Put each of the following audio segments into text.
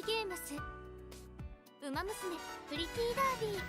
イゲームス、ウマ娘プリティダービー。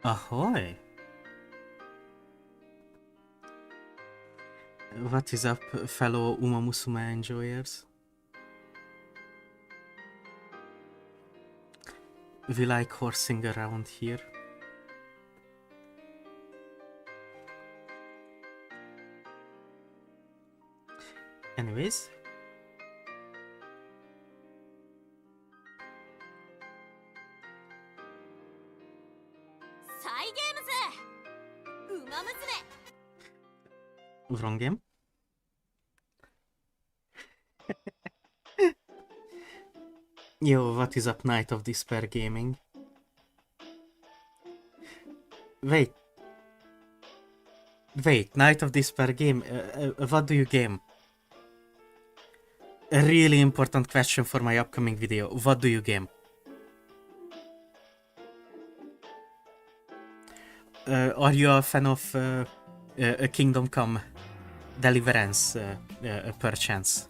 Ahoy! What is up, fellow Umamusume enjoyers? We like horsing around here. Anyways. Wrong game? Yo, what is up, Night of Despair Gaming? Wait, Night of Despair game, what do you game? A really important question for my upcoming video. What do you game? Are you a fan of a Kingdom Come Deliverance, perchance?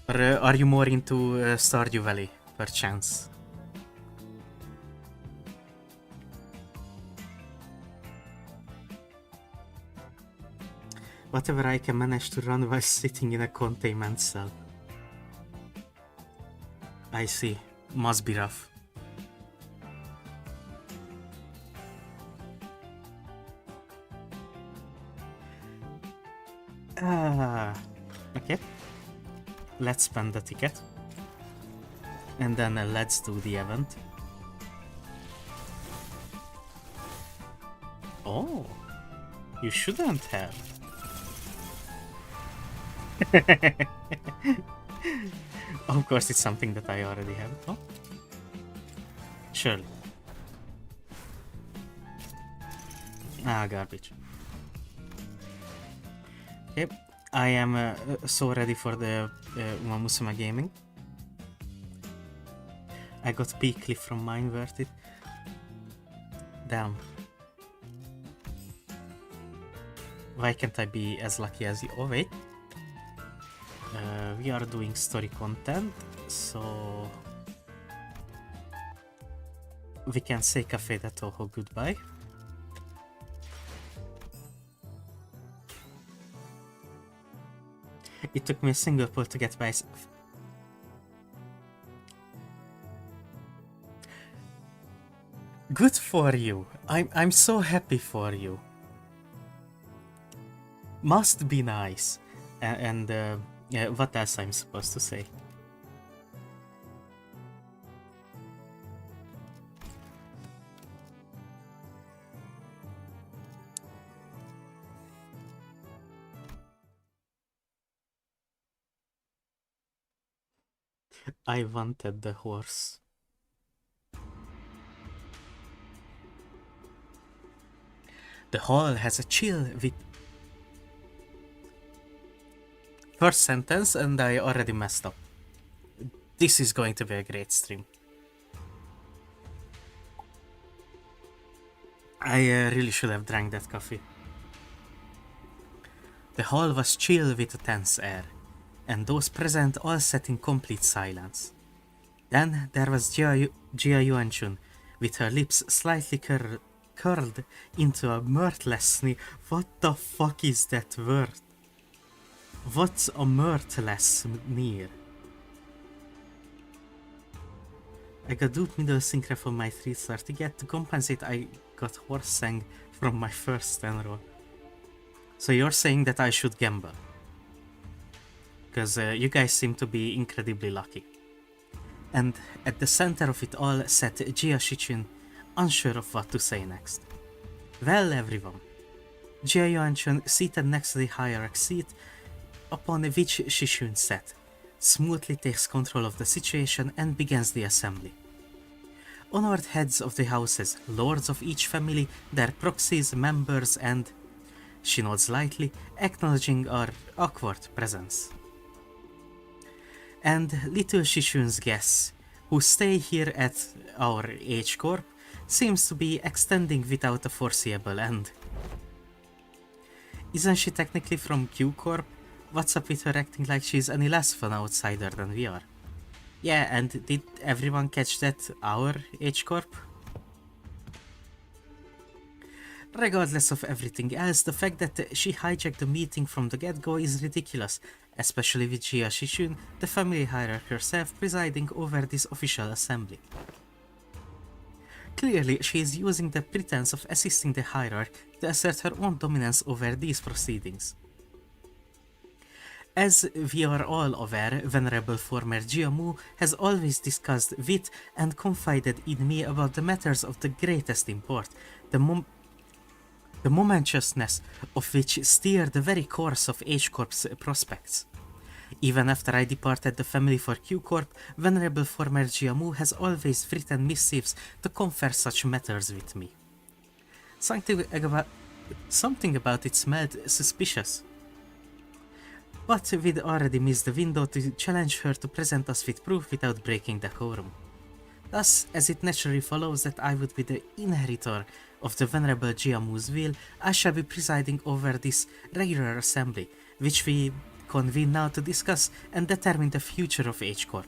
Or are you more into Stardew Valley, perchance? Whatever I can manage to run while sitting in a containment cell. I see. Must be rough. Okay. Let's spend the ticket. And then let's do the event. Oh, you shouldn't have. Of course, it's something that I already have. Oh, surely. Ah, garbage. Okay, I am so ready for the Umamusume gaming. I got peak cliff from mine, worth it. Damn. Why can't I be as lucky as you? Oh, wait. We are doing story content, so we can say Cafe de Touhou goodbye. It took me a single pull to get by. Good for you. I'm so happy for you. Must be nice. And yeah, what else I'm supposed to say? I wanted the horse. The hall has a chill with... First sentence and I already messed up. This is going to be a great stream. I really should have drank that coffee. The hall was chill with a tense air, and those present all sat in complete silence. Then there was Jia Yuanchun, with her lips slightly curled into a mirthless sneer. What the fuck is that word? What's a mirthless sneer? I got Doot Middle Synchro from my 3-star ticket. To compensate, I got Horse Sang from my first 10 roll. So you're saying that I should gamble? Because you guys seem to be incredibly lucky. And at the center of it all sat Jia Shichun, unsure of what to say next. Well, everyone. Jia Yuanchun, seated next to the hierarch seat, upon which Shishun sat, smoothly takes control of the situation and begins the assembly. Honored heads of the houses, lords of each family, their proxies, members, and... She nods lightly, acknowledging our awkward presence. And little Shishun's guests, who stay here at our H Corp, seems to be extending without a foreseeable end. Isn't she technically from Q Corp? What's up with her acting like she's any less of an outsider than we are? Yeah, and did everyone catch that our H Corp? Regardless of everything else, the fact that she hijacked the meeting from the get-go is ridiculous, especially with Jia Shishun, the family hierarch herself, presiding over this official assembly. Clearly, she is using the pretense of assisting the hierarch to assert her own dominance over these proceedings. As we are all aware, Venerable former Jiamu has always discussed with and confided in me about the matters of the greatest import, the momentousness of which steer the very course of H Corp's prospects. Even after I departed the family for Q Corp, Venerable former Jiamu has always written missives to confer such matters with me. Something about it smelled suspicious. But we'd already missed the window to challenge her to present us with proof without breaking decorum. Thus, as it naturally follows that I would be the inheritor of the Venerable Jiamu's will, I shall be presiding over this regular assembly, which we convene now to discuss and determine the future of H Corp.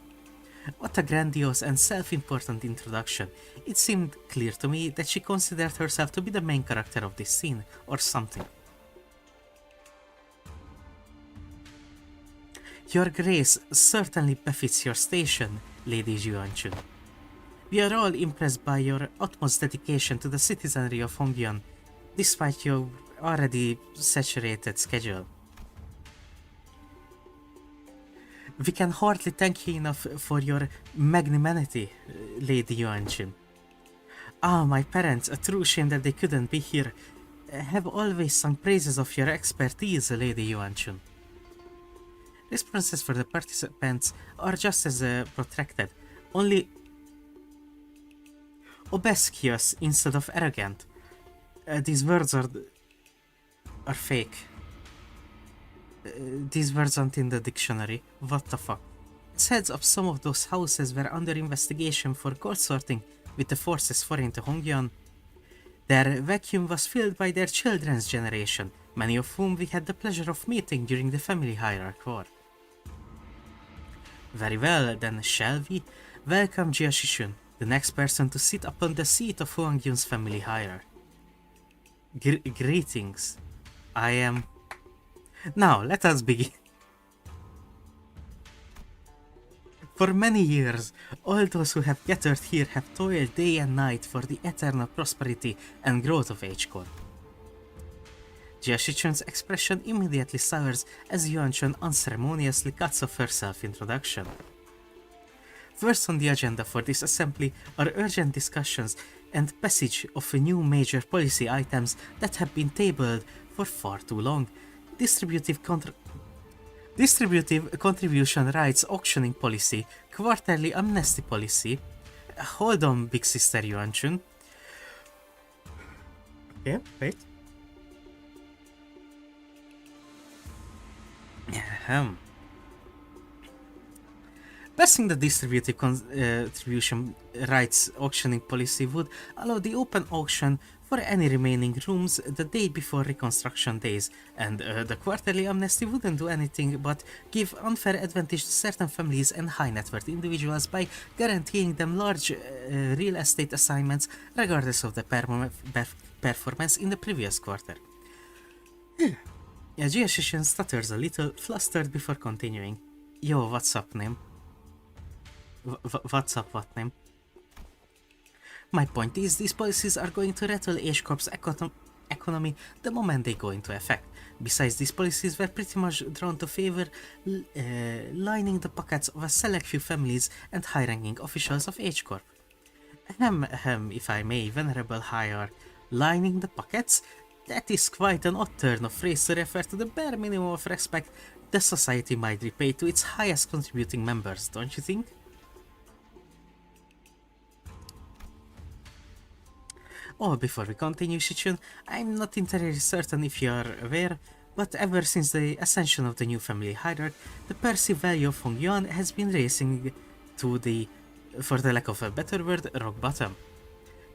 What a grandiose and self-important introduction. It seemed clear to me that she considered herself to be the main character of this scene, or something. Your Grace certainly befits your station, Lady Yuanchun. We are all impressed by your utmost dedication to the citizenry of Hongyan, despite your already saturated schedule. We can hardly thank you enough for your magnanimity, Lady Yuanchun. Ah, my parents, a true shame that they couldn't be here, have always sung praises of your expertise, Lady Yuanchun. Responses for the participants are just as protracted, only obsequious instead of arrogant. These words are fake. These words aren't in the dictionary. What the fuck? It's heads of some of those houses were under investigation for gold sorting with the forces foreign to Hongyan. Their vacuum was filled by their children's generation, many of whom we had the pleasure of meeting during the family hierarch war. Very well, then shall we welcome Jia Shishun, the next person to sit upon the seat of Huangyun's family hierarch. Greetings. I am... Now, let us begin. For many years, all those who have gathered here have toiled day and night for the eternal prosperity and growth of H Corp. Jia Shichun's expression immediately sours as Yuanchun unceremoniously cuts off her self-introduction. First on the agenda for this assembly are urgent discussions and passage of new major policy items that have been tabled for far too long. Distributive contribution rights auctioning policy, quarterly amnesty policy. Hold on, big sister Yuanchun. Okay, wait. Ahem. Passing the distributive contribution rights auctioning policy would allow the open auction for any remaining rooms the day before reconstruction days, and the quarterly amnesty wouldn't do anything but give unfair advantage to certain families and high net worth individuals by guaranteeing them large real estate assignments regardless of the performance in the previous quarter. Yeah, Geoshishin stutters a little, flustered before continuing. Yo, what's up, name? What's up, what name? My point is, these policies are going to rattle H Corp's economy the moment they go into effect. Besides, these policies were pretty much drawn to favor lining the pockets of a select few families and high-ranking officials of H Corp. If I may, Venerable Hierarch, lining the pockets? That is quite an odd turn of phrase to refer to the bare minimum of respect the society might repay to its highest contributing members, don't you think? Oh, before we continue, Shichun, I'm not entirely certain if you are aware, but ever since the ascension of the new family hierarch, the perceived value of Hongyuan has been racing to the, for the lack of a better word, rock bottom.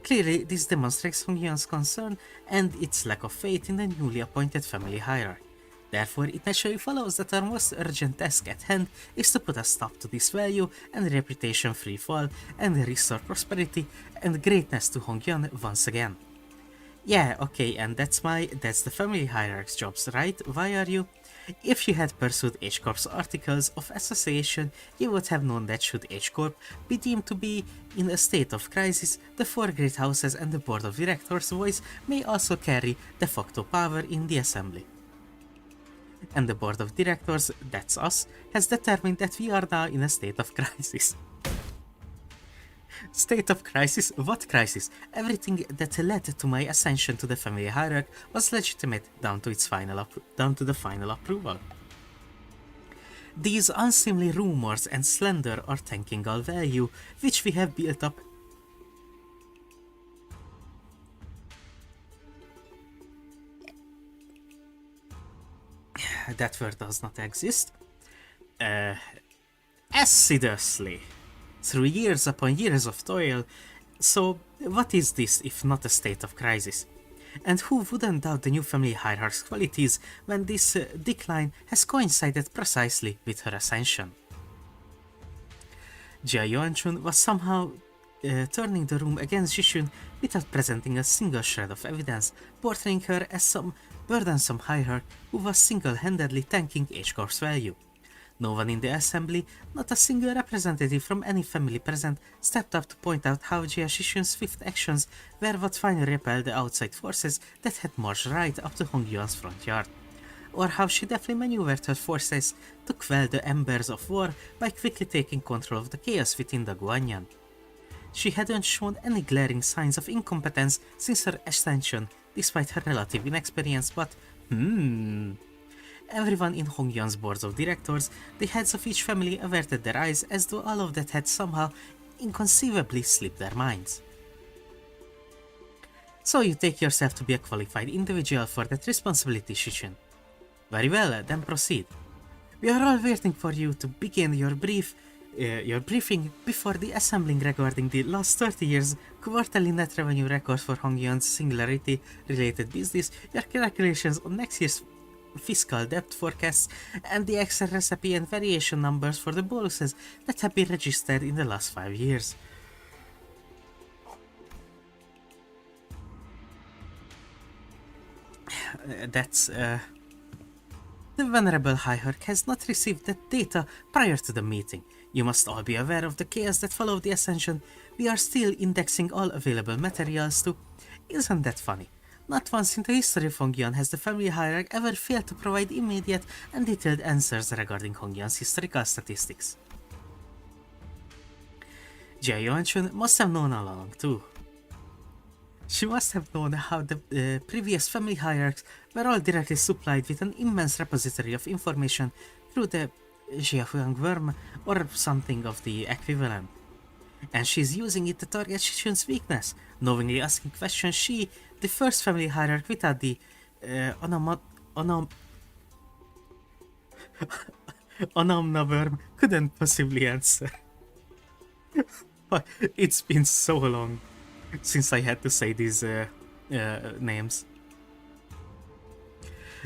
Clearly, this demonstrates Hongyuan's concern and its lack of faith in the newly appointed family hierarch. Therefore, it naturally follows that our most urgent task at hand is to put a stop to this value and reputation free fall and restore prosperity and greatness to Hongyuan once again. Yeah, okay, and that's the family hierarch's jobs, right? Why are you? If you had pursued H Corp's articles of association, you would have known that should H Corp be deemed to be in a state of crisis, the four great houses and the board of directors' voice may also carry de facto power in the assembly. And the board of directors, that's us, has determined that we are now in a state of crisis. State of crisis? What crisis? Everything that led to my ascension to the family hierarch was legitimate down to the final approval. These unseemly rumors and slander are tanking our value, which we have built up. That word does not exist. Assiduously. Through years upon years of toil. So, what is this if not a state of crisis? And who wouldn't doubt the new family hierarch's qualities when this decline has coincided precisely with her ascension? Jia Yuanchun was somehow turning the room against Jishun without presenting a single shred of evidence, portraying her as some burdensome hierarch who was single-handedly tanking H Corp's value. No one in the assembly, not a single representative from any family present, stepped up to point out how Jia Shishun's swift actions were what finally repelled the outside forces that had marched right up to Hongyuan's front yard, or how she deftly maneuvered her forces to quell the embers of war by quickly taking control of the chaos within the Guanyan. She hadn't shown any glaring signs of incompetence since her ascension, despite her relative inexperience, but everyone in Hongyuan's boards of directors, the heads of each family averted their eyes as though all of that had somehow inconceivably slipped their minds. So you take yourself to be a qualified individual for that responsibility, Shishin. Very well, then proceed. We are all waiting for you to begin your briefing before the assembling regarding the last 30 years quarterly net revenue record for Hongyuan's singularity-related business, your calculations on next year's fiscal debt forecasts, and the Excel recipe and variation numbers for the bonuses that have been registered in the last 5 years. The Venerable Hierarch has not received that data prior to the meeting. You must all be aware of the chaos that followed the ascension. We are still indexing all available materials to... Isn't that funny? Not once in the history of Hongyuan has the family hierarch ever failed to provide immediate and detailed answers regarding Hongyuan's historical statistics. Jia Yuanchun must have known all along too. She must have known how the previous family hierarchs were all directly supplied with an immense repository of information through the Jiahuang worm or something of the equivalent. And she's using it to target Shishun's weakness, knowingly asking questions she, the first family Anamnaberm couldn't possibly answer. It's been so long since I had to say these names.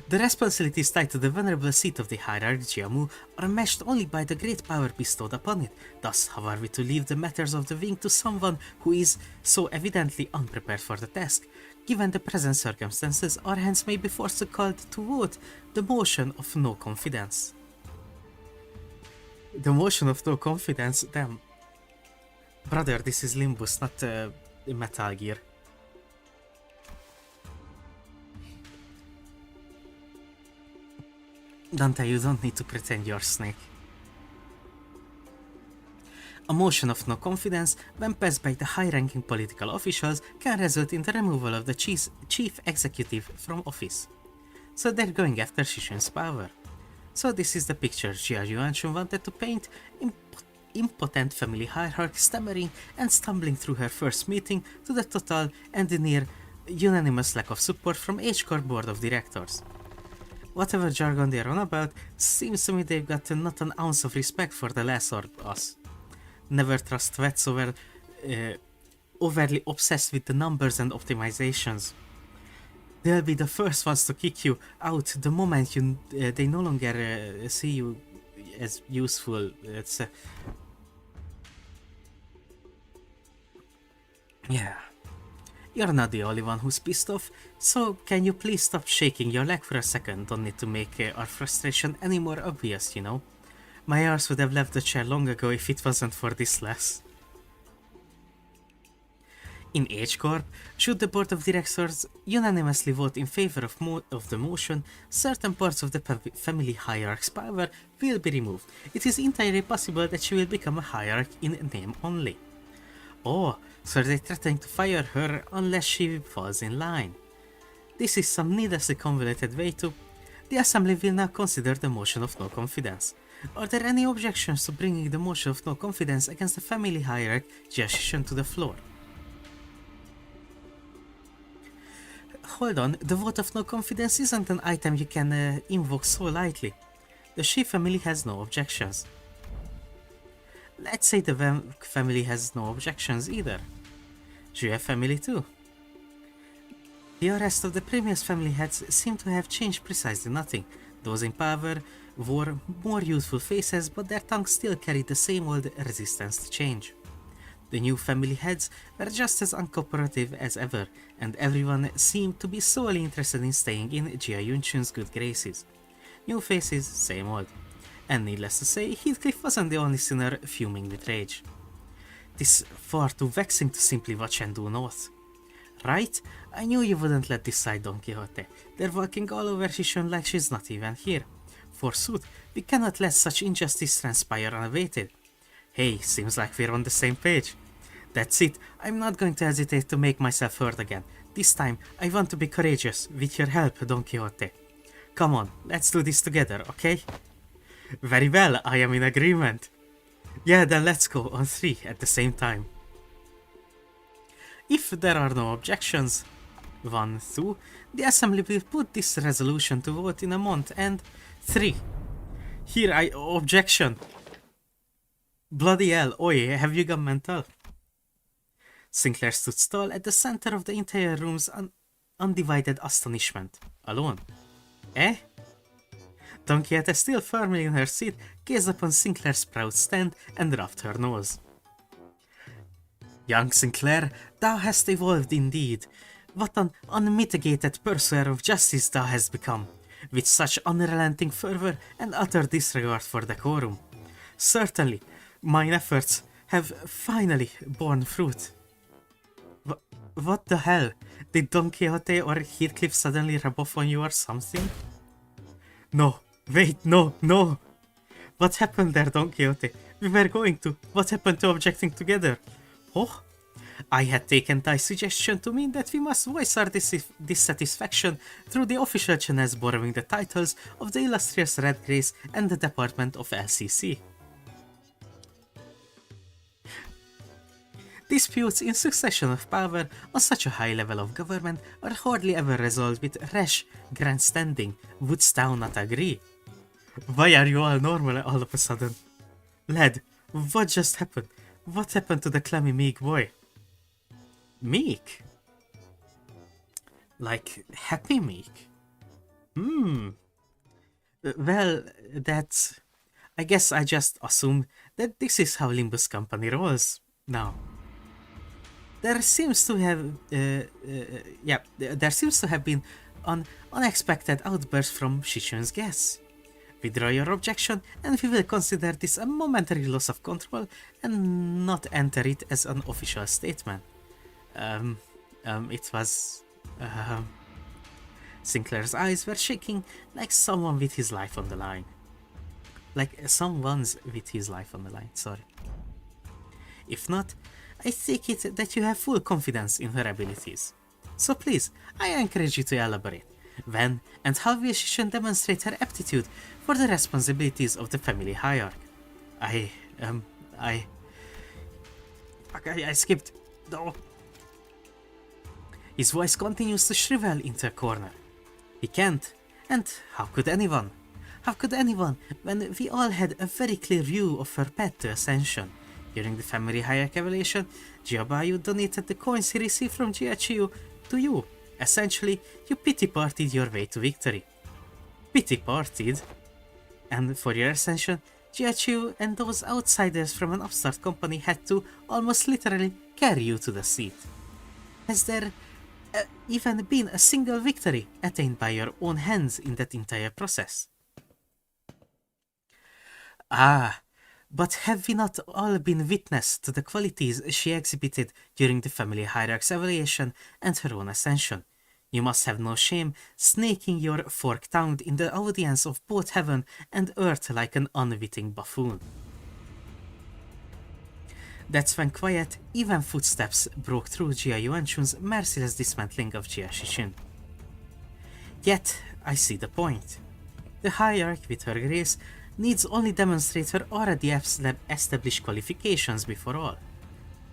The responsibilities tied to the venerable seat of the hierarch Jiamu are matched only by the great power bestowed upon it. Thus, how are we to leave the matters of the wing to someone who is so evidently unprepared for the task? Given the present circumstances, our hands may be forced to call to vote the motion of no confidence. The motion of no confidence? Damn. Brother, this is Limbus, not Metal Gear. Dante, you don't need to pretend you're Snake. A motion of no confidence, when passed by the high-ranking political officials, can result in the removal of the chief executive from office. So they're going after Shishun's power. So this is the picture Jia Yuanshun wanted to paint: impotent family hierarch stammering and stumbling through her first meeting to the total and near unanimous lack of support from H-Corp board of directors. Whatever jargon they're on about, seems to me they've got not an ounce of respect for the less or us. Never trust vets overly obsessed with the numbers and optimizations. They'll be the first ones to kick you out the moment they no longer see you as useful. Yeah. You're not the only one who's pissed off, so can you please stop shaking your leg for a second? Don't need to make our frustration any more obvious, you know? My arse would have left the chair long ago if it wasn't for this lass. In H-Corp, should the board of directors unanimously vote in favor of the motion, certain parts of the family hierarch's power will be removed. It is entirely possible that she will become a hierarch in name only. Oh, so they're threatening to fire her unless she falls in line. This is some needlessly convoluted way to... The assembly will now consider the motion of no confidence. Are there any objections to bringing the motion of no confidence against the family hierarch Jia Shishun to the floor? Hold on, the vote of no confidence isn't an item you can invoke so lightly. The Shi family has no objections. Let's say the family has no objections either. Jia family too. The rest of the previous family heads seem to have changed precisely nothing. Those in power wore more youthful faces, but their tongues still carried the same old resistance to change. The new family heads were just as uncooperative as ever, and everyone seemed to be solely interested in staying in Jia Yunchun's good graces. New faces, same old. And needless to say, Heathcliff wasn't the only sinner fuming with rage. This far too vexing to simply watch and do naught. Right? I knew you wouldn't let this side Don Quixote. They're walking all over Shishun like she's not even here. Forsooth, we cannot let such injustice transpire unabated. Hey, seems like we're on the same page. That's it, I'm not going to hesitate to make myself heard again. This time, I want to be courageous, with your help, Don Quixote. Come on, let's do this together, okay? Very well, I am in agreement. Yeah, then let's go on 3 at the same time. If there are no objections, 1, 2, the assembly will put this resolution to vote in a month, and 3. Here I objection. Bloody hell, oi, have you gone mental? Sinclair stood tall at the center of the entire room's undivided astonishment. Alone. Eh? Don Quixote, still firmly in her seat, gazed upon Sinclair's proud stand and rubbed her nose. Young Sinclair, thou hast evolved indeed. What an unmitigated pursuer of justice thou hast become, with such unrelenting fervor and utter disregard for decorum. Certainly, mine efforts have finally borne fruit. What the hell? Did Don Quixote or Heathcliff suddenly rub off on you or something? No, wait, no! What happened there, Don Quixote? We were going to. What happened to objecting together? Oh, I had taken thy suggestion to mean that we must voice our dissatisfaction through the official channels borrowing the titles of the illustrious Red Grace and the Department of LCC. Disputes in succession of power on such a high level of government are hardly ever resolved with rash grandstanding, wouldst thou not agree? Why are you all normal all of a sudden? Lad, what just happened? What happened to the clammy meek boy? Meek? Like, happy meek? Well, that's... I guess I just assumed that this is how Limbus Company rolls now. There seems to have... there seems to have been an unexpected outburst from Shichun's guests. Withdraw your objection, and we will consider this a momentary loss of control and not enter it as an official statement. It was... Sinclair's eyes were shaking like someone with his life on the line. Like someone's with his life on the line, sorry. If not, I take it that you have full confidence in her abilities. So please, I encourage you to elaborate. When and how will she demonstrate her aptitude for the responsibilities of the family hierarch? I skipped. No. His voice continues to shrivel into a corner. He can't. And how could anyone? How could anyone, when we all had a very clear view of her path to ascension? During the family hierarch evaluation, DDBY donated the coins he received from Jiaqiu to you. Essentially, you pity-partied your way to victory. Pity-partied? And for your ascension, Jiaqiu and those outsiders from an upstart company had to almost literally carry you to the seat. Has there even been a single victory attained by your own hands in that entire process? Ah, but have we not all been witness to the qualities she exhibited during the family hierarch's evaluation and her own ascension? You must have no shame snaking your forked tongue in the audience of both heaven and earth like an unwitting buffoon. That's when quiet, even footsteps broke through Jia Yuanchun's merciless dismantling of Jia Shishun. Yet, I see the point. The hierarch, with her grace, needs only demonstrate her already established qualifications before all.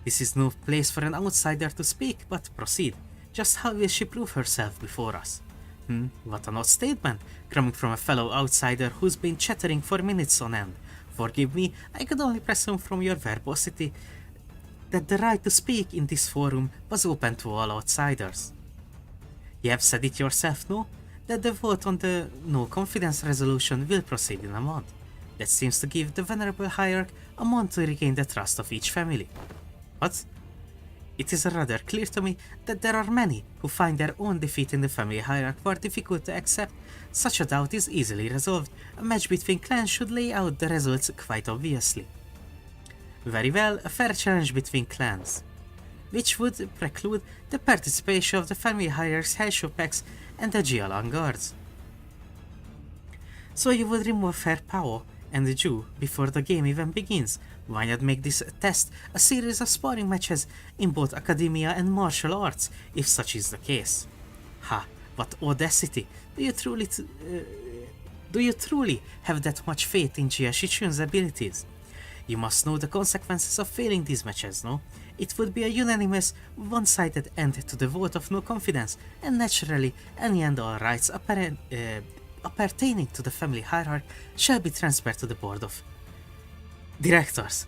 This is no place for an outsider to speak, but proceed. Just how will she prove herself before us? What an odd statement, coming from a fellow outsider who's been chattering for minutes on end. Forgive me, I could only presume from your verbosity that the right to speak in this forum was open to all outsiders. You have said it yourself, no? That the vote on the no confidence resolution will proceed in a month. That seems to give the venerable hierarch a month to regain the trust of each family. What? It is rather clear to me that there are many who find their own defeat in the family hierarch more difficult to accept. Such a doubt is easily resolved. A match between clans should lay out the results quite obviously. Very well, a fair challenge between clans, which would preclude the participation of the family hierarch's Heishopex and the Jialan guards. So you would remove Fair Pao and the Jew before the game even begins. Why not make this test a series of sparring matches in both academia and martial arts, if such is the case? Ha, what audacity! Do you truly have that much faith in Jia Shichun's abilities? You must know the consequences of failing these matches, no? It would be a unanimous, one-sided end to the vote of no confidence, and naturally, any and all rights appertaining to the family hierarch shall be transferred to the board of directors.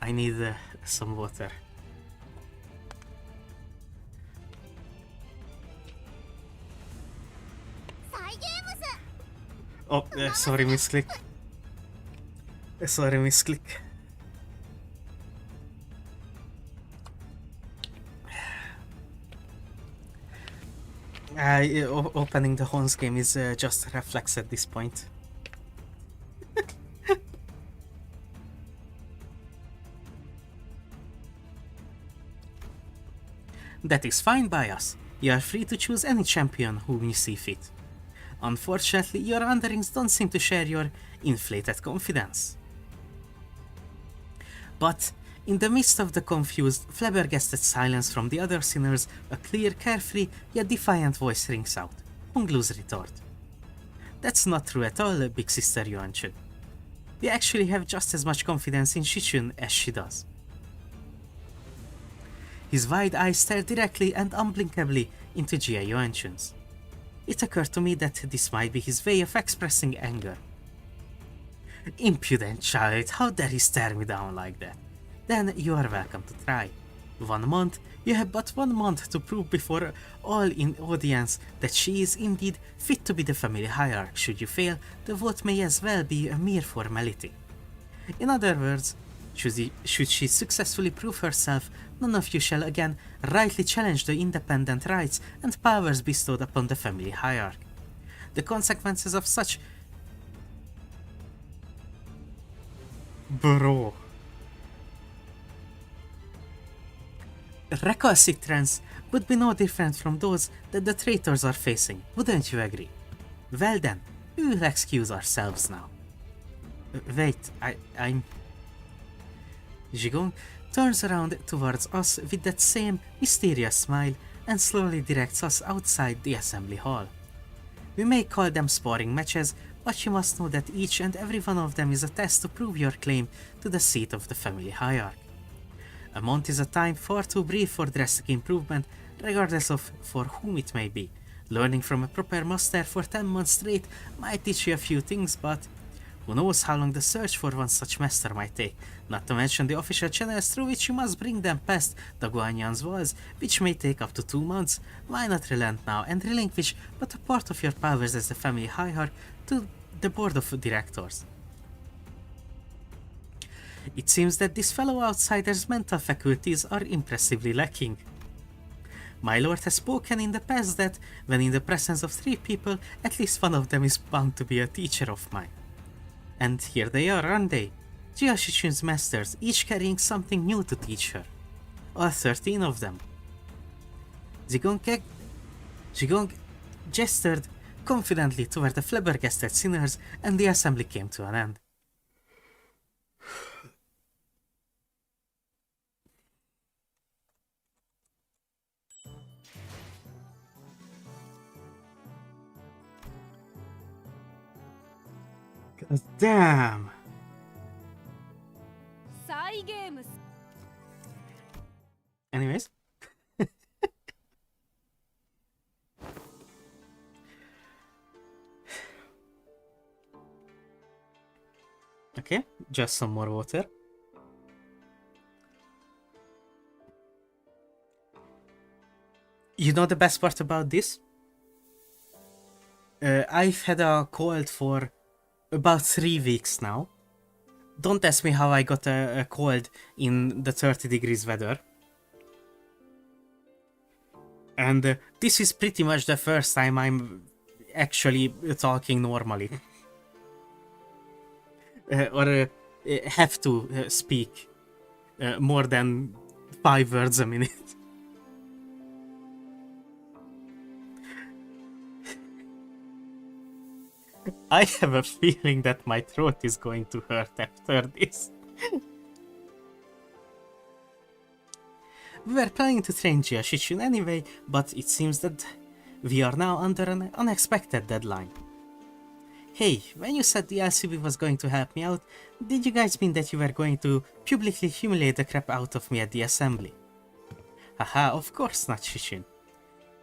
I need some water. Oh, sorry, misclick. Sorry, misclick. Opening the Horns game is just a reflex at this point. That is fine by us. You are free to choose any champion whom you see fit. Unfortunately, your underlings don't seem to share your inflated confidence. But in the midst of the confused, flabbergasted silence from the other sinners, a clear, carefree, yet defiant voice rings out. Honglu's retort. That's not true at all, big sister Yuanchun. We actually have just as much confidence in Shichun as she does. His wide eyes stared directly and unblinkably into Jia Yuanchun's. It occurred to me that this might be his way of expressing anger. Impudent child, how dare he stare me down like that? Then you are welcome to try. 1 month? You have but 1 month to prove before all in audience that she is indeed fit to be the family hierarch. Should you fail, the vote may as well be a mere formality. In other words, should she successfully prove herself, none of you shall again rightly challenge the independent rights and powers bestowed upon the family hierarch. The consequences of such... Bro. Recalcitrance would be no different from those that the traitors are facing, wouldn't you agree? Well then, we will excuse ourselves now. Wait, I'm... Zhigong turns around towards us with that same mysterious smile and slowly directs us outside the assembly hall. We may call them sparring matches, but you must know that each and every one of them is a test to prove your claim to the seat of the family hierarch. A month is a time far too brief for drastic improvement, regardless of for whom it may be. Learning from a proper master for 10 months straight might teach you a few things, but who knows how long the search for one such master might take, not to mention the official channels through which you must bring them past the Guanyan's walls, which may take up to 2 months. Why not relent now and relinquish but a part of your powers as the family hierarch to the board of directors? It seems that this fellow outsider's mental faculties are impressively lacking. My lord has spoken in the past that, when in the presence of 3 people, at least one of them is bound to be a teacher of mine. And here they are, aren't they? Jia Shichun's masters, each carrying something new to teach her. All 13 of them. Zhigong gestured confidently toward the flabbergasted sinners, and the assembly came to an end. God damn! Anyways. Okay, just some more water. You know the best part about this? I've had a cold for about 3 weeks now. Don't ask me how I got a cold in the 30 degrees weather. And this is pretty much the first time I'm actually talking normally. Or have to speak more than 5 words a minute. I have a feeling that my throat is going to hurt after this. We were planning to train Jia Shichun anyway, but it seems that we are now under an unexpected deadline. Hey, when you said the LCB was going to help me out, did you guys mean that you were going to publicly humiliate the crap out of me at the assembly? Haha, of course not, Shichun.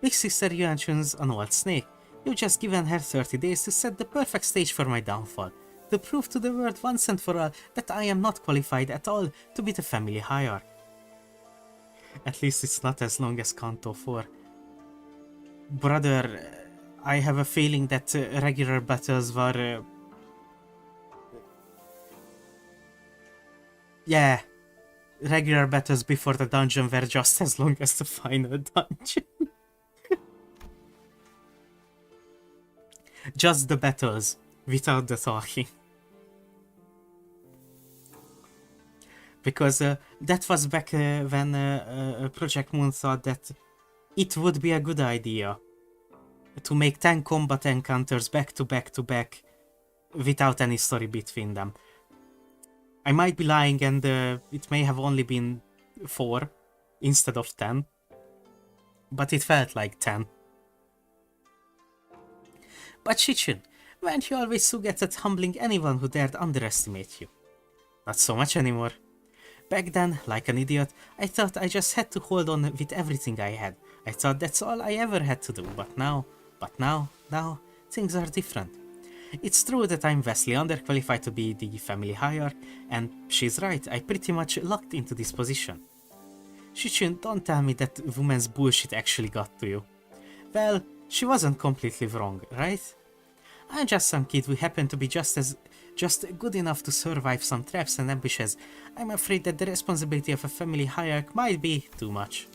Big Sister Yuanchun's an old snake. You've just given her 30 days to set the perfect stage for my downfall, to prove to the world once and for all that I am not qualified at all to be the family hierarch. At least it's not as long as Kanto 4. Brother, I have a feeling that regular battles were... yeah, regular battles before the dungeon were just as long as the final dungeon. Just the battles, without the talking. Because that was back when Project Moon thought that it would be a good idea to make 10 combat encounters back to back to back without any story between them. I might be lying and it may have only been 4 instead of 10, but it felt like 10. But Shichun, weren't you always so good at humbling anyone who dared underestimate you? Not so much anymore. Back then, like an idiot, I thought I just had to hold on with everything I had. I thought that's all I ever had to do, but now, things are different. It's true that I'm vastly underqualified to be the family hierarch, and she's right, I pretty much locked into this position. Shichun, don't tell me that woman's bullshit actually got to you. Well, she wasn't completely wrong, right? I'm just some kid who happened to be just good enough to survive some traps and ambushes. I'm afraid that the responsibility of a family hierarch might be too much.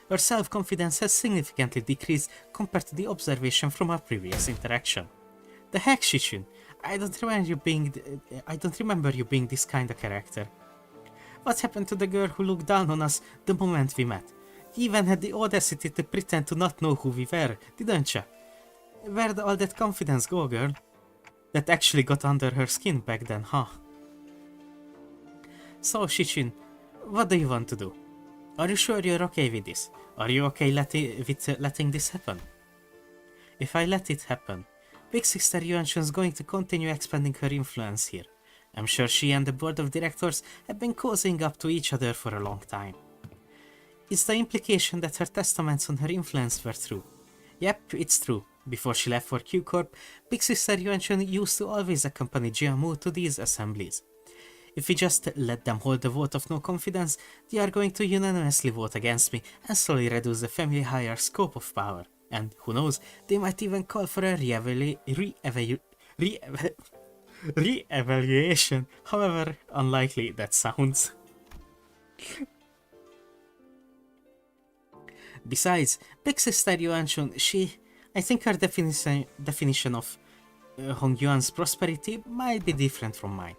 Her self-confidence has significantly decreased compared to the observation from our previous interaction. The heck, Shichun? I don't remember you being this kind of character. What happened to the girl who looked down on us the moment we met? You even had the audacity to pretend to not know who we were, didn't you? Where'd all that confidence go, girl? That actually got under her skin back then, huh? So, Shichun, what do you want to do? Are you sure you're okay with this? Are you okay with letting this happen? If I let it happen, Big Sister Yuanshun's going to continue expanding her influence here. I'm sure she and the board of directors have been cozying up to each other for a long time. It's the implication that her testaments on her influence were true. Yep, it's true. Before she left for Q Corp, Big Sister Yuanshun used to always accompany Jiamu to these assemblies. If we just let them hold the vote of no confidence, they are going to unanimously vote against me and slowly reduce the family higher scope of power. And who knows, they might even call for a re-evaluation, however unlikely that sounds. Besides, Big Sister Yuanshun, I think her definition of Hongyuan's prosperity might be different from mine.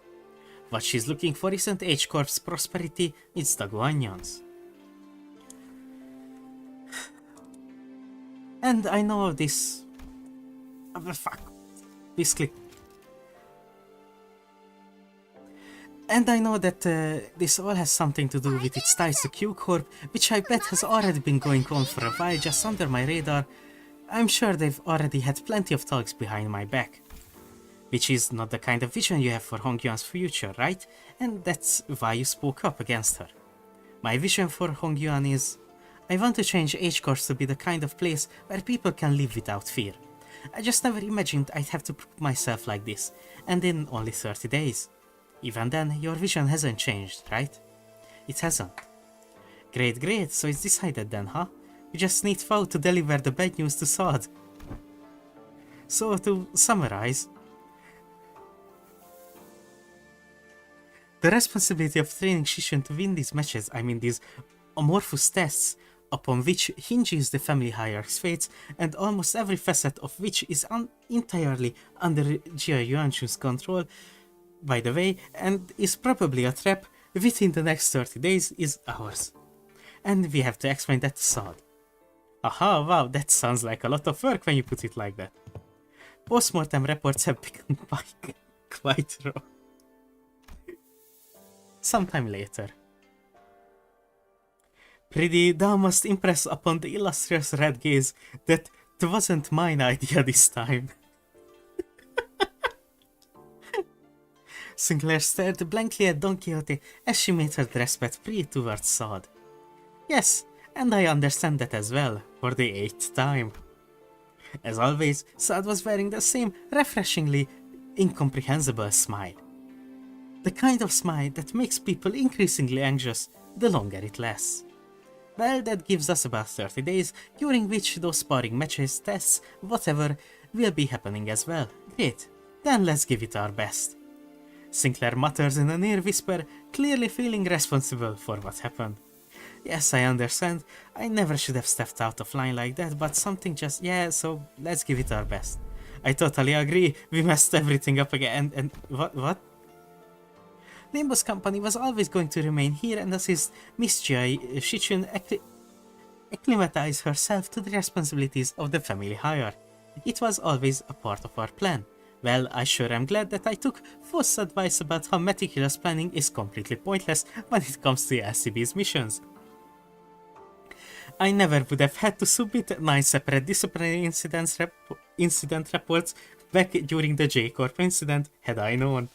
What she's looking for isn't H-Corp's prosperity, it's the Guanyans. And I know this... fuck. This click. And I know that this all has something to do with its ties to Q Corp, which I bet has already been going on for a while just under my radar. I'm sure they've already had plenty of talks behind my back. Which is not the kind of vision you have for Hongyuan's future, right? And that's why you spoke up against her. My vision for Hongyuan is... I want to change H-Corps to be the kind of place where people can live without fear. I just never imagined I'd have to prove myself like this, and in only 30 days. Even then, your vision hasn't changed, right? It hasn't. Great, so it's decided then, huh? You just need Fao to deliver the bad news to Sod. So, to summarize... The responsibility of training Shishin to win these matches, I mean these amorphous tests, upon which hinges the family hierarch's fates, and almost every facet of which is entirely under Jia Yuanshun's control, by the way, and is probably a trap within the next 30 days, is ours. And we have to explain that to Sod. Aha, wow, that sounds like a lot of work when you put it like that. Postmortem reports have become quite raw. Sometime later. Pretty, thou must impress upon the illustrious red gaze that it wasn't mine idea this time. Sinclair stared blankly at Don Quixote as she made her dress path free towards Sod. Yes, and I understand that as well, for the 8th time. As always, Sod was wearing the same refreshingly incomprehensible smile. The kind of smile that makes people increasingly anxious the longer it lasts. Well, that gives us about 30 days, during which those sparring matches, tests, whatever, will be happening as well. Great, then let's give it our best. Sinclair mutters in a near whisper, clearly feeling responsible for what happened. Yes, I understand, I never should have stepped out of line like that, but something just... yeah, so let's give it our best. I totally agree, we messed everything up again, and what? Limbus Company was always going to remain here and assist Miss Jai Shichun acclimatize herself to the responsibilities of the family hierarchy. It was always a part of our plan. Well, I sure am glad that I took Foss' advice about how meticulous planning is completely pointless when it comes to LCB's missions. I never would have had to submit 9 separate disciplinary incident reports back during the J-Corp incident had I known.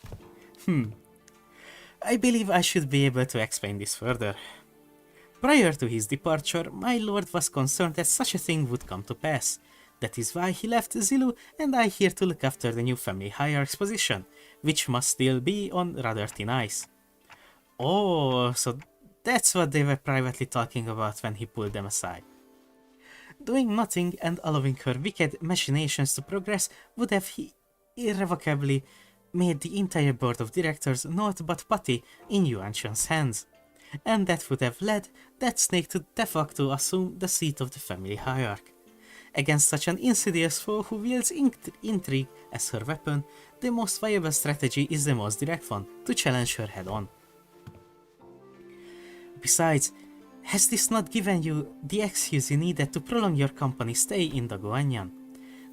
I believe I should be able to explain this further. Prior to his departure, my lord was concerned that such a thing would come to pass. That is why he left Zilu and I here to look after the new family hierarch's position, which must still be on rather thin ice. Oh, so that's what they were privately talking about when he pulled them aside. Doing nothing and allowing her wicked machinations to progress would have irrevocably made the entire board of directors naught but putty in Yuanshan's hands. And that would have led that snake to de facto assume the seat of the family hierarch. Against such an insidious foe who wields intrigue as her weapon, the most viable strategy is the most direct one, to challenge her head-on. Besides, has this not given you the excuse you needed to prolong your company's stay in the Guanyan?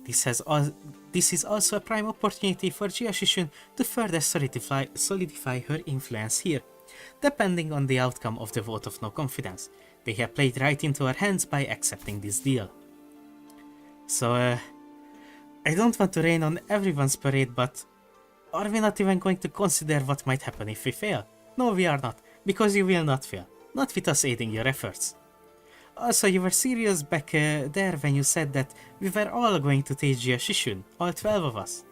This is also a prime opportunity for Jia Shishun to further solidify her influence here. Depending on the outcome of the vote of no confidence, they have played right into our hands by accepting this deal. So, I don't want to rain on everyone's parade, but are we not even going to consider what might happen if we fail? No, we are not, because you will not fail, not with us aiding your efforts. Also, you were serious back there when you said that we were all going to teach Jia Shishun, all 12 of us.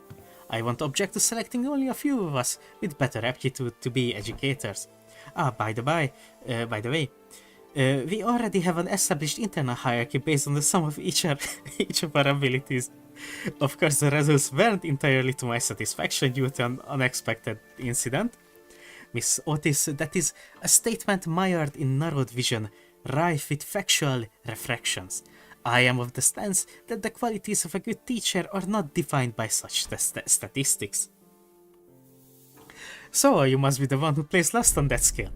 I won't object to selecting only a few of us with better aptitude to be educators. By the way, we already have an established internal hierarchy based on the sum of each of our abilities. Of course, the results weren't entirely to my satisfaction due to an unexpected incident. Miss Otis, that is a statement mired in narrowed vision, rife with factual refractions. I am of the stance that the qualities of a good teacher are not defined by such statistics. So, you must be the one who plays last on that scale.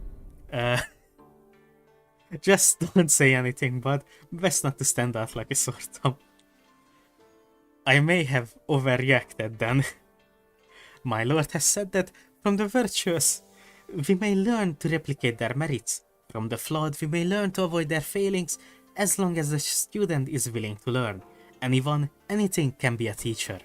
Just don't say anything, bud. Best not to stand out like a sore thumb. I may have overreacted then. My lord has said that from the virtuous, we may learn to replicate their merits. From the flawed, we may learn to avoid their failings as long as the student is willing to learn. Anyone, anything can be a teacher.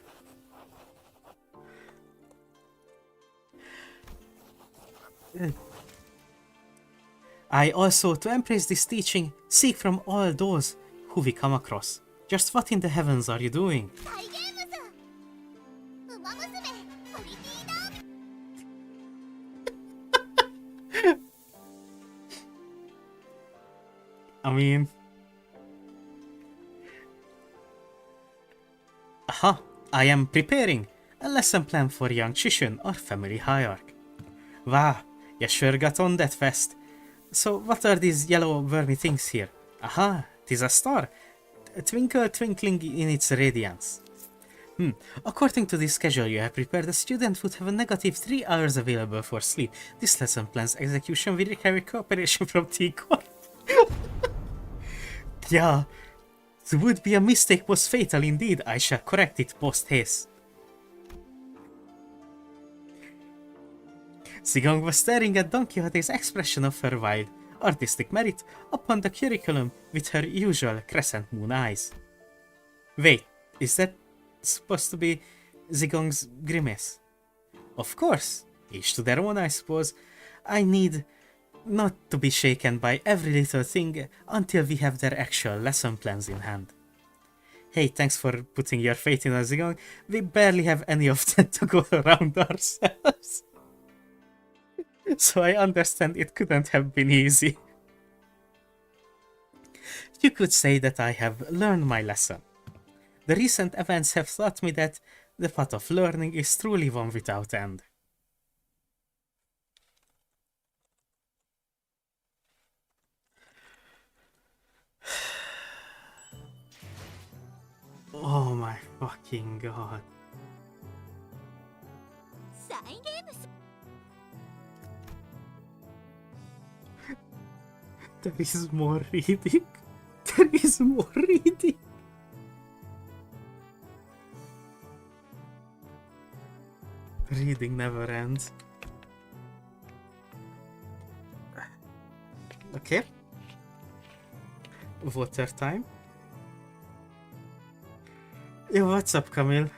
I also, to embrace this teaching, seek from all those who we come across. Just what in the heavens are you doing? I mean... Aha! I am preparing a lesson plan for young Shishun, our family hierarch. Wow, you sure got on that fast. So what are these yellow wormy things here? Aha, 'tis a star. Twinkle twinkling in its radiance. According to the schedule you have prepared, the student would have a negative 3 hours available for sleep. This lesson plan's execution will require cooperation from T-Corp. Yeah, it would be a mistake was fatal indeed. I shall correct it post haste. Zigong was staring at Don Quixote's expression of her wild, artistic merit upon the curriculum with her usual crescent moon eyes. Wait, is that supposed to be Zigong's grimace? Of course, each to their own, I suppose. I need not to be shaken by every little thing until we have their actual lesson plans in hand. Hey, thanks for putting your faith in us, Zigong. We barely have any of them to go around ourselves. So I understand it couldn't have been easy. You could say that I have learned my lesson. The recent events have taught me that the path of learning is truly one without end. Oh my fucking god. There is more reading. There is more reading. Reading never ends. Okay. Water time. Yeah, what's up, Camille?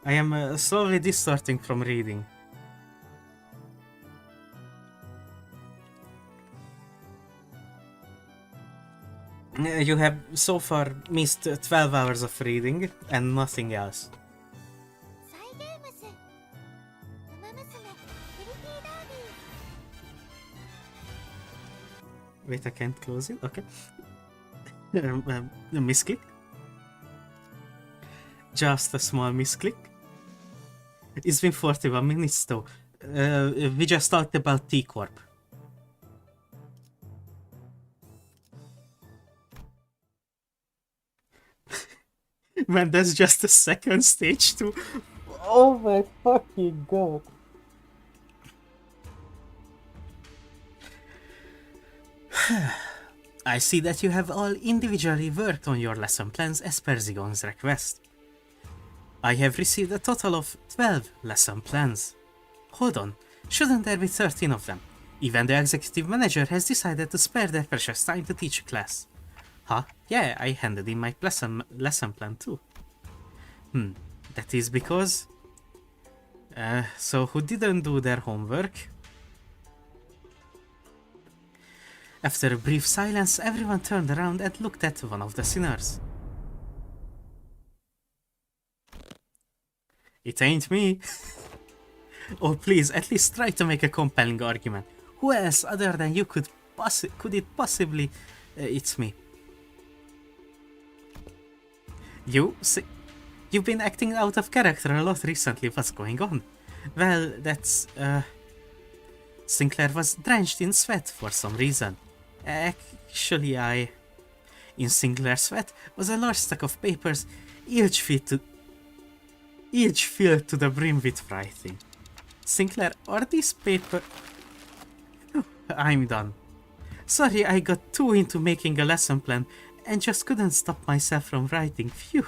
I am slowly distorting from reading. You have so far missed 12 hours of reading and nothing else. サイゲームスウマ娘プリティダービー Wait, I can't close it. Okay. Misclick. Just a small misclick. It's been 41 minutes though. We just talked about T-Corp. Man, that's just the second stage too. Oh my fucking god. I see that you have all individually worked on your lesson plans as per Zigon's request. I have received a total of 12 lesson plans. Hold on, shouldn't there be 13 of them? Even the executive manager has decided to spare their precious time to teach a class. Huh? Yeah, I handed in my lesson plan too. That is because... so who didn't do their homework? After a brief silence, everyone turned around and looked at one of the sinners. It ain't me. Oh please, at least try to make a compelling argument. Who else other than you could it possibly... it's me. You've been acting out of character a lot recently. What's going on? Well, that's... Sinclair was drenched in sweat for some reason. Actually, in Sinclair's sweat was a large stack of papers, each filled to the brim with writing. Sinclair, are these paper... I'm done. Sorry, I got too into making a lesson plan and just couldn't stop myself from writing. Phew.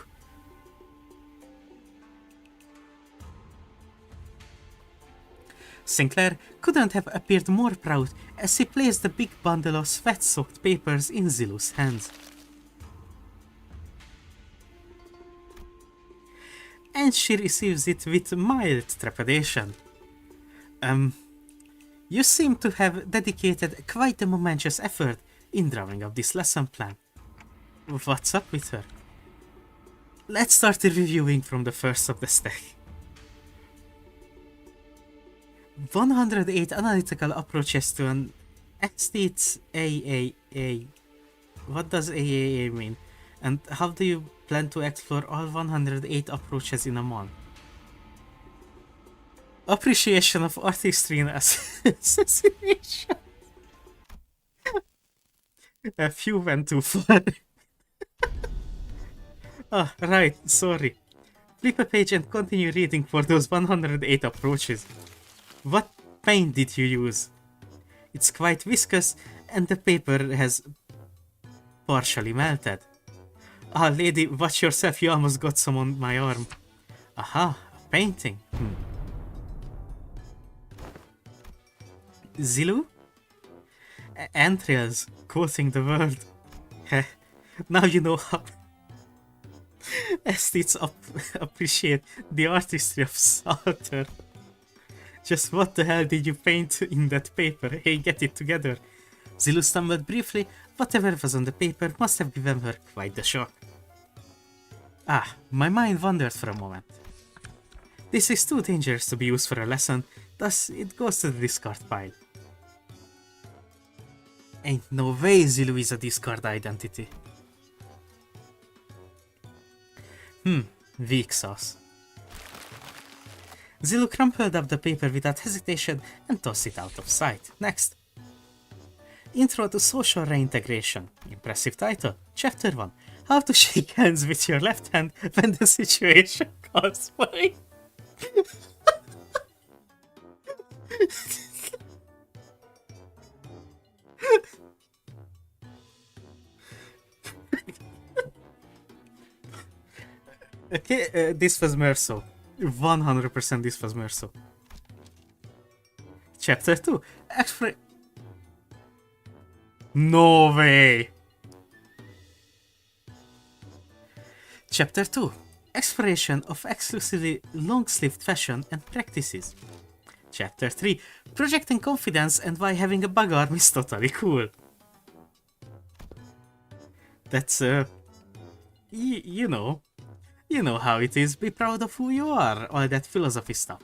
Sinclair couldn't have appeared more proud as he placed the big bundle of sweat-soaked papers in Zilu's hands. And she receives it with mild trepidation. You seem to have dedicated quite a momentous effort in drawing up this lesson plan. What's up with her? Let's start reviewing from the first of the stack. 108 analytical approaches to an estate's AAA. What does AAA mean? And how do you plan to explore all 108 approaches in a month? Appreciation of artistry and assassination. A few went too far. Ah, right, sorry. Flip a page and continue reading for those 108 approaches. What paint did you use? It's quite viscous and the paper has partially melted. Ah, lady, watch yourself, you almost got some on my arm. Aha, a painting. Zilu? Entrails, quoting the word. Now you know how estates appreciate the artistry of Salter. Just what the hell did you paint in that paper? Hey, get it together. Zilu stumbled briefly. Whatever was on the paper must have given her quite the shock. Ah, my mind wandered for a moment. This is too dangerous to be used for a lesson, thus it goes to the discard pile. Ain't no way Zilu is a discard identity. Weak sauce. Zilu crumpled up the paper without hesitation and tossed it out of sight. Next. Intro to Social Reintegration. Impressive title. Chapter 1. How to shake hands with your left hand when the situation calls for it. Okay, this was Merso. 100% this was Merso. Chapter 2. No way! Chapter 2. Exploration of exclusively long-sleeved fashion and practices. Chapter 3. Projecting confidence and why having a bug arm is totally cool. That's, you know. You know how it is, be proud of who you are, all that philosophy stuff.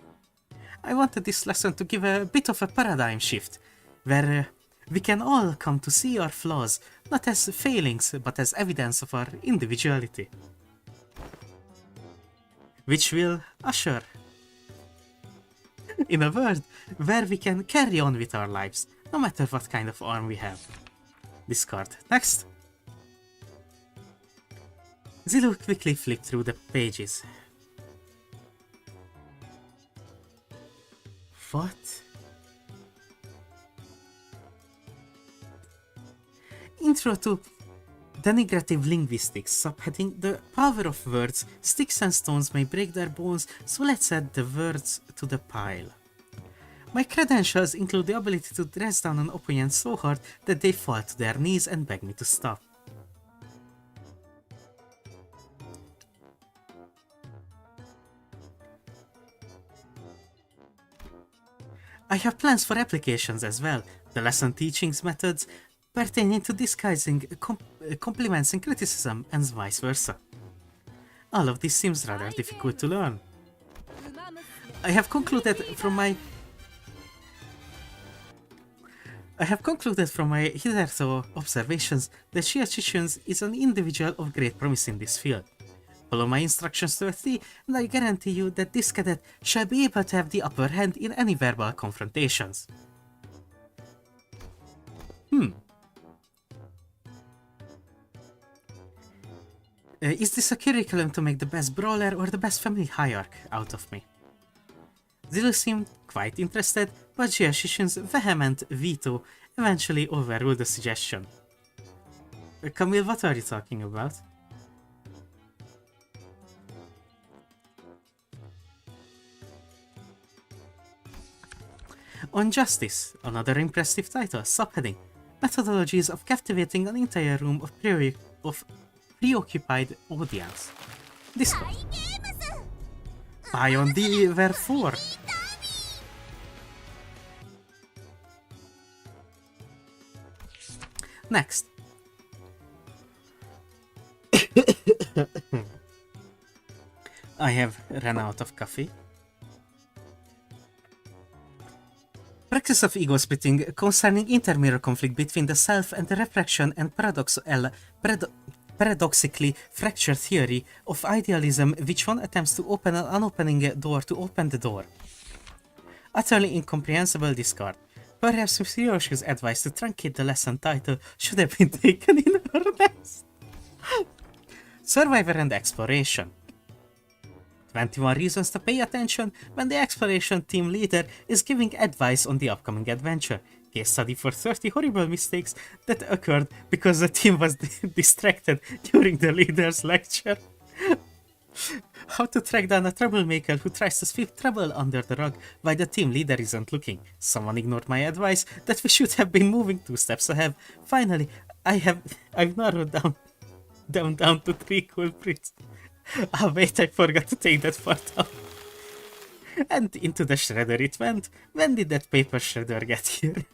I wanted this lesson to give a bit of a paradigm shift, where we can all come to see our flaws, not as failings, but as evidence of our individuality. Which will usher in a world where we can carry on with our lives, no matter what kind of arm we have. Discard. Next. Zilu quickly flipped through the pages. What? Intro to Denigrative Linguistics, subheading The Power of Words. Sticks and stones may break their bones, so let's add the words to the pile. My credentials include the ability to dress down an opponent so hard that they fall to their knees and beg me to stop. I have plans for applications as well, the lesson teachings methods pertaining to disguising compliments and criticism, and vice versa. All of this seems rather difficult to learn. I have concluded from my hitherto observations that Shia is an individual of great promise in this field. Follow my instructions to a T, and I guarantee you that this cadet shall be able to have the upper hand in any verbal confrontations. Is this a curriculum to make the best brawler or the best family hierarch out of me? Zilu seemed quite interested, but Jia Shishin's vehement veto eventually overruled the suggestion. Camille, what are you talking about? On Justice, another impressive title, subheading Methodologies of Captivating an Entire Room of Preoccupied Audience. Discord. Ion D wherefore? Next. I have run out of coffee. Practice of ego splitting concerning intermirror conflict between the self and the reflection and paradoxically fractured theory of idealism, which one attempts to open an unopening door to open the door. Utterly incomprehensible discard. Perhaps Mysterio's advice to truncate the lesson title should have been taken in earnest. Survivor and Exploration. 21 reasons to pay attention when the exploration team leader is giving advice on the upcoming adventure. Case study for 30 horrible mistakes that occurred because the team was distracted during the leader's lecture. How to track down a troublemaker who tries to sweep trouble under the rug while the team leader isn't looking. Someone ignored my advice that we should have been moving 2 steps ahead. Finally, I've narrowed down to 3 culprits. Ah wait, I forgot to take that part out. And into the shredder it went. When did that paper shredder get here?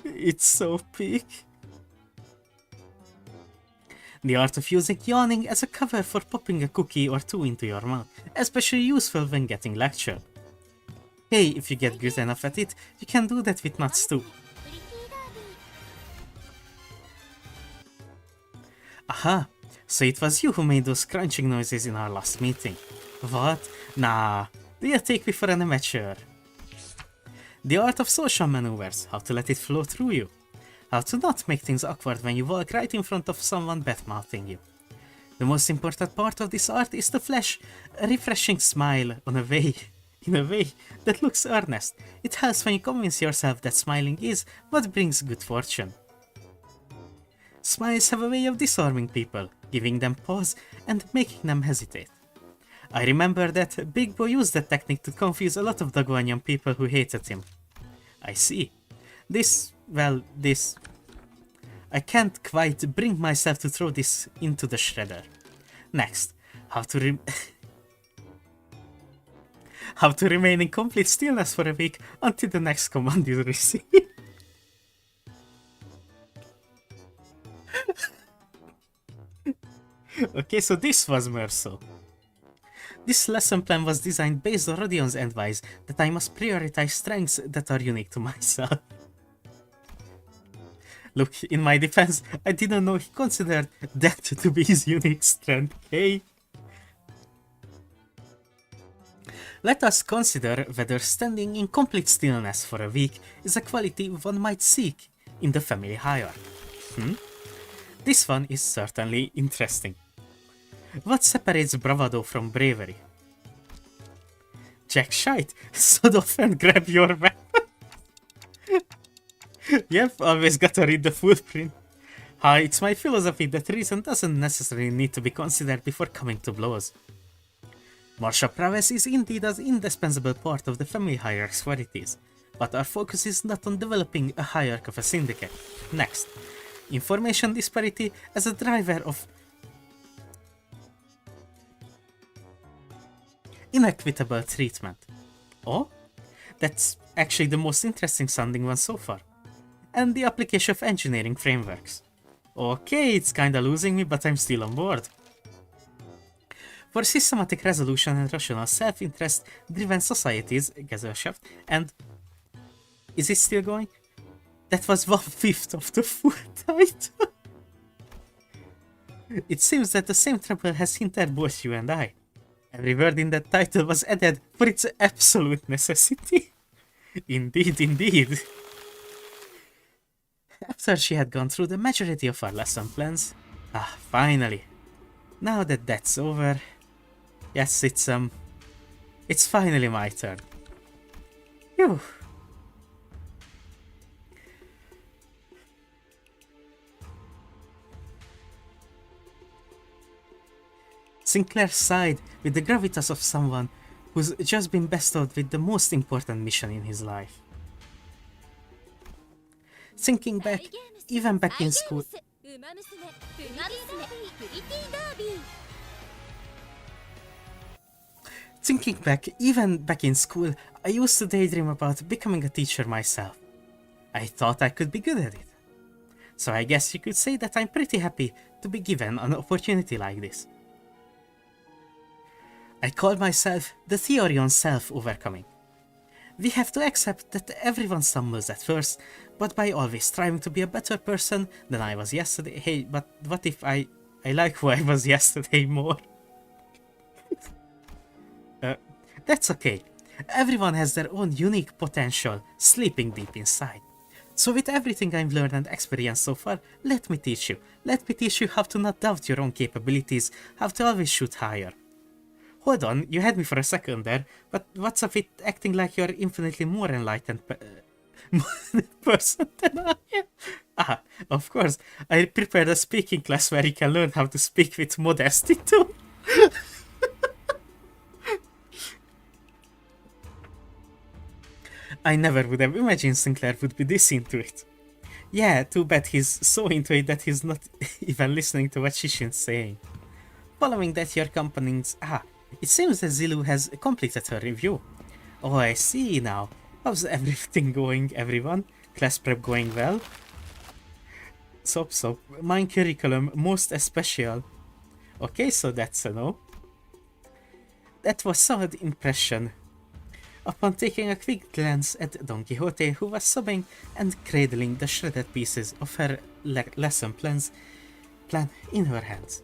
It's so peak. The art of using yawning as a cover for popping a cookie or 2 into your mouth, especially useful when getting lectured. Hey, if you get good enough at it, you can do that with nuts too. Aha, so it was you who made those crunching noises in our last meeting. What? Nah, do you take me for an amateur? The art of social maneuvers, how to let it flow through you. How to not make things awkward when you walk right in front of someone bad-mouthing you. The most important part of this art is to flash a refreshing smile in a way that looks earnest. It helps when you convince yourself that smiling is what brings good fortune. Smiles have a way of disarming people, giving them pause and making them hesitate. I remember that Big Boy used that technique to confuse a lot of Daguanyan people who hated him. I see. I can't quite bring myself to throw this into the shredder. Next, how to remain in complete stillness for a week until the next command is received. Okay, so this was Merso. This lesson plan was designed based on Rodion's advice that I must prioritize strengths that are unique to myself. Look, in my defense, I didn't know he considered that to be his unique strength, okay? Let us consider whether standing in complete stillness for a week is a quality one might seek in the family hierarchy. This one is certainly interesting. What separates bravado from bravery? Jack shite, sod off and grab your weapon. Yep, always gotta read the full print. Hi, it's my philosophy that reason doesn't necessarily need to be considered before coming to blows. Martial prowess is indeed an indispensable part of the family hierarchy's qualities, but our focus is not on developing a hierarchy of a syndicate. Next, information disparity as a driver of inequitable treatment. Oh, that's actually the most interesting sounding one so far. And the application of engineering frameworks. Okay, it's kinda losing me, but I'm still on board. For systematic resolution and rational self-interest driven societies, Gesellschaft, and... Is it still going? That was 1/5 of the full title. It seems that the same trouble has hindered both you and I. Every word in that title was added for its absolute necessity. Indeed, indeed. After she had gone through the majority of our lesson plans... finally. Now that that's over... Yes, it's finally my turn. Phew. Sinclair sighed with the gravitas of someone who's just been bestowed with the most important mission in his life. Thinking back, even back in school... Thinking back, even back in school, I used to daydream about becoming a teacher myself. I thought I could be good at it. So I guess you could say that I'm pretty happy to be given an opportunity like this. I call myself the theory on self-overcoming. We have to accept that everyone stumbles at first, but by always striving to be a better person than I was yesterday... Hey, but what if I like who I was yesterday more? That's okay. Everyone has their own unique potential sleeping deep inside. So with everything I've learned and experienced so far, let me teach you. Let me teach you how to not doubt your own capabilities, how to always shoot higher. Hold on, you had me for a second there, but what's up with acting like you're infinitely more enlightened person than I am? Of course, I prepared a speaking class where you can learn how to speak with modesty too. I never would have imagined Sinclair would be this into it. Yeah, too bad he's so into it that he's not even listening to what Shishin's saying. Following that, your company's... it seems that Zilu has completed her review. Oh, I see now. How's everything going, everyone? Class prep going well? So, my curriculum most especial. Okay, so that's a no. That was solid impression. Upon taking a quick glance at Don Quixote, who was sobbing and cradling the shredded pieces of her lesson plan in her hands.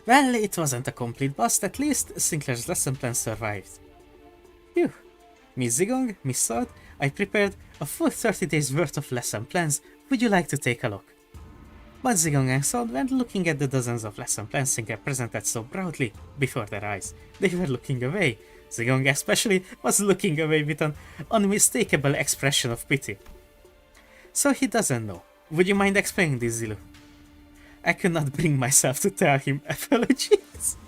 Well, it wasn't a complete bust, at least Sinclair's lesson plan survived. Phew. Miss Zigong, Miss Sod, I prepared a full 30 days worth of lesson plans. Would you like to take a look? But Zigong and Sod weren't looking at the dozens of lesson plans Sinclair presented so proudly before their eyes. They were looking away. Zigong especially was looking away with an unmistakable expression of pity. So he doesn't know. Would you mind explaining this, Zilu? I could not bring myself to tell him apologies.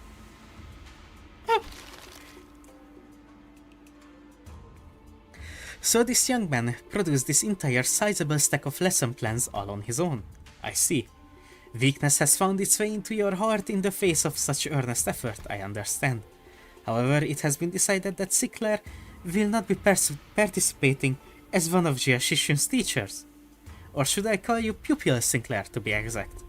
So this young man produced this entire sizable stack of lesson plans all on his own. I see. Weakness has found its way into your heart in the face of such earnest effort, I understand. However, it has been decided that Sinclair will not be participating as one of Jia Shishun's teachers. Or should I call you Pupil Sinclair to be exact?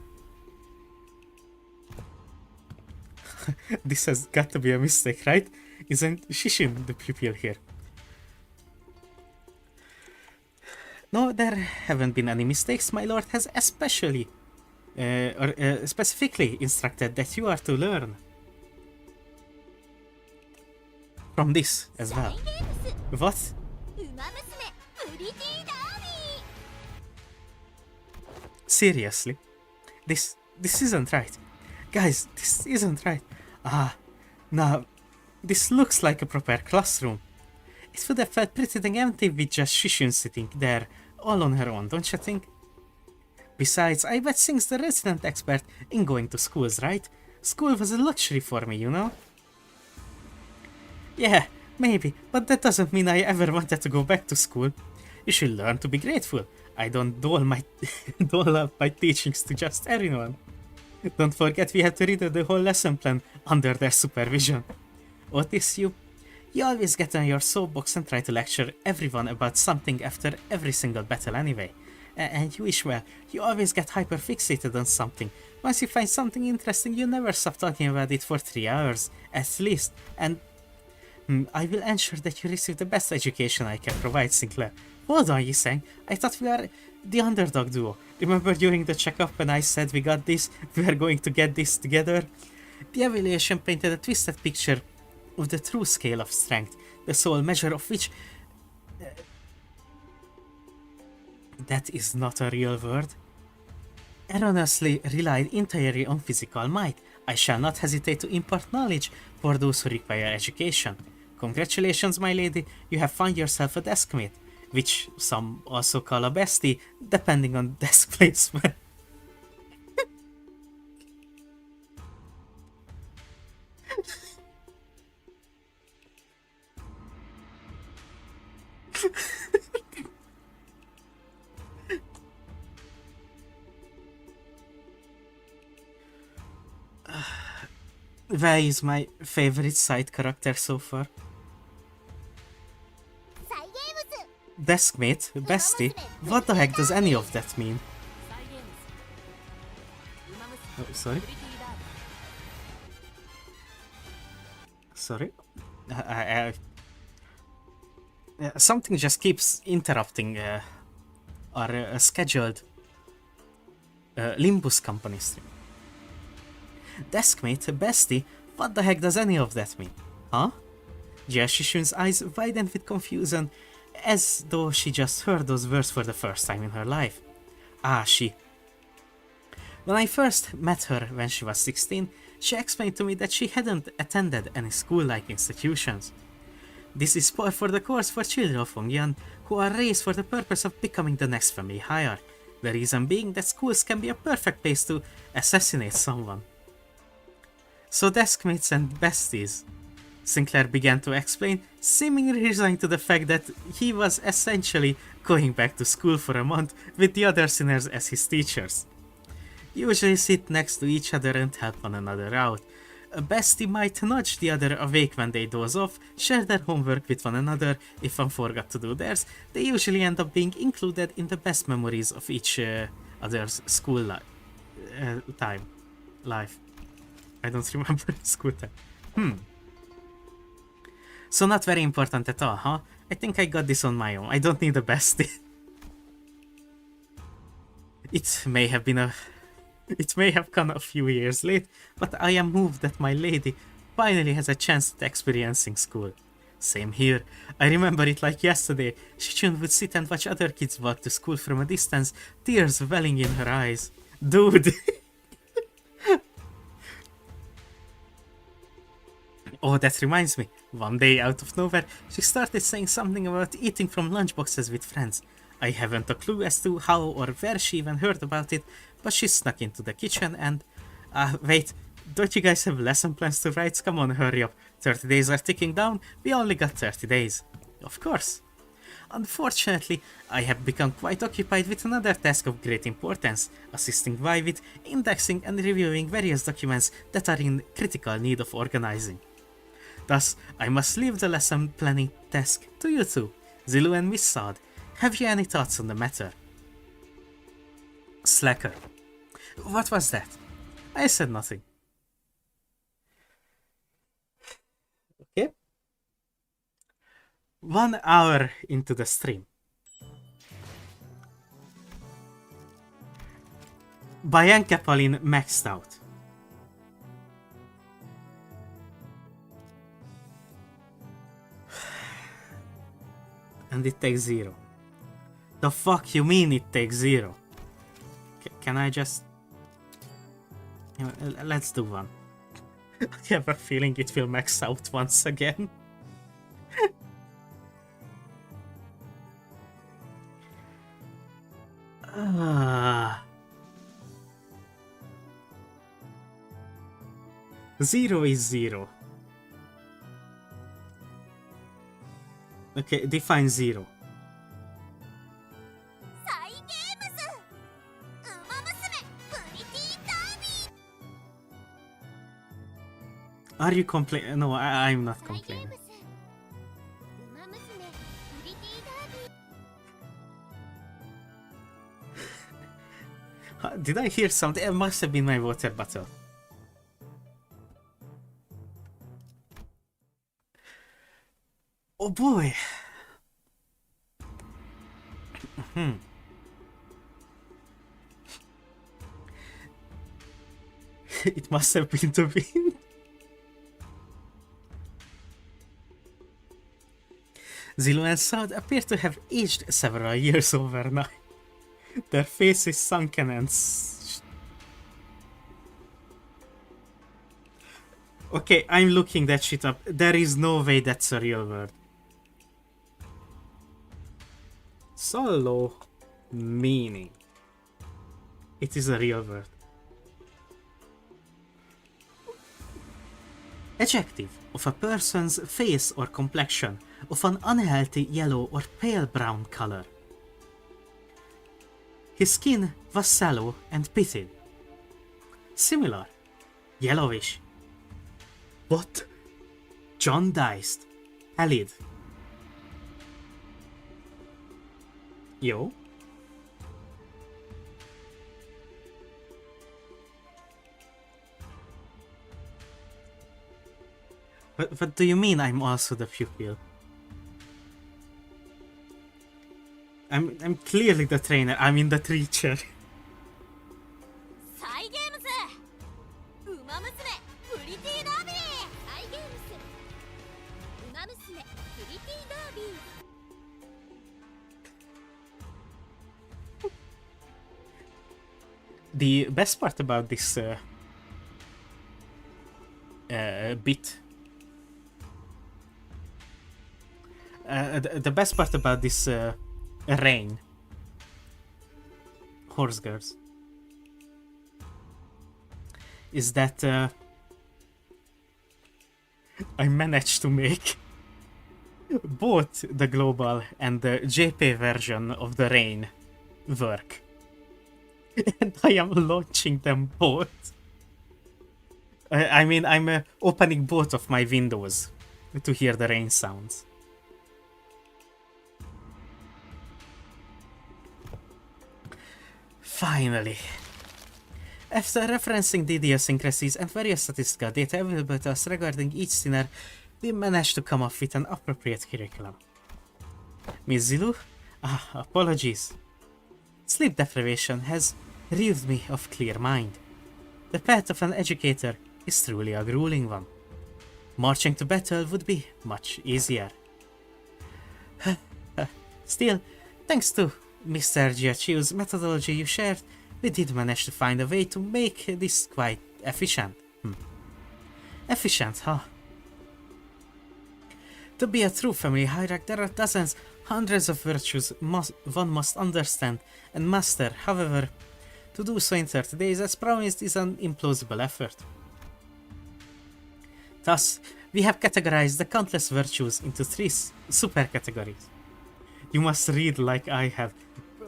This has got to be a mistake, right? Isn't Shishin the pupil here? No, there haven't been any mistakes. My lord has especially, specifically instructed that you are to learn from this as well. What? ウマ娘プリティダービー Seriously? This isn't right. Guys, this isn't right. No, this looks like a proper classroom. It would have felt pretty dang empty with just Shishun sitting there, all on her own, don't you think? Besides, I bet Sing's the resident expert in going to schools, right? School was a luxury for me, you know? Yeah, maybe, but that doesn't mean I ever wanted to go back to school. You should learn to be grateful. I don't dole out my teachings to just everyone. Don't forget we have to read the whole lesson plan under their supervision. Otis, you always get on your soapbox and try to lecture everyone about something after every single battle anyway. And you, Ishmael, you always get hyper-fixated on something. Once you find something interesting, you never stop talking about it for 3 hours, at least. And I will ensure that you receive the best education I can provide, Sinclair. Hold on, Yiseng. I thought we are the underdog duo. Remember during the checkup when I said we got this, we are going to get this together? The evaluation painted a twisted picture of the true scale of strength, the sole measure of which... that is not a real word. Erroneously relied entirely on physical might. I shall not hesitate to impart knowledge for those who require education. Congratulations, my lady, you have found yourself a deskmate, which some also call a bestie, depending on desk placement. Where is my favorite side character so far? サイゲームス Deskmate? Bestie? What the heck does any of that mean? Oh, sorry? Sorry? Something just keeps interrupting our scheduled Limbus company stream. Deskmate, bestie, what the heck does any of that mean? Huh? Jia Shishun's eyes widened with confusion, as though she just heard those words for the first time in her life. She. When I first met her when she was 16, she explained to me that she hadn't attended any school-like institutions. This is par for the course for children of Hongyan who are raised for the purpose of becoming the next family hierarch. The reason being that schools can be a perfect place to assassinate someone. So deskmates and besties, Sinclair began to explain, seemingly resigned to the fact that he was essentially going back to school for a month with the other sinners as his teachers. Usually sit next to each other and help one another out. A bestie might nudge the other awake when they doze off, share their homework with one another. If one forgot to do theirs, they usually end up being included in the best memories of each other's school life. I don't remember school time. So not very important at all, huh? I think I got this on my own. I don't need a bestie. It may have come a few years late, but I am moved that my lady finally has a chance at experiencing school. Same here. I remember it like yesterday. Shichun would sit and watch other kids walk to school from a distance, tears welling in her eyes. Dude! Oh, that reminds me. One day, out of nowhere, she started saying something about eating from lunchboxes with friends. I haven't a clue as to how or where she even heard about it, but she snuck into the kitchen and... wait, don't you guys have lesson plans to write? Come on, hurry up. 30 days are ticking down, we only got 30 days. Of course. Unfortunately, I have become quite occupied with another task of great importance, assisting Vi with indexing and reviewing various documents that are in critical need of organizing. Thus, I must leave the lesson planning task to you two, Zilu and Miss Saad. Have you any thoughts on the matter? Slacker. What was that? I said nothing. 1 hour into the stream. Bianca Pauline maxed out. And it takes 0. The fuck you mean it takes 0? Can I just... Let's do 1. I have a feeling it will max out once again. Zero is 0. Okay, define 0. Are you complaining? No, I'm not complaining. Did I hear something? It must have been my water bottle. Oh boy. It must have been the wind. Zilo and Saad appear to have aged several years overnight. Their faces sunken and... Okay, I'm looking that shit up. There is no way that's a real word. Solo meaning. It is a real word. Adjective of a person's face or complexion of an unhealthy yellow or pale brown color. His skin was sallow and pitted. Similar. Yellowish. What? Jaundiced. Pallid. Yo? What do you mean I'm also the pupil? I'm clearly the trainer. I'm in the teacher. The best part about this bit, the best part about this rain, horse girls, is that I managed to make both the global and the JP version of the rain work. And I am launching them both. I mean, I'm opening both of my windows to hear the rain sounds. Finally. After referencing the idiosyncrasies and various statistical data available to us regarding each sinner, we managed to come up with an appropriate curriculum. Miss Zilu? Apologies. Sleep deprivation has relieved me of clear mind. The path of an educator is truly a grueling one. Marching to battle would be much easier. Still, thanks to Mr. Giaccio's methodology you shared, we did manage to find a way to make this quite efficient. Efficient, huh? To be a true family hierarch, there are dozens, hundreds of virtues one must understand and master. However, to do so in 30 days, as promised, is an implausible effort. Thus, we have categorized the countless virtues into 3 super categories. You must read like I have.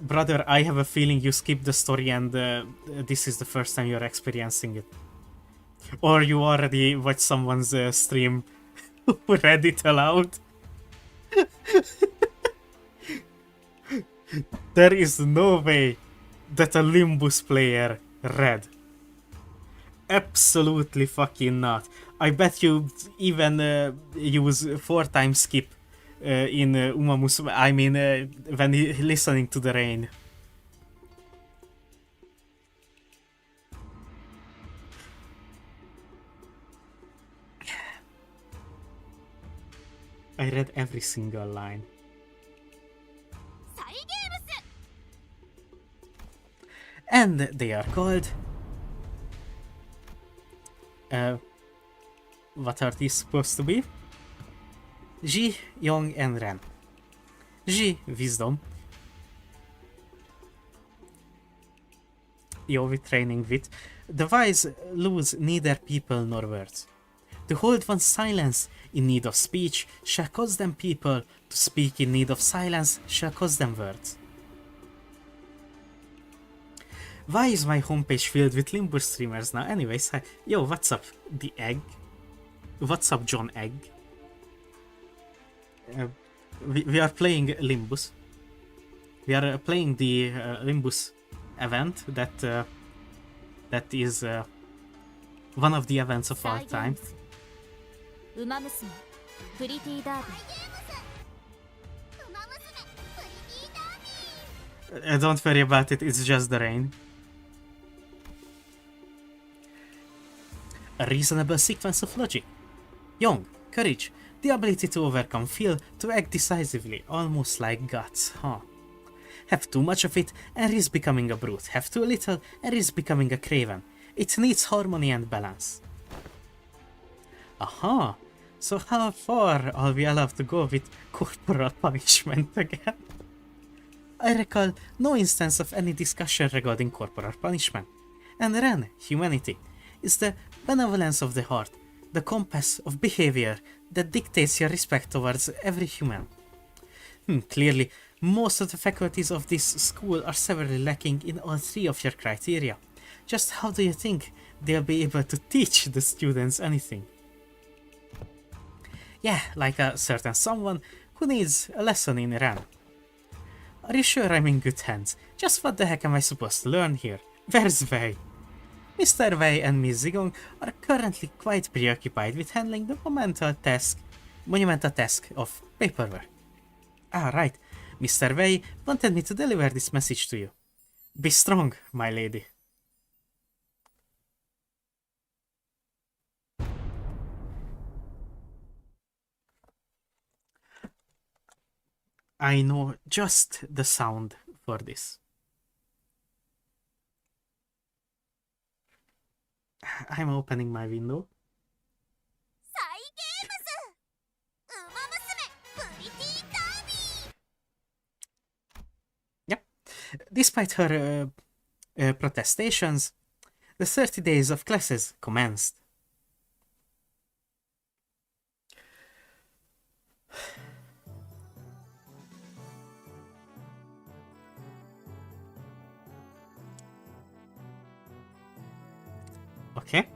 Brother, I have a feeling you skipped the story and this is the first time you're experiencing it. Or you already watched someone's stream who read it aloud. There is no way that a Limbus player read. Absolutely fucking not. I bet you even use 4 times skip in Uma Musume. I mean, when listening to the rain. I read every single line. And they are called... what are these supposed to be? Ji, Yong, and Ren. Ji, wisdom. Yo, with training wit. The wise lose neither people nor words. To hold one's silence in need of speech shall cause them people. To speak in need of silence shall cause them words. Why is my homepage filled with Limbus streamers now? Anyways, hi. Yo, what's up, the egg? What's up, John Egg? We are playing Limbus. We are playing the Limbus event that is one of the events of all time. Don't worry about it, it's just the rain. A reasonable sequence of logic. Young, courage, the ability to overcome fear, to act decisively, almost like guts, huh? Have too much of it and risk becoming a brute. Have too little and risk becoming a craven. It needs harmony and balance. Aha! So how far are we allowed to go with corporal punishment again? I recall no instance of any discussion regarding corporal punishment. And Ren, humanity, is the benevolence of the heart, the compass of behavior that dictates your respect towards every human. Clearly, most of the faculties of this school are severely lacking in all three of your criteria. Just how do you think they'll be able to teach the students anything? Yeah, like a certain someone who needs a lesson in Ren. Are you sure I'm in good hands? Just what the heck am I supposed to learn here? Where's Wei? Mr. Wei and Miss Zigong are currently quite preoccupied with handling the monumental task of paperwork. Ah, right. Mr. Wei wanted me to deliver this message to you. Be strong, my lady. I know just the sound for this. I'm opening my window. Yep. Despite her protestations, the 30 days of classes commenced. Okay.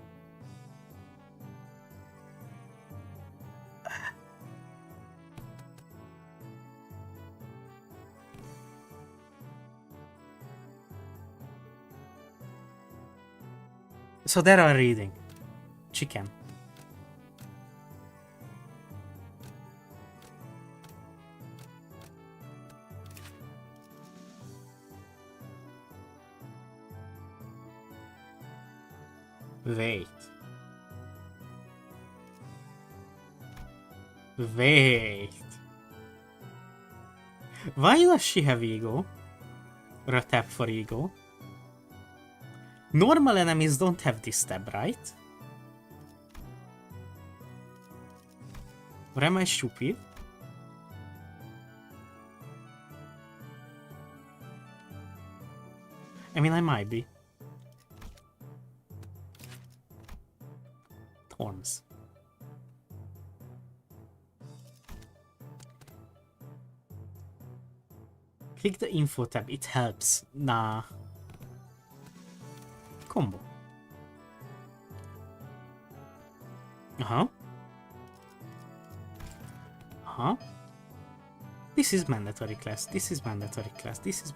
So there are reading. Chicken. Wait. Wait. Why does she have ego? Or a tab for ego? Normal enemies don't have this tab, right? Or am I stupid? I mean, I might be. Thorns. Click the info tab, it helps. Nah. Combo. Uh-huh. Uh-huh. This is mandatory class. This is mandatory class. This is...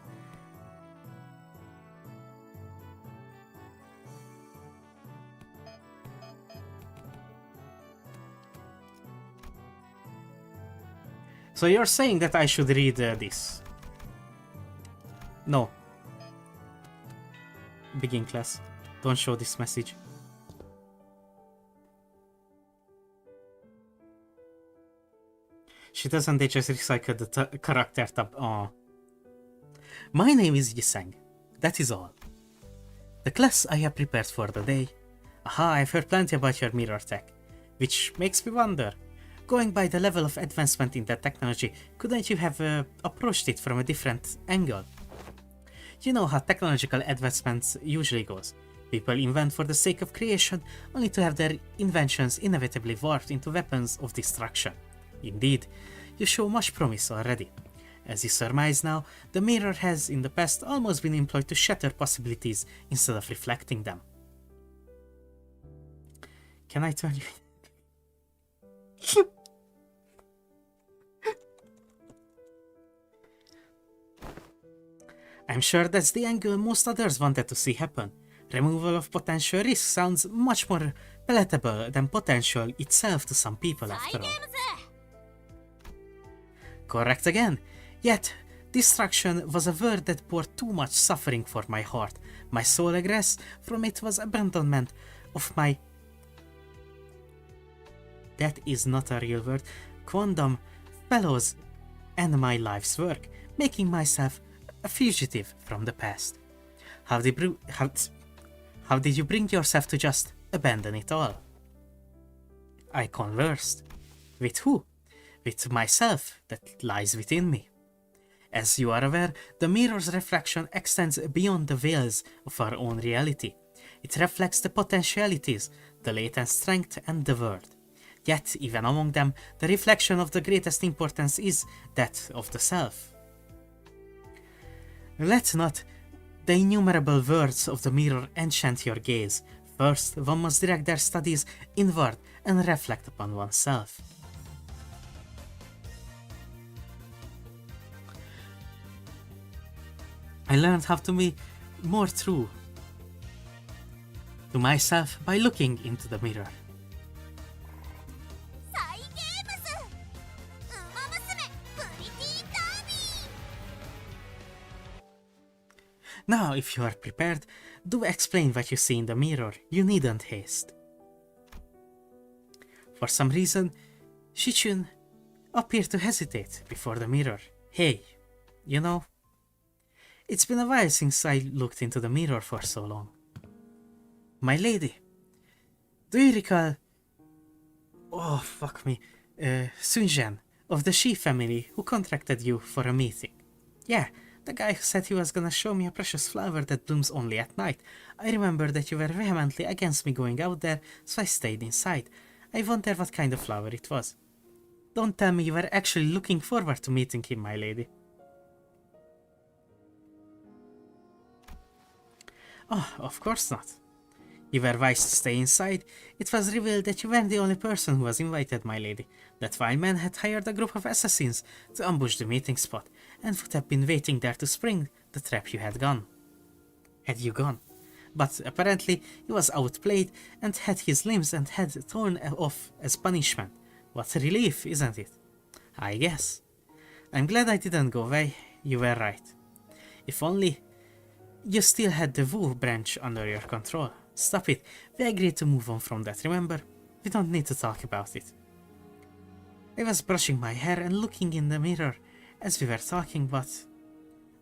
So you're saying that I should read this? No. Begin class. Don't show this message. She doesn't, they just recycle the character tab. Aww. My name is Yiseng. That is all. The class I have prepared for the day. Aha, I've heard plenty about your mirror tech. Which makes me wonder. Going by the level of advancement in that technology, couldn't you have approached it from a different angle? You know how technological advancements usually goes. People invent for the sake of creation, only to have their inventions inevitably warped into weapons of destruction. Indeed, you show much promise already. As you surmise now, the mirror has in the past almost been employed to shatter possibilities instead of reflecting them. Can I turn you? I'm sure that's the angle most others wanted to see happen. Removal of potential risk sounds much more palatable than potential itself to some people after all. Correct again. Yet, destruction was a word that bore too much suffering for my heart. My sole regress from it was abandonment of my... That is not a real word. Quondam fellows and my life's work, making myself a fugitive from the past. How did you bring yourself to just abandon it all? I conversed. With who? With myself that lies within me. As you are aware, the mirror's reflection extends beyond the veils of our own reality. It reflects the potentialities, the latent strength and the world. Yet, even among them, the reflection of the greatest importance is that of the self. Let not the innumerable words of the mirror enchant your gaze. First, one must direct their studies inward and reflect upon oneself. I learned how to be more true to myself by looking into the mirror. Now, if you are prepared, do explain what you see in the mirror. You needn't haste. For some reason, Shichun appeared to hesitate before the mirror. Hey, you know, it's been a while since I looked into the mirror for so long. My lady, do you recall... Oh, fuck me. Sunjan of the Shi family who contracted you for a meeting? Yeah, the guy who said he was gonna show me a precious flower that blooms only at night. I remember that you were vehemently against me going out there, so I stayed inside. I wonder what kind of flower it was. Don't tell me you were actually looking forward to meeting him, my lady. Oh, of course not. You were wise to stay inside. It was revealed that you weren't the only person who was invited, my lady. That vile man had hired a group of assassins to ambush the meeting spot, and would have been waiting there to spring the trap you had gone. But apparently he was outplayed and had his limbs and head torn off as punishment. What a relief, isn't it? I guess. I'm glad I didn't go away. You were right. If only you still had the Wu branch under your control. Stop it. We agreed to move on from that, remember? We don't need to talk about it. I was brushing my hair and looking in the mirror as we were talking, but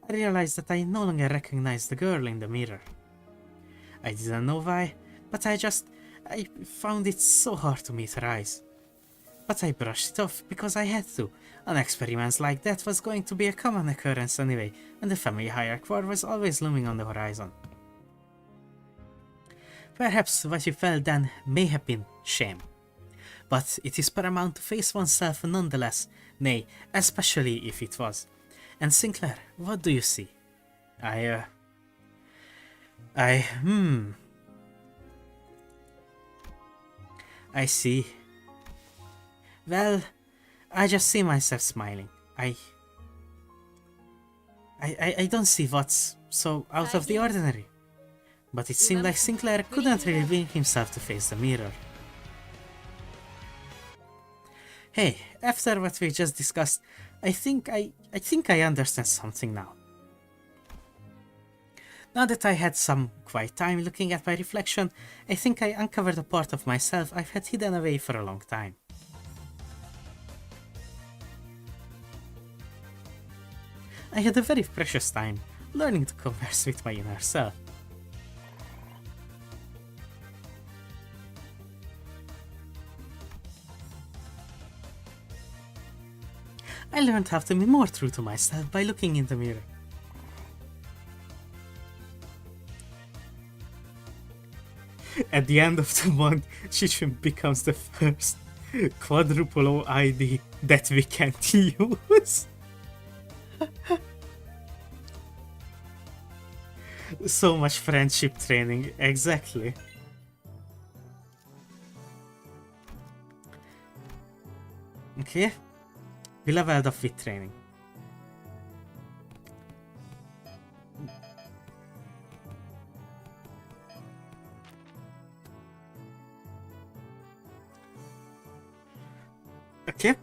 I realized that I no longer recognized the girl in the mirror. I didn't know why, but I found it so hard to meet her eyes. But I brushed it off because I had to. An experiment like that was going to be a common occurrence anyway, and the family hierarchy war was always looming on the horizon. Perhaps what you felt then may have been shame. But it is paramount to face oneself nonetheless, nay, especially if it was. And Sinclair, what do you see? I see. Well, I just see myself smiling. I don't see what's so out of the ordinary. But it seemed like Sinclair couldn't really bring himself to face the mirror. Hey, after what we just discussed, I think I understand something now. Now that I had some quiet time looking at my reflection, I think I uncovered a part of myself I've had hidden away for a long time. I had a very precious time learning to converse with my inner self. I learned how to be more true to myself by looking in the mirror. At the end of the month, Chichun becomes the first quadruple OID that we can't use. So much friendship training, exactly. Okay, we leveled up with training. Okay.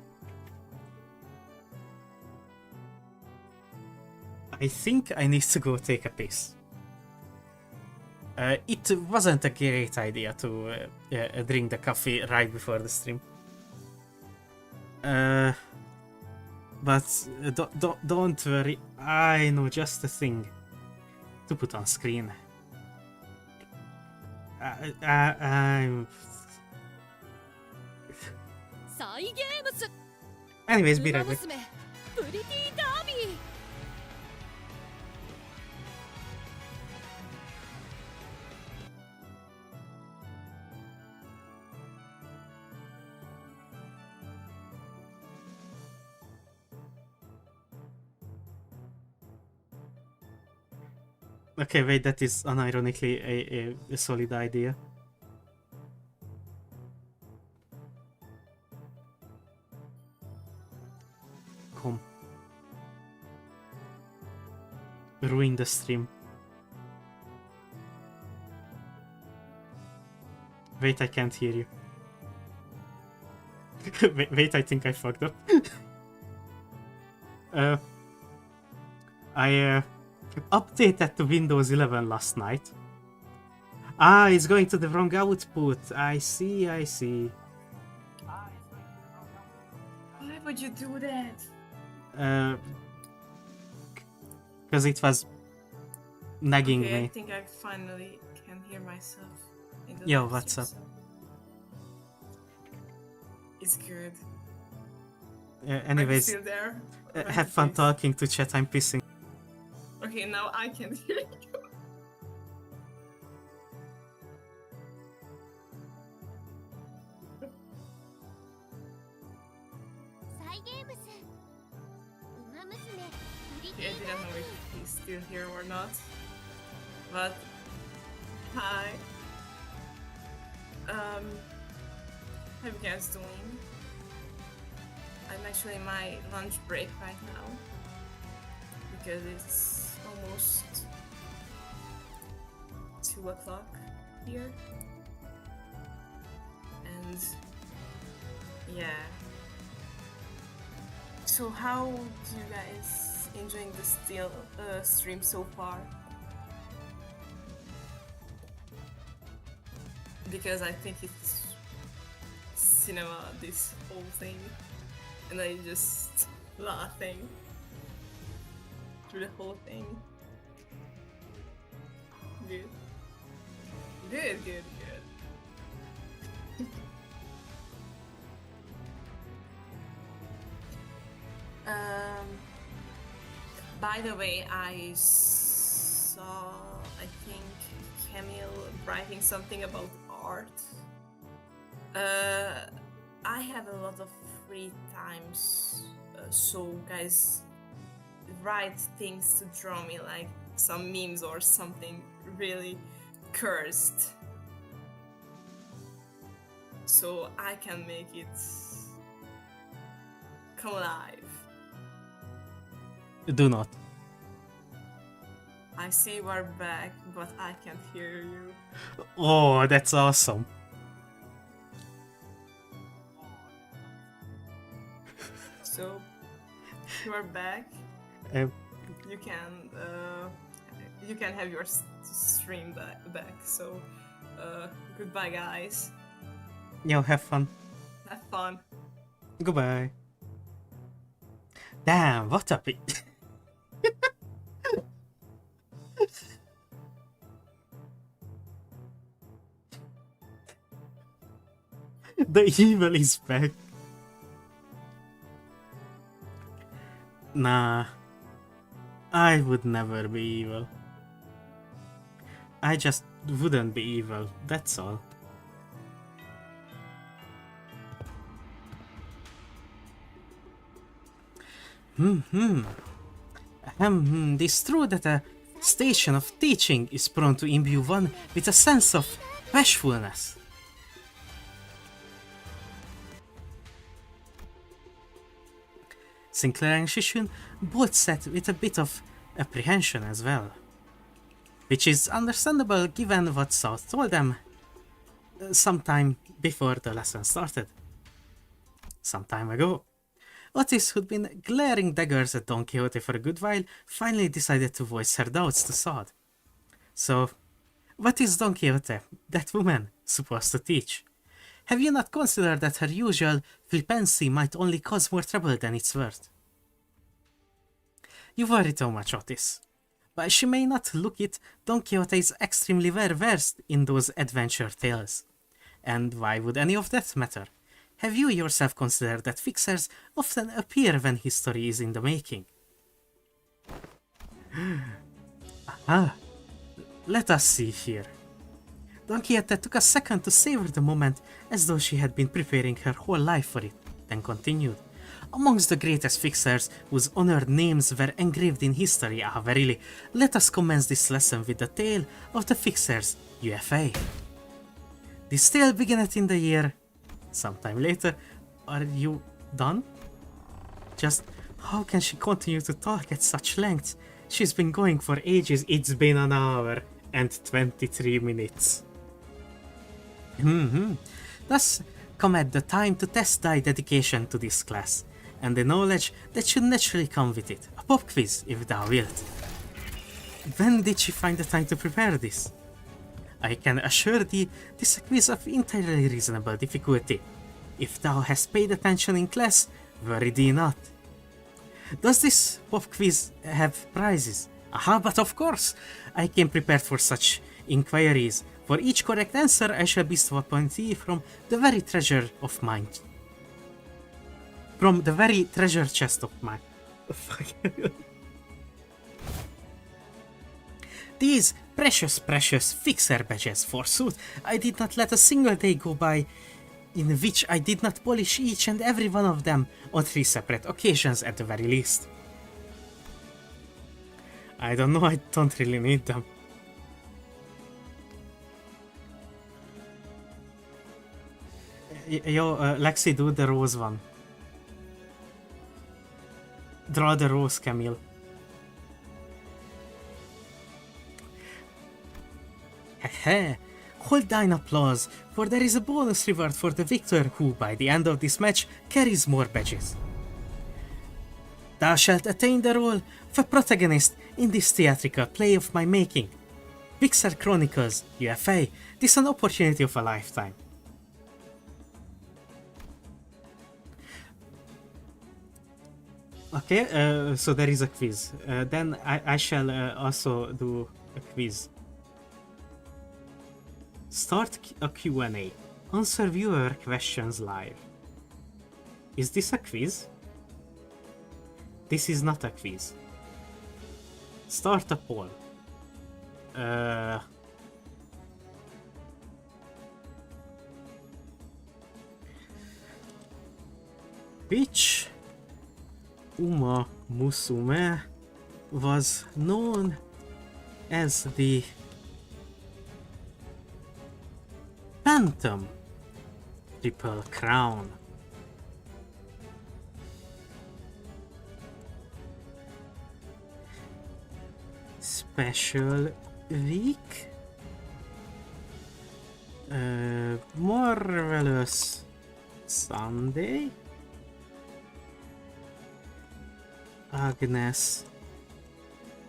I think I need to go take a piss. It wasn't a great idea to drink the coffee right before the stream. But don't worry, I know just the thing to put on screen. I'm... Anyways, be right back. Okay, wait, that is unironically a solid idea. Come. Ruin the stream. Wait, I can't hear you. wait, I think I fucked up. I updated to Windows 11 last night. Ah, it's going to the wrong output. I see. Why would you do that? Because it was nagging Okay, me. I think I finally can hear myself. In the Yo, live what's stream, up? so it's good. Anyways, Are you still there? have fun Please. talking to chat. I'm pissing. Okay, now I can hear you. Okay, I didn't know if he's still here or not. But hi. How you guys doing? I'm actually in my lunch break right now because it's almost 2 o'clock here. And yeah. So how do you guys enjoying the stream so far? Because I think it's cinema, this whole thing, and I just laughing through the whole thing. Good. By the way, I saw, I think, Camille writing something about art. I have a lot of free times, so guys, write things to draw me, like some memes or something really cursed, so I can make it come alive. Do not. I see we're back, but I can't hear you. Oh, that's awesome. So you are back. Uh, You can have your stream back. So goodbye, guys. Yo, have fun. Have fun. Goodbye. Damn, what a The evil is back. Nah. I would never be evil. I just wouldn't be evil, that's all. It's true that a station of teaching is prone to imbue one with a sense of bashfulness. Sinclair and Shishun both sat with a bit of apprehension as well. Which is understandable given what South told them sometime before the lesson started. Some time ago. Otis, who'd been glaring daggers at Don Quixote for a good while, finally decided to voice her doubts to Sod. So, what is Don Quixote, that woman, supposed to teach? Have you not considered that her usual flippancy might only cause more trouble than it's worth? You worry too much, Otis. While she may not look it, Don Quixote is extremely well versed in those adventure tales. And why would any of that matter? Have you yourself considered that fixers often appear when history is in the making? Aha! Let us see here. Don Quixote took a second to savor the moment as though she had been preparing her whole life for it, then continued. Amongst the greatest fixers whose honored names were engraved in history, verily, let us commence this lesson with the tale of the fixers, UFA. This tale beginneth in the year... sometime later. Are you done? Just how can she continue to talk at such length? She's been going for ages. It's been an hour and 23 minutes. Thus come at the time to test thy dedication to this class, and the knowledge that should naturally come with it. A pop quiz, if thou wilt. When did she find the time to prepare this? I can assure thee this is a quiz of entirely reasonable difficulty. If thou hast paid attention in class, worry thee not. Does this pop quiz have prizes? Aha, but of course! I came prepared for such inquiries. For each correct answer, I shall bestow upon thee from the very treasure of mine. From the very treasure chest of mine. These precious fixer badges, forsooth. I did not let a single day go by in which I did not polish each and every one of them on 3 separate occasions at the very least. I don't know, I don't really need them. Yo, Lexi, do the rose one. Draw the rose, Camille. Heh, hold thine applause, for there is a bonus reward for the victor who, by the end of this match, carries more badges. Thou shalt attain the role of a protagonist in this theatrical play of my making. Pixar Chronicles, UFA, this is an opportunity of a lifetime. Okay, so there is a quiz. Then I shall also do a quiz. Start a Q&A. Answer viewer questions live. Is this a quiz? This is not a quiz. Start a poll. Which Uma Musume was known as the Phantom Triple Crown? Special week? Marvelous Sunday? Agnes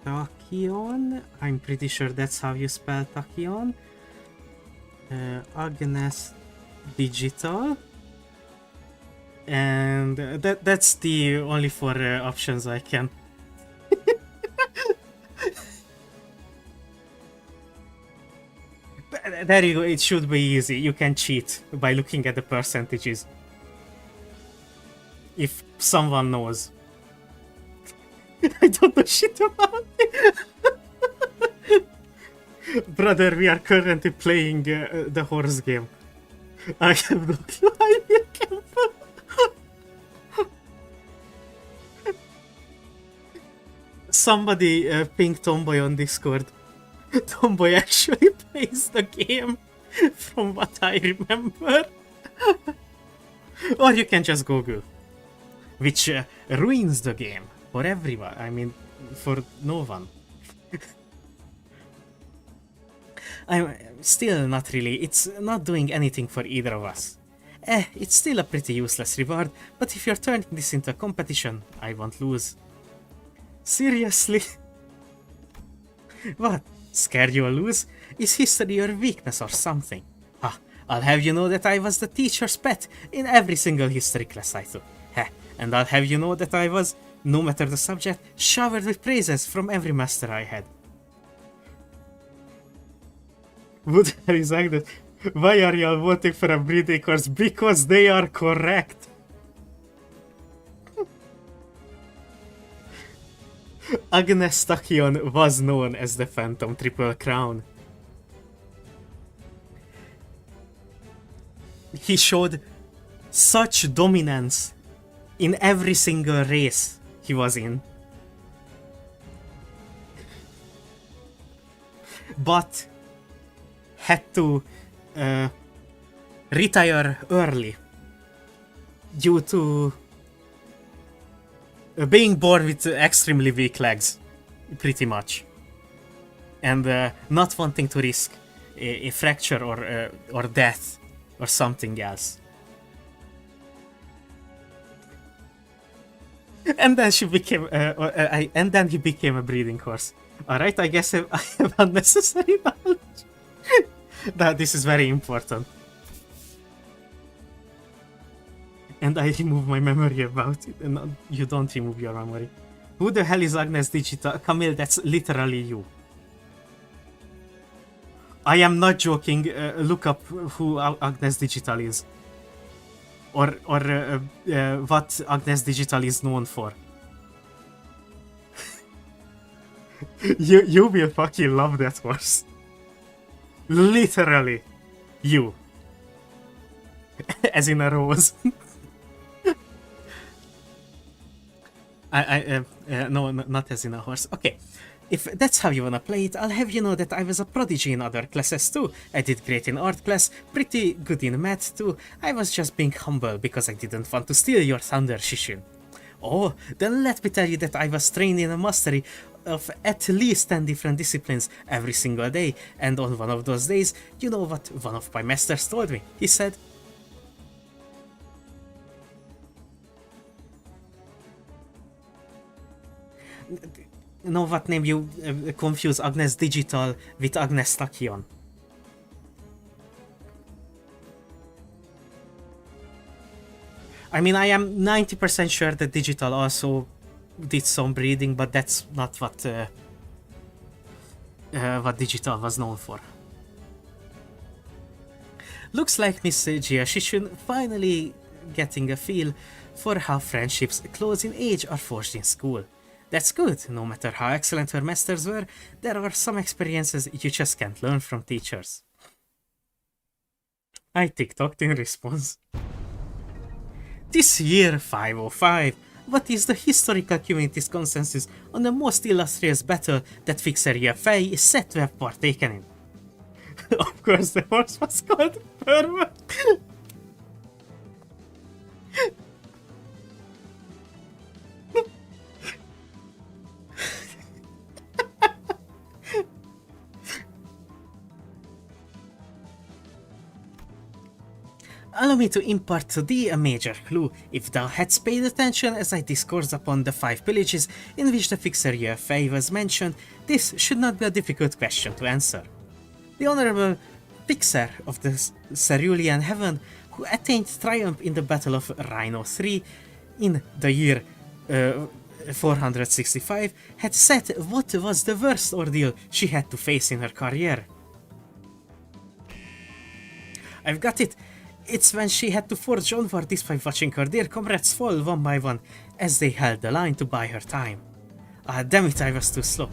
Tachyon. I'm pretty sure that's how you spell Tachyon. Agnes Digital. And that's the only 4 options I can. There you go, it should be easy. You can cheat by looking at the percentages. If someone knows. I don't know shit about it. Brother, we are currently playing the horse game. I have no clue. I feel careful. Somebody ping Tomboy on Discord. Tomboy actually plays the game, from what I remember. Or you can just Google, which ruins the game for everyone. I mean, for no one. I'm still not really. It's not doing anything for either of us. It's still a pretty useless reward, but if you're turning this into a competition, I won't lose. Seriously? What? Scared you'll lose? Is history your weakness or something? Ah, I'll have you know that I was the teacher's pet in every single history class I took. And I'll have you know that I was, no matter the subject, showered with praises from every master I had. Would exact that? Why are y'all voting for a breeding course? Because they are correct. Agnes Tachyon was known as the Phantom Triple Crown. He showed such dominance in every single race he was in. But had to retire early due to being born with extremely weak legs, pretty much, and not wanting to risk a fracture or death or something else. And then she became, and then he became a breeding horse. All right, I guess I have unnecessary knowledge. That this is very important. And I remove my memory about it, and you don't remove your memory. Who the hell is Agnes Digital? Camille, that's literally you. I am not joking. Look up who Agnes Digital is. Or what Agnes Digital is known for. You will fucking love that horse. Literally. You. As in a rose. No, not as in a horse. Okay, if that's how you wanna play it, I'll have you know that I was a prodigy in other classes too. I did great in art class, pretty good in math too. I was just being humble because I didn't want to steal your thunder, Shishun. Oh, then let me tell you that I was trained in a mastery of at least 10 different disciplines every single day, and on one of those days, you know what one of my masters told me? He said, know what name you confuse Agnes Digital with Agnes Tachyon? I mean, I am 90% sure that Digital also did some breeding, but that's not what Digital was known for. Looks like Miss Jia Shishun finally getting a feel for how friendships close in age are forged in school. That's good. No matter how excellent her masters were, there are some experiences you just can't learn from teachers. I TikToked in response. This year 505, what is the historical community's consensus on the most illustrious battle that Fixeria Fey is said to have partaken in? Of course, the horse was called Pervert. Allow me to impart to thee a major clue, if thou hadst paid attention as I discourse upon the 5 villages in which the fixer Yue was mentioned, this should not be a difficult question to answer. The honorable fixer of the Cerulean Heaven, who attained triumph in the Battle of Rhino 3 in the year 465, had said what was the worst ordeal she had to face in her career. I've got it! It's when she had to forge onward despite watching her dear comrades fall one by one as they held the line to buy her time. Ah, damn it, I was too slow.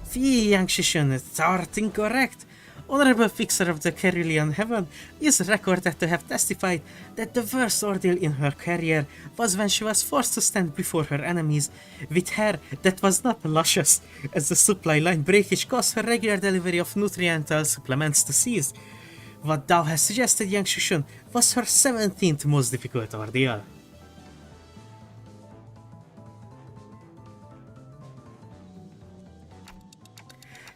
Fie, young Shishin, thou'rt incorrect. Honorable Fixer of the Cerulean Heaven is recorded to have testified that the worst ordeal in her career was when she was forced to stand before her enemies with hair that was not luscious, as the supply line breakage caused her regular delivery of nutriental supplements to cease. What thou hast suggested, young Shushun, was her 17th most difficult ordeal.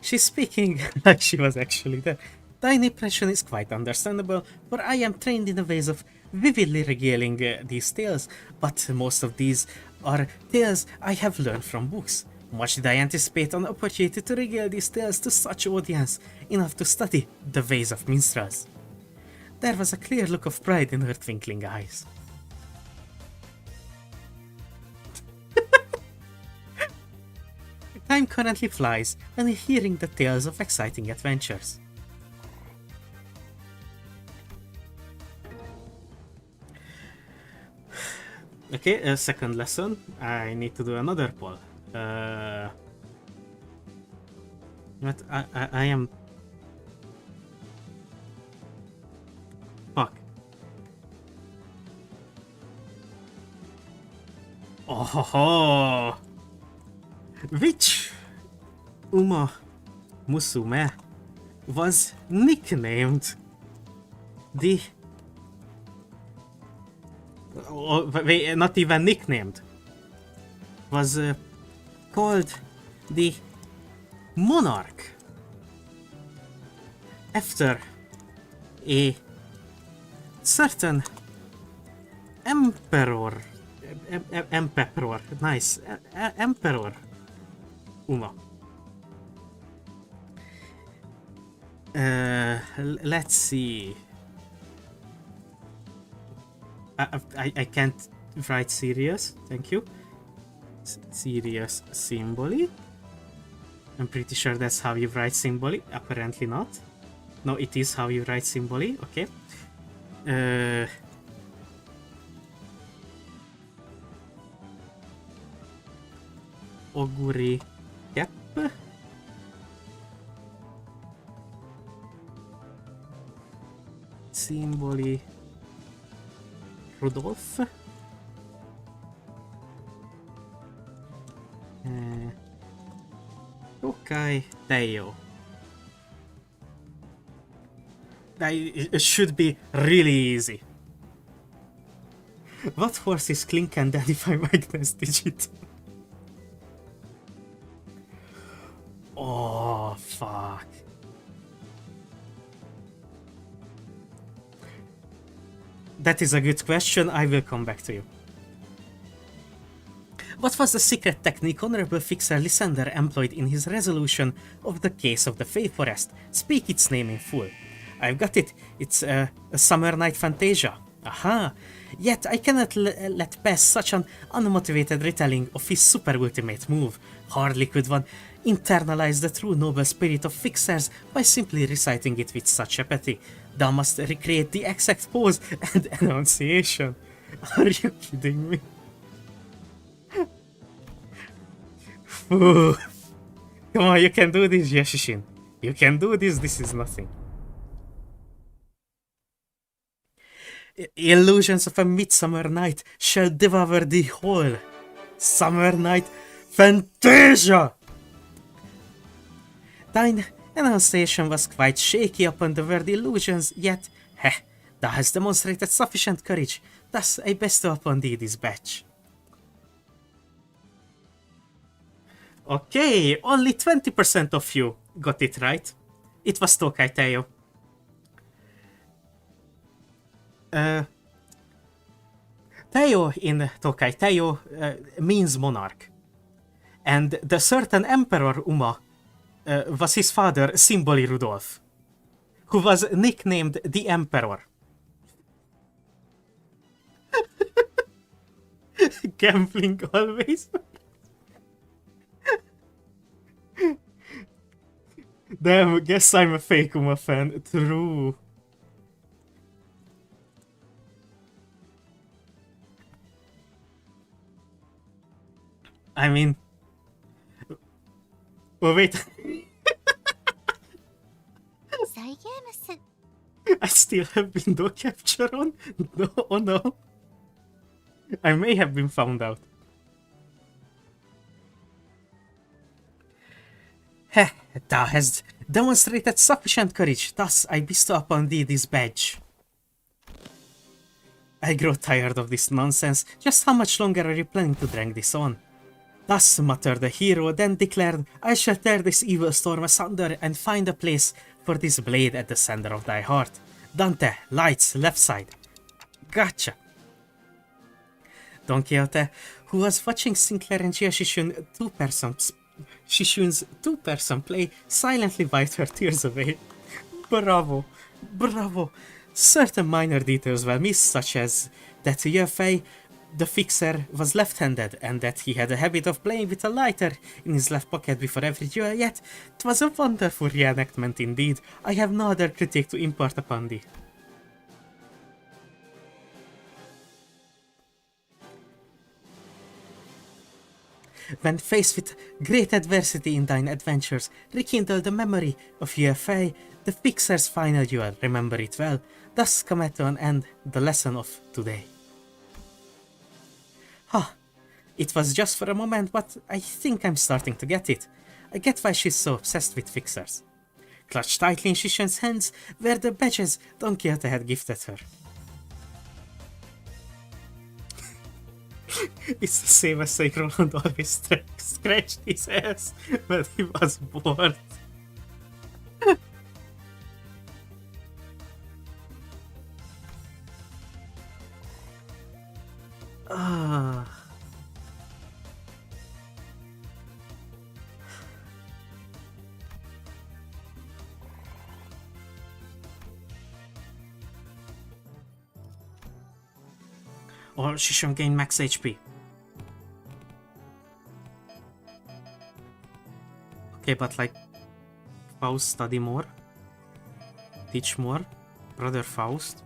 She's speaking like she was actually there. Thine impression is quite understandable, for I am trained in the ways of vividly regaling these tales, but most of these are tales I have learned from books. Much did I anticipate an opportunity to regale these tales to such audience, enough to study the ways of minstrels. There was a clear look of pride in her twinkling eyes. Time currently flies when hearing the tales of exciting adventures. Okay, a second lesson. I need to do another poll. But I am... Fuck. Oh ho ho! Which Uma Musume was nicknamed the... wait, not even nicknamed. Was called the Monarch after a certain emperor. Emperor, nice. Emperor Uma. Let's see. I can't write serious, thank you. Serious symboli. I'm pretty sure that's how you write symboli. Apparently not. No, it is how you write symboli. Okay. Oguri Cap. Symboli Rudolph. Tokai Teo. It should be really easy. What horses Clink and Dadify Magnus Digit? Oh, fuck. That is a good question, I will come back to you. What was the secret technique Honorable Fixer Lysander employed in his resolution of the case of the Fey Forest? Speak its name in full. I've got it. It's a Summer Night Fantasia. Aha! Yet I cannot let pass such an unmotivated retelling of his super ultimate move. Hardly could one internalize the true noble spirit of Fixers by simply reciting it with such apathy. Thou must recreate the exact pose and enunciation. Are you kidding me? Ooh. Come on, you can do this, Yashishin. You can do this, this is nothing. Illusions of a midsummer night shall devour the whole. Summer Night Fantasia! Thine enunciation was quite shaky upon the word illusions, yet, thou hast demonstrated sufficient courage, thus I bestow upon thee this badge. Okay, only 20% of you got it right. It was Tokai Teo. Teo in Tokai, Teo means monarch. And the certain Emperor Uma was his father, Symboli Rudolf, who was nicknamed the Emperor. Gambling always. Damn, guess I'm a fake Uma fan. True. I mean... Oh, wait. サイゲームス I still have window capture on? No, oh no. I may have been found out. Heh, thou hast demonstrated sufficient courage, thus I bestow upon thee this badge. I grow tired of this nonsense. Just how much longer are you planning to drag this on? Thus muttered the hero, then declared, I shall tear this evil storm asunder and find a place for this blade at the center of thy heart. Dante, lights, left side. Gotcha. Don Quixote, who was watching Sinclair and Gia Shishun's two-person play, silently wiped her tears away. Bravo, bravo. Certain minor details were missed, such as that Yefei, the fixer, was left-handed and that he had a habit of playing with a lighter in his left pocket before every duel, yet it was a wonderful reenactment indeed. I have no other critique to impart upon thee. When faced with great adversity in thine adventures, rekindle the memory of Yefei, the fixer's final duel, remember it well. Thus cometh to an end the lesson of today. Ha! It was just for a moment, but I think I'm starting to get it. I get why she's so obsessed with fixers. Clutched tightly in Shishun's hands were the badges Don Quixote had gifted her. It's the same as saying Roland always scratched his ass when he was bored. Or she should gain max HP. Okay, but like... Faust study more. Teach more. Brother Faust.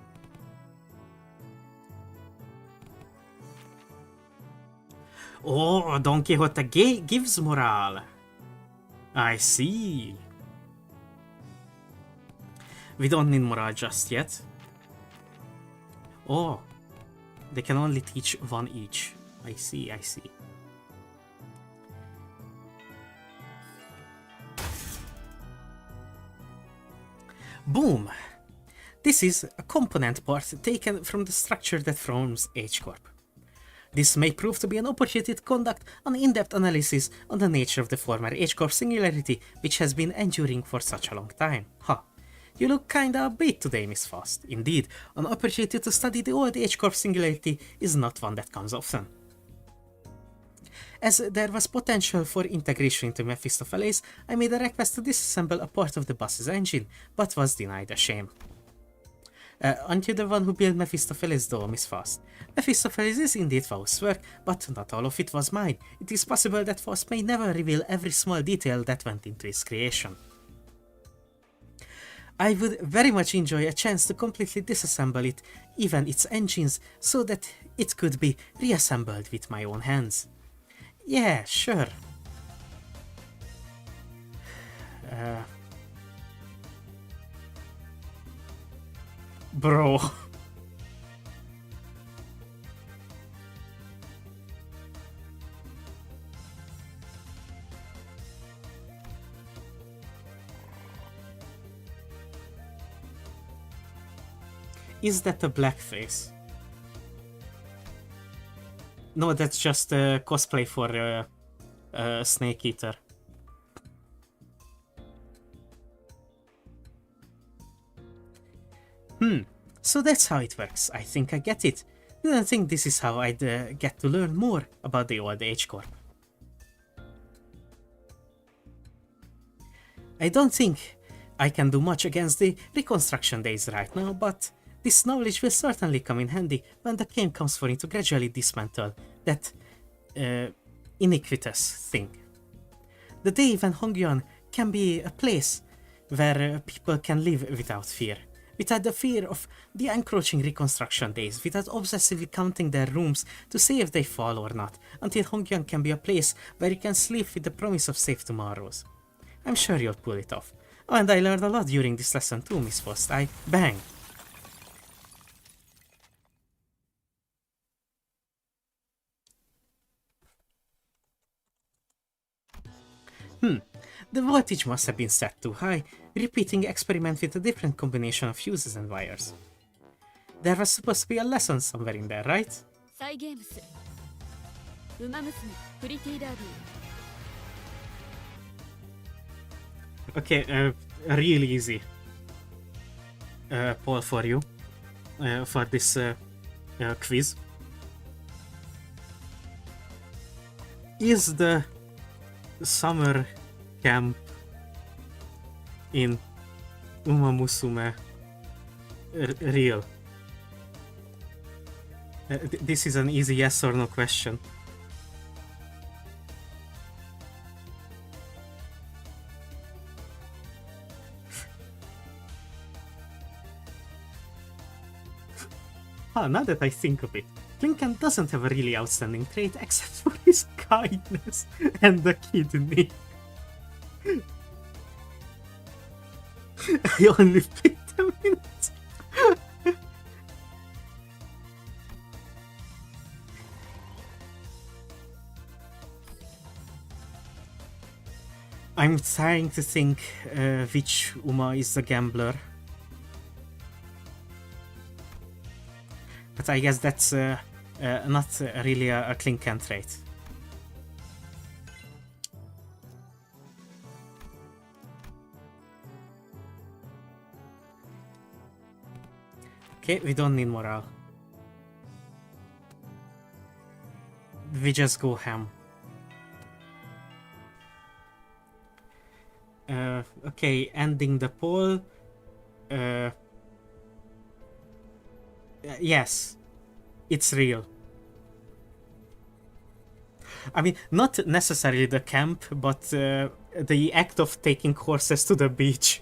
Oh, Don Quixote gives morale. I see. We don't need morale just yet. Oh. They can only teach one each. I see, I see. Boom! This is a component part taken from the structure that forms H-Corp. This may prove to be an opportunity to conduct an in-depth analysis on the nature of the former H-Corp singularity, which has been enduring for such a long time. Huh. You look kinda upbeat today, Miss Faust. Indeed, an opportunity to study the old H-Corp singularity is not one that comes often. As there was potential for integration into Mephistopheles, I made a request to disassemble a part of the bus's engine, but was denied a shame. Aren't you the one who built Mephistopheles though, Miss Faust? Mephistopheles is indeed Faust's work, but not all of it was mine. It is possible that Faust may never reveal every small detail that went into its creation. I would very much enjoy a chance to completely disassemble it, even its engines, so that it could be reassembled with my own hands. Yeah, sure. Bro. Is that a blackface? No, that's just a cosplay for Snake Eater. So that's how it works. I think I get it. Didn't think this is how I'd get to learn more about the old H Corp. I don't think I can do much against the reconstruction days right now, but this knowledge will certainly come in handy when the game comes for me to gradually dismantle that iniquitous thing. The day when Hongyuan can be a place where people can live without fear. Without the fear of the encroaching reconstruction days, without obsessively counting their rooms to see if they fall or not, until Hongyuan can be a place where you can sleep with the promise of safe tomorrows. I'm sure you'll pull it off. Oh, and I learned a lot during this lesson too, Miss Post. Bang! The voltage must have been set too high, repeating experiment with a different combination of fuses and wires. There was supposed to be a lesson somewhere in there, right? サイゲームスウマ娘プリティダービー Okay, a real easy poll for you for this quiz. Is the summer camp in Uma Musume real? This is an easy yes or no question. Now that I think of it, Lincoln doesn't have a really outstanding trait except for his kindness and the kidney. I only played a minute. I'm trying to think which Uma is the gambler. But I guess that's not really a Klinken trait. Okay, we don't need morale. We just go ham. Okay, ending the poll. Yes, it's real. I mean, not necessarily the camp, but the act of taking horses to the beach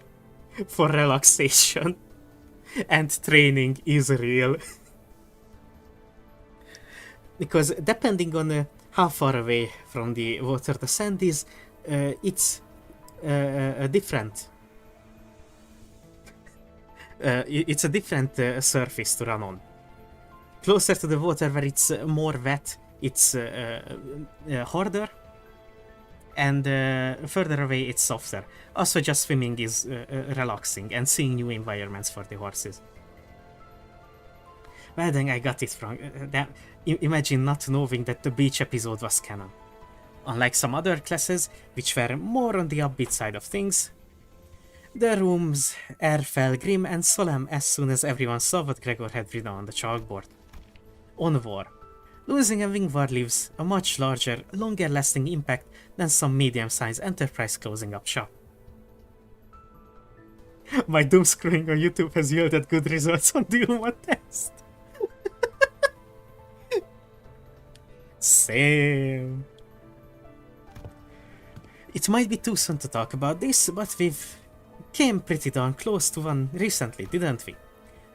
for relaxation and training is real. Because depending on how far away from the water the sand is, it's different. It's a different surface to run on. Closer to the water where it's more wet, it's harder, and further away it's softer. Also, just swimming is relaxing and seeing new environments for the horses. Well, then I got it wrong. Imagine not knowing that the beach episode was canon. Unlike some other classes, which were more on the upbeat side of things, the room's air fell grim and solemn as soon as everyone saw what Gregor had written on the chalkboard. On war. Losing a wing war leaves a much larger, longer-lasting impact than some medium-sized enterprise closing up shop. My doomscrolling on YouTube has yielded good results on the UMA test. Same. It might be too soon to talk about this, but we've came pretty darn close to one recently, didn't we?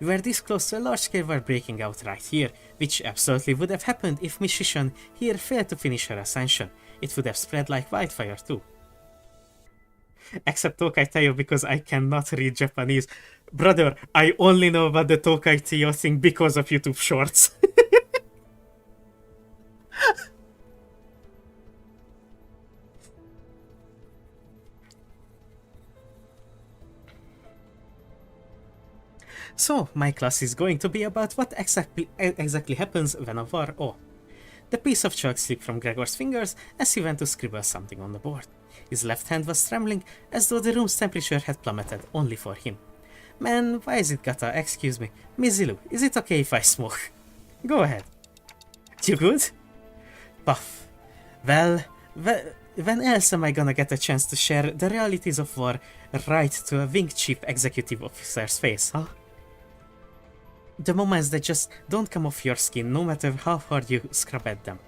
We were this close to a large-scale war breaking out right here, which absolutely would have happened if Miss Shishan here failed to finish her ascension. It would have spread like wildfire too. Except Tokai Taiyo because I cannot read Japanese. Brother, I only know about the Tokai Taiyo thing because of YouTube shorts. So, my class is going to be about what exactly happens when a war... Oh. The piece of chalk slipped from Gregor's fingers as he went to scribble something on the board. His left hand was trembling, as though the room's temperature had plummeted only for him. Man, why is it gotta? Excuse me. Miss Zilu, is it okay if I smoke? Go ahead. You good? Puff. Well, when else am I gonna get a chance to share the realities of war right to a wing chief executive officer's face, huh? The moments that just don't come off your skin no matter how hard you scrub at them.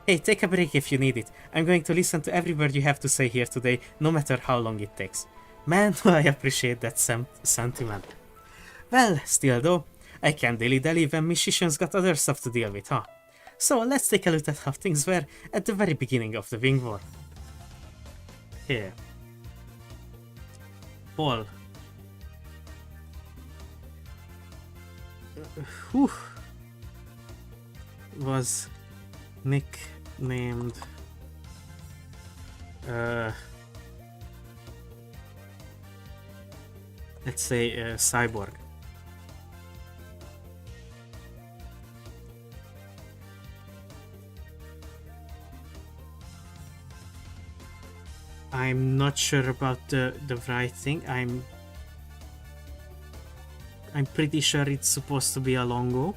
Hey, take a break if you need it. I'm going to listen to every word you have to say here today, no matter how long it takes. Man, I appreciate that sentiment. Well, still though, I can't dilly-dally when musicians got other stuff to deal with, huh? So let's take a look at how things were at the very beginning of the Wing War. Here. Paul. Who was nicknamed let's say Cyborg. I'm not sure about the right thing. I'm pretty sure it's supposed to be a Longo.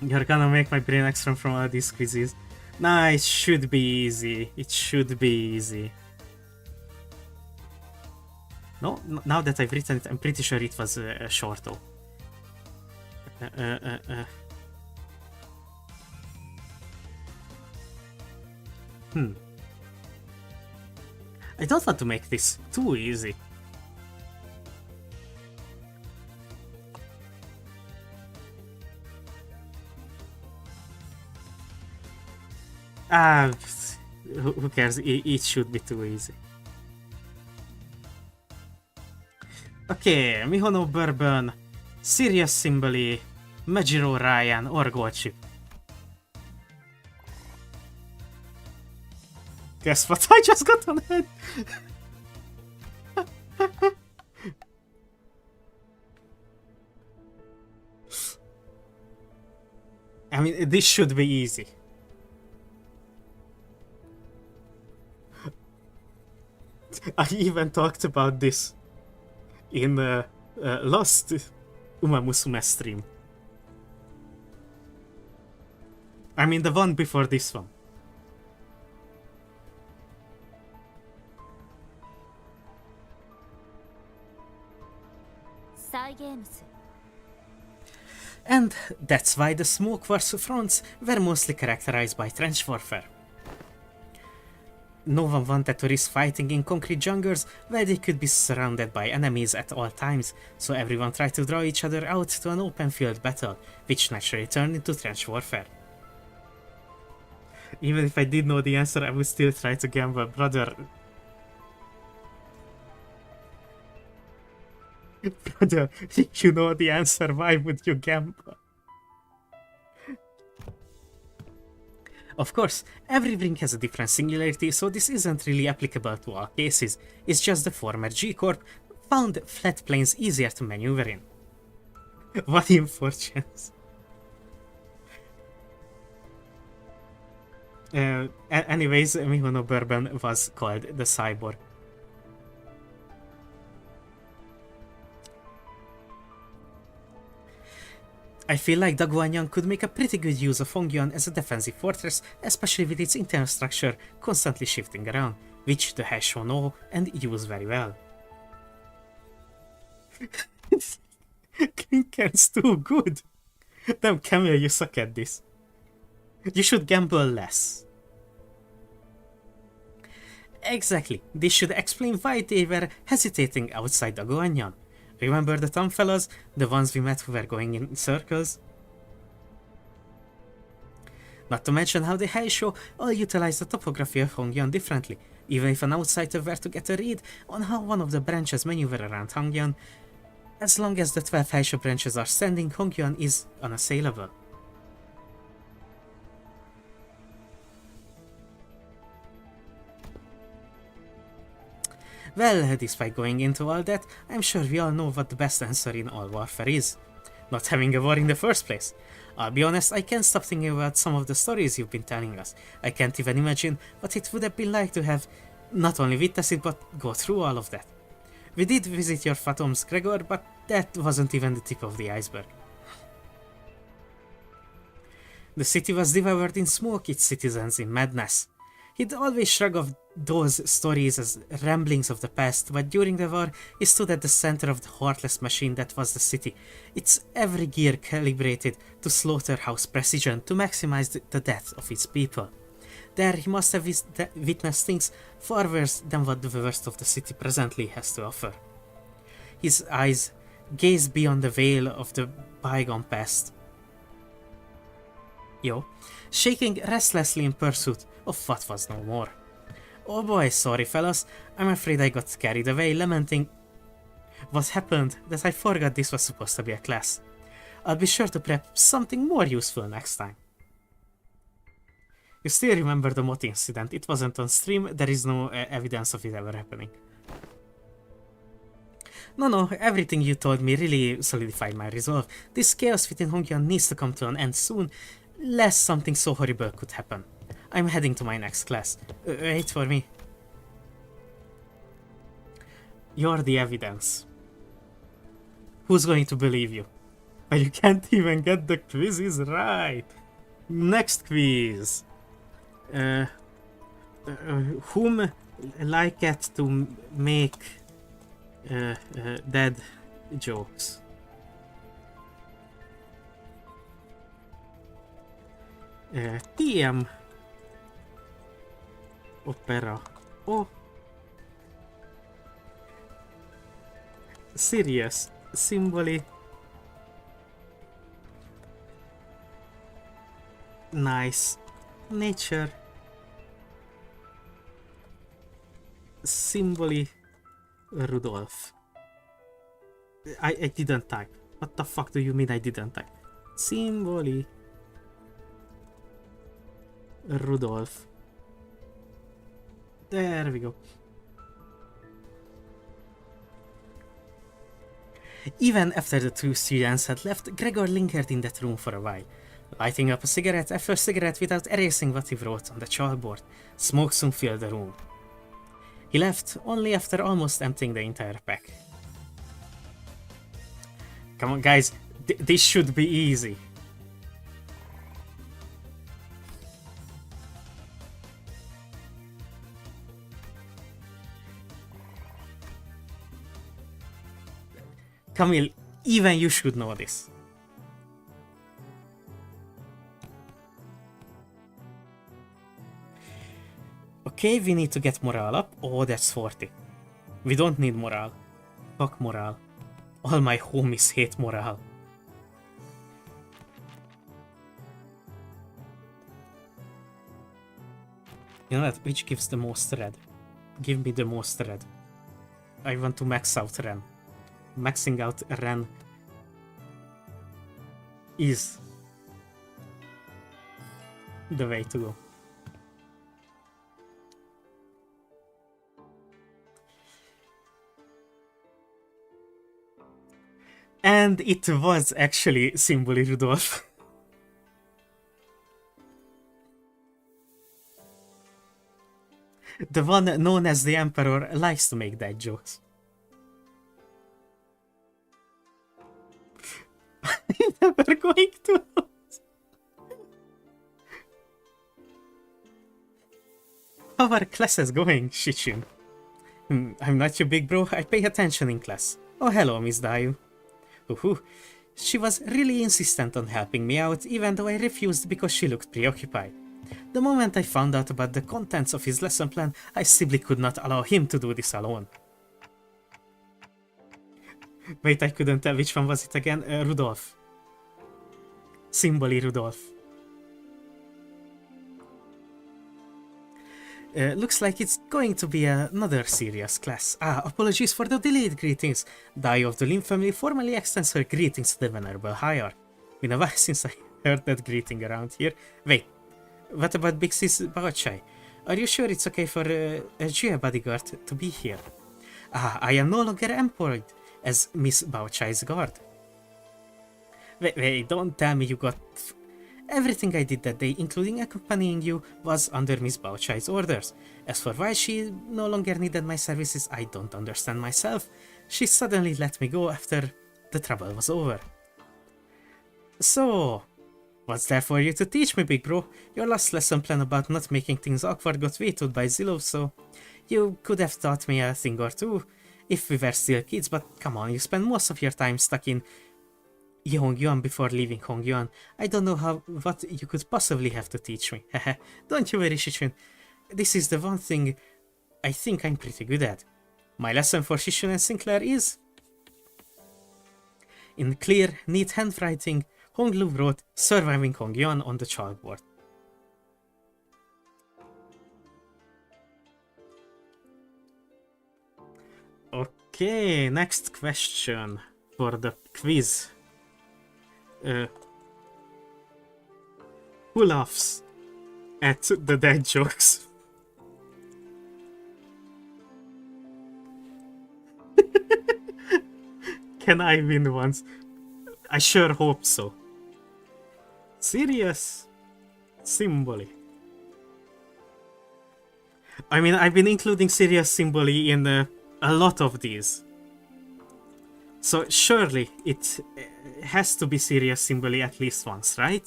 You're gonna make my brain extra from all these quizzes. Nah, it should be easy. It should be easy. No, now that I've written it, I'm pretty sure it was a shorto. I don't want to make this too easy. Who cares? It should be too easy. Okay, Mihono Bourbon, Sirius Simboli, Majiro Ryan, or Goldship. Guess what? I just got on head. I mean, this should be easy. I even talked about this in last Umamusume stream. I mean the one before this one. And that's why the smoke wars fronts were mostly characterized by trench warfare. No one wanted to risk fighting in concrete jungles where they could be surrounded by enemies at all times, so everyone tried to draw each other out to an open field battle, which naturally turned into trench warfare. Even if I did know the answer, I would still try to gamble, brother. Brother, if you know the answer, why would you gamble? Of course, every ring has a different singularity, so this isn't really applicable to all cases. It's just the former G-Corp found flat planes easier to maneuver in. What unfortunates. Anyways, Mihono Bourbon was called the Cyborg. I feel like Daguanyan could make a pretty good use of Hongyan as a defensive fortress, especially with its internal structure constantly shifting around, which the Haisho know and use very well. Klinken's too good! Damn, Camille, you suck at this. You should gamble less. Exactly, this should explain why they were hesitating outside Daguanyan. Remember the Tom fellas? The ones we met who were going in circles? Not to mention how the Haisho all utilize the topography of Hongyan differently. Even if an outsider were to get a read on how one of the branches maneuver around Hongyan, as long as the 12 Haisho branches are standing, Hongyan is unassailable. Well, despite going into all that, I'm sure we all know what the best answer in all warfare is. Not having a war in the first place. I'll be honest, I can't stop thinking about some of the stories you've been telling us. I can't even imagine what it would have been like to have not only witness it, but go through all of that. We did visit your Phantoms, Gregor, but that wasn't even the tip of the iceberg. The city was devoured in smoke, its citizens in madness. He'd always shrug off those stories as ramblings of the past, but during the war, he stood at the center of the heartless machine that was the city, its every gear calibrated to slaughterhouse precision to maximize the death of its people. There he must have witnessed things far worse than what the worst of the city presently has to offer. His eyes gazed beyond the veil of the bygone past, shaking restlessly in pursuit of what was no more. Oh boy, sorry fellas, I'm afraid I got carried away lamenting what happened that I forgot this was supposed to be a class. I'll be sure to prep something more useful next time. You still remember the Moti incident? It wasn't on stream, there is no evidence of it ever happening. No, everything you told me really solidified my resolve. This chaos within Hongyan needs to come to an end soon, lest something so horrible could happen. I'm heading to my next class. Wait for me. You're the evidence. Who's going to believe you? You can't even get the quizzes right. Next quiz. Whom liketh to make dead jokes? TM Opera. Oh, serious. Symboli. Nice. Nature. Symboli. Rudolph. I didn't type. What the fuck do you mean I didn't type? Symboli. Rudolph. There we go. Even after the two students had left, Gregor lingered in that room for a while, lighting up a cigarette after cigarette without erasing what he wrote on the chalkboard. Smoke soon filled the room. He left only after almost emptying the entire pack. Come on guys, this should be easy. Camille, even you should know this. Okay, we need to get morale up. Oh, that's 40. We don't need morale. Fuck morale. All my homies hate morale. You know what? Which gives the most red? Give me the most red. I want to max out Ren. Maxing out Ren is the way to go. And it was actually Symboli Rudolph. The one known as the Emperor likes to make dad jokes. I'm never going to. How are classes going, Shichin? I'm not your big bro, I pay attention in class. Oh hello, Miss Dayu. She was really insistent on helping me out, even though I refused because she looked preoccupied. The moment I found out about the contents of his lesson plan, I simply could not allow him to do this alone. Wait, I couldn't tell which one was it again. Rudolph. Symboli Rudolph. Looks like it's going to be another serious class. Apologies for the delayed greetings. Dai of the Lim family formally extends her greetings to the Venerable Higher. Been a while since I heard that greeting around here. Wait, what about Big Sis Baochai? Are you sure it's okay for a Jia bodyguard to be here? I am no longer employed as Miss Baochai's guard. Wait, don't tell me you got... Everything I did that day, including accompanying you, was under Miss Baochai's orders. As for why she no longer needed my services, I don't understand myself. She suddenly let me go after the trouble was over. So, what's there for you to teach me, big bro? Your last lesson plan about not making things awkward got vetoed by Zillow, so you could have taught me a thing or two if we were still kids, but come on, you spend most of your time stuck in Yongyuan before leaving Hongyuan. I don't know what you could possibly have to teach me. Don't you worry, Shichun. This is the one thing I think I'm pretty good at. My lesson for Shichun and Sinclair is... In clear, neat handwriting, Honglu wrote Surviving Hongyuan on the chalkboard. Okay, next question for the quiz. Who laughs at the dad jokes? Can I win once? I sure hope so. Serious symbol. I mean, I've been including serious symbol in a lot of these. So surely it has to be serious symbol at least once, right?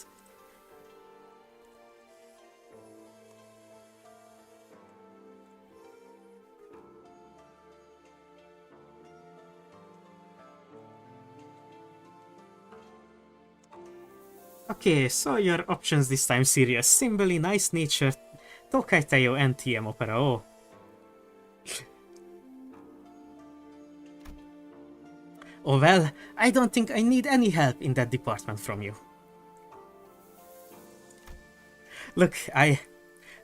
Okay, so your options this time: serious symbol, nice nature, Tokai Teo, and TM Opera O. Oh well, I don't think I need any help in that department from you. Look, I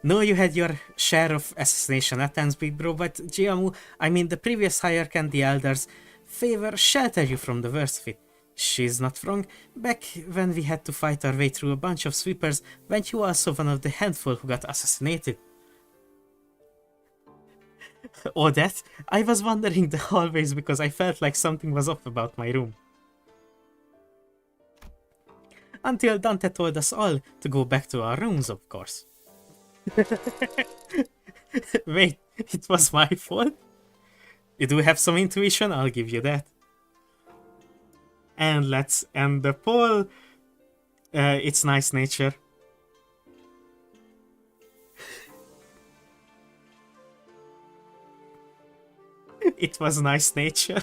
know you had your share of assassination attempts, big bro, but Jiamu, I mean the previous hierarch and the elders, favor shelter you from the worst of it. She's not wrong. Back when we had to fight our way through a bunch of sweepers, weren't you also one of the handful who got assassinated? Oh, that? I was wandering the hallways because I felt like something was off about my room. Until Dante told us all to go back to our rooms, of course. Wait, it was my fault? You do have some intuition, I'll give you that. And let's end the poll. It's nice nature. It was nice nature.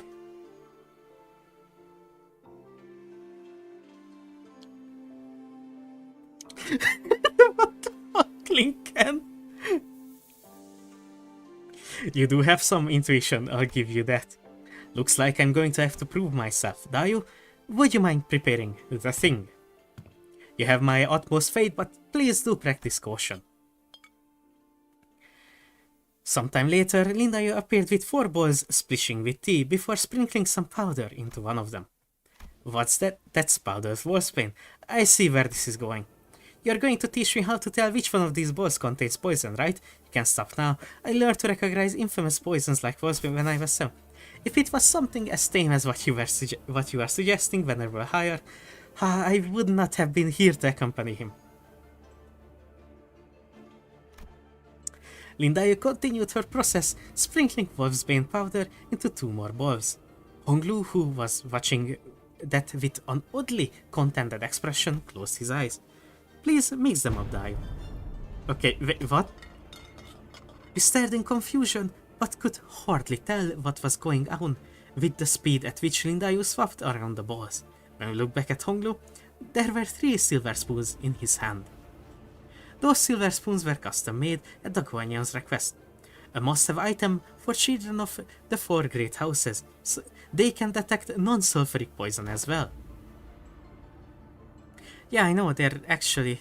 What the fuck, Lincoln? You do have some intuition, I'll give you that. Looks like I'm going to have to prove myself. Dayu, would you mind preparing the thing? You have my utmost faith, but please do practice caution. Sometime later, Lindayu appeared with 4 balls splishing with tea before sprinkling some powder into one of them. What's that? That's powdered wolfsbane. I see where this is going. You're going to teach me how to tell which one of these balls contains poison, right? You can't stop now. I learned to recognize infamous poisons like wolfsbane when I was 7. If it was something as tame as what you are suggesting, Venerable Higher, I would not have been here to accompany him. Lindayu continued her process, sprinkling wolfsbane powder into 2 more balls. Honglu, who was watching that with an oddly contented expression, closed his eyes. Please mix them up, Dayu. Okay, wait, what? We stared in confusion, but could hardly tell what was going on with the speed at which Lindayu swapped around the balls. When we looked back at Honglu, there were 3 silver spoons in his hand. Those silver spoons were custom made at the Guanyan's request. A must-have item for children of the 4 great houses, so they can detect non-sulfuric poison as well. Yeah, I know, they're actually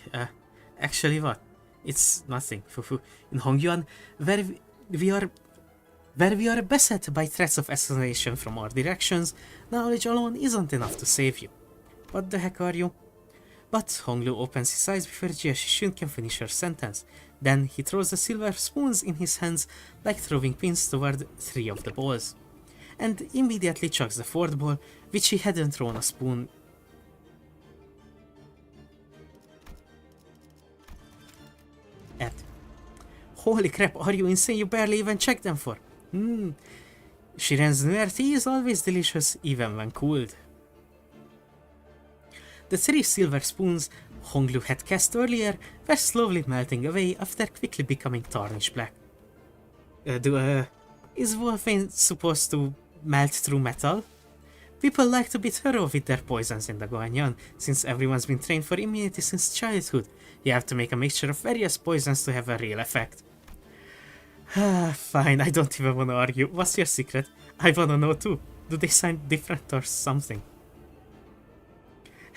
what? It's nothing. In Hongyuan, where we are beset by threats of assassination from all directions, knowledge alone isn't enough to save you. What the heck are you? But Honglu opens his eyes before Jia Shishun can finish her sentence. Then he throws the silver spoons in his hands like throwing pins toward 3 of the balls. and immediately chucks the fourth ball, which he hadn't thrown a spoon at. Holy crap, are you insane? You barely even checked them for. Shiren's noir tea is always delicious, even when cooled. The 3 silver spoons Honglu had cast earlier were slowly melting away after quickly becoming tarnished black. Is Wolfane supposed to melt through metal? People like to be thorough with their poisons in the Guanyan, since everyone's been trained for immunity since childhood. You have to make a mixture of various poisons to have a real effect. Fine, I don't even wanna argue. What's your secret? I wanna know too. Do they sound different or something?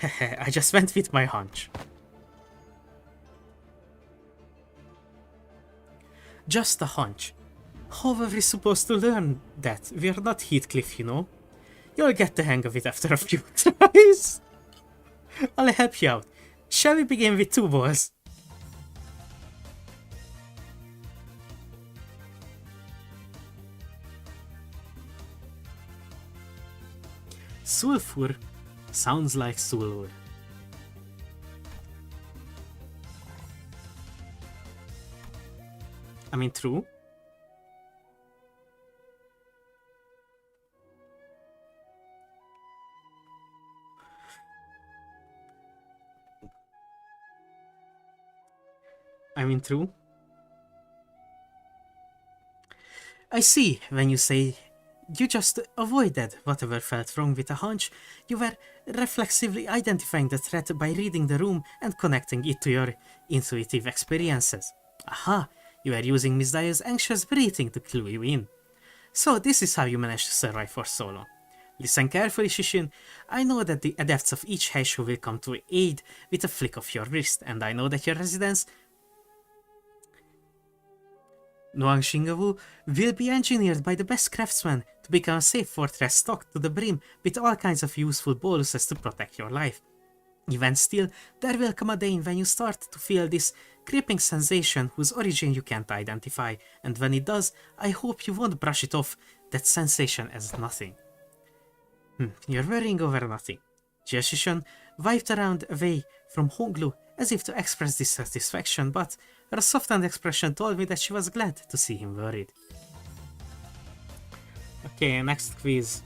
I just went with my hunch. Just a hunch. How are we supposed to learn that? We're not Heathcliff, you know. You'll get the hang of it after a few tries. I'll help you out. Shall we begin with 2 balls? Sulfur sounds like Sulur. I mean, true. True. I see when you say you just avoided whatever felt wrong with a hunch. You were reflexively identifying the threat by reading the room and connecting it to your intuitive experiences. Aha, you were using Miss Dyer's anxious breathing to clue you in. So this is how you managed to survive for so long. Listen carefully, Shishin. I know that the adepts of each Heishu will come to aid with a flick of your wrist, and I know that your residence Nuang Shingawu will be engineered by the best craftsmen to become a safe fortress stocked to the brim with all kinds of useful bonuses to protect your life. Even still, there will come a day when you start to feel this creeping sensation whose origin you can't identify, and when it does, I hope you won't brush it off, that sensation as nothing. You're worrying over nothing. Jiashishun wiped around away from Honglu as if to express dissatisfaction, but her softened expression told me that she was glad to see him worried. Okay, next quiz.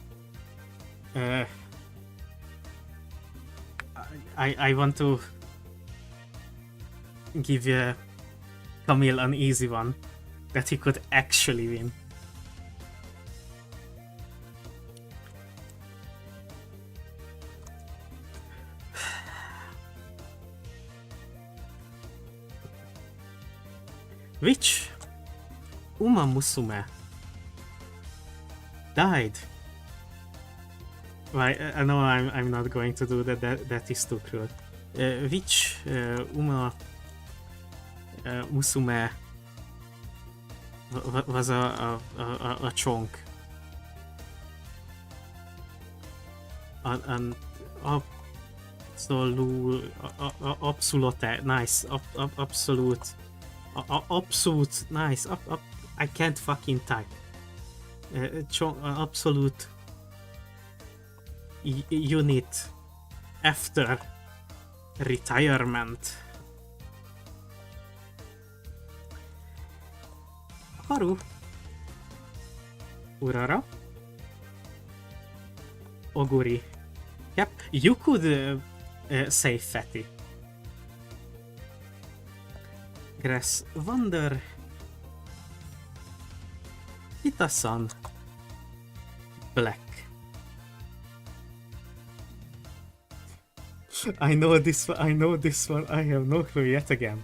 I want to give Camille an easy one that he could actually win. Which Uma Musume died? Well, I know I'm not going to do that. That is too cruel. Which Uma Musume was a chonk? An absolute nice, absolute. Absolute nice. I can't fucking type. Absolute unit after retirement. Haru. Urara. Oguri. Yep, you could say fatty. Grass Wonder Itasan Black. I know this one. I have no clue yet again.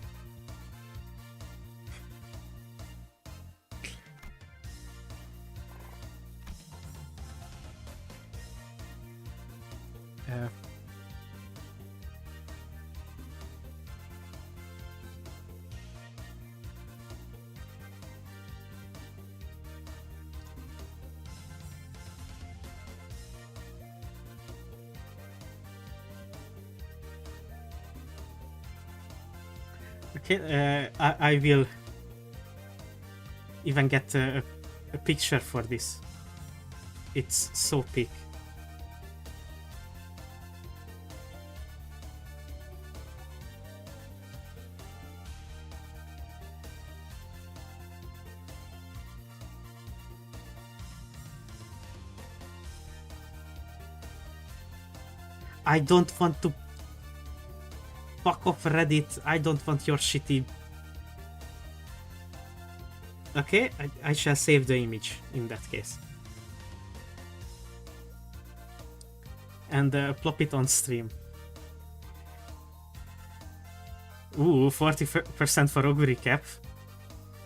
Okay, I will even get a picture for this. It's so peak. I don't want to fuck off Reddit. I don't want your shitty. Okay, I shall save the image in that case. And plop it on stream. Ooh, 40% for Oguri Cap,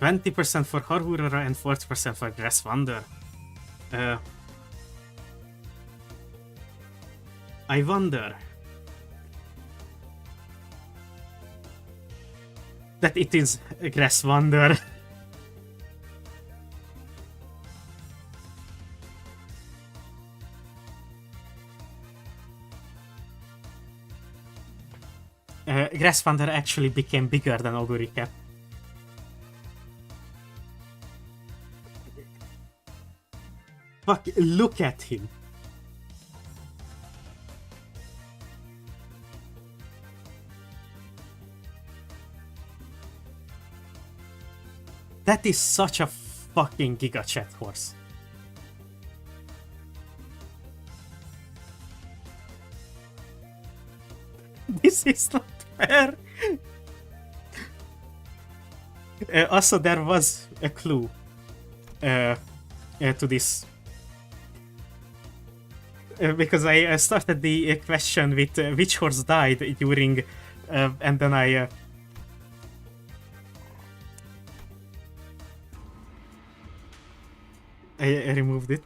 20% for Harurara, and 40% for Grasswander. I wonder that it is Grasswander. Grasswander actually became bigger than Oguri Cap. Fuck, look at him. That is such a fucking Giga Chat horse. This is not fair. Also, there was a clue to this. Because I started the question with which horse died during, and then I removed it.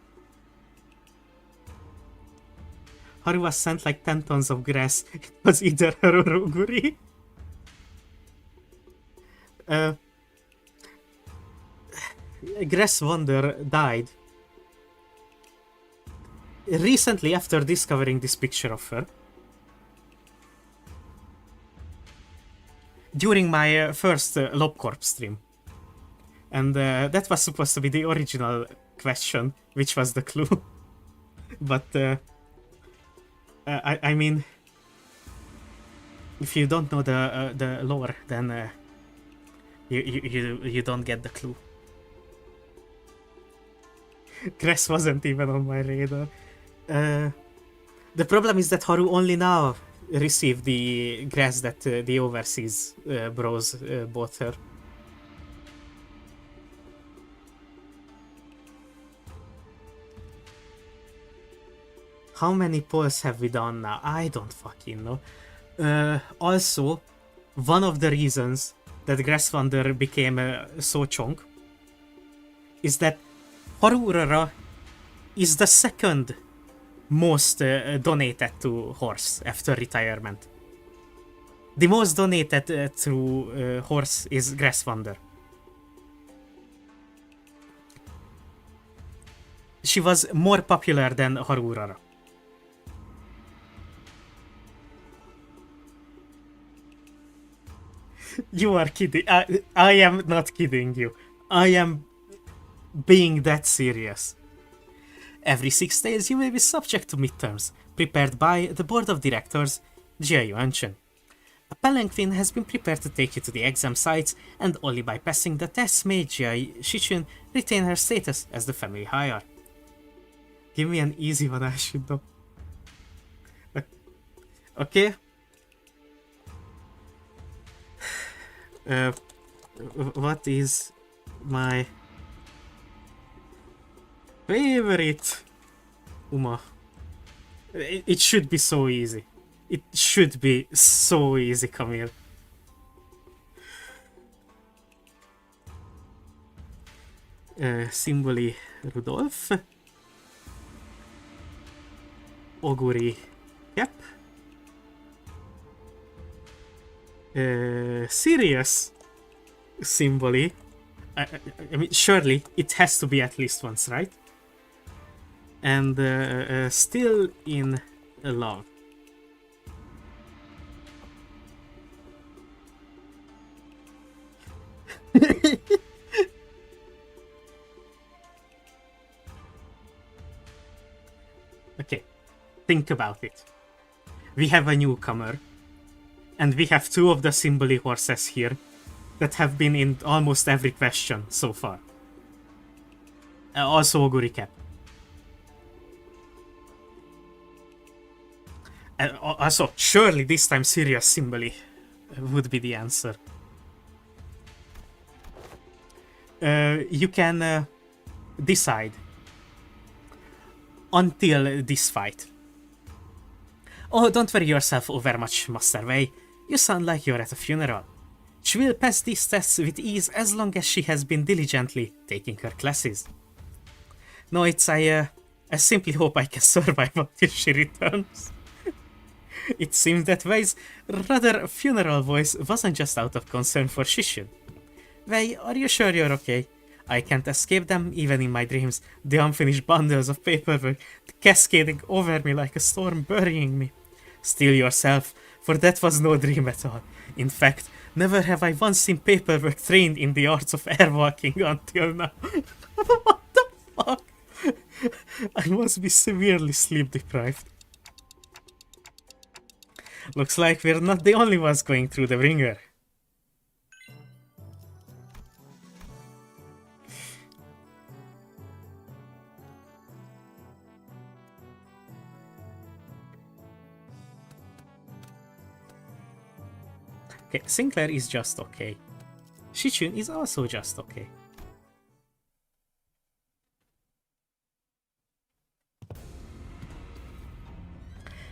Haru was sent like 10 tons of grass. It was either her or Oguri. Grasswander died recently after discovering this picture of her. During my first Lobcorp stream. And that was supposed to be the original question, which was the clue. But I mean, if you don't know the lore, then you don't get the clue. Grass wasn't even on my radar. The problem is that Haru only now received the grass that the overseas bros bought her. How many polls have we done now? I don't fucking know. Also, one of the reasons that Grasswander became so chonk is that Harurara is the second most donated to horse after retirement. The most donated to horse is Grasswander. She was more popular than Harurara. You are kidding. I am not kidding you. I am being that serious. Every 6 days you may be subject to midterms, prepared by the board of directors, GIU Anshin. A palanquin has been prepared to take you to the exam sites, and only by passing the tests may GIU Shichun retain her status as the family hire. Give me an easy one, I should know. Okay. What is my favorite Uma? It should be so easy. It should be so easy, Camille. Symboli Rudolf. Oguri Yep. Serious Symboli. I mean, surely it has to be at least once, right? And still in love. think about it. We have a newcomer, and we have two of the Symboli horses here that have been in almost every question so far. Also Oguri Cap. Also, surely this time serious Symboli would be the answer. You can decide until this fight. Oh, don't worry yourself over much, Master Wei. You sound like you're at a funeral. She will pass these tests with ease as long as she has been diligently taking her classes. No, I simply hope I can survive until she returns. It seems that Wei's rather funeral voice wasn't just out of concern for Shishun. Wei, are you sure you're okay? I can't escape them even in my dreams, the unfinished bundles of paperwork cascading over me like a storm burying me. Still yourself, for that was no dream at all. In fact, never have I once seen paperwork trained in the arts of airwalking until now. What the fuck? I must be severely sleep deprived. Looks like we're not the only ones going through the ringer. Okay, Sinclair is just okay. Shichun is also just okay.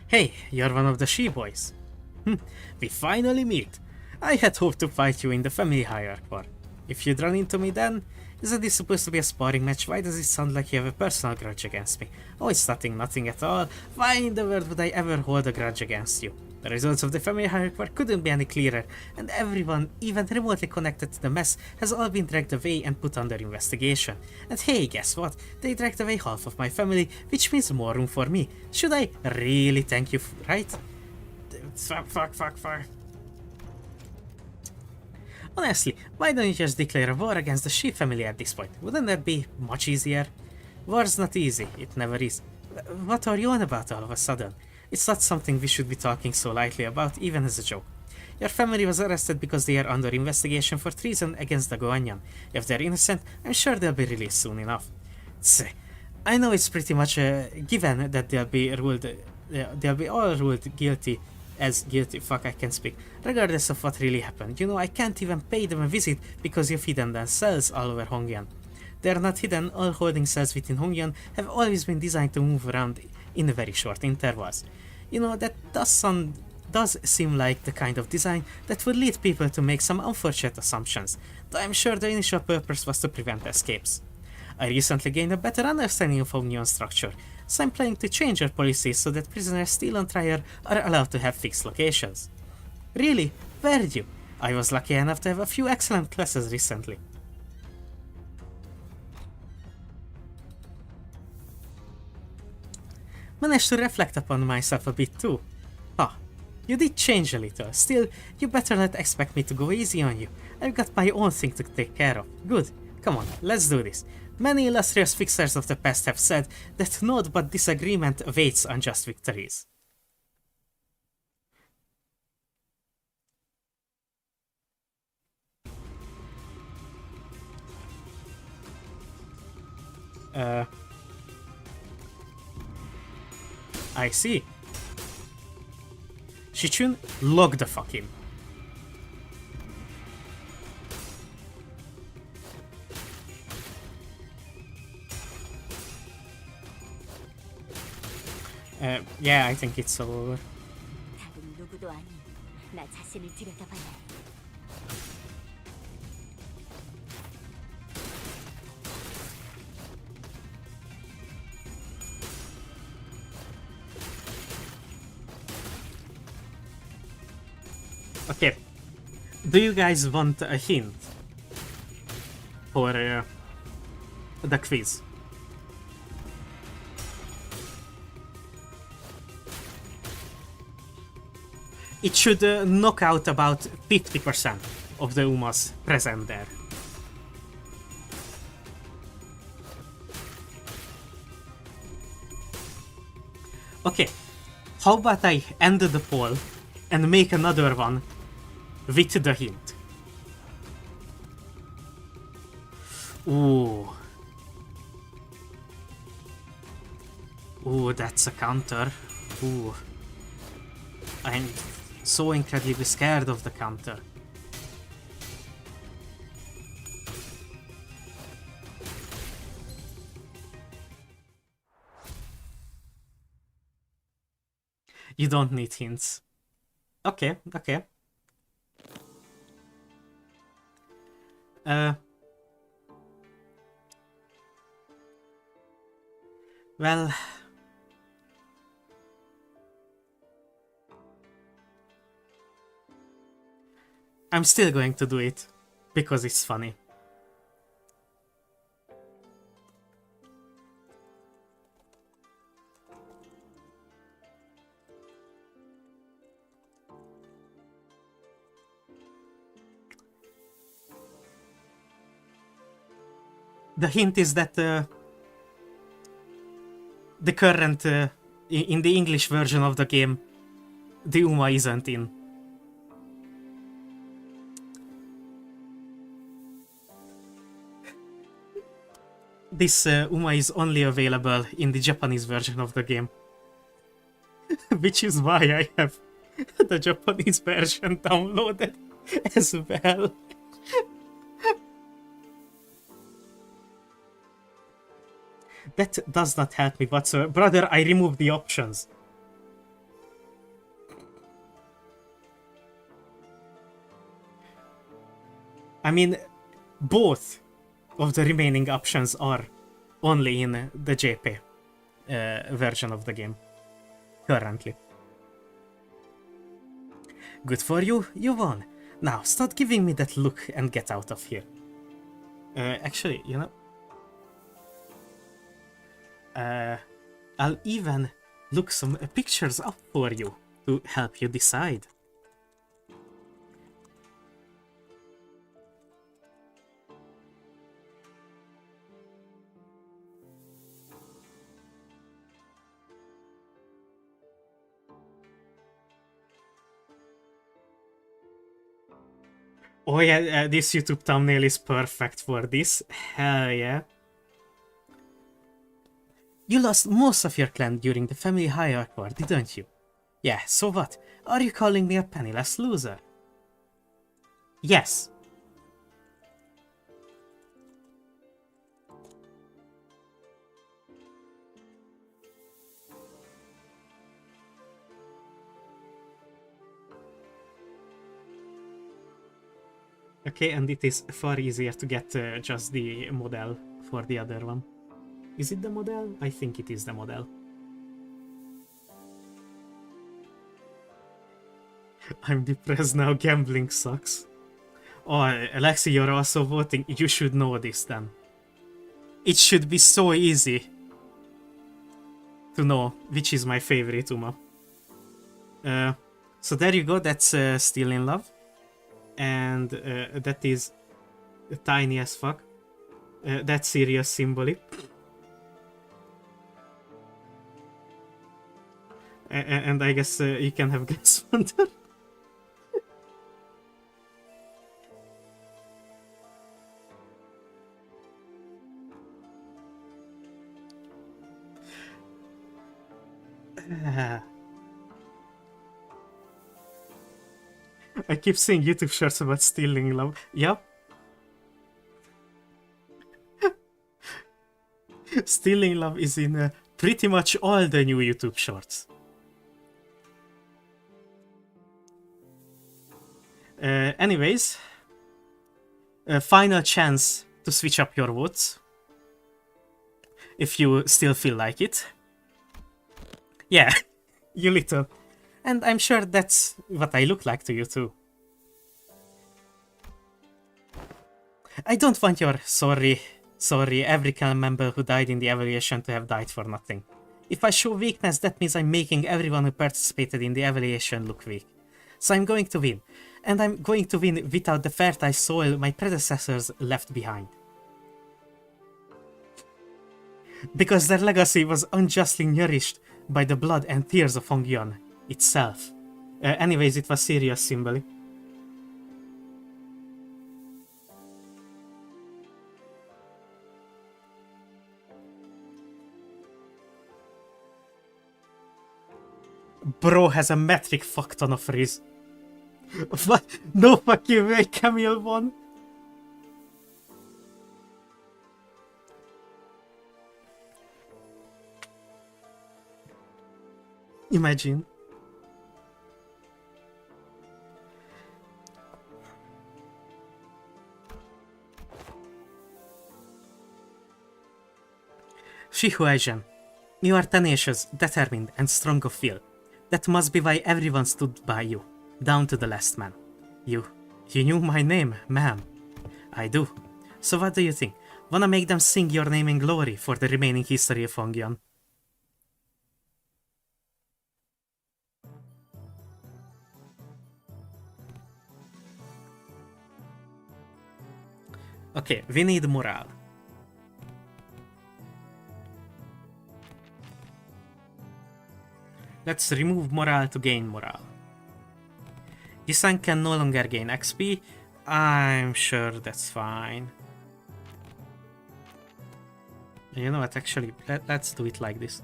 Hey, you're one of the she-boys. We finally meet. I had hoped to fight you in the family hierarchy. If you'd run into me then, isn't this supposed to be a sparring match? Why does it sound like you have a personal grudge against me? Oh, it's nothing at all. Why in the world would I ever hold a grudge against you? The results of the family hierarchy couldn't be any clearer, and everyone, even remotely connected to the mess, has all been dragged away and put under investigation. And hey, guess what? They dragged away half of my family, which means more room for me. Should I really thank you, right? Fuck. Honestly, why don't you just declare a war against the Shi family at this point? Wouldn't that be much easier? War's not easy, it never is. What are you on about all of a sudden? It's not something we should be talking so lightly about, even as a joke. Your family was arrested because they are under investigation for treason against the Goanyan. If they're innocent, I'm sure they'll be released soon enough. Tse. I know it's pretty much a given that they'll be all ruled guilty as guilty. Fuck, I can't speak. Regardless of what really happened. You know, I can't even pay them a visit because you've hidden their cells all over Hongyan. They're not hidden, all holding cells within Hongyan have always been designed to move around in very short intervals. You know, that does seem like the kind of design that would lead people to make some unfortunate assumptions, though I'm sure the initial purpose was to prevent escapes. I recently gained a better understanding of Hongyan's structure, so I'm planning to change our policies so that prisoners still on trial are allowed to have fixed locations. Really? Where'd you? I was lucky enough to have a few excellent classes recently. Managed to reflect upon myself a bit too. You did change a little. Still, you better not expect me to go easy on you. I've got my own thing to take care of. Good. Come on, let's do this. Many illustrious fixers of the past have said that naught but disagreement awaits unjust victories. I see. Shichun, log the fuck in. Yeah, I think it's over. 다른 누구도 아닌 나 자신을 들여다봐야 해. Okay, do you guys want a hint for the quiz? It should knock out about 50% of the Umas present there. Okay, How about I end the poll and make another one with the hint? Ooh. Ooh, that's a counter. Ooh. I'm so incredibly scared of the counter. You don't need hints. Okay, okay. Well... I'm still going to do it, because it's funny. The hint is that the current, in the English version of the game, the Uma isn't in. This Uma is only available in the Japanese version of the game. Which is why I have the Japanese version downloaded as well. That does not help me whatsoever. Brother, I removed the options. I mean, both of the remaining options are only in the JP version of the game. Currently. Good for you, you won. Now, start giving me that look and get out of here. Actually, you know... I'll even look some pictures up for you to help you decide. Oh yeah, this YouTube thumbnail is perfect for this. Hell yeah. You lost most of your clan during the family hierarchy war, didn't you? Yeah, so what? Are you calling me a penniless loser? Yes. Okay, and it is far easier to get just the model for the other one. Is it the model? I think it is the model. I'm depressed now, gambling sucks. Oh, Alexi, you're also voting. You should know this then. It should be so easy to know which is my favorite Uma. So there you go, that's Still in Love. And that is tiny as fuck. That's serious symbolic. And I guess you can have Gas Hunter. I keep seeing YouTube shorts about stealing love. Yep. Stealing love is in pretty much all the new YouTube shorts. Anyways, final chance to switch up your votes. If you still feel like it. Yeah, you little. And I'm sure that's what I look like to you too. I don't want your sorry every clan member who died in the evaluation to have died for nothing. If I show weakness, that means I'm making everyone who participated in the evaluation look weak. So I'm going to win. And I'm going to win without the fertile soil my predecessors left behind. Because their legacy was unjustly nourished by the blood and tears of Hongyeon. itself. Anyways, it was serious symbol. Bro has a metric fuck ton of frizz. What? No fucking way, Camille won. Imagine. Shihuajan, you are tenacious, determined, and strong of will. That must be why everyone stood by you, down to the last man. You knew my name, ma'am. I do. So what do you think? Wanna make them sing your name in glory for the remaining history of Hongyeon? Okay, we need morale. Let's remove morale to gain morale. Isan can no longer gain XP. I'm sure that's fine. You know what, actually, let's do it like this.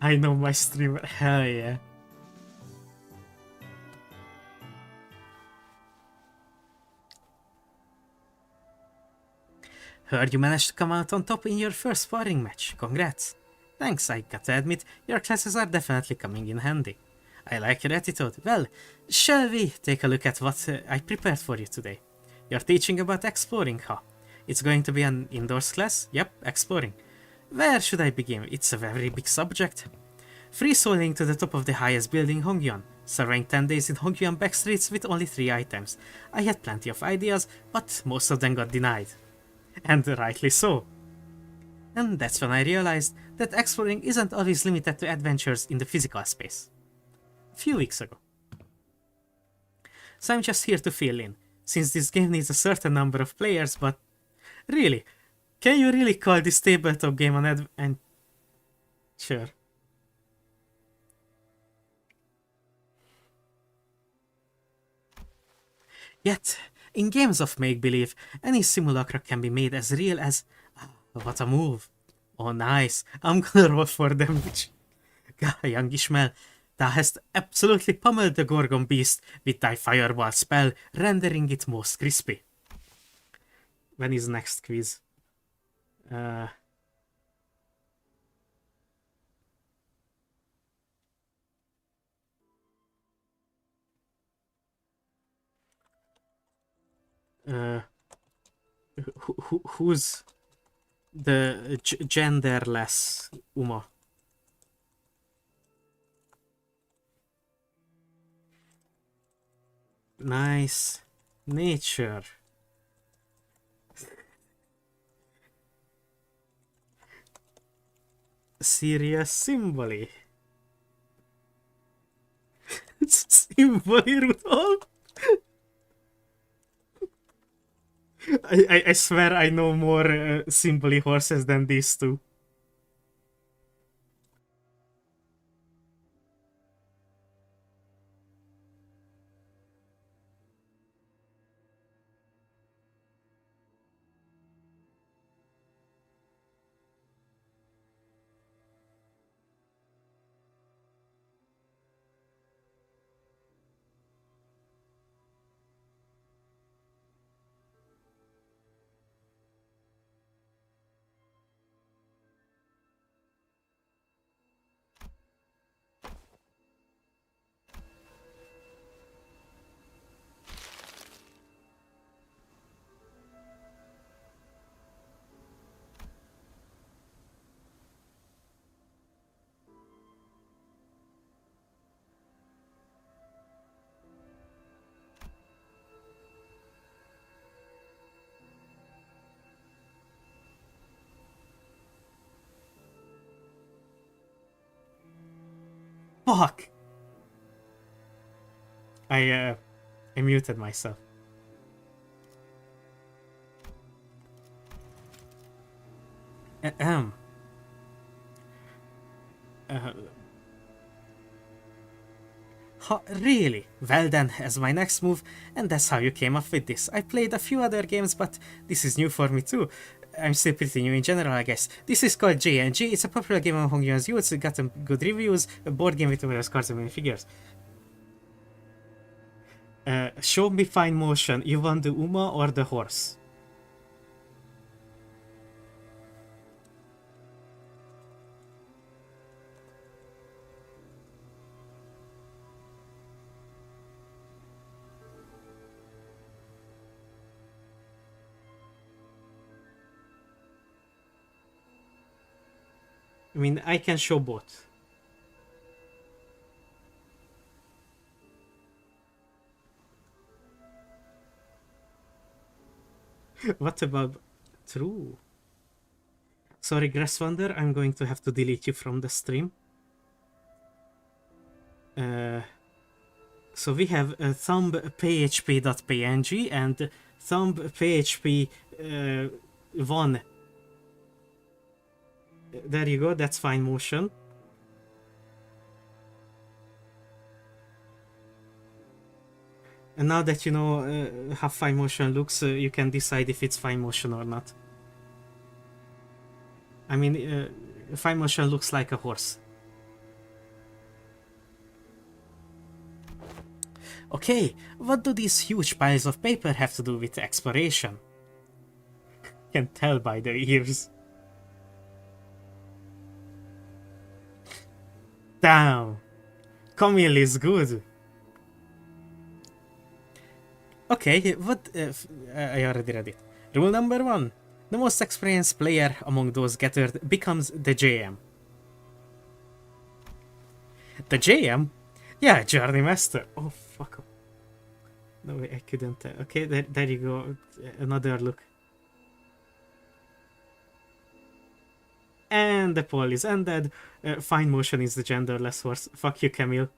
I know my streamer, hell yeah. Heard you managed to come out on top in your first sparring match. Congrats. Thanks, I got to admit, your classes are definitely coming in handy. I like your attitude. Well, shall we take a look at what I prepared for you today? You're teaching about exploring, huh? It's going to be an indoors class? Yep, exploring. Where should I begin? It's a very big subject. Free soloing to the top of the highest building in Hongyeon. Surveying 10 days in Hongyeon backstreets with only 3 items. I had plenty of ideas, but most of them got denied. And rightly so. And that's when I realized that exploring isn't always limited to adventures in the physical space. A few weeks ago. So I'm just here to fill in, since this game needs a certain number of players, but really, can you really call this tabletop game an adventure? Yet, in games of make-believe, any simulacra can be made as real as... what a move. Oh nice, I'm gonna roll for damage. Young Ishmael, thou hast absolutely pummeled the Gorgon beast with thy fireball spell, rendering it most crispy. When is next quiz? Who's the genderless Uma? Nice. Nature. Serious symboli. Symboli, Rudolph? I swear I know more symboli horses than these two. Fuck! I muted myself. Ahem. Really? Well then, as my next move, and that's how you came up with this. I played a few other games, but this is new for me too. I'm still pretty new in general, I guess. This is called J&G. It's a popular game among young youths. It got good reviews. A board game with numerous cards and minifigures. Show me fine motion. You want the Uma or the horse? I mean, I can show both. What about... True. Sorry, Grasswander, I'm going to have to delete you from the stream. So we have thumb php.png and thumb php 1. There you go, that's fine motion. And now that you know how fine motion looks, you can decide if it's fine motion or not. I mean, fine motion looks like a horse. Okay, what do these huge piles of paper have to do with exploration? Can tell by the ears. Damn! Camille is good. Okay, what... I already read it. Rule number 1. The most experienced player among those gathered becomes the JM. The JM? Yeah, Journey Master. Oh, fuck. No way, I couldn't... okay, there you go. Another look. And the poll is ended. Fine motion is the genderless horse. Fuck you, Camille.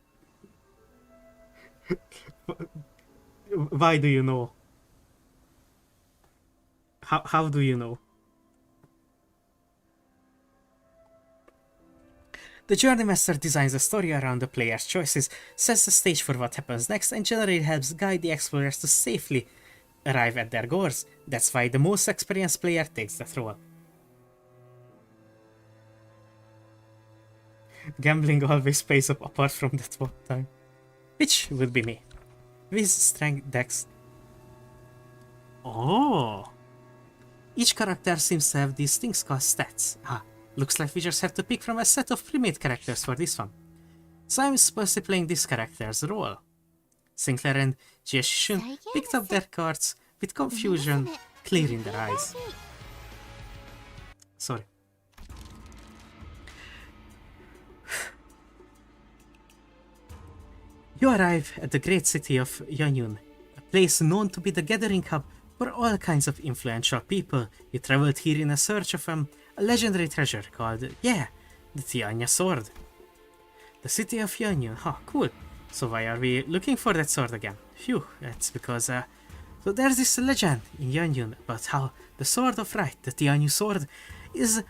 Why do you know? How do you know? The Journey Master designs a story around the player's choices, sets the stage for what happens next, and generally helps guide the explorers to safely arrive at their goals. That's why the most experienced player takes that role. Gambling always pays up apart from that one time. Which would be me. With strength dex. Oh! Each character seems to have these things called stats. Ah, looks like we just have to pick from a set of pre-made characters for this one. So I'm supposed to be playing this character's role. Sinclair and Jieshishun picked up their cards with confusion clear in their eyes. Sorry. You arrive at the great city of Yanyun, a place known to be the gathering hub for all kinds of influential people. You traveled here in a search of a legendary treasure called, the Tianya sword. The city of Yanyun, cool. So why are we looking for that sword again? Phew, that's because, so there's this legend in Yanyun about how the Sword of Right, the Tianyu sword, is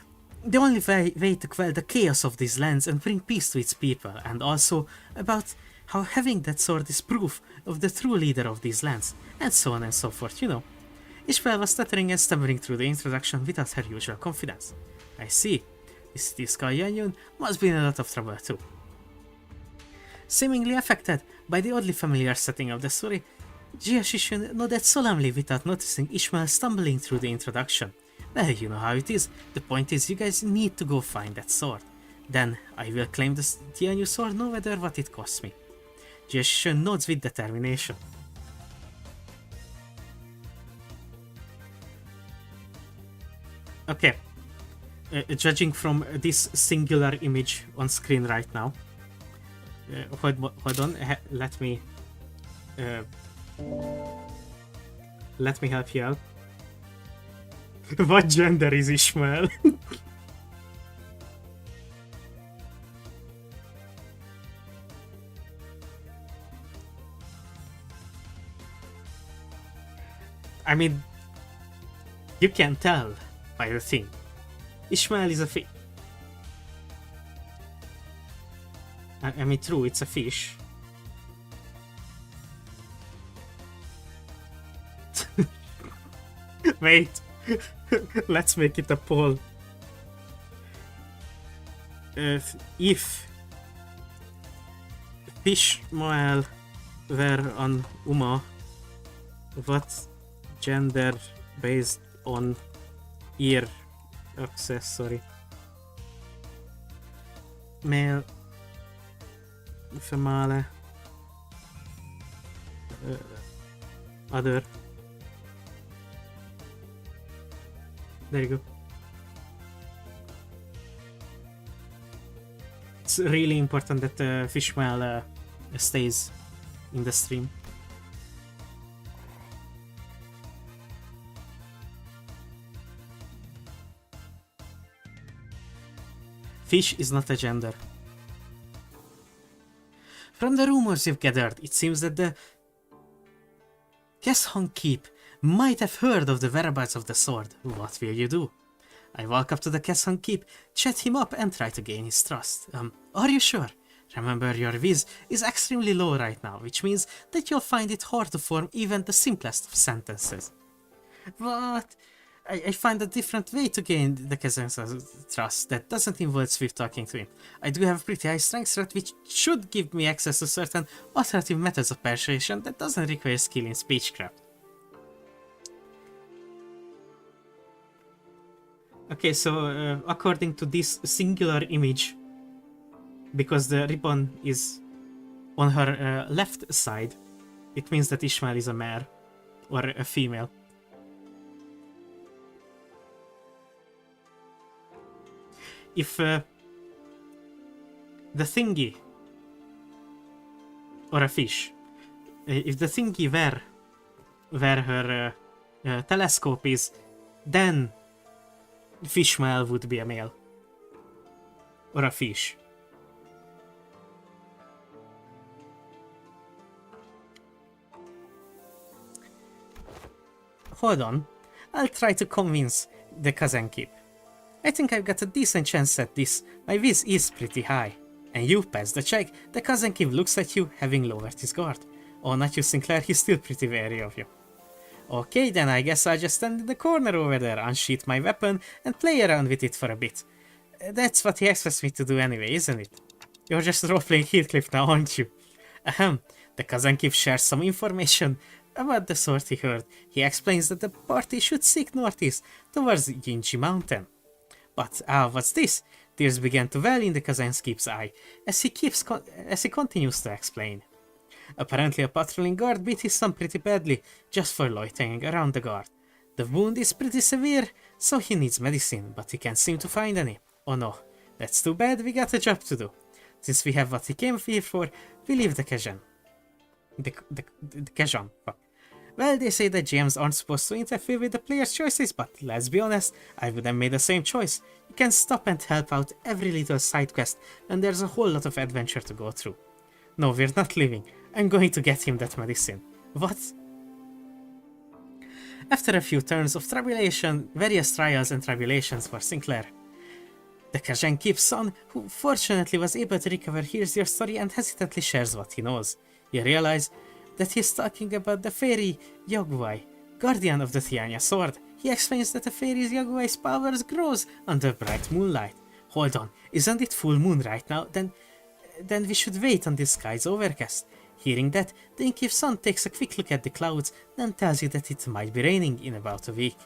the only way to quell the chaos of these lands and bring peace to its people, and also about how having that sword is proof of the true leader of these lands, and so on and so forth, you know. Ishbel was stuttering and stammering through the introduction without her usual confidence. I see. This city called Yanyun must be in a lot of trouble too. Seemingly affected by the oddly familiar setting of the story, Jieshishun nodded solemnly without noticing Ishmael stumbling through the introduction. Well, you know how it is. The point is you guys need to go find that sword. Then I will claim the Tianyu sword no matter what it costs me. Jieshishun nods with determination. Okay. Judging from this singular image on screen right now. Hold on, let me help you out. What gender is Ishmael? I mean, you can tell by the thing. Ishmael is a fish. I mean, true, it's a fish. Wait, let's make it a poll. If Ishmael were on Uma, what gender based on ear accessory? Male, female, other. There you go. It's really important that Fishmail stays in the stream. Fish is not a gender. From the rumors you've gathered, it seems that the Keshon Keep might have heard of the whereabouts of the sword. What will you do? I walk up to the Keshon Keep, chat him up and try to gain his trust. Are you sure? Remember, your viz is extremely low right now, which means that you'll find it hard to form even the simplest of sentences. But I find a different way to gain the Keshon's trust that doesn't involve swift talking to him. I do have a pretty high strength strat which should give me access to certain alternative methods of persuasion that doesn't require skill in speechcraft. Okay, so according to this singular image, because the ribbon is on her left side, it means that Ishmael is a mare or a female. If the thingy or a fish, if the thingy where her telescope is, then Fishmael would be a male. Or a fish. Hold on. I'll try to convince the Kazenkip. I think I've got a decent chance at this. My viz is pretty high. And you pass the check. The Kazenkip looks at you, having lowered his guard. Oh, not you, Sinclair, he's still pretty wary of you. Okay, then I guess I'll just stand in the corner over there, unsheath my weapon, and play around with it for a bit. That's what he expects me to do anyway, isn't it? You're just role-playing Heathcliff now, aren't you? Ahem, the Kazenkip shares some information about the sword he heard. He explains that the party should seek northeast, towards Yinji Mountain. But, what's this? Tears began to well in the Kazenkip's eye, as he continues to explain. Apparently a patrolling guard beat his son pretty badly, just for loitering around the guard. The wound is pretty severe, so he needs medicine, but he can't seem to find any. Oh no, that's too bad, we got a job to do. Since we have what he came here for, we leave the Kajan. The Kajan, fuck. Well, they say that GMs aren't supposed to interfere with the player's choices, but let's be honest, I would have made the same choice. You can stop and help out every little side quest, and there's a whole lot of adventure to go through. No, we're not leaving. I'm going to get him that medicine. What? After a few turns of tribulation, various trials and tribulations for Sinclair, the Kazenkip's son, who fortunately was able to recover, hears your story and hesitantly shares what he knows. You realize that he's talking about the fairy Yogwai, guardian of the Tianya sword. He explains that the fairy's Yogwai's powers grows under bright moonlight. Hold on, isn't it full moon right now? Then we should wait until skies overcast. Hearing that, the Innkeep's son takes a quick look at the clouds, then tells you that it might be raining in about a week.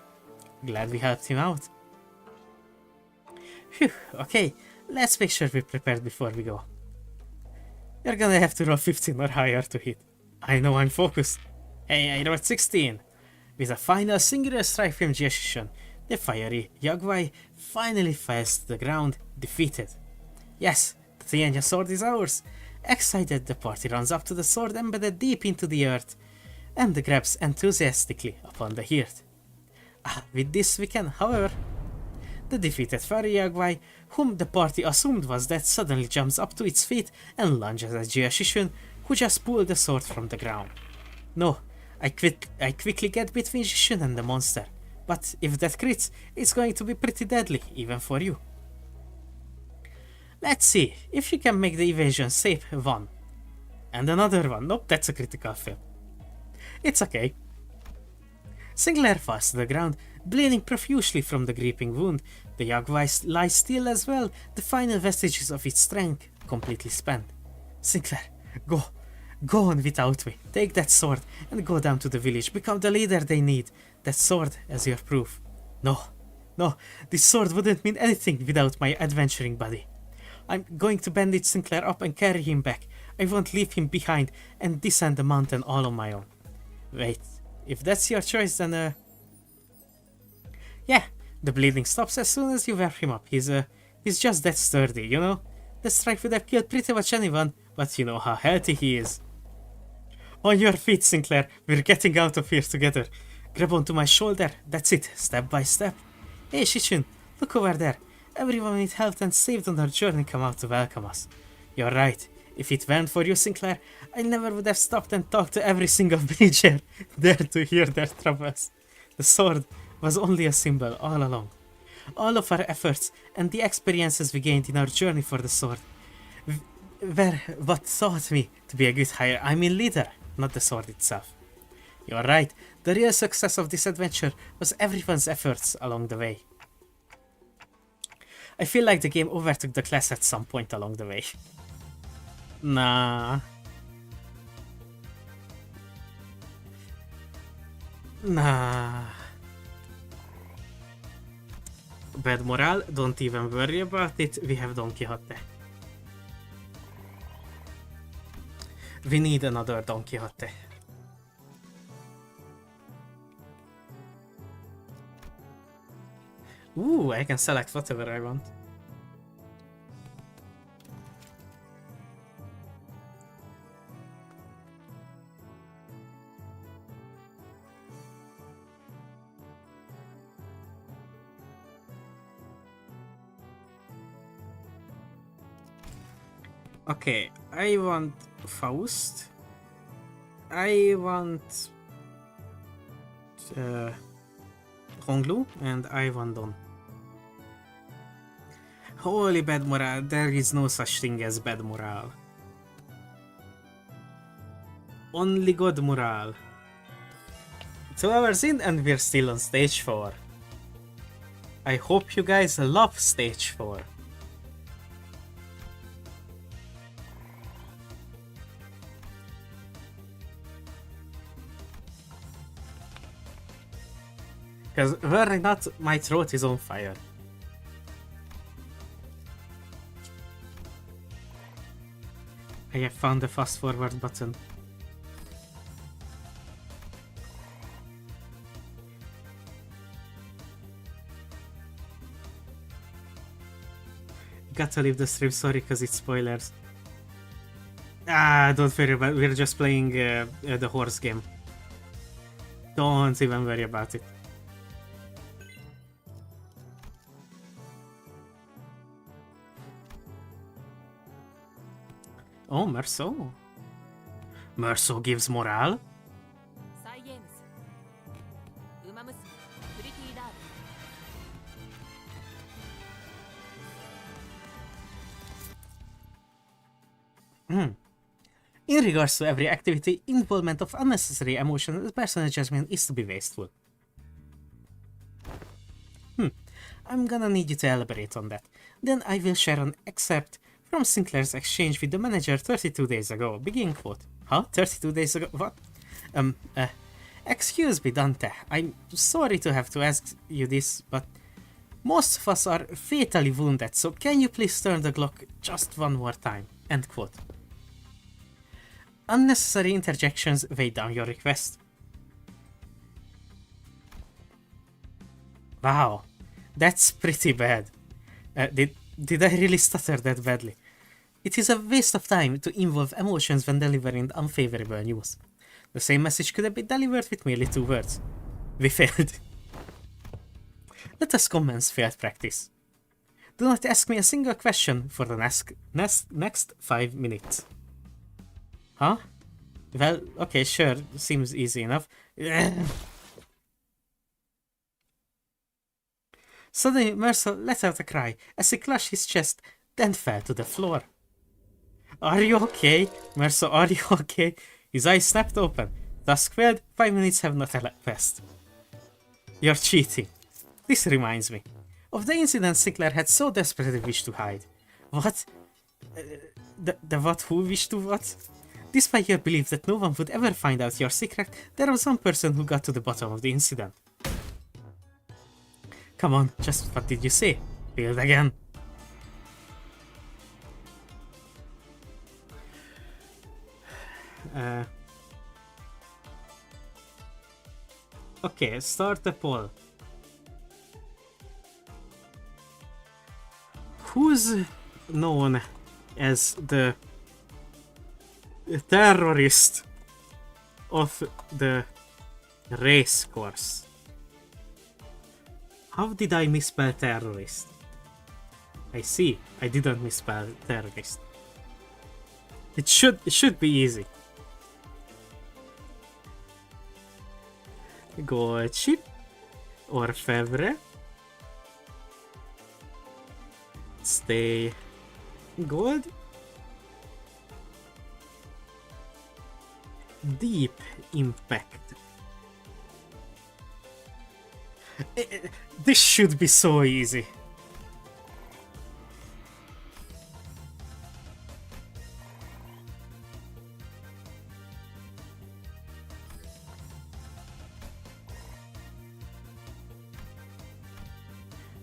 Glad we helped him out. Phew, okay, let's make sure we're prepared before we go. You're gonna have to roll 15 or higher to hit. I know I'm focused. Hey, I rolled 16. With a final singular strike from Jiashishun, the fiery Yagwai finally falls to the ground, defeated. Yes, the Tianya sword is ours. Excited, the party runs up to the sword embedded deep into the earth, and grabs enthusiastically upon the hilt. With this we can, however, the defeated fiery Yagwai, whom the party assumed was dead, suddenly jumps up to its feet and lunges at Jiashishun, who just pulled the sword from the ground. No, I quickly get between Jishun and the monster. But if that crits, it's going to be pretty deadly, even for you. Let's see if you can make the evasion save 1. And another one. Nope, that's a critical fail. It's okay. Sinclair falls to the ground, bleeding profusely from the gripping wound. The Jaguar lies still as well, the final vestiges of its strength completely spent. Sinclair, go. Go on without me. Take that sword and go down to the village. Become the leader they need. That sword as your proof. No, this sword wouldn't mean anything without my adventuring buddy. I'm going to bandage Sinclair up and carry him back. I won't leave him behind and descend the mountain all on my own. Wait, if that's your choice, then yeah, the bleeding stops as soon as you wrap him up. He's just that sturdy, you know? The strike would have killed pretty much anyone, but you know how healthy he is. On your feet, Sinclair. We're getting out of here together. Grab onto my shoulder. That's it, step by step. Hey, Shichun, look over there. Everyone with helped and saved on our journey come out to welcome us. You're right. If it weren't for you, Sinclair, I never would have stopped and talked to every single villager there to hear their troubles. The sword was only a symbol all along. All of our efforts and the experiences we gained in our journey for the sword were what taught me to be a good hire. I mean leader, not the sword itself. You're right, the real success of this adventure was everyone's efforts along the way. I feel like the game overtook the class at some point along the way. Nah. Bad morale, don't even worry about it, we have Don Quixote. We need another Don Quixote. Ooh, I can select whatever I want. Okay, I want Faust. I want Honglu, and I want Don. Holy bad morale, there is no such thing as bad morale. Only good morale. 2 hours in and we're still on stage 4. I hope you guys love stage 4. Because were it not, my throat is on fire. I have found the fast forward button. Gotta leave the stream, sorry, because it's spoilers. Ah, don't worry about it, we're just playing the horse game. Don't even worry about it. Oh, Merceau. Merceau gives morale? In regards to every activity, involvement of unnecessary emotion and personal judgment is to be wasteful. I'm gonna need you to elaborate on that. Then I will share an excerpt from Sinclair's exchange with the manager 32 days ago. Begin quote. Huh? 32 days ago? What? Excuse me, Dante. I'm sorry to have to ask you this, but most of us are fatally wounded, so can you please turn the clock just one more time? End quote. Unnecessary interjections weigh down your request. Wow, that's pretty bad. Did I really stutter that badly? It is a waste of time to involve emotions when delivering unfavorable news. The same message could have been delivered with merely 2 words. We failed. Let us commence failed practice. Do not ask me a single question for the next 5 minutes. Huh? Well, okay, sure, seems easy enough. Suddenly, Mercer let out a cry as he clutched his chest, then fell to the floor. Are you okay? Mercer, are you okay? His eyes snapped open. Thus quelled, 5 minutes have not passed. You're cheating. This reminds me of the incident Sinclair had so desperately wished to hide. What? The what who wished to what? Despite your belief that no one would ever find out your secret, there was one person who got to the bottom of the incident. Come on, just what did you say? Build again. Okay, start the poll. Who's known as the terrorist of the race course? How did I misspell terrorist? I see, I didn't misspell terrorist. It should be easy. Gold or Fevre. Stay gold. Deep impact. This should be so easy.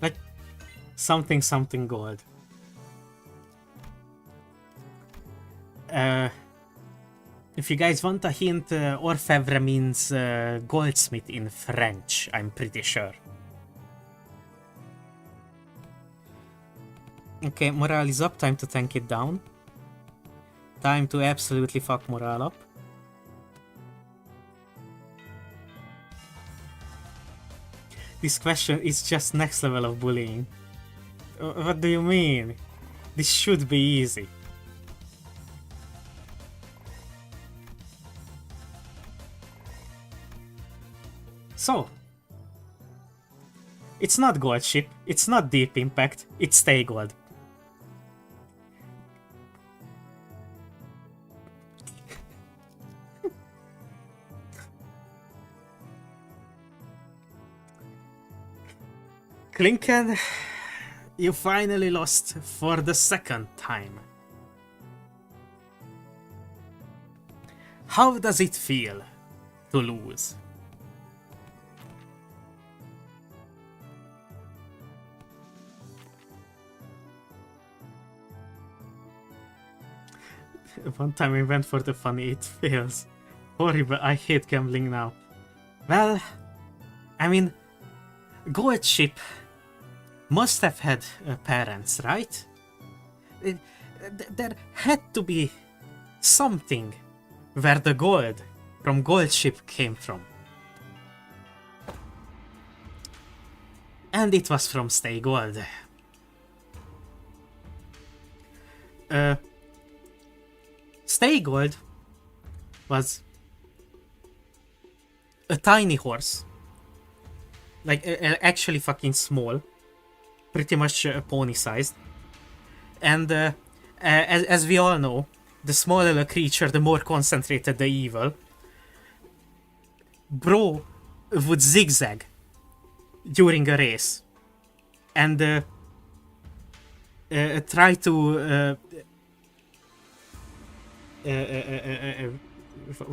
Like something gold. If you guys want a hint, orfèvre means goldsmith in French, I'm pretty sure. Okay, morale is up, time to tank it down. Time to absolutely fuck morale up. This question is just next level of bullying. What do you mean? This should be easy. So, it's not gold ship, it's not deep impact, it's stay gold. Klinken, you finally lost for the second time. How does it feel to lose? One time I went for the funny, it fails. Horrible, I hate gambling now. Well, I mean, gold ship must have had parents, right? There had to be something where the gold from gold ship came from. And it was from Stay Gold. Stay Gold was a tiny horse. Like, actually fucking small. Pretty much pony-sized. And as we all know, the smaller a creature, the more concentrated the evil. Bro would zigzag during a race. And try to...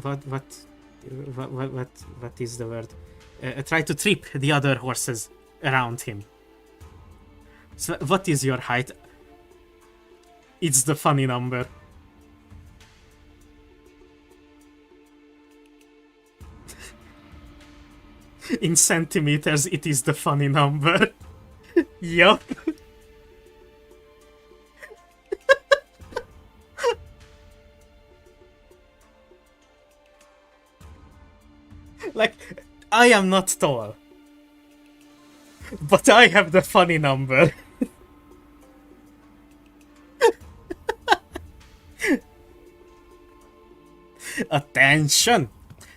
what is the word? Try to trip the other horses around him. So what is your height? It's the funny number. In centimeters, it is the funny number. Yup. Like, I am not tall. But I have the funny number. Attention!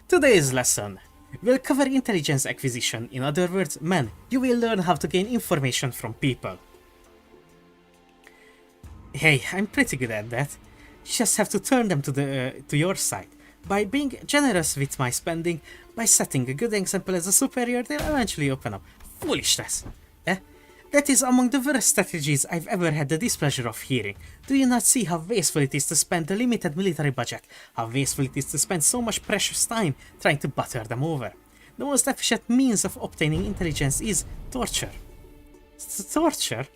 Today's lesson. We'll cover intelligence acquisition. In other words, man, you will learn how to gain information from people. Hey, I'm pretty good at that. You just have to turn them to your side. By being generous with my spending, by setting a good example as a superior, they'll eventually open up. Foolishness! Eh? That is among the worst strategies I've ever had the displeasure of hearing. Do you not see how wasteful it is to spend a limited military budget? How wasteful it is to spend so much precious time trying to butter them over? The most efficient means of obtaining intelligence is torture. Torture?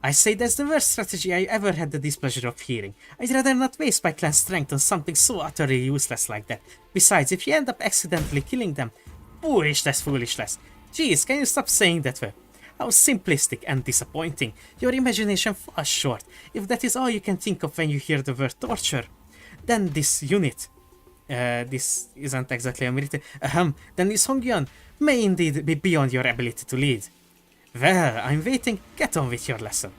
I say that's the worst strategy I ever had the displeasure of hearing. I'd rather not waste my clan's strength on something so utterly useless like that. Besides, if you end up accidentally killing them... Foolishness, foolishness. Jeez, can you stop saying that way? How simplistic and disappointing. Your imagination falls short. If that is all you can think of when you hear the word torture, then this unit... this isn't exactly a military... then this Hongyan may indeed be beyond your ability to lead. Well, I'm waiting. Get on with your lesson.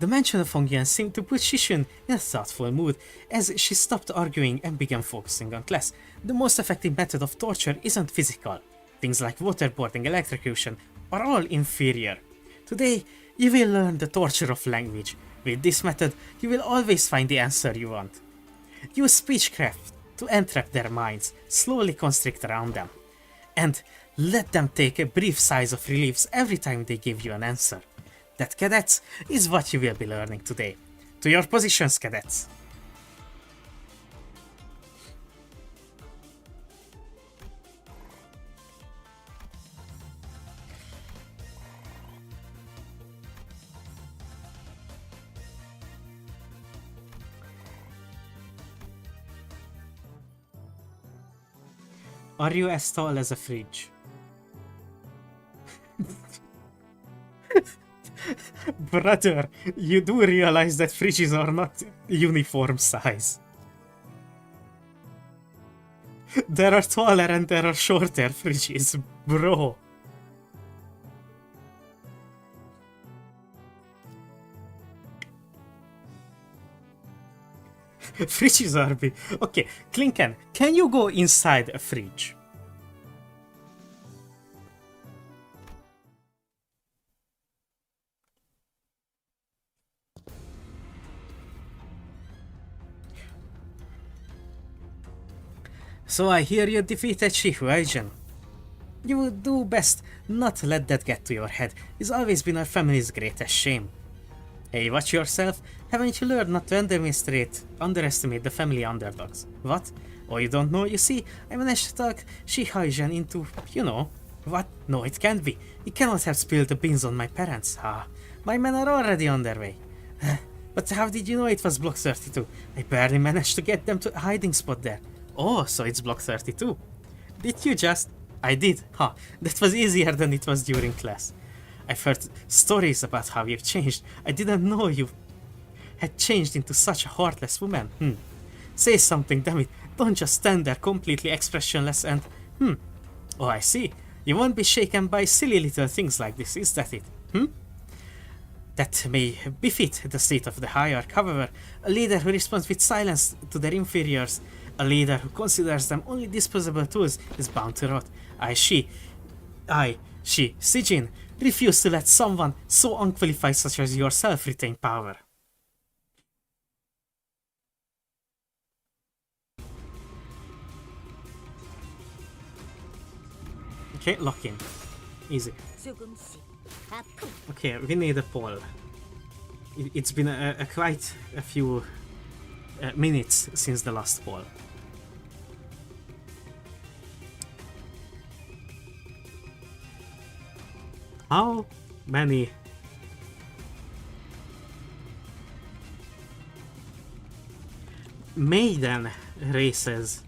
The mention of Hongyan seemed to put Shishun in a thoughtful mood, as she stopped arguing and began focusing on class. The most effective method of torture isn't physical. Things like waterboarding, electrocution are all inferior. Today, you will learn the torture of language. With this method, you will always find the answer you want. Use speechcraft to entrap their minds, slowly constrict around them, and let them take a brief sighs of relief every time they give you an answer. That, cadets, is what you will be learning today. To your positions, cadets! Are you as tall as a fridge? Brother, you do realize that fridges are not uniform size. There are taller and there are shorter fridges, bro. Fridges are big. Okay, Klinken, can you go inside a fridge? So I hear you defeated Shifu, Aijin. You would do best not to let that get to your head. It's always been our family's greatest shame. Hey, watch yourself. Haven't you learned not to underestimate the family underdogs? What? Oh, you don't know? You see, I managed to talk Shihaijin into, you know. What? No, it can't be. He cannot have spilled the beans on my parents. Ah, my men are already on their way. But how did you know it was Block 32? I barely managed to get them to a hiding spot there. Oh, so it's Block 32. Did you just... I did. Huh, that was easier than it was during class. I've heard stories about how you've changed. I didn't know you had changed into such a heartless woman. Say something, damn it. Don't just stand there completely expressionless and... Oh, I see. You won't be shaken by silly little things like this, is that it? That may befit the state of the hierarch. However, a leader who responds with silence to their inferiors, a leader who considers them only disposable tools, is bound to rot. She, Sijin, refuse to let someone so unqualified such as yourself retain power. Okay, lock in. Easy. Okay, we need a poll. It's been quite a few minutes since the last poll. How many maiden races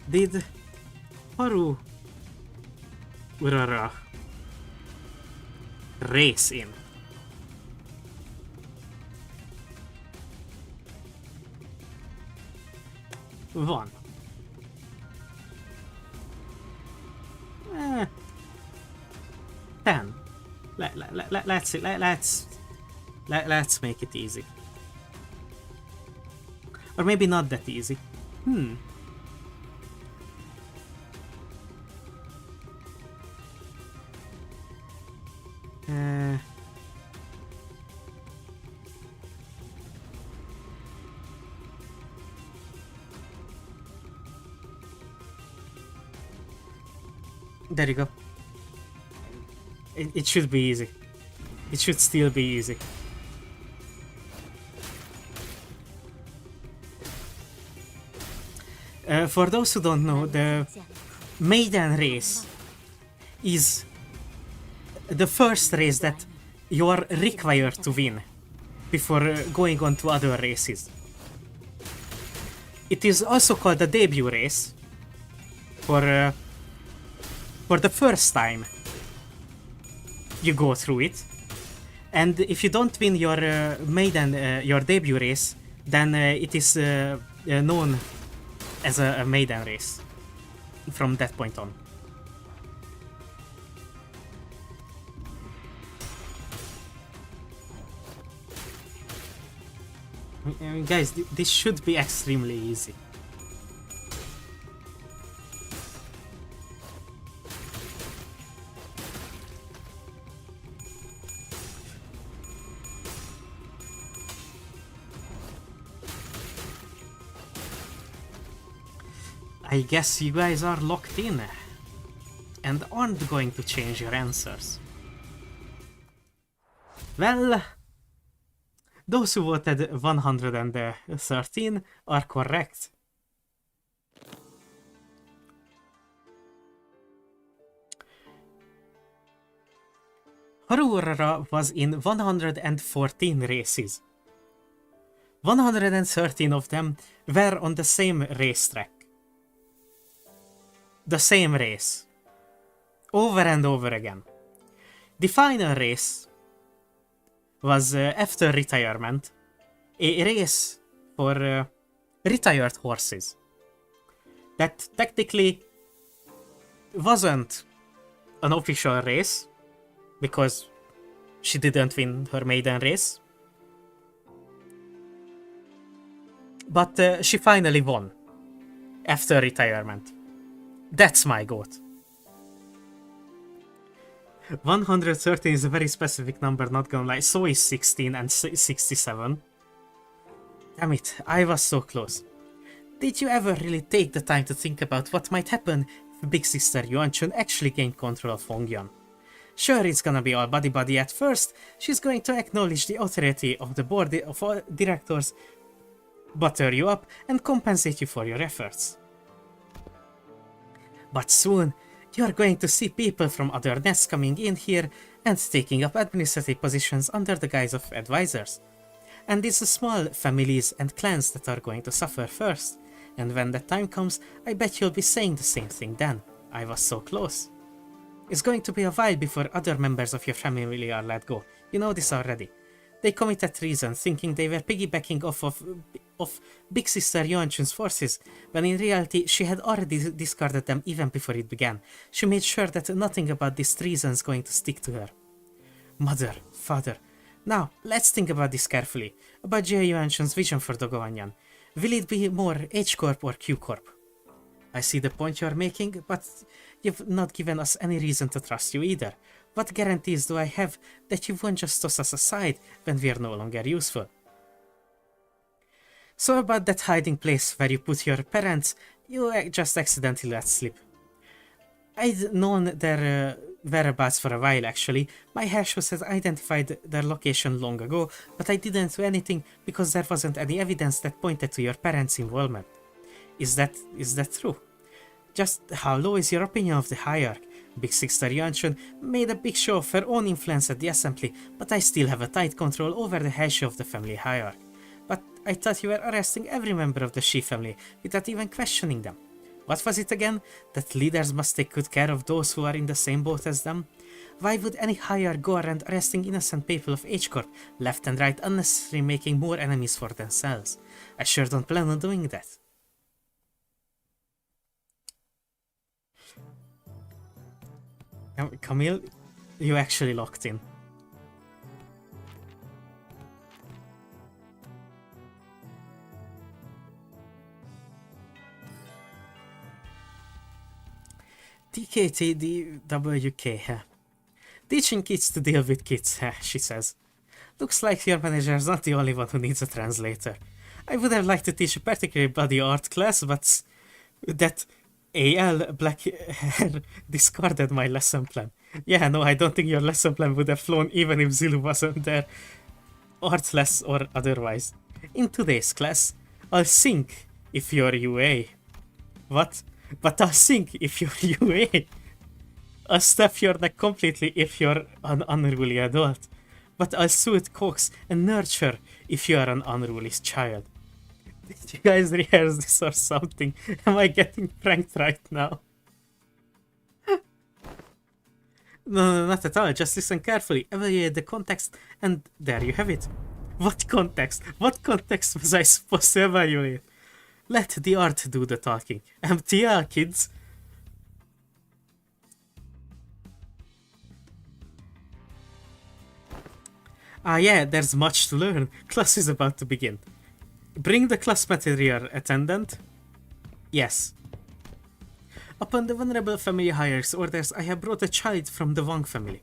did Haru Urara race in? One. 10. Let's make it easy. Or maybe not that easy. There you go. It should be easy. It should still be easy. For those who don't know, the maiden race is the first race that you are required to win before going on to other races. It is also called the debut race for the first time you go through it. And if you don't win your your debut race, then it is known as a maiden race from that point on. I mean, guys, this should be extremely easy. I guess you guys are locked in and aren't going to change your answers. Well, those who voted 113 are correct. Aurora was in 114 races. 113 of them were on the same racetrack. The same race. Over and over again. The final race was after retirement, a race for retired horses. That technically wasn't an official race, because she didn't win her maiden race. But she finally won after retirement. That's my goat. 113 is a very specific number, not gonna lie. So is 16 and 67. Damn it, I was so close. Did you ever really take the time to think about what might happen if Big Sister Yuanchun actually gained control of Hongyan? Sure, it's gonna be all buddy-buddy at first. She's going to acknowledge the authority of the board of directors, butter you up, and compensate you for your efforts. But soon, you're going to see people from other nests coming in here and taking up administrative positions under the guise of advisors. And it's the small families and clans that are going to suffer first. And when that time comes, I bet you'll be saying the same thing then. I was so close. It's going to be a while before other members of your family are let go. You know this already. They committed treason, thinking they were piggybacking off of Big Sister Yuanchun's forces, when in reality she had already discarded them even before it began. She made sure that nothing about this treason is going to stick to her. Mother, father. Now, let's think about this carefully. About Jia Yuanchun's vision for Dogowanyan. Will it be more H Corp or Q Corp? I see the point you're making, but you've not given us any reason to trust you either. What guarantees do I have that you won't just toss us aside when we're no longer useful? So about that hiding place where you put your parents, you just accidentally let slip. I'd known their whereabouts for a while actually. My Hershus had identified their location long ago, but I didn't do anything because there wasn't any evidence that pointed to your parents' involvement. Is that true? Just how low is your opinion of the hierarch? Big Sister Yuanchun made a big show of her own influence at the assembly, but I still have a tight control over the head of the family hierarch. But I thought you were arresting every member of the Shi family without even questioning them. What was it again? That leaders must take good care of those who are in the same boat as them? Why would any hierarch go around arresting innocent people of H Corp, left and right, unnecessarily making more enemies for themselves? I sure don't plan on doing that. Camille, you actually locked in. DKTDWK. Teaching kids to deal with kids, she says. Looks like your manager's not the only one who needs a translator. I would have liked to teach a particularly bloody art class, but that AL Black Hair discarded my lesson plan. Yeah, no, I don't think your lesson plan would have flown even if Zilu wasn't there, artless or otherwise. In today's class, I'll sink if you're UA. What? But I'll sink if you're UA. I'll stuff your neck completely if you're an unruly adult. But I'll soothe, coax, and nurture if you are an unruly child. Did you guys rehearse this or something? Am I getting pranked right now? No, not at all. Just listen carefully, evaluate the context, and there you have it. What context? What context was I supposed to evaluate? Let the art do the talking. MTL, kids. Ah yeah, there's much to learn. Class is about to begin. Bring the class material, attendant. Yes. Upon the Venerable Family Hierarch's orders, I have brought a child from the Wang family.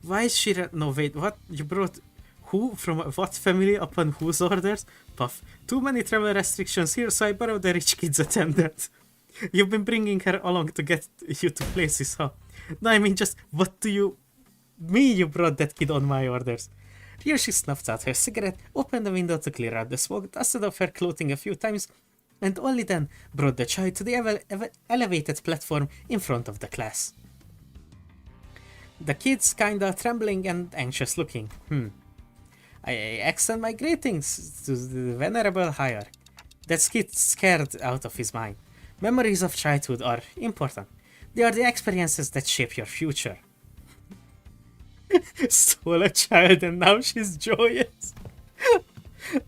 Why is she... No, wait, what? You brought... Who? From what family? Upon whose orders? Puff. Too many travel restrictions here, so I borrowed the rich kid's attendant. You've been bringing her along to get you to places, huh? No, I mean just, what do you... Me, you brought that kid on my orders. Ryoshi snuffed out her cigarette, opened the window to clear out the smoke, dusted off her clothing a few times, and only then brought the child to the elevated platform in front of the class. The kid's kinda trembling and anxious looking. I extend my greetings to the Venerable Hierarch. That kid's scared out of his mind. Memories of childhood are important. They are the experiences that shape your future. Stole a child and now she's joyous.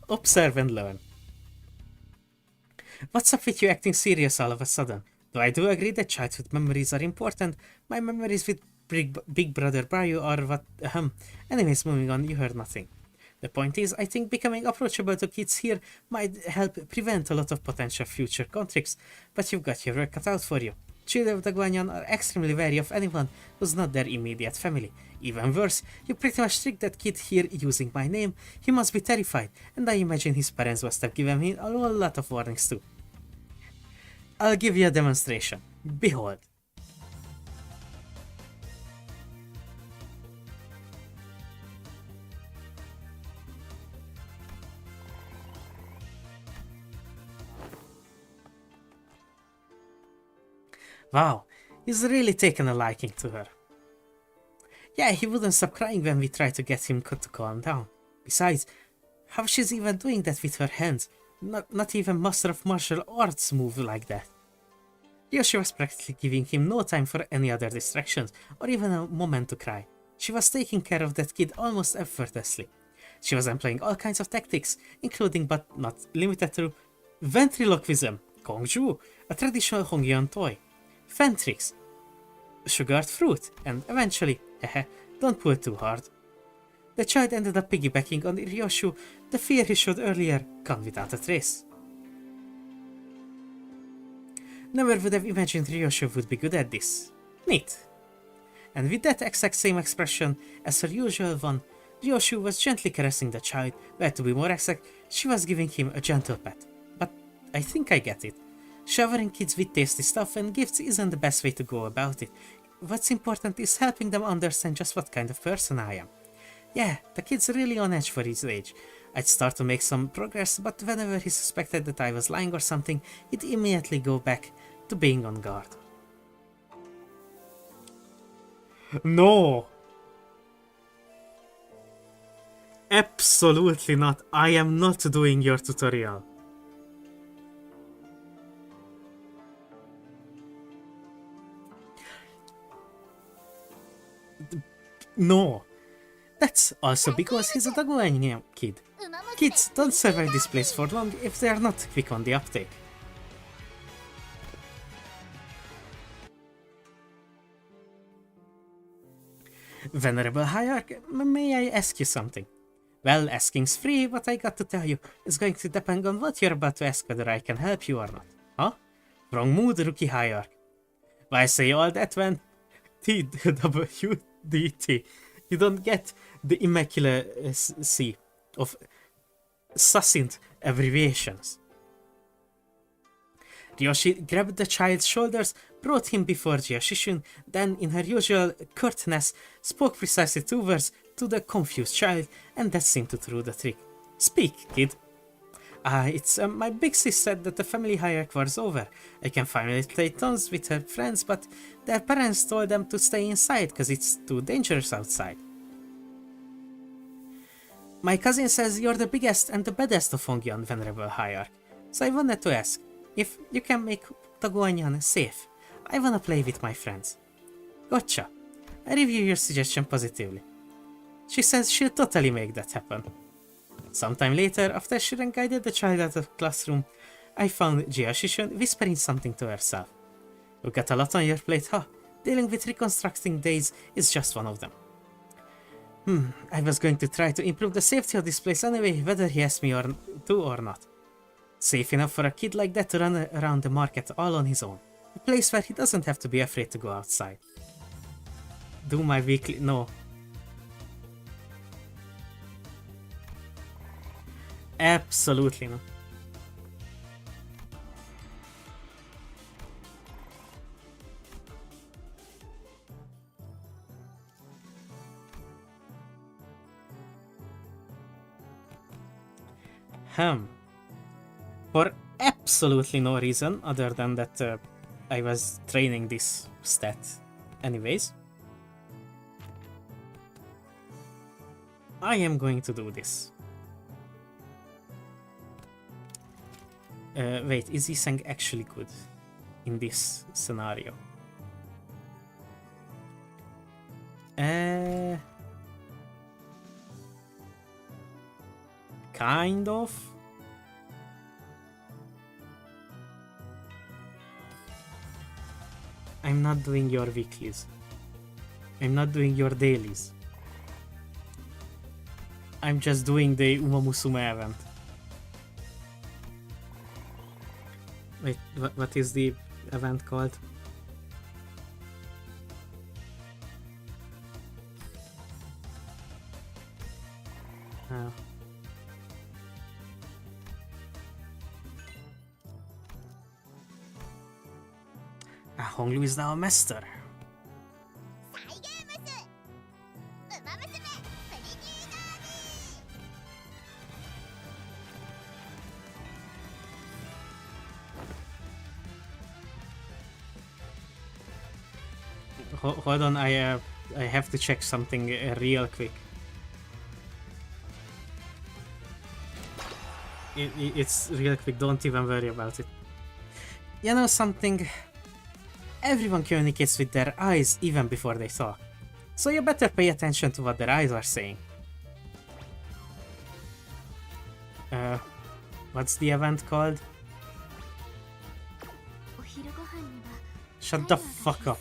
Observe and learn. What's up with you acting serious all of a sudden? Though I do agree that childhood memories are important, my memories with Big Brother Baryu are what... Anyways, moving on, you heard nothing. The point is, I think becoming approachable to kids here might help prevent a lot of potential future conflicts, but you've got your work cut out for you. Children of the Guanyan are extremely wary of anyone who's not their immediate family. Even worse, you pretty much tricked that kid here using my name. He must be terrified, and I imagine his parents must have given him a whole lot of warnings too. I'll give you a demonstration. Behold. Wow, he's really taken a liking to her. Yeah, he wouldn't stop crying when we tried to get him to calm down. Besides, how she's even doing that with her hands? Not even Master of Martial Arts move like that. Yoshi was practically giving him no time for any other distractions, or even a moment to cry. She was taking care of that kid almost effortlessly. She was employing all kinds of tactics, including but not limited to ventriloquism, Gongju, a traditional Hongyan toy, fan tricks, sugared fruit, and eventually, don't pull too hard. The child ended up piggybacking on Ryoshu, the fear he showed earlier gone without a trace. Never would have imagined Ryoshu would be good at this. Neat. And with that exact same expression as her usual one, Ryoshu was gently caressing the child, where to be more exact, she was giving him a gentle pet. But I think I get it. Showering kids with tasty stuff and gifts isn't the best way to go about it. What's important is helping them understand just what kind of person I am. Yeah, the kid's really on edge for his age. I'd start to make some progress, but whenever he suspected that I was lying or something, he'd immediately go back to being on guard. No! Absolutely not. I am not doing your tutorial. No. That's also because he's a Daguanian kid. Kids don't survive this place for long if they are not quick on the uptake. Venerable Hierarch, may I ask you something? Well, asking's free, but I got to tell you, it's going to depend on what you're about to ask whether I can help you or not. Huh? Wrong mood, Rookie Hierarch. Why say all that when... TWDT. You don't get the immaculacy of succinct abbreviations. Ryoshi grabbed the child's shoulders, brought him before Jiyashishun, then, in her usual curtness, spoke precisely 2 words to the confused child, and that seemed to throw the trick. Speak, kid. It's my big sis said that the family hierarchy was over. I can finally play tons with her friends, but their parents told them to stay inside because it's too dangerous outside. My cousin says you're the biggest and the baddest of Hongyan, Venerable Hierarch. So I wanted to ask if you can make Taguanyan safe. I wanna play with my friends. Gotcha. I review your suggestion positively. She says she'll totally make that happen. Sometime later, after Shiren guided the child out of the classroom, I found Jiyashishun whispering something to herself. You've got a lot on your plate, huh? Dealing with reconstructing days is just one of them. I was going to try to improve the safety of this place anyway, whether he asked me to or not. Safe enough for a kid like that to run around the market all on his own. A place where he doesn't have to be afraid to go outside. Do my weekly... no. Absolutely not. For absolutely no reason other than that I was training this stat anyways, I am going to do this. Wait, is Iseng actually good in this scenario? Kind of. I'm not doing your weeklies. I'm not doing your dailies. I'm just doing the Umamusume event. Wait, what is the event called? Honglu is now a master. Hold on, I have to check something real quick. It's real quick, don't even worry about it. You know something? Everyone communicates with their eyes even before they talk. So you better pay attention to what their eyes are saying. What's the event called? Shut the fuck up.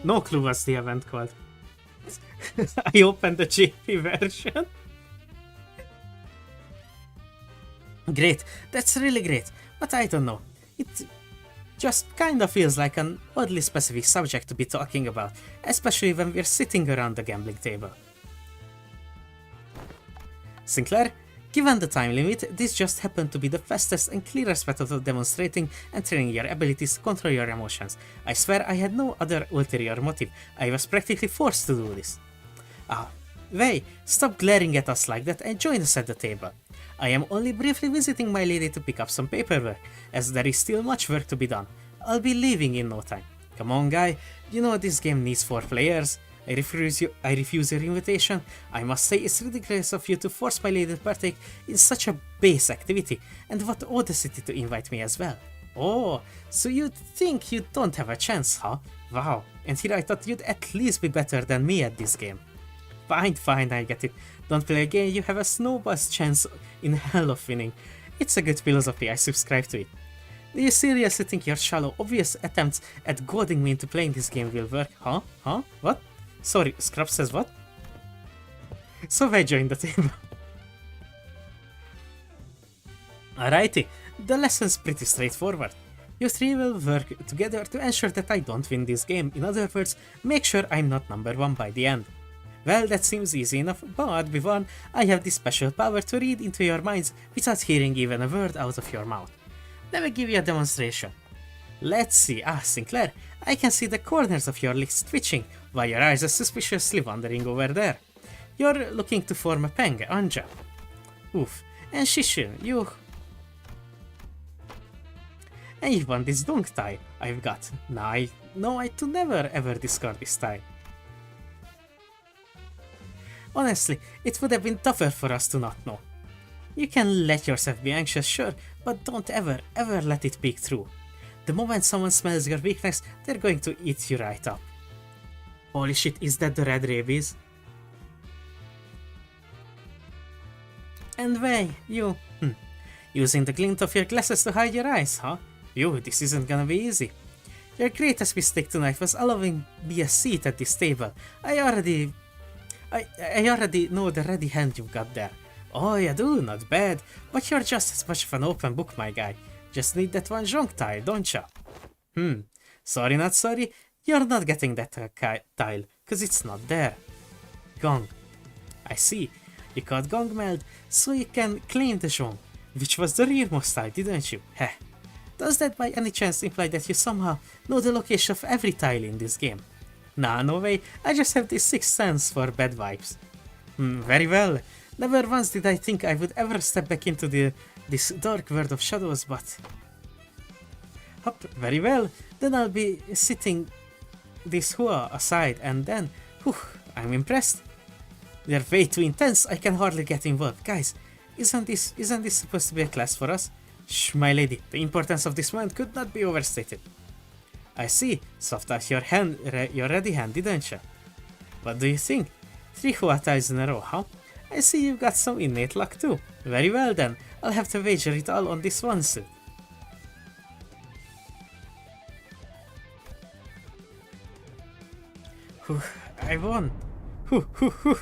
No clue what's the event called. I opened the JP version. Great, that's really great, but I don't know. It just kinda feels like an oddly specific subject to be talking about, especially when we're sitting around the gambling table. Sinclair, given the time limit, this just happened to be the fastest and clearest method of demonstrating and training your abilities to control your emotions. I swear I had no other ulterior motive. I was practically forced to do this. Wei, stop glaring at us like that and join us at the table. I am only briefly visiting my lady to pick up some paperwork, as there is still much work to be done. I'll be leaving in no time. Come on, guy, you know this game needs 4 players. I refuse your invitation. I must say it's ridiculous of you to force my lady to partake in such a base activity, and what audacity to invite me as well. Oh, so you think you don't have a chance, huh? Wow, and here I thought you'd at least be better than me at this game. Fine, I get it. Don't play a game you have a snowball's chance in hell of winning. It's a good philosophy, I subscribe to it. Do you seriously think your shallow, obvious attempts at goading me into playing this game will work, huh? What? Sorry, Scrub says what? So I joined the table. Alrighty, the lesson's pretty straightforward. You 3 will work together to ensure that I don't win this game. In other words, make sure I'm not number 1 by the end. Well, that seems easy enough, but Bivon, I have this special power to read into your minds without hearing even a word out of your mouth. Let me give you a demonstration. Let's see. Ah, Sinclair, I can see the corners of your lips twitching, while your eyes are suspiciously wandering over there. You're looking to form a peng, aren't you? Oof. And Shishin, you... And you want this dong tie I've got. Now I know I to never ever discard this tie. Honestly, it would have been tougher for us to not know. You can let yourself be anxious, sure, but don't ever let it peek through. The moment someone smells your weakness, they're going to eat you right up. Holy shit, is that the red rabies? And Wei, you... Using the glint of your glasses to hide your eyes, huh? You, this isn't gonna be easy. Your greatest mistake tonight was allowing me a seat at this table. I already know the ready hand you've got there. Oh, you do, not bad. But you're just as much of an open book, my guy. Just need that one zhong tile, don't ya? Sorry not sorry, you're not getting that tile, cause it's not there. Gong. I see. You got gong meld, so you can claim the zhong, which was the rearmost tile, didn't you? Heh. Does that by any chance imply that you somehow know the location of every tile in this game? Nah, no way, I just have this sixth sense for bad vibes. Very well. Never once did I think I would ever step back into this dark world of shadows, but... Hop, very well. Then I'll be sitting this hua aside and then... Whew, I'm impressed. They're way too intense, I can hardly get involved. Guys, isn't this supposed to be a class for us? Shh, my lady, the importance of this moment could not be overstated. I see, soft out your ready hand, didn't you? What do you think? 3 hua tiles in a row, huh? I see you've got some innate luck too. Very well then, I'll have to wager it all on this one suit. Whew, I won. Whew.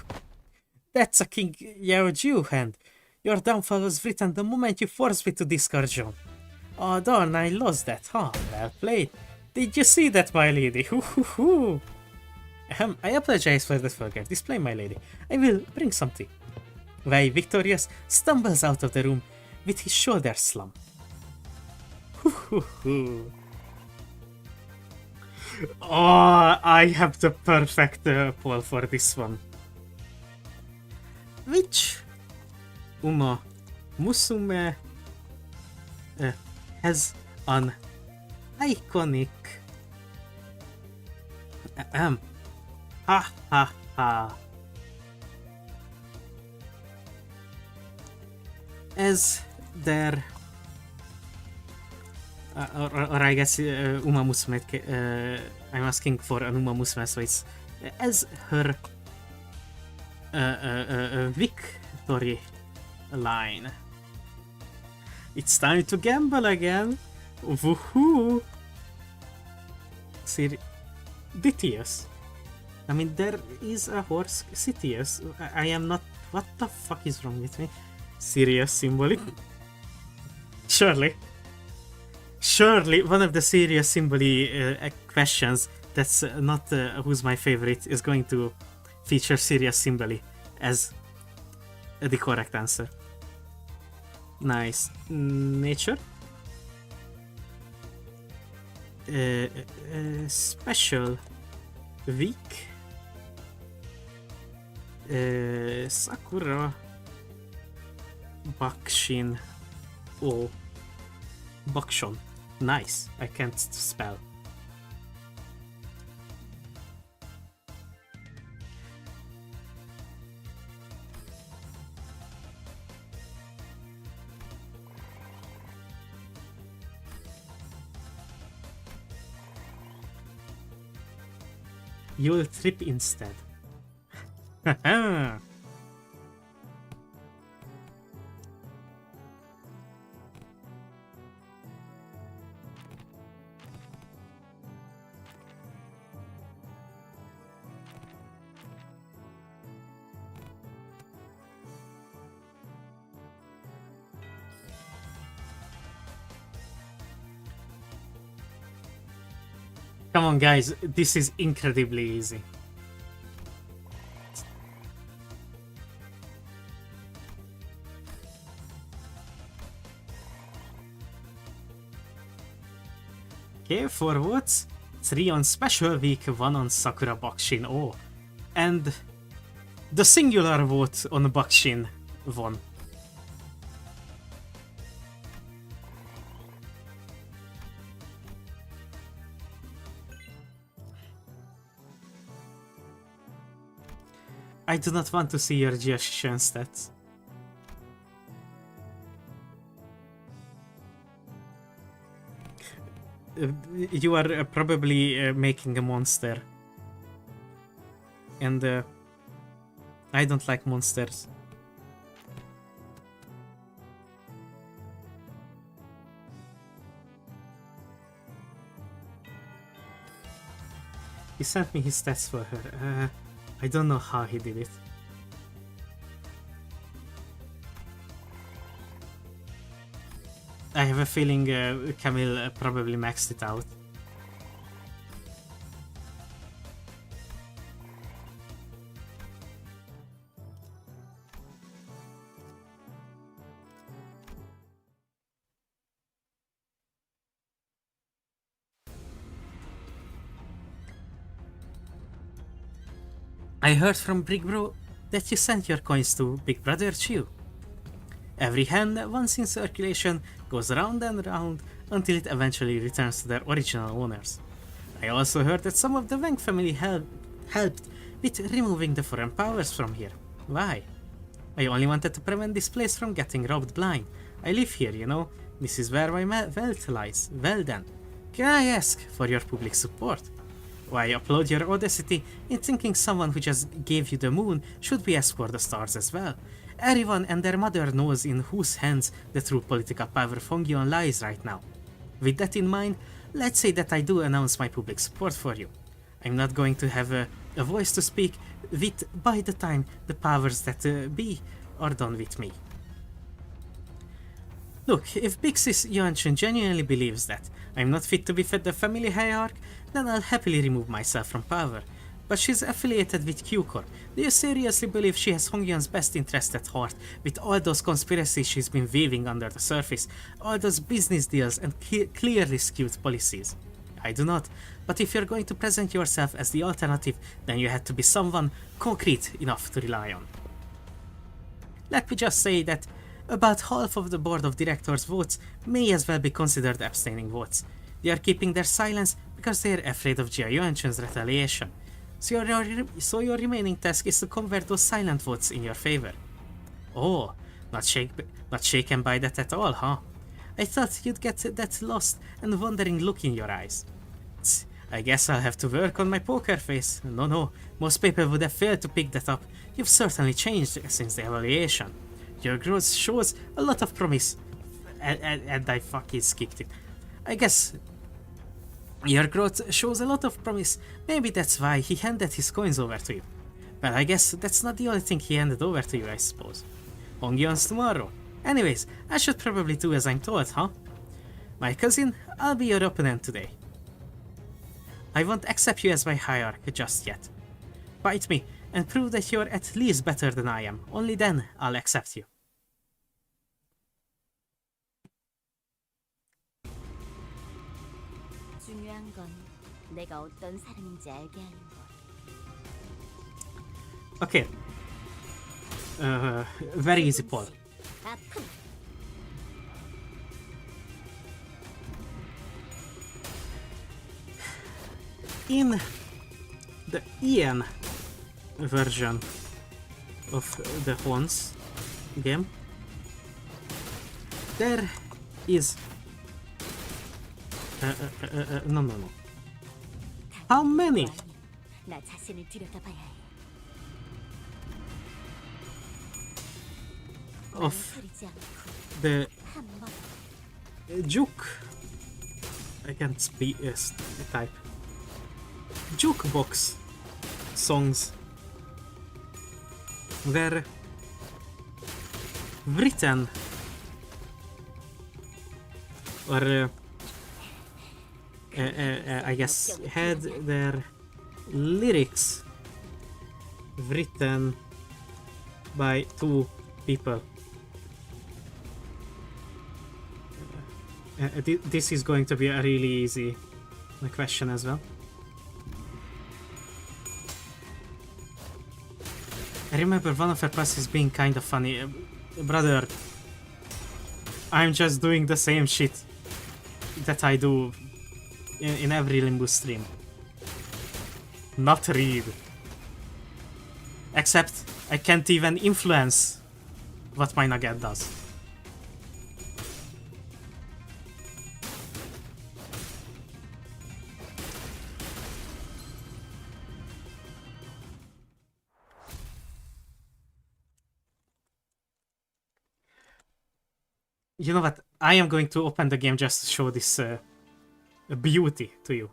That's a King Yao Jiu hand. Your downfall was written the moment you forced me to discard John. Oh darn, I lost that, huh? Well played. Did you see that, my lady? Hoo. I apologize for the vulgar display, my lady. I will bring some tea. Wei, victorious, stumbles out of the room with his shoulders slumped. Hoo. Oh, I have the perfect poll for this one. Which Uma Musume has an iconic as their or I guess Uma Musume, I'm asking for an Uma Musume, so it's as her victory line. It's time to gamble again. Woohoo! Ditius. I mean, there is a horse. Citius. I am not. What the fuck is wrong with me? Serious symbolic. Surely, one of the serious symbolic questions that's not who's my favorite is going to feature serious symbolic as the correct answer. Nice. Nature. Special week. Sakura Bakshin. Oh, Bakshon. Nice. I can't spell. You'll trip instead. Come on, guys, this is incredibly easy. Okay, 4 votes. 3 on Special Week, 1 on Sakura Bakushin. Oh. And the singular vote on Bakushin won. I do not want to see your Geoshishan stats. You are probably making a monster. And I don't like monsters. He sent me his stats for her. I don't know how he did it. I have a feeling Camille probably maxed it out. I heard from Big Bro that you sent your coins to Big Brother Chew. Every hand, once in circulation, goes round and round until it eventually returns to their original owners. I also heard that some of the Wang family helped with removing the foreign powers from here. Why? I only wanted to prevent this place from getting robbed blind. I live here, you know. This is where my wealth lies. Well then, can I ask for your public support? Why upload your audacity in thinking someone who just gave you the moon should be asked for the stars as well? Everyone and their mother knows in whose hands the true political power of Hongyeon lies right now. With that in mind, let's say that I do announce my public support for you. I'm not going to have a voice to speak with by the time the powers that be are done with me. Look, if Big Sis Yuanchun genuinely believes that I'm not fit to be fed the family hierarch, then I'll happily remove myself from power. But she's affiliated with Q Corp. Do you seriously believe she has Hongyeon's best interest at heart, with all those conspiracies she's been weaving under the surface, all those business deals and clearly skewed policies? I do not, but if you're going to present yourself as the alternative, then you had to be someone concrete enough to rely on. Let me just say that about half of the board of directors' votes may as well be considered abstaining votes. They are keeping their silence because they are afraid of Jia Yuanchun's retaliation. So your remaining task is to convert those silent votes in your favor. Oh, not shaken by that at all, huh? I thought you'd get that lost and wondering look in your eyes. I guess I'll have to work on my poker face. No, most people would have failed to pick that up. You've certainly changed since the evaluation. Your growth shows a lot of promise. And I fucking skipped it. I guess your growth shows a lot of promise. Maybe that's why he handed his coins over to you. Well, I guess that's not the only thing he handed over to you, I suppose. Hongyeon's tomorrow. Anyways, I should probably do as I'm told, huh? My cousin, I'll be your opponent today. I won't accept you as my hierarch just yet. Fight me and prove that you're at least better than I am. Only then I'll accept you. 중요한 건 내가 어떤 사람인지 알게 하는 것. Okay. Very easy poll. 아픔. In the Ian version of the Horns game, there is no. How many 나 자신을 들여다봐야 해. of 소리지 않고 the 한 번. juke? I can't speak type. Jukebox songs were written or I guess had their lyrics written by two people. This is going to be a really easy a question as well. I remember one of her passes being kind of funny. Brother, I'm just doing the same shit that I do in every Limbus stream. Not read. Except I can't even influence what my nugget does. You know what? I am going to open the game just to show this beauty to you.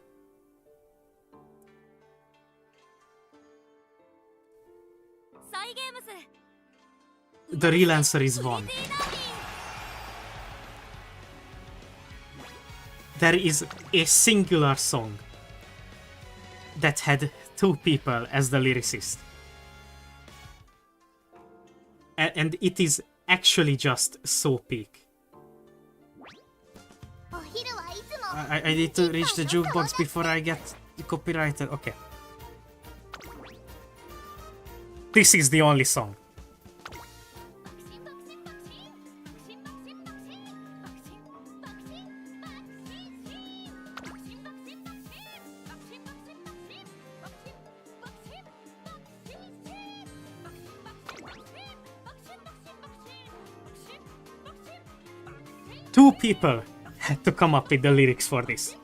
The real answer is 1. There is a singular song that had 2 people as the lyricist. And it is actually just so peak. I need to reach the jukebox before I get copyrighted. Okay. This is the only song. Two people had to come up with the lyrics for this.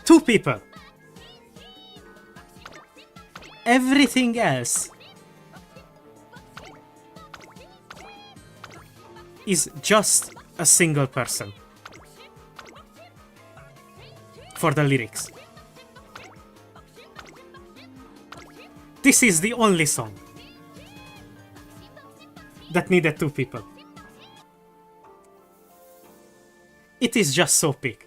Two people. Everything else is just a single person for the lyrics. This is the only song that needed 2 people. It is just so big.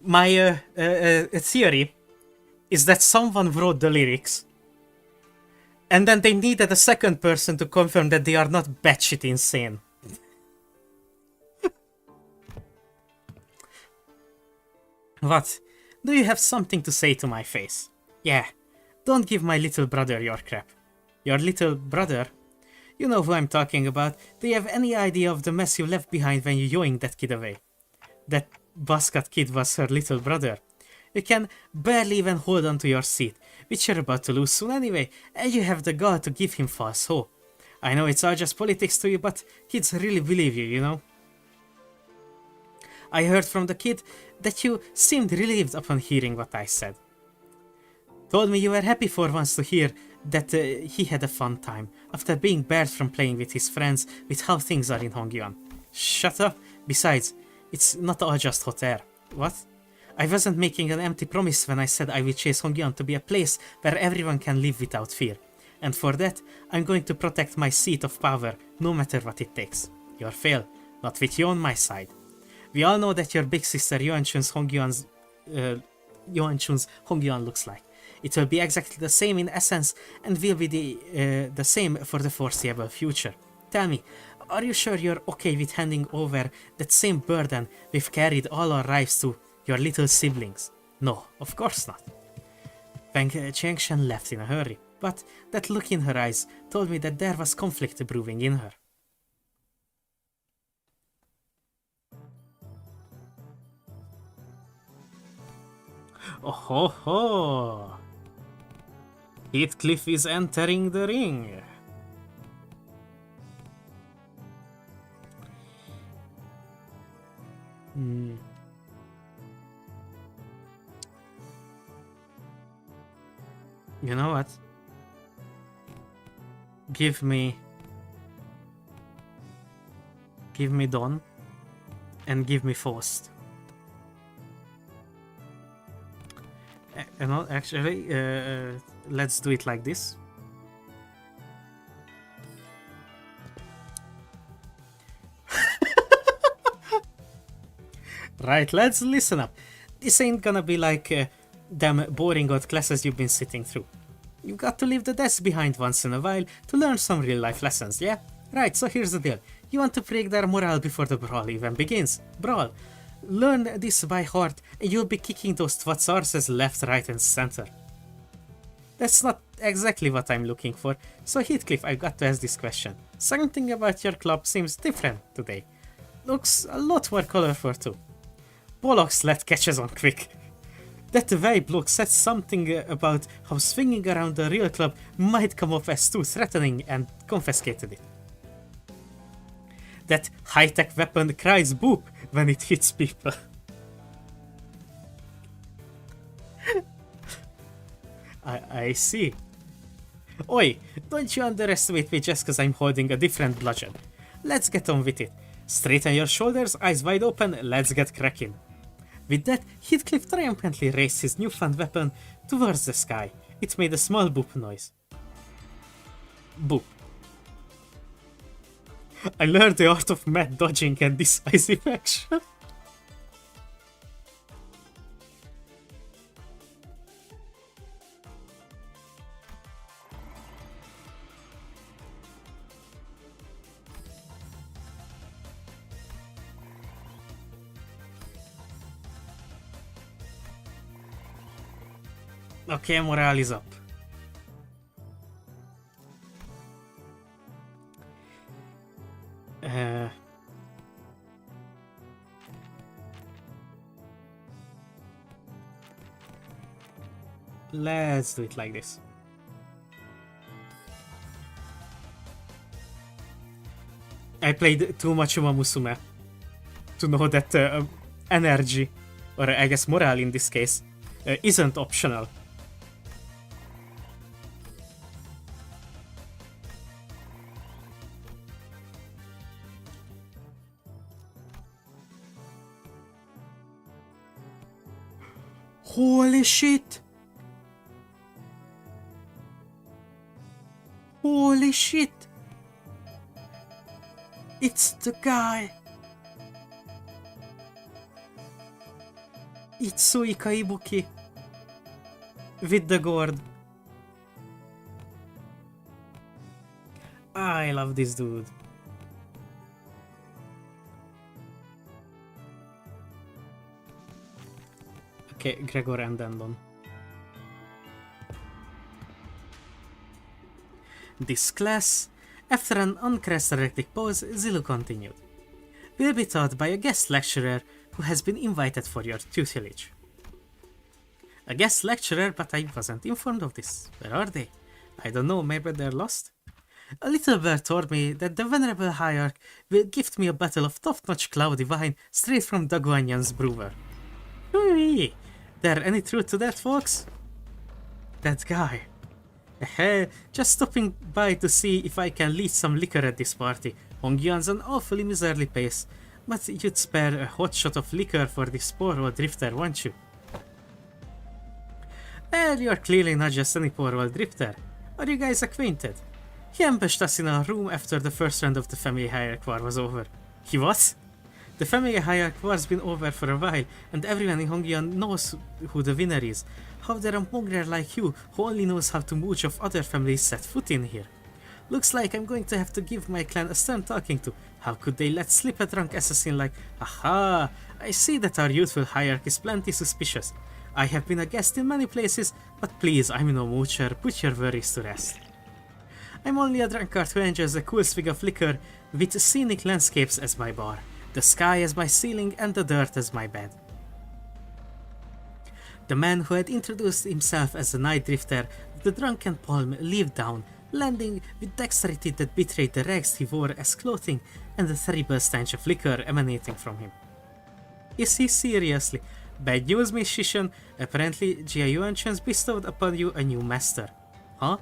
My theory is that someone wrote the lyrics and then they needed a second person to confirm that they are not batshit insane. What? Do you have something to say to my face? Yeah, don't give my little brother your crap. Your little brother? You know who I'm talking about. Do you have any idea of the mess you left behind when you yoinked that kid away? That buzzcut kid was her little brother. You can barely even hold on to your seat, which you're about to lose soon anyway, and you have the gall to give him false hope. I know it's all just politics to you, but kids really believe you, you know? I heard from the kid that you seemed relieved upon hearing what I said. Told me you were happy for once to hear that he had a fun time, after being barred from playing with his friends with how things are in Hongyuan. Shut up! Besides, it's not all just hot air. What? I wasn't making an empty promise when I said I will chase Hongyuan to be a place where everyone can live without fear. And for that, I'm going to protect my seat of power, no matter what it takes. You'll fail, not with you on my side. We all know that your big sister Yuanchun's Hongyuan looks like. It will be exactly the same in essence and will be the same for the foreseeable future. Tell me, are you sure you're okay with handing over that same burden we've carried all our lives to your little siblings? No, of course not. Feng Qiangshan left in a hurry, but that look in her eyes told me that there was conflict brewing in her. Oh ho ho! Heathcliff is entering the ring. You know what? Give me Dawn and give me Faust. You know, actually, let's do it like this. Right, let's listen up. This ain't gonna be like them boring old classes you've been sitting through. You've got to leave the desk behind once in a while to learn some real life lessons, yeah? Right, so here's the deal. You want to break their morale before the brawl even begins. Brawl. Learn this by heart and you'll be kicking those twats' arses left, right and center. That's not exactly what I'm looking for, so Heathcliff, I've got to ask this question. Something about your club seems different today. Looks a lot more colorful too. Bollocks, let catches on quick. That vibe look said something about how swinging around the real club might come off as too threatening and confiscated it. That high-tech weapon cries boop when it hits people. I see. Oi, don't you underestimate me just cause I'm holding a different bludgeon. Let's get on with it. Straighten your shoulders, eyes wide open, let's get cracking. With that, Heathcliff triumphantly raised his newfound weapon towards the sky. It made a small boop noise. Boop. I learned the art of mad dodging and decisive action. Okay, morale is up. Let's do it like this. I played too much Uma Musume to know that energy, or I guess morale in this case, isn't optional. Holy shit! Holy shit! It's the guy! It's Suika Ibuki with the gourd. I love this dude. Okay, Gregor and Dandon. This class, after an uncharacteristic pause, Zilu continued, will be taught by a guest lecturer who has been invited for your tutelage. A guest lecturer, but I wasn't informed of this. Where are they? I don't know, maybe they're lost? A little bird told me that the venerable hierarch will gift me a bottle of top-notch cloudy wine straight from Daguanyan's brewer. Whee! There any truth to that, folks? That guy. Just stopping by to see if I can lead some liquor at this party. Hongyan's an awfully miserly pace, but you'd spare a hot shot of liquor for this poor old drifter, won't you? Well, you're clearly not just any poor old drifter. Are you guys acquainted? He ambushed us in our room after the first round of the family hierarch war was over. He what? The family hierarch war's been over for a while, and everyone in Hongyan knows who the winner is. How dare a mongrel like you, who only knows how to mooch off other families, set foot in here? Looks like I'm going to have to give my clan a stern talking to. How could they let slip a drunk assassin like... Aha! I see that our youthful hierarch is plenty suspicious. I have been a guest in many places, but please, I'm no moocher, put your worries to rest. I'm only a drunkard who enjoys a cool swig of liquor with scenic landscapes as my bar, the sky as my ceiling and the dirt as my bed. The man who had introduced himself as a night drifter with the drunken palm leaped down, landing with dexterity that betrayed the rags he wore as clothing and the terrible stench of liquor emanating from him. Is he seriously? Bad news, Miss Shishan. Apparently, Jia Yuanchun's bestowed upon you a new master. Huh?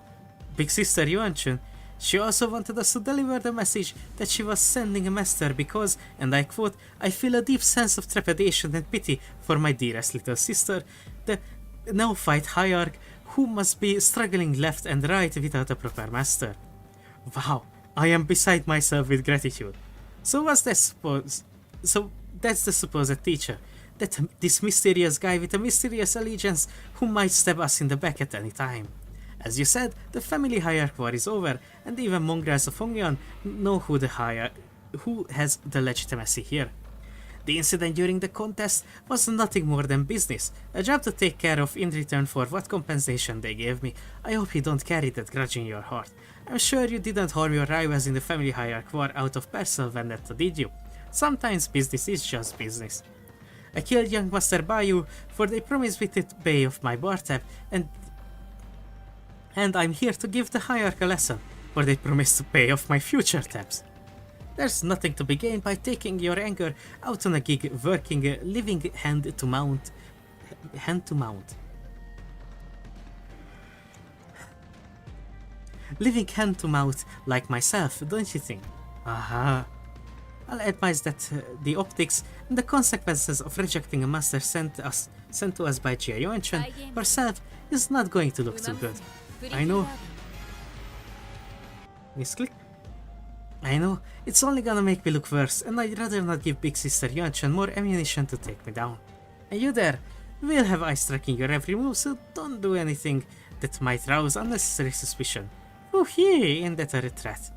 Big Sister Yuanchun? She also wanted us to deliver the message that she was sending a master because, and I quote, I feel a deep sense of trepidation and pity for my dearest little sister, the neophyte hierarch who must be struggling left and right without a proper master. Wow, I am beside myself with gratitude. So that's the supposed teacher. that this mysterious guy with a mysterious allegiance who might stab us in the back at any time. As you said, the family hierarchy war is over, and even mongrels of Hongyeon know who has the legitimacy here. The incident during the contest was nothing more than business, a job to take care of in return for what compensation they gave me. I hope you don't carry that grudge in your heart. I'm sure you didn't harm your rivals in the family hierarchy war out of personal vendetta, did you? Sometimes business is just business. I killed young Master Bayu, for they promised me to pay off my bar tab, and I'm here to give the hierarchy a lesson, for they promised to pay off my future tabs. There's nothing to be gained by taking your anger out on a gig working living hand to mount. Living hand to mouth like myself, don't you think? Aha. I'll advise that the optics and the consequences of rejecting a master sent to us by Jia Yuanchen herself is not going to look too good. I know. Misclick? I know, it's only gonna make me look worse, and I'd rather not give Big Sister Yuanchen more ammunition to take me down. And you there, we'll have eyes tracking your every move, so don't do anything that might rouse unnecessary suspicion. Oh yeah, ain't that a threat?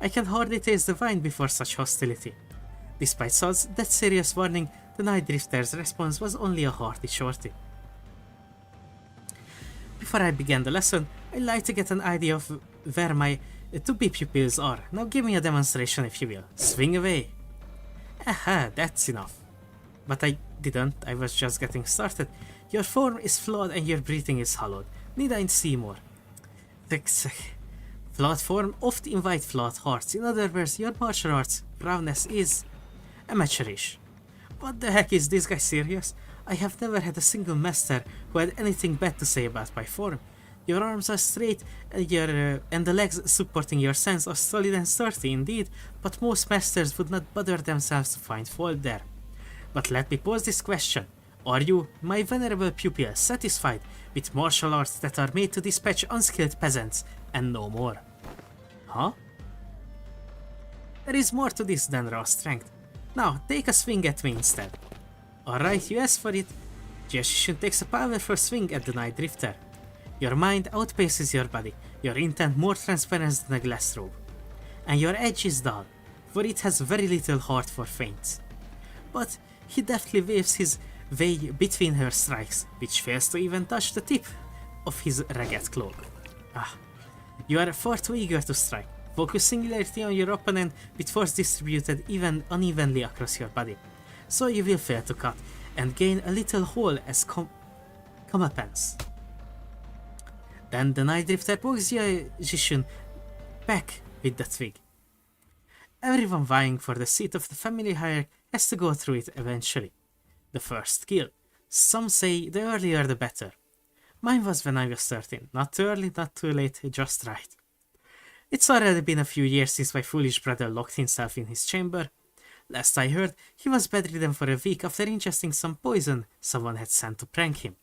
I can hardly taste the wine before such hostility. Despite Sod's that serious warning, the Night Drifter's response was only a hearty shorty. Before I began the lesson, I'd like to get an idea of where my to-be pupils are. Now give me a demonstration if you will. Swing away. Aha, that's enough. But I didn't, I was just getting started. Your form is flawed and your breathing is hollowed. Need I see more? Flawed form oft invite flawed hearts. In other words, your martial arts prowess is amateurish. What the heck, is this guy serious? I have never had a single master who had anything bad to say about my form. Your arms are straight and the legs supporting your sense are solid and sturdy indeed, but most masters would not bother themselves to find fault there. But let me pose this question. Are you, my venerable pupil, satisfied with martial arts that are made to dispatch unskilled peasants and no more? Huh? There is more to this than raw strength. Now, take a swing at me instead. Alright, you asked for it. Jia takes a powerful swing at the Night Drifter. Your mind outpaces your body, your intent more transparent than a glass robe. And your edge is dull, for it has very little heart for feints. But he deftly waves his way between her strikes, which fails to even touch the tip of his ragged cloak. Ah, you are far too eager to strike. Focus singularity on your opponent with force distributed even unevenly across your body, so you will fail to cut and gain a little hole as comeuppance. Then the Night Drifter pokes Jishun back with the twig. Everyone vying for the seat of the family hierarchy has to go through it eventually. The first kill. Some say the earlier the better. Mine was when I was 13. Not too early, not too late, just right. It's already been a few years since my foolish brother locked himself in his chamber. Last I heard, he was bedridden for a week after ingesting some poison someone had sent to prank him.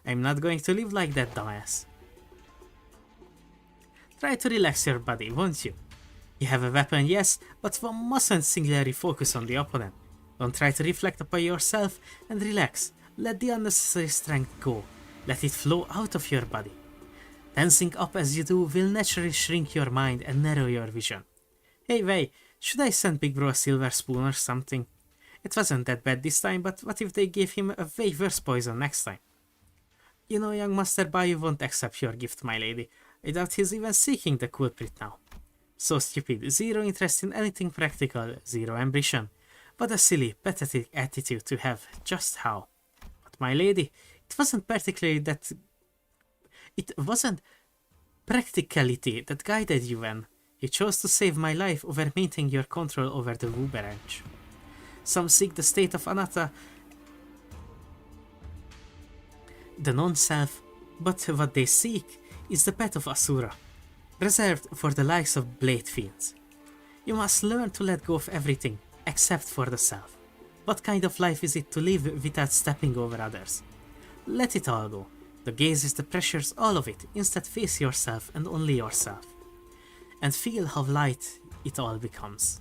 I'm not going to live like that, dumbass. Try to relax your body, won't you? You have a weapon, yes, but one mustn't singularly focus on the opponent. Don't try to reflect upon yourself and relax. Let the unnecessary strength go. Let it flow out of your body. Tensing up as you do will naturally shrink your mind and narrow your vision. Hey Wei, should I send Big Bro a silver spoon or something? It wasn't that bad this time, but what if they gave him a way worse poison next time? You know, young Master Bayu won't accept your gift, my lady. I doubt he's even seeking the culprit now. So stupid, zero interest in anything practical, zero ambition. What a silly, pathetic attitude to have, just how? But my lady, it wasn't practicality that guided you when you chose to save my life over maintaining your control over the Wu branch. Some seek the state of Anatta, the non-self, but what they seek is the path of Asura, reserved for the likes of blade fiends. You must learn to let go of everything, except for the self. What kind of life is it to live without stepping over others? Let it all go. The gaze is the pressures, all of it. Instead face yourself and only yourself. And feel how light it all becomes.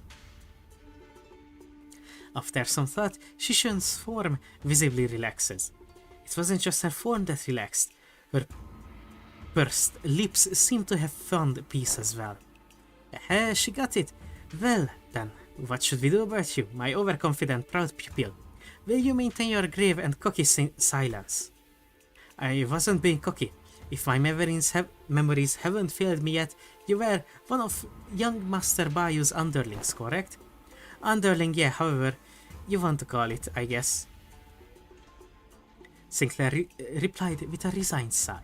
After some thought, Shishun's form visibly relaxes. It wasn't just her form that relaxed. Her pursed lips seemed to have found peace as well. She got it. Well, then, what should we do about you, my overconfident proud pupil? Will you maintain your grave and cocky silence? I wasn't being cocky. If my memories haven't failed me yet, you were one of young Master Bayou's underlings, correct? Underling, yeah, however you want to call it, I guess. Sinclair replied with a resigned sigh.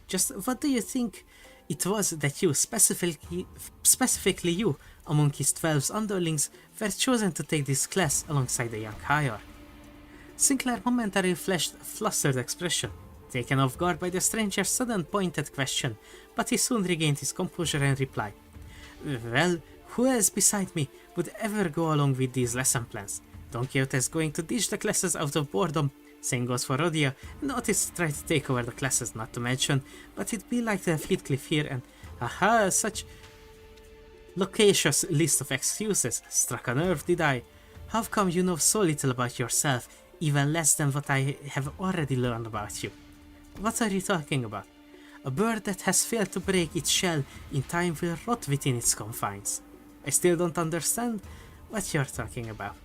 Just what do you think it was that you, specifically you, among his 12 underlings, were chosen to take this class alongside the young hire? Sinclair momentarily flashed a flustered expression, taken off guard by the stranger's sudden pointed question, but he soon regained his composure and replied, Well, who else beside me would ever go along with these lesson plans? Don Quixote is going to teach the classes out of boredom. Same goes for Rodia, and Otis tried to take over the classes, not to mention, but it'd be like to have Heathcliff here and, such loquacious list of excuses. Struck a nerve, did I? How come you know so little about yourself, even less than what I have already learned about you? What are you talking about? A bird that has failed to break its shell in time will rot within its confines. I still don't understand what you're talking about.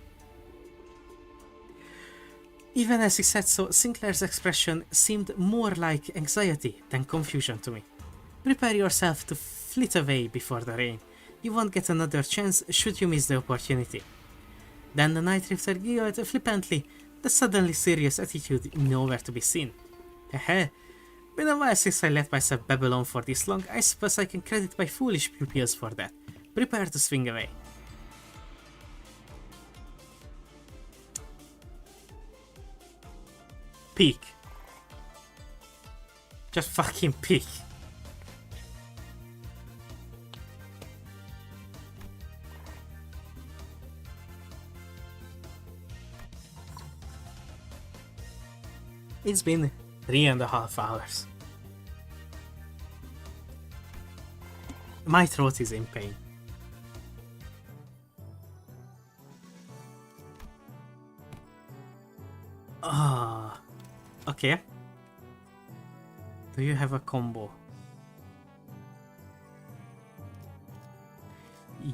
Even as he said so, Sinclair's expression seemed more like anxiety than confusion to me. Prepare yourself to flit away before the rain. You won't get another chance should you miss the opportunity. Then the Night Drifter giggled flippantly, the suddenly serious attitude nowhere to be seen. Heh, been a while since I let myself babble on for this long. I suppose I can credit my foolish pupils for that. Prepare to swing away. Peek. Just fucking peek. It's been 3.5 hours. My throat is in pain. Okay. Do you have a combo?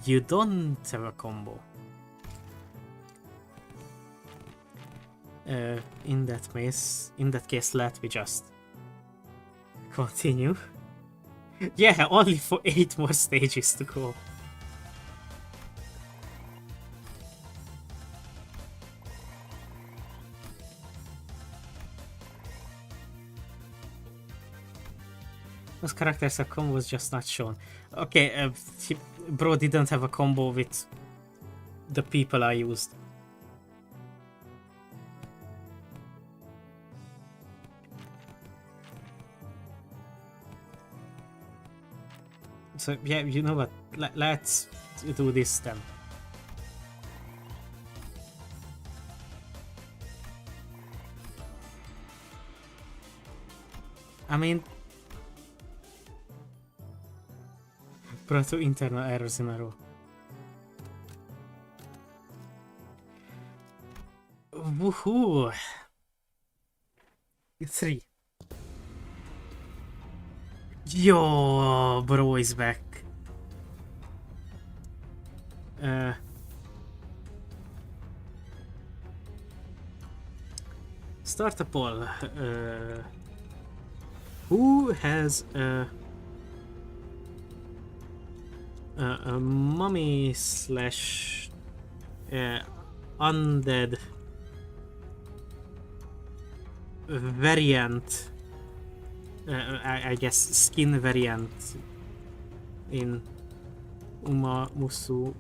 You don't have a combo. In that case, let me just continue. Yeah, only for 8 more stages to go. Those characters have combos just not shown. Okay, bro didn't have a combo with the people I used. So yeah, you know what? Let's do this then. I mean, brought 2 internal errors in a row. Woohoo! 3. Yo, bro is back. Start a poll. Who has a mummy slash undead variant? I guess skin variant in Uma Musume.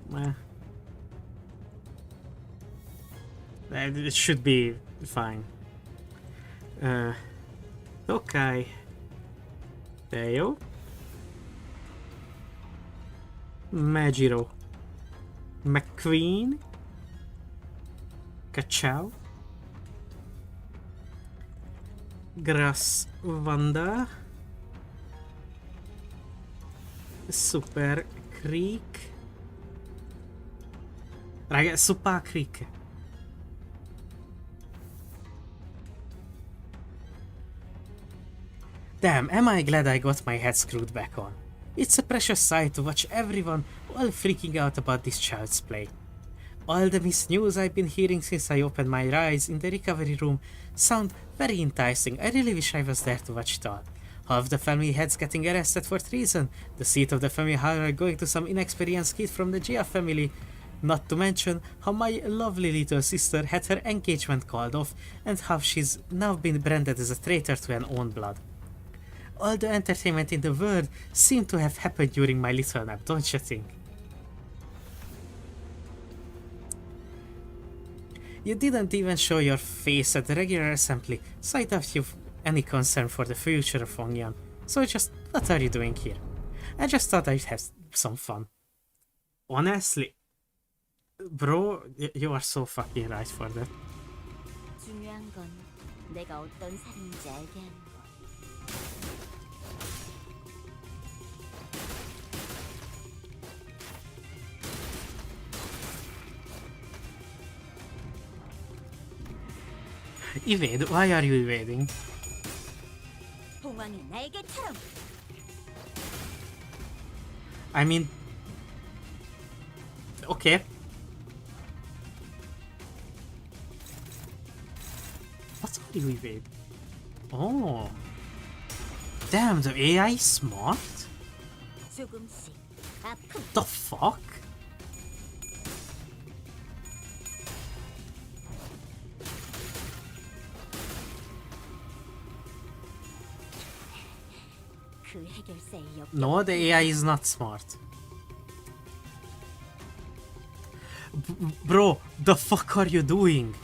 It should be fine. Okay. Theo. Majiro. McQueen. Cachao. Grass Wanda. Super Creek. Raga, Super Creek. Damn, am I glad I got my head screwed back on. It's a precious sight to watch everyone all freaking out about this child's play. All the missed news I've been hearing since I opened my eyes in the recovery room sound very enticing. I really wish I was there to watch it all. Half the family heads getting arrested for treason, the seat of the family hierarchy going to some inexperienced kid from the Gia family, not to mention how my lovely little sister had her engagement called off and how she's now been branded as a traitor to her own blood. All the entertainment in the world seemed to have happened during my little nap, don't you think? You didn't even show your face at the regular assembly, so I doubt you've any concern for the future of Ongyan. So just, what are you doing here? I just thought I'd have some fun. Honestly, bro, you are so fucking right for that. 중요한 건 내가 어떤 사람인지 알게 하는 거. Evade? Why are you evading? 봉황이 날개처럼. I mean... Okay. What are you evading? Oh. Damn, the AI is smart? 조금씩 아픔. The fuck? 그 해결사의 역. No, the AI is not smart. Bro, the fuck are you doing?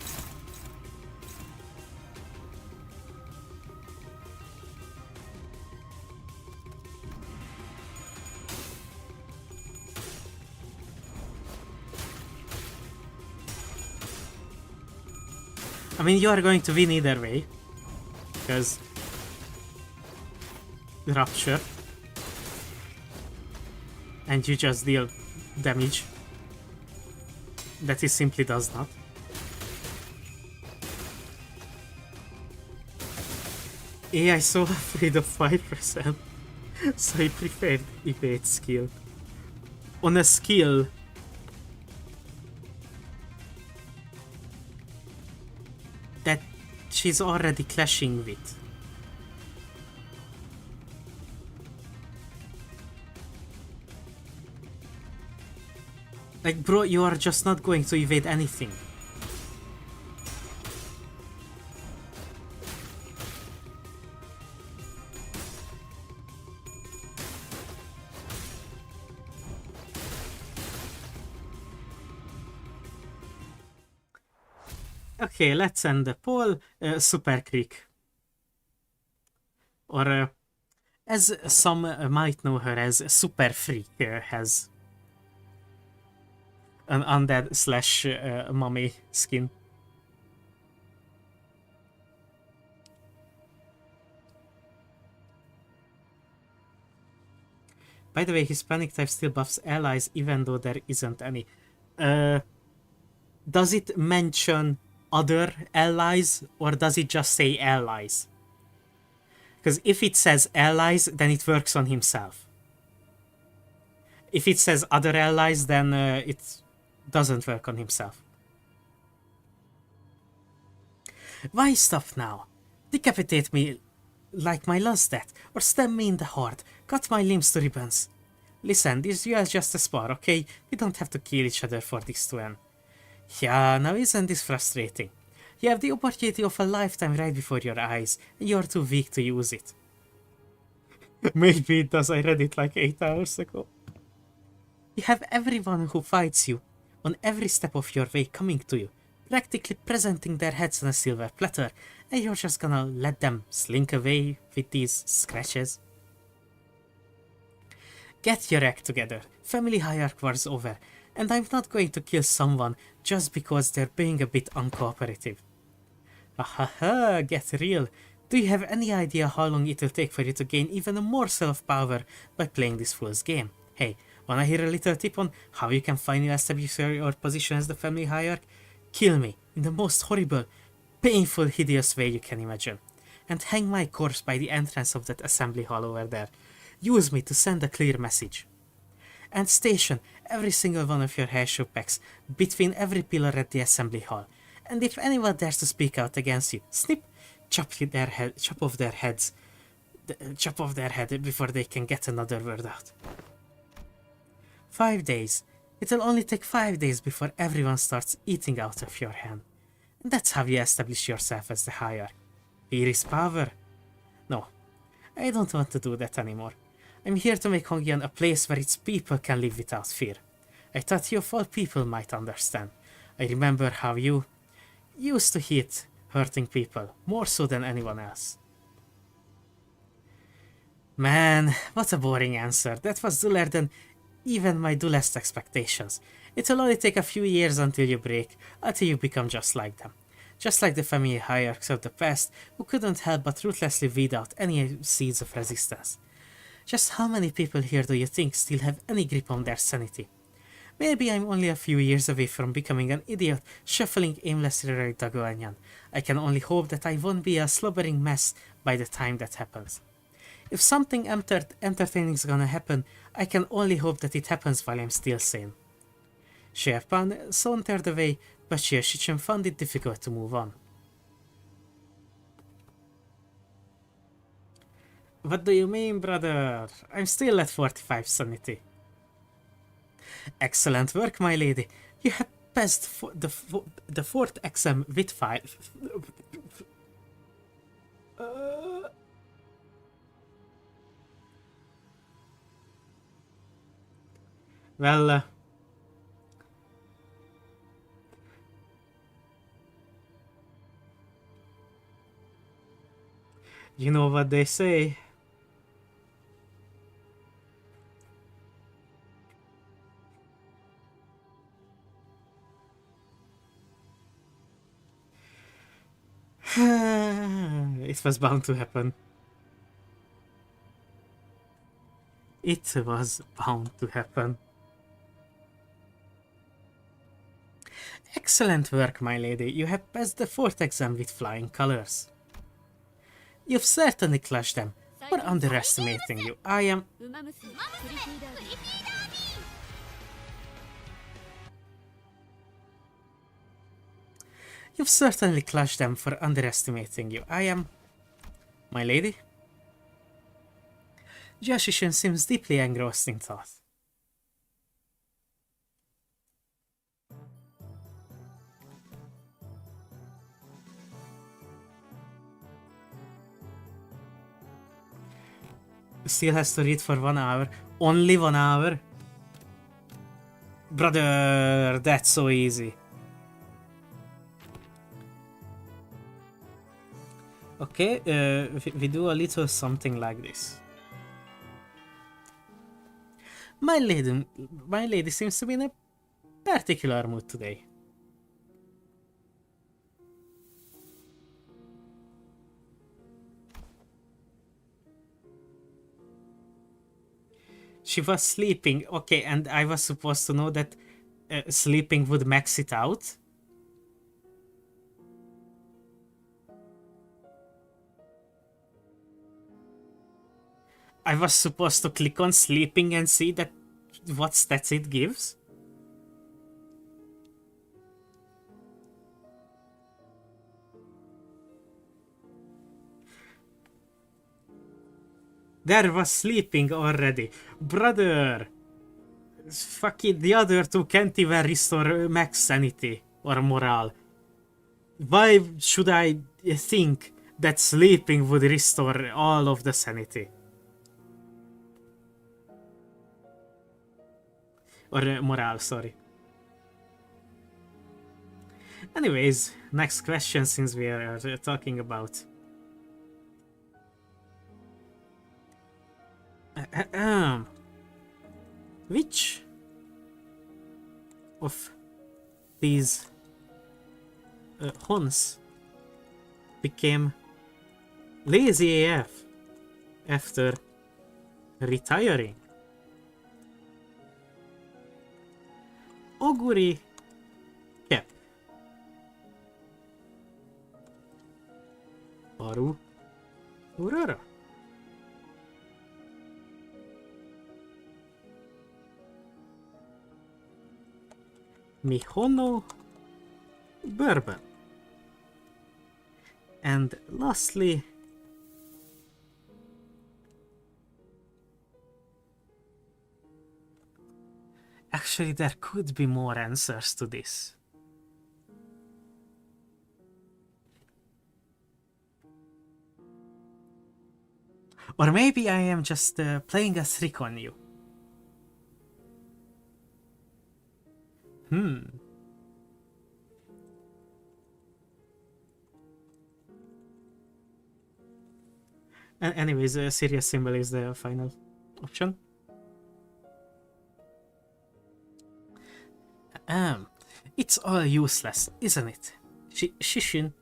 I mean, you are going to win either way. Because... Rupture. And you just deal damage that he simply does not. AI is so afraid of 5%, so he preferred evade skill. On a skill that she's already clashing with. Like, bro, you are just not going to evade anything. Okay, let's end the poll. Super Creek. Or, as some might know her as Super Freak, has an undead slash mummy skin. By the way, Hispanic type still buffs allies even though there isn't any. Does it mention other allies or does it just say allies? Because if it says allies, then it works on himself. If it says other allies, then it doesn't work on himself. Why stop now? Decapitate me like my last death, or stab me in the heart, cut my limbs to ribbons. Listen, this duel is just a spar, okay? We don't have to kill each other for this to end. Yeah, now isn't this frustrating? You have the opportunity of a lifetime right before your eyes, and you're too weak to use it. Maybe it does, I read it like 8 hours ago. You have everyone who fights you on every step of your way coming to you, practically presenting their heads on a silver platter, and you're just gonna let them slink away with these scratches? Get your act together. Family hierarchy war's over, and I'm not going to kill someone just because they're being a bit uncooperative. Ahaha, get real. Do you have any idea how long it will take for you to gain even more self-power by playing this fool's game? Hey, wanna hear a little tip on how you can finally establish your position as the family hierarch? Kill me in the most horrible, painful, hideous way you can imagine. and hang my corpse by the entrance of that assembly hall over there. Use me to send a clear message. And station every single one of your hair packs between every pillar at the assembly hall. And if anyone dares to speak out against you, snip, chop off their head before they can get another word out. 5 days. It'll only take 5 days before everyone starts eating out of your hand. And that's how you establish yourself as the hierarch. Fear is power. No, I don't want to do that anymore. I'm here to make Hongyan a place where its people can live without fear. I thought you of all people might understand. I remember how you used to hate hurting people, more so than anyone else. Man, what a boring answer. That was duller than even my dullest expectations. It'll only take a few years until you break, until you become just like them. Just like the family hierarchs of the past, who couldn't help but ruthlessly weed out any seeds of resistance. Just how many people here do you think still have any grip on their sanity? Maybe I'm only a few years away from becoming an idiot, shuffling aimlessly around Dagoanyan. I can only hope that I won't be a slobbering mess by the time that happens. If something entertaining is gonna happen, I can only hope that it happens while I'm still sane. Sherpan sauntered away, but Shichen found it difficult to move on. What do you mean, brother? I'm still at 45 sanity. Excellent work, my lady. You have passed the fourth exam with 5. Well, you know what they say. It was bound to happen. It was bound to happen. Excellent work, my lady. You have passed the fourth exam with flying colors. You've certainly crushed them. For underestimating you, I am... ウマ娘プリティダービー You've certainly crushed them for underestimating you. I am... My lady? Jashishin seems deeply engrossed in thought. Still has to read for 1 hour. Only 1 hour? Brother, that's so easy. Okay, we do a little something like this. My lady seems to be in a particular mood today. She was sleeping, okay, and I was supposed to know that sleeping would max it out. I was supposed to click on sleeping and see that what stats it gives. There was sleeping already. Brother! Fucking the other two can't even restore max sanity or morale. Why should I think that sleeping would restore all of the sanity? Or morale, sorry. Anyways, next question since we are talking about... Which of these Hons became lazy AF after retiring? Oguri Cap, Baru Aurora. Mihono Bourbon. And lastly, actually there could be more answers to this. Or maybe I am just playing a trick on you. Anyways, a serious symbol is the final option. It's all useless, isn't it? Shishin.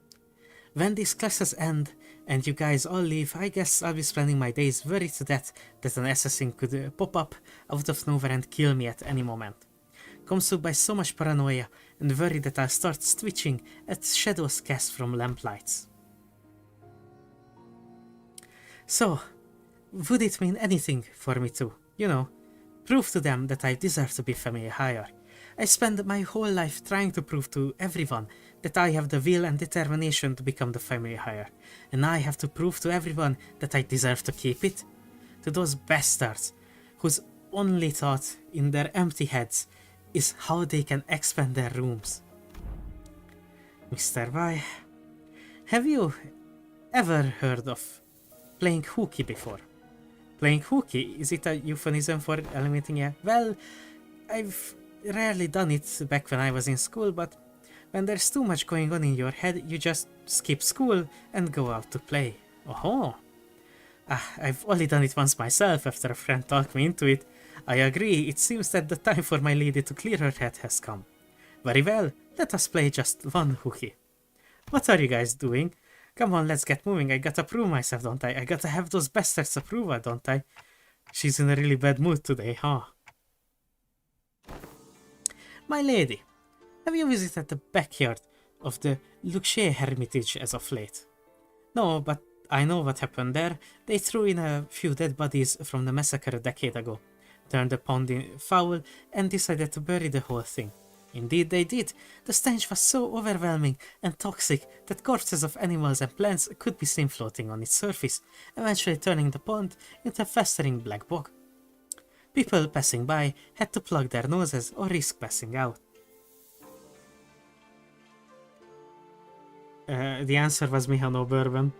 When these classes end and you guys all leave, I guess I'll be spending my days worried to death that an assassin could pop up out of nowhere and kill me at any moment. Consumed by so much paranoia and worry that I'll start twitching at shadows cast from lamplights. So, would it mean anything for me to, prove to them that I deserve to be family higher? I spend my whole life trying to prove to everyone that I have the will and determination to become the family higher, and I have to prove to everyone that I deserve to keep it? To those bastards whose only thought in their empty heads is how they can expand their rooms. Mr. Y, have you ever heard of playing hooky before? Playing hooky, is it a euphemism for eliminating a... Well, I've rarely done it back when I was in school, but when there's too much going on in your head, you just skip school and go out to play. Oh, I've only done it once myself after a friend talked me into it. I agree, it seems that the time for my lady to clear her head has come. Very well, let us play just one hooky. What are you guys doing? Come on, let's get moving. I gotta prove myself, don't I? I gotta have those bastards approval, don't I? She's in a really bad mood today, huh? My lady, have you visited the backyard of the Luxe Hermitage as of late? No, but I know what happened there. They threw in a few dead bodies from the massacre a decade ago, turned the pond foul, and decided to bury the whole thing. Indeed they did. The stench was so overwhelming and toxic that corpses of animals and plants could be seen floating on its surface, eventually turning the pond into a festering black bog. People passing by had to plug their noses or risk passing out. The answer was Mihano Bourbon,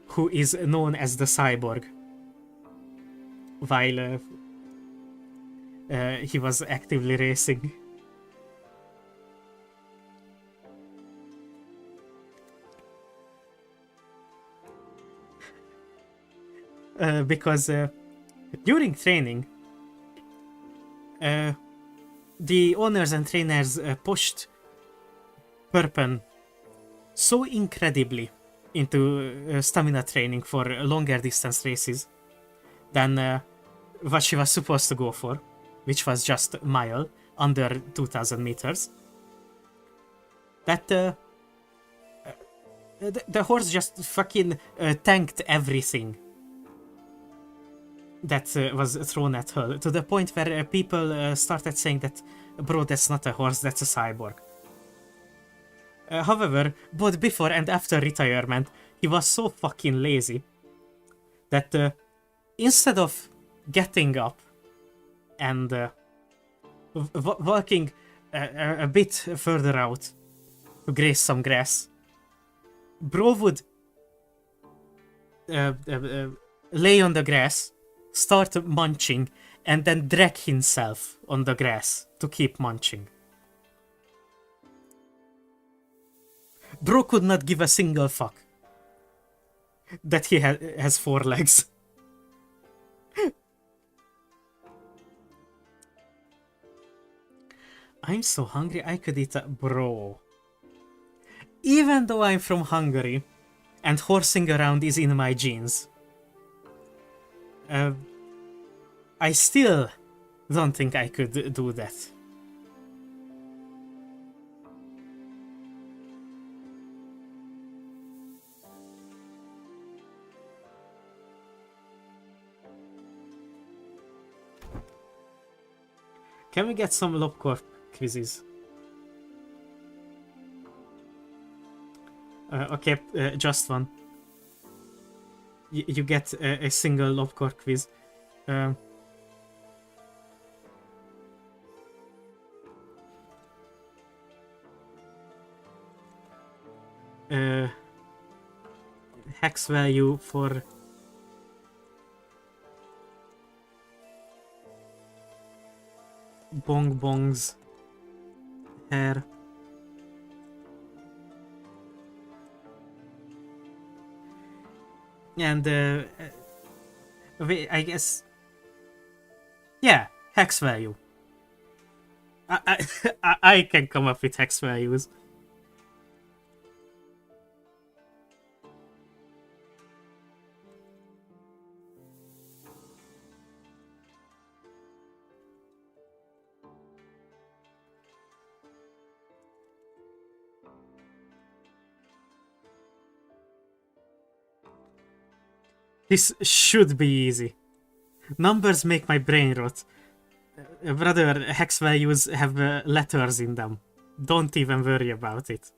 who is known as the cyborg, while he was actively racing. Because during training, the owners and trainers pushed Purpen so incredibly into stamina training for longer distance races than what she was supposed to go for, which was just a mile, under 2000 meters, that the horse just fucking tanked everything that was thrown at her, to the point where people started saying that, bro, that's not a horse, that's a cyborg. However, both before and after retirement, he was so fucking lazy that instead of getting up and walking a bit further out to graze some grass, bro would lay on the grass, start munching, and then drag himself on the grass to keep munching. Bro could not give a single fuck that he has 4 legs. I'm so hungry I could eat a... Bro. Even though I'm from Hungary and horsing around is in my genes, I still don't think I could do that. Can we get some Lobcorp quizzes? Okay, just one. You get a single Lobcorp quiz. Hex value for Bong Bong's hair. And I guess, yeah, hex value. I can come up with hex values. This should be easy. Numbers make my brain rot. Brother, hex values have letters in them. Don't even worry about it.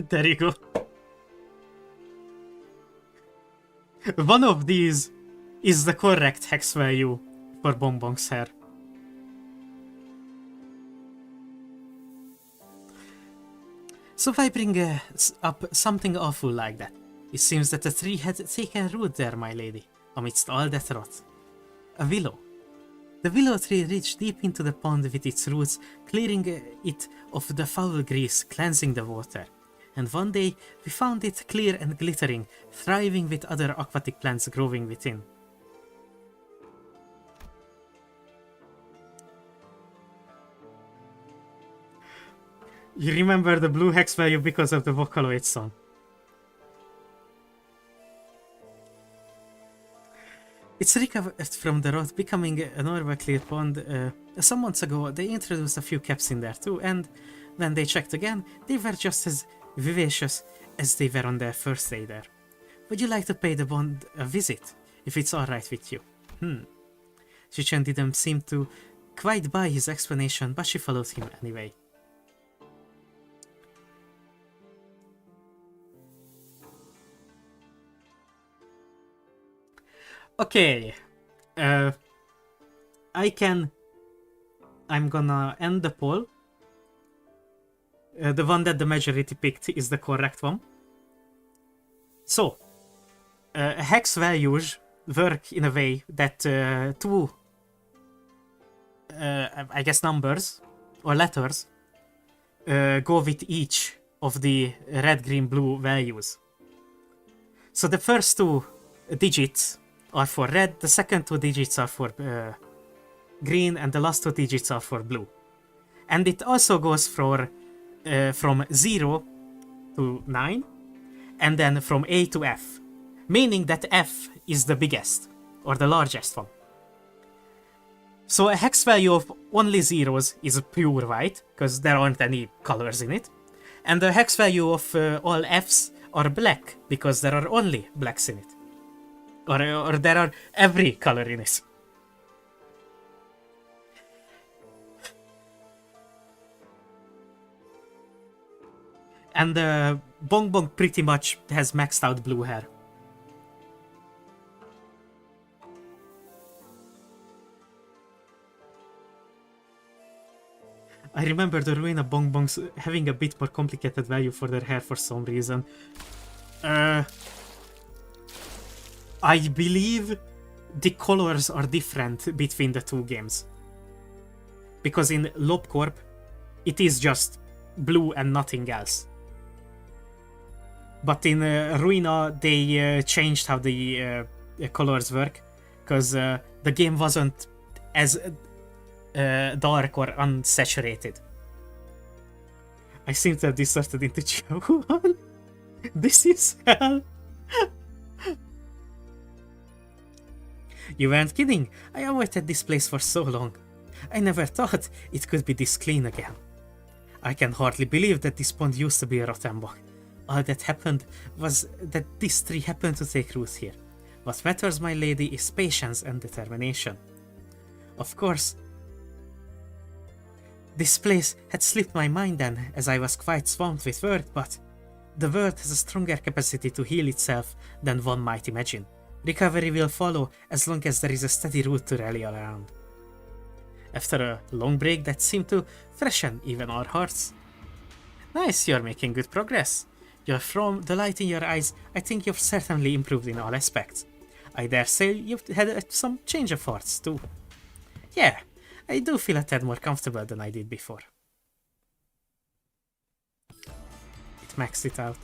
There you go. One of these is the correct hex value for Bonbon's hair. So why bring up something awful like that? It seems that a tree had taken root there, my lady, amidst all that rot. A willow. The willow tree reached deep into the pond with its roots, clearing it of the foul grease, cleansing the water. And one day we found it clear and glittering, thriving with other aquatic plants growing within. You remember the blue hex value because of the Vocaloid song. It's recovered from the rot, becoming a normal clear pond. Some months ago, they introduced a few caps in there too, and when they checked again, they were just as vivacious as they were on their first day there. Would you like to pay the pond a visit, if it's alright with you? Shichen didn't seem to quite buy his explanation, but she followed him anyway. Okay, I'm gonna end the poll. The one that the majority picked is the correct one. So, hex values work in a way that two, I guess, numbers or letters go with each of the red, green, blue values. So the first two digits are for red, the second two digits are for green, and the last two digits are for blue. And it also goes for from 0 to 9, and then from A to F, meaning that F is the biggest, or the largest one. So a hex value of only zeros is pure white, because there aren't any colors in it, and the hex value of all Fs are black, because there are only blacks in it. Or there are every color in it. And Bong Bong pretty much has maxed out blue hair. I remember the Ruina Bong Bongs having a bit more complicated value for their hair for some reason. I believe the colors are different between the two games. Because in Lobcorp, it is just blue and nothing else. But in Ruina, they changed how the colors work. Because the game wasn't as dark or unsaturated. I seem to have distorted into Chihuahua. This is hell. You weren't kidding. I avoided this place for so long. I never thought it could be this clean again. I can hardly believe that this pond used to be a rotten bog. All that happened was that this tree happened to take root here. What matters, my lady, is patience and determination. Of course, this place had slipped my mind then, as I was quite swamped with work, but the world has a stronger capacity to heal itself than one might imagine. Recovery will follow as long as there is a steady root to rally around. After a long break that seemed to freshen even our hearts. Nice, you're making good progress. From the light in your eyes, I think you've certainly improved in all aspects. I dare say you've had some change of hearts too. Yeah, I do feel a tad more comfortable than I did before. It maxed it out.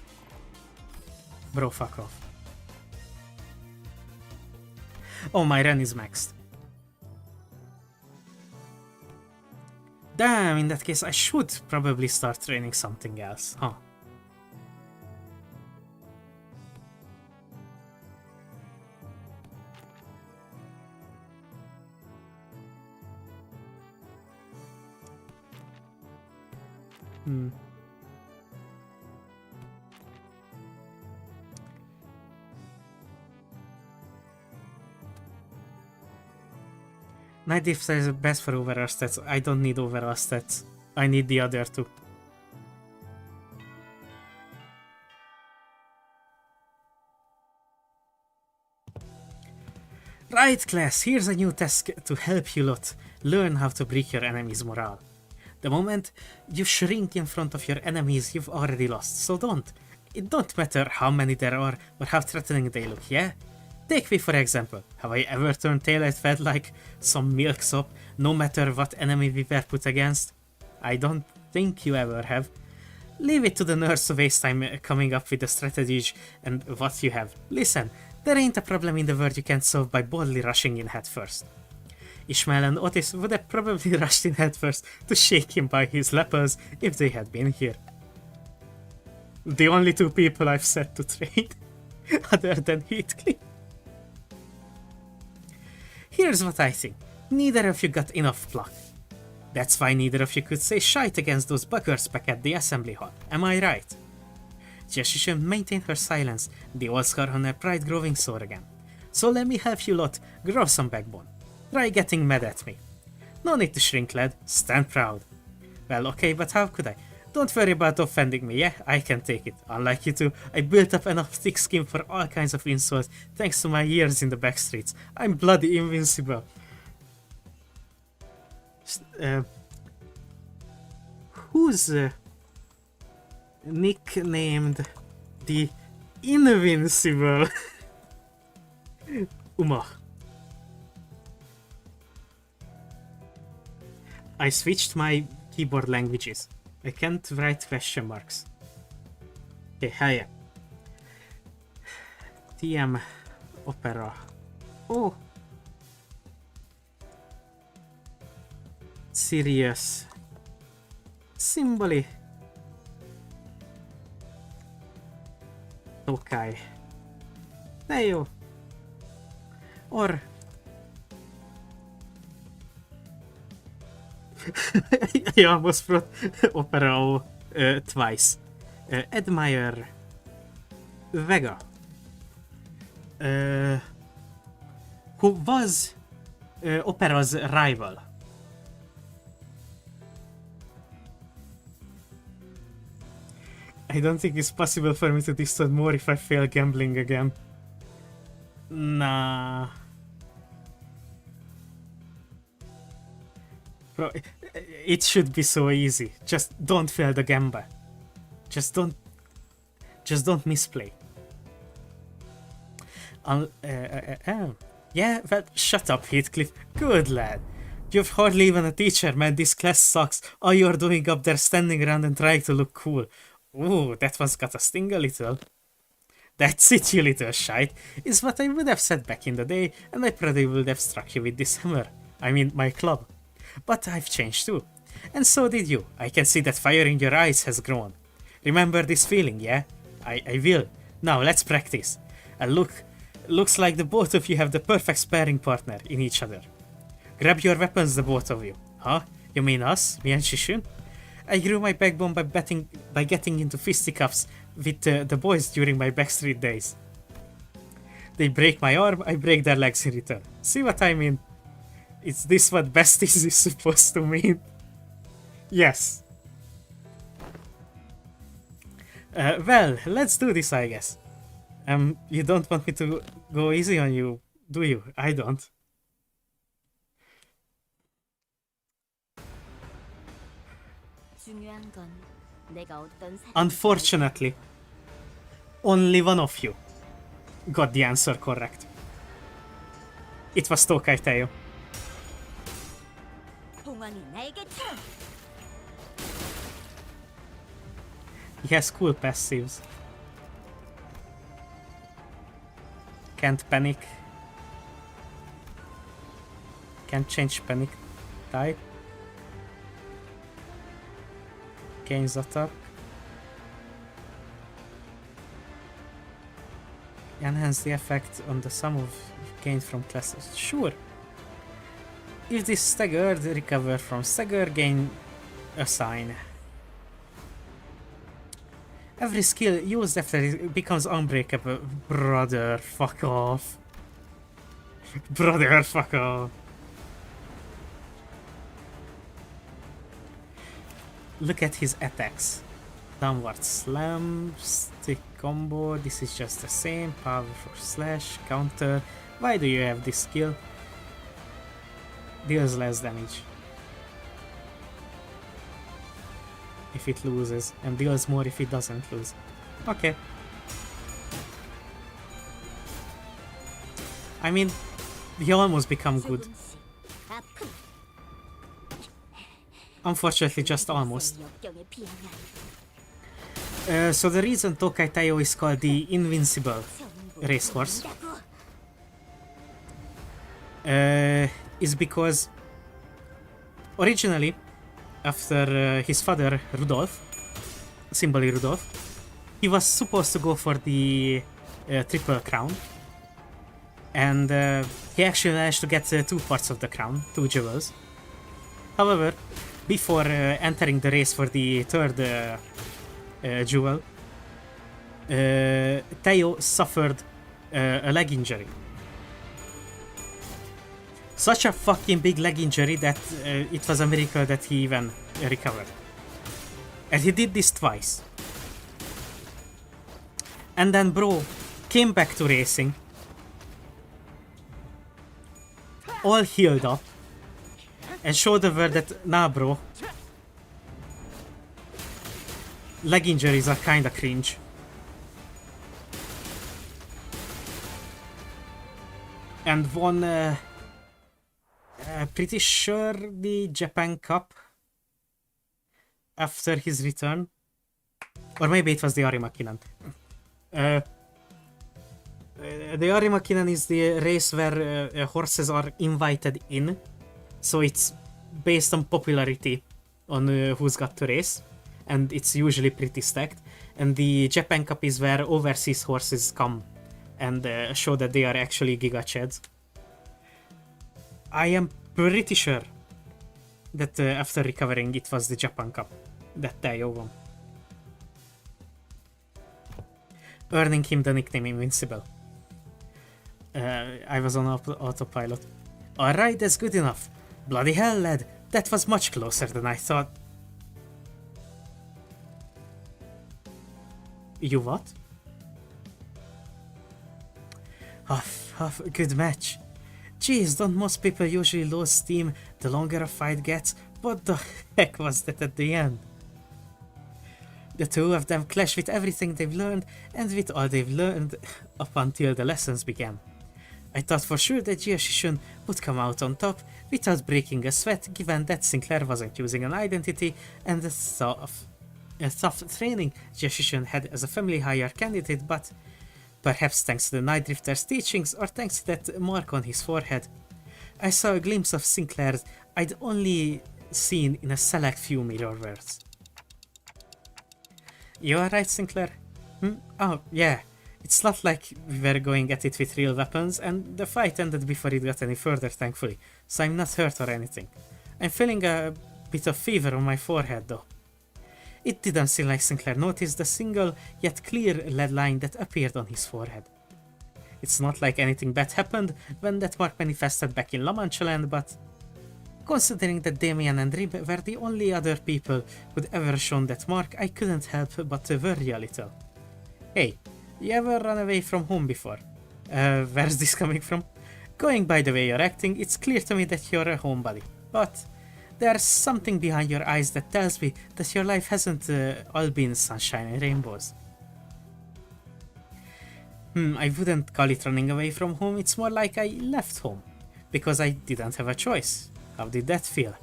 Bro, fuck off. Oh, my run is maxed. Damn, in that case I should probably start training something else, huh? Night Diff is best for overall stats. I don't need overall stats. I need the other two. Right, class, here's a new task to help you lot learn how to break your enemy's morale. The moment you shrink in front of your enemies, you've already lost, so don't. It don't matter how many there are or how threatening they look, yeah? Take me for example. Have I ever turned tail and fed like some milksop, no matter what enemy we were put against? I don't think you ever have. Leave it to the nerds to waste time coming up with the strategies and what you have. Listen, there ain't a problem in the world you can't solve by boldly rushing in head first. Ishmael and Otis would have probably rushed in head first to shake him by his lapels if they had been here. The only two people I've set to trade, other than Heathcliff. Here's what I think. Neither of you got enough pluck. That's why neither of you could say shite against those buggers back at the assembly hall. Am I right? Jeshisham maintained her silence, the old scar on her pride growing sore again. So let me help you lot grow some backbone. Try getting mad at me. No need to shrink, lad. Stand proud. Well, okay, but how could I? Don't worry about offending me, yeah? I can take it. Unlike you two, I built up enough thick skin for all kinds of insults thanks to my years in the backstreets. I'm bloody invincible. Who's nicknamed the Invincible? Uma. I switched my keyboard languages. I can't write question marks. Okay, hiya. TM Opera. Oh. Serious. Symboli. Tokai. Neo. Or I almost brought Opera twice. Admire Vega, who was Opera's rival. I don't think it's possible for me to distort more if I fail gambling again. Nah. Bro, it should be so easy. Just don't fail the gamble. Just don't misplay. Yeah, well, shut up, Heathcliff. Good lad. You've hardly even a teacher, man. This class sucks. All you're doing up there standing around and trying to look cool. Ooh, that one's got a sting a little. That's it, you little shite, is what I would have said back in the day, and I probably would have struck you with this hammer. I mean, my club. But I've changed too. And so did you. I can see that fire in your eyes has grown. Remember this feeling, yeah? I will. Now, let's practice. And looks like the both of you have the perfect sparring partner in each other. Grab your weapons, the both of you. Huh? You mean us? Me and Shishun? I grew my backbone by getting into fisticuffs with the boys during my Backstreet days. They break my arm, I break their legs in return. See what I mean? Is this what besties is supposed to mean? Yes. Well, let's do this, I guess. You don't want me to go easy on you, do you? I don't. 중요한 건 내가 어떤 사람인지 Unfortunately, only one of you got the answer correct. It was Tokai Teo. 봉황이 날개처럼 He has cool passives. Can't panic. Can't change panic type. Gains attack. Enhance the effect on the sum of gained from classes. Sure. If this staggered, recover from stagger, gain a sign. Every skill used after it becomes unbreakable. Brother, fuck off. Brother, fuck off. Look at his attacks. Downward slam, stick combo, this is just the same. Powerful slash, counter. Why do you have this skill? Deals less damage if it loses, and deals more if it doesn't lose. Okay. I mean, he almost become good. 조금씩 아픔 Unfortunately, just almost. 역경에 비하면 So the reason Tokai Taiyo is called the Invincible racehorse is because originally, after his father Rudolf, symbol Rudolf, he was supposed to go for the Triple Crown, and he actually managed to get 2 parts of the crown, 2 jewels. However, before entering the race for the 3rd jewel, Teo suffered a leg injury. Such a fucking big leg injury that it was a miracle that he even recovered. And he did this twice. And then bro came back to racing, all healed up, and showed the world that, nah bro, leg injuries are kinda cringe. And won, pretty sure, the Japan Cup after his return. Or maybe it was the Arimakinen. The Arimakinen is the race where horses are invited in. So it's based on popularity on who's got to race. And it's usually pretty stacked. And the Japan Cup is where overseas horses come and show that they are actually Giga Chads. I am pretty sure that after recovering it was the Japan Cup that Taiyo won, earning him the nickname Invincible. I was on autopilot. Alright, that's good enough. Bloody hell, lad, that was much closer than I thought. You what? Huff, good match. Jeez, don't most people usually lose steam the longer a fight gets? What the heck was that at the end? The two of them clash with everything they've learned and with all they've learned up until the lessons began. I thought for sure that Jiashishun would come out on top without breaking a sweat, given that Sinclair wasn't using an identity and the tough training Jiashishun had as a family hire candidate, but perhaps thanks to the Night Drifter's teachings or thanks to that mark on his forehead, I saw a glimpse of Sinclair I'd only seen in a select few mirror words. You alright, Sinclair? Oh, yeah. It's not like we were going at it with real weapons, and the fight ended before it got any further, thankfully, so I'm not hurt or anything. I'm feeling a bit of fever on my forehead, though. It didn't seem like Sinclair noticed the single yet clear lead line that appeared on his forehead. It's not like anything bad happened when that mark manifested back in La Mancha land, but considering that Damien and Rib were the only other people who'd ever shown that mark, I couldn't help but worry a little. Hey, you ever run away from home before? Where's this coming from? Going by the way you're acting, it's clear to me that you're a homebody, but there's something behind your eyes that tells me that your life hasn't all been sunshine and rainbows. I wouldn't call it running away from home, it's more like I left home, because I didn't have a choice. How did that feel?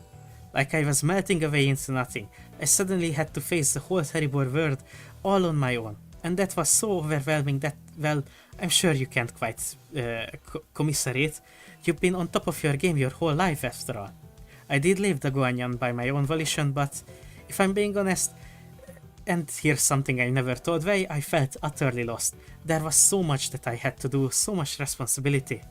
Like I was melting away into nothing. I suddenly had to face the whole terrible world all on my own, and that was so overwhelming that, well, I'm sure you can't quite commiserate. You've been on top of your game your whole life after all. I did leave the Guanyan by my own volition, but if I'm being honest, and here's something I never told Wei, I felt utterly lost. There was so much that I had to do, so much responsibility.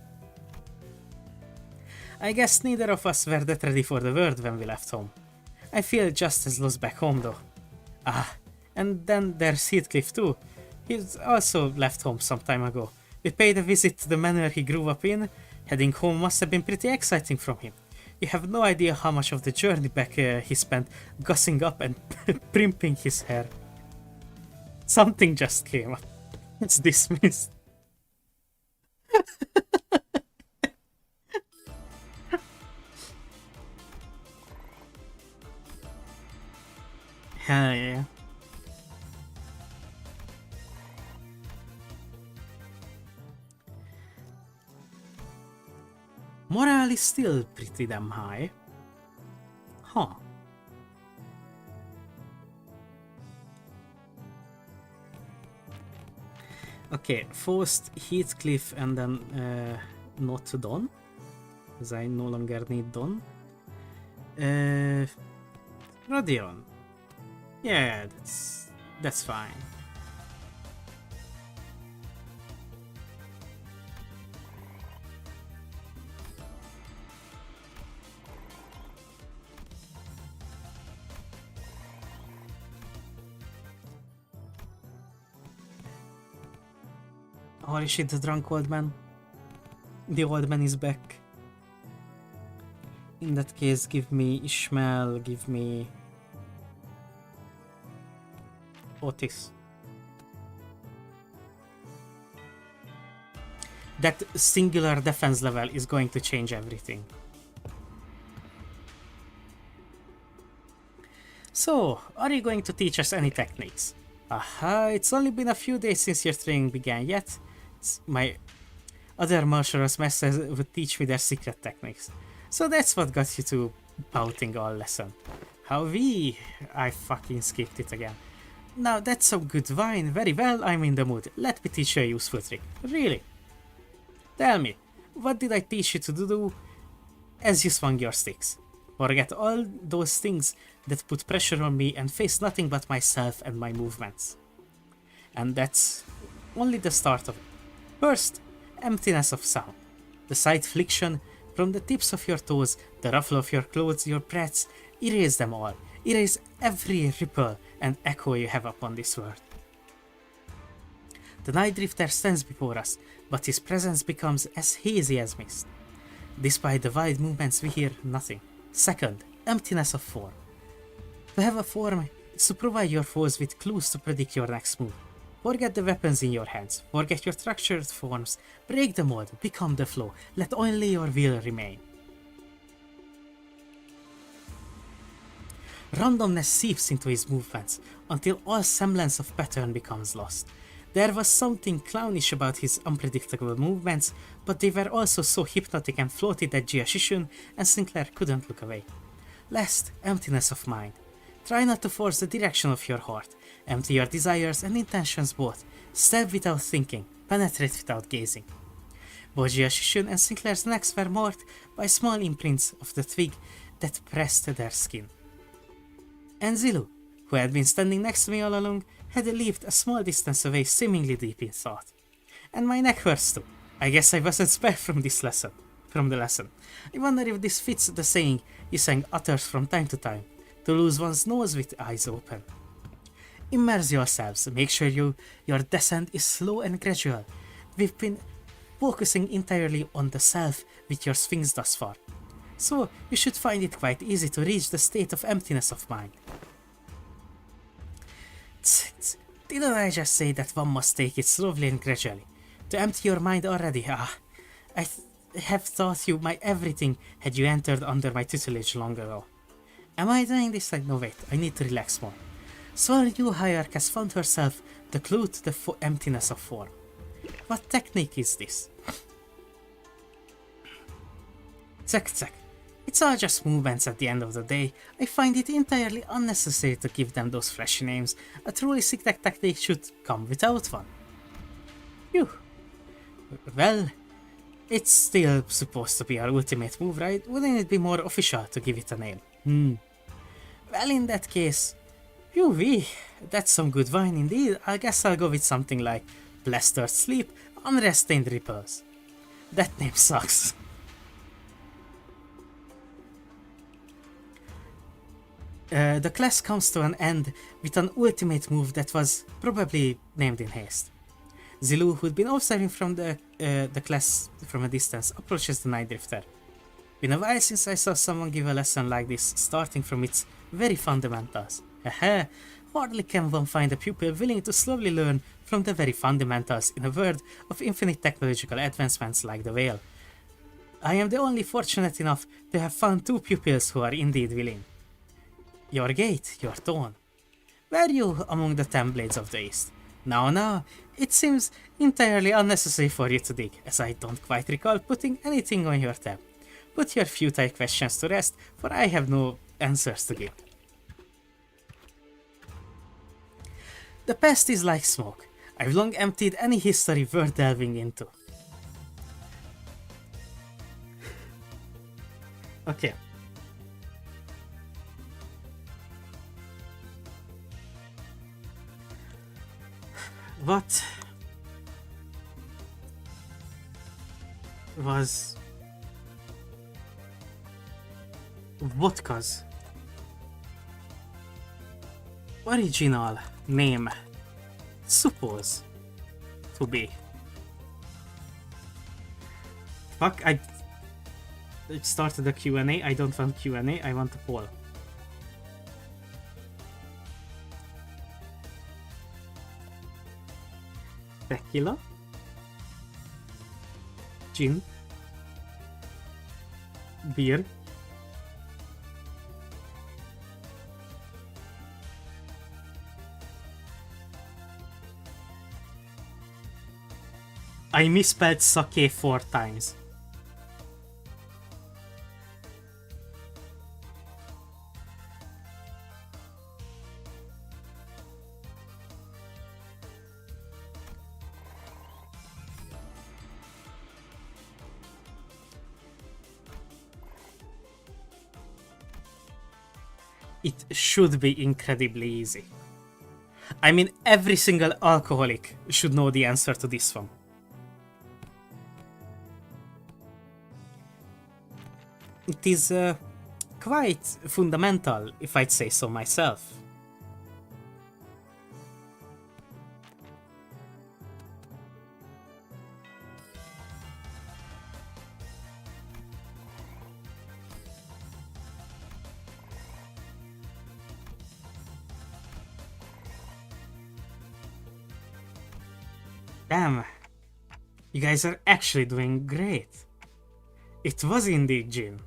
I guess neither of us were that ready for the world when we left home. I feel just as lost back home though. Ah, and then there's Heathcliff too. He's also left home some time ago. We paid a visit to the manor he grew up in. Heading home must have been pretty exciting from him. You have no idea how much of the journey back he spent gussing up and primping his hair. Something just came up. It's dismissed. Hell yeah. Morale is still pretty damn high. Huh. Okay, first Heathcliff and then not Don, because I no longer need Don. Rodion. Yeah, that's fine. Holy shit, the drunk old man. The old man is back. In that case, give me Ishmael, give me Otis. That singular defense level is going to change everything. So, are you going to teach us any techniques? Aha, it's only been a few days since your training began, yet my other martial arts masters would teach me their secret techniques. So that's what got you to pouting all lesson. I fucking skipped it again. Now that's some good wine, very well, I'm in the mood. Let me teach you a useful trick. Really? Tell me, what did I teach you to do as you swung your sticks? Forget all those things that put pressure on me and face nothing but myself and my movements. And that's only the start of it. First, emptiness of sound. The slight friction from the tips of your toes, the ruffle of your clothes, your breaths, erase them all. Erase every ripple and echo you have upon this world. The Night Drifter stands before us, but his presence becomes as hazy as mist. Despite the wide movements, we hear nothing. Second, emptiness of form. To have a form is to provide your foes with clues to predict your next move. Forget the weapons in your hands, forget your structured forms, break the mold, become the flow, let only your will remain. Randomness seeps into his movements, until all semblance of pattern becomes lost. There was something clownish about his unpredictable movements, but they were also so hypnotic and floaty that Jia Shishun and Sinclair couldn't look away. Last, emptiness of mind. Try not to force the direction of your heart. Empty your desires and intentions both. Stab without thinking, penetrate without gazing. Both Jia Shishun and Sinclair's necks were marked by small imprints of the twig that pressed their skin. And Zilu, who had been standing next to me all along, had leaped a small distance away, seemingly deep in thought. And my neck hurts too. I guess I wasn't spared from the lesson. I wonder if this fits the saying Yiseng utters from time to time, to lose one's nose with eyes open. Immerse yourselves. Make sure your descent is slow and gradual. We've been focusing entirely on the self with your Sphinx thus far, so you should find it quite easy to reach the state of emptiness of mind. Didn't I just say that one must take it slowly and gradually? To empty your mind already? I have taught you my everything had you entered under my tutelage long ago. Am I doing this like, no wait, I need to relax more. So our new hierarch has found herself the clue to the emptiness of form. What technique is this? Check. It's all just movements at the end of the day. I find it entirely unnecessary to give them those flashy names. A truly sick technique should come without one. Phew. Well, it's still supposed to be our ultimate move, right? Wouldn't it be more official to give it a name? Well, in that case, phew-wee, that's some good wine indeed. I guess I'll go with something like Blessed Sleep, Unrestrained Repose. That name sucks. The class comes to an end with an ultimate move that was probably named in haste. Zilu, who'd been observing from the class from a distance, approaches the Night Drifter. Been a while since I saw someone give a lesson like this, starting from its very fundamentals. Hardly can one find a pupil willing to slowly learn from the very fundamentals in a world of infinite technological advancements like the Whale. I am the only fortunate enough to have found 2 pupils who are indeed willing. Your gate, your tone. Were you among the 10 blades of the East? Now, it seems entirely unnecessary for you to dig, as I don't quite recall putting anything on your tab. Put your futile questions to rest, for I have no answers to give. The past is like smoke. I've long emptied any history worth delving into. Okay. What was vodka's original name supposed to be? Fuck, I started a Q&A. I don't want Q&A, I want a poll. Tequila, gin, beer, I misspelled sake 4 times. It should be incredibly easy. I mean, every single alcoholic should know the answer to this one. It is quite fundamental, if I'd say so myself. Damn, you guys are actually doing great. It was indeed gin.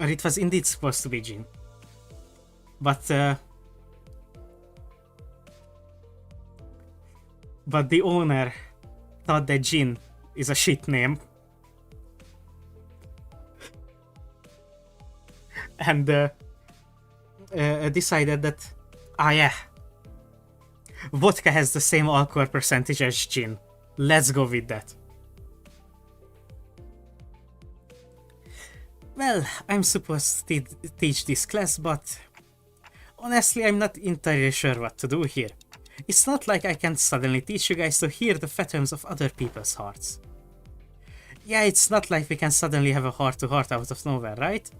Or it was indeed supposed to be gin. But the owner thought that gin is a shit name. And decided that, yeah, vodka has the same alcohol percentage as gin. Let's go with that. Well, I'm supposed to teach this class, but honestly, I'm not entirely sure what to do here. It's not like I can suddenly teach you guys to hear the phantoms of other people's hearts. Yeah, it's not like we can suddenly have a heart-to-heart out of nowhere, right?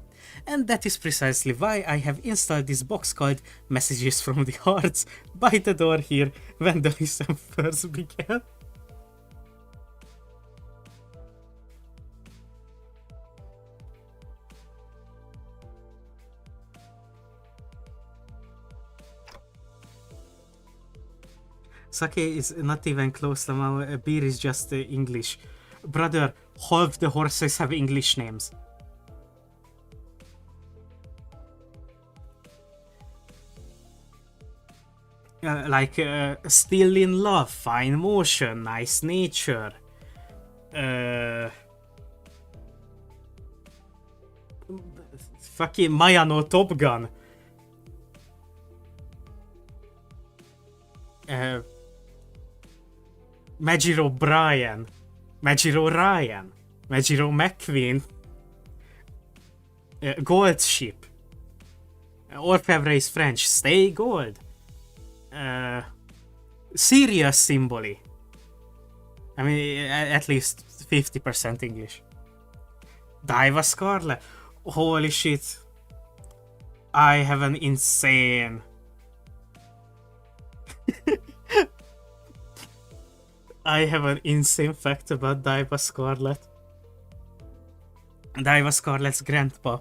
And that is precisely why I have installed this box called Messages from the Hearts by the door here when the listen first began. Sake is not even close, somehow. Beer is just English. Brother, half the horses have English names. Like Still in Love, Fine Motion, Nice Nature. Fucking Maya no Top Gun. Majiro Brian, Majiro Ryan, Majiro McQueen, Gold Ship, Orfevre is French, Stay Gold, Serious Symboli. I mean, at least 50% English. Diva Scarlet, holy shit. I have an insane... I have an insane fact about Diva Scarlet. Diva Scarlet's grandpa,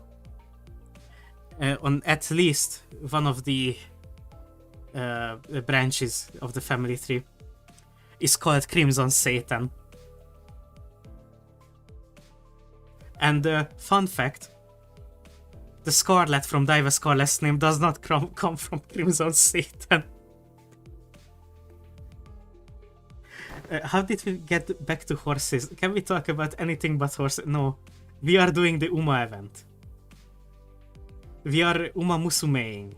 on at least one of the branches of the family tree, is called Crimson Satan. And fun fact, the Scarlet from Diva Scarlet's name does not come from Crimson Satan. How did we get back to horses? Can we talk about anything but horses? No. We are doing the Uma event. We are Uma Musumeing.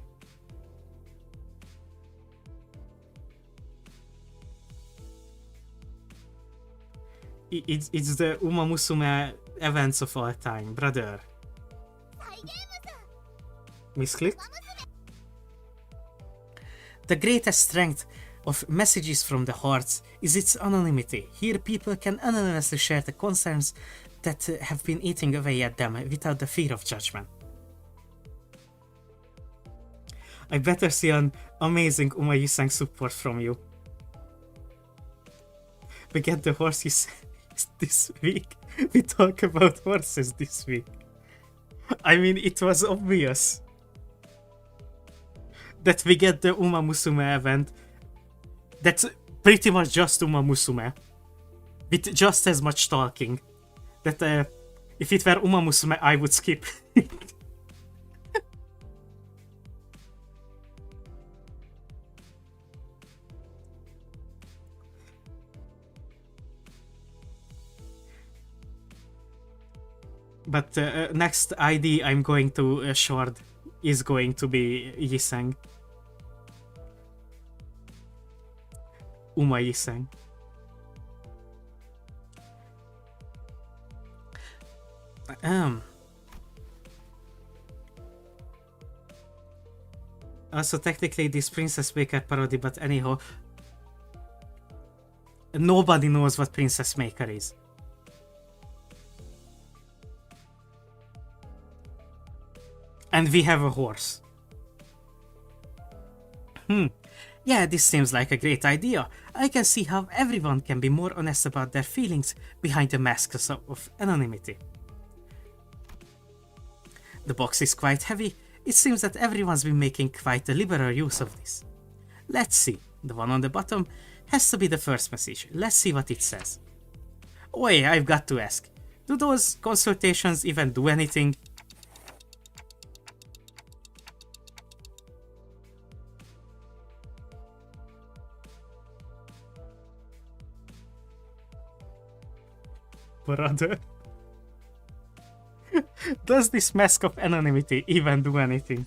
It's the Uma Musume events of all time, brother. Misclick? The greatest strength of Messages from the Hearts is its anonymity. Here people can anonymously share the concerns that have been eating away at them without the fear of judgment. I better see an amazing Uma Yusang support from you. We get the horses this week. We talk about horses this week. I mean, it was obvious that we get the Uma Musume event. That's pretty much just Uma Musume, with just as much talking. That if it were Uma Musume, I would skip. But next ID I'm going to short is going to be Yiseng. Uma Yiseng. Also, technically this Princess Maker parody, but anyhow, nobody knows what Princess Maker is. And we have a horse. Yeah, this seems like a great idea. I can see how everyone can be more honest about their feelings behind the masks of anonymity. The box is quite heavy. It seems that everyone's been making quite a liberal use of this. Let's see. The one on the bottom has to be the first message. Let's see what it says. Oh yeah, I've got to ask. Do those consultations even do anything? Brother. Does this mask of anonymity even do anything?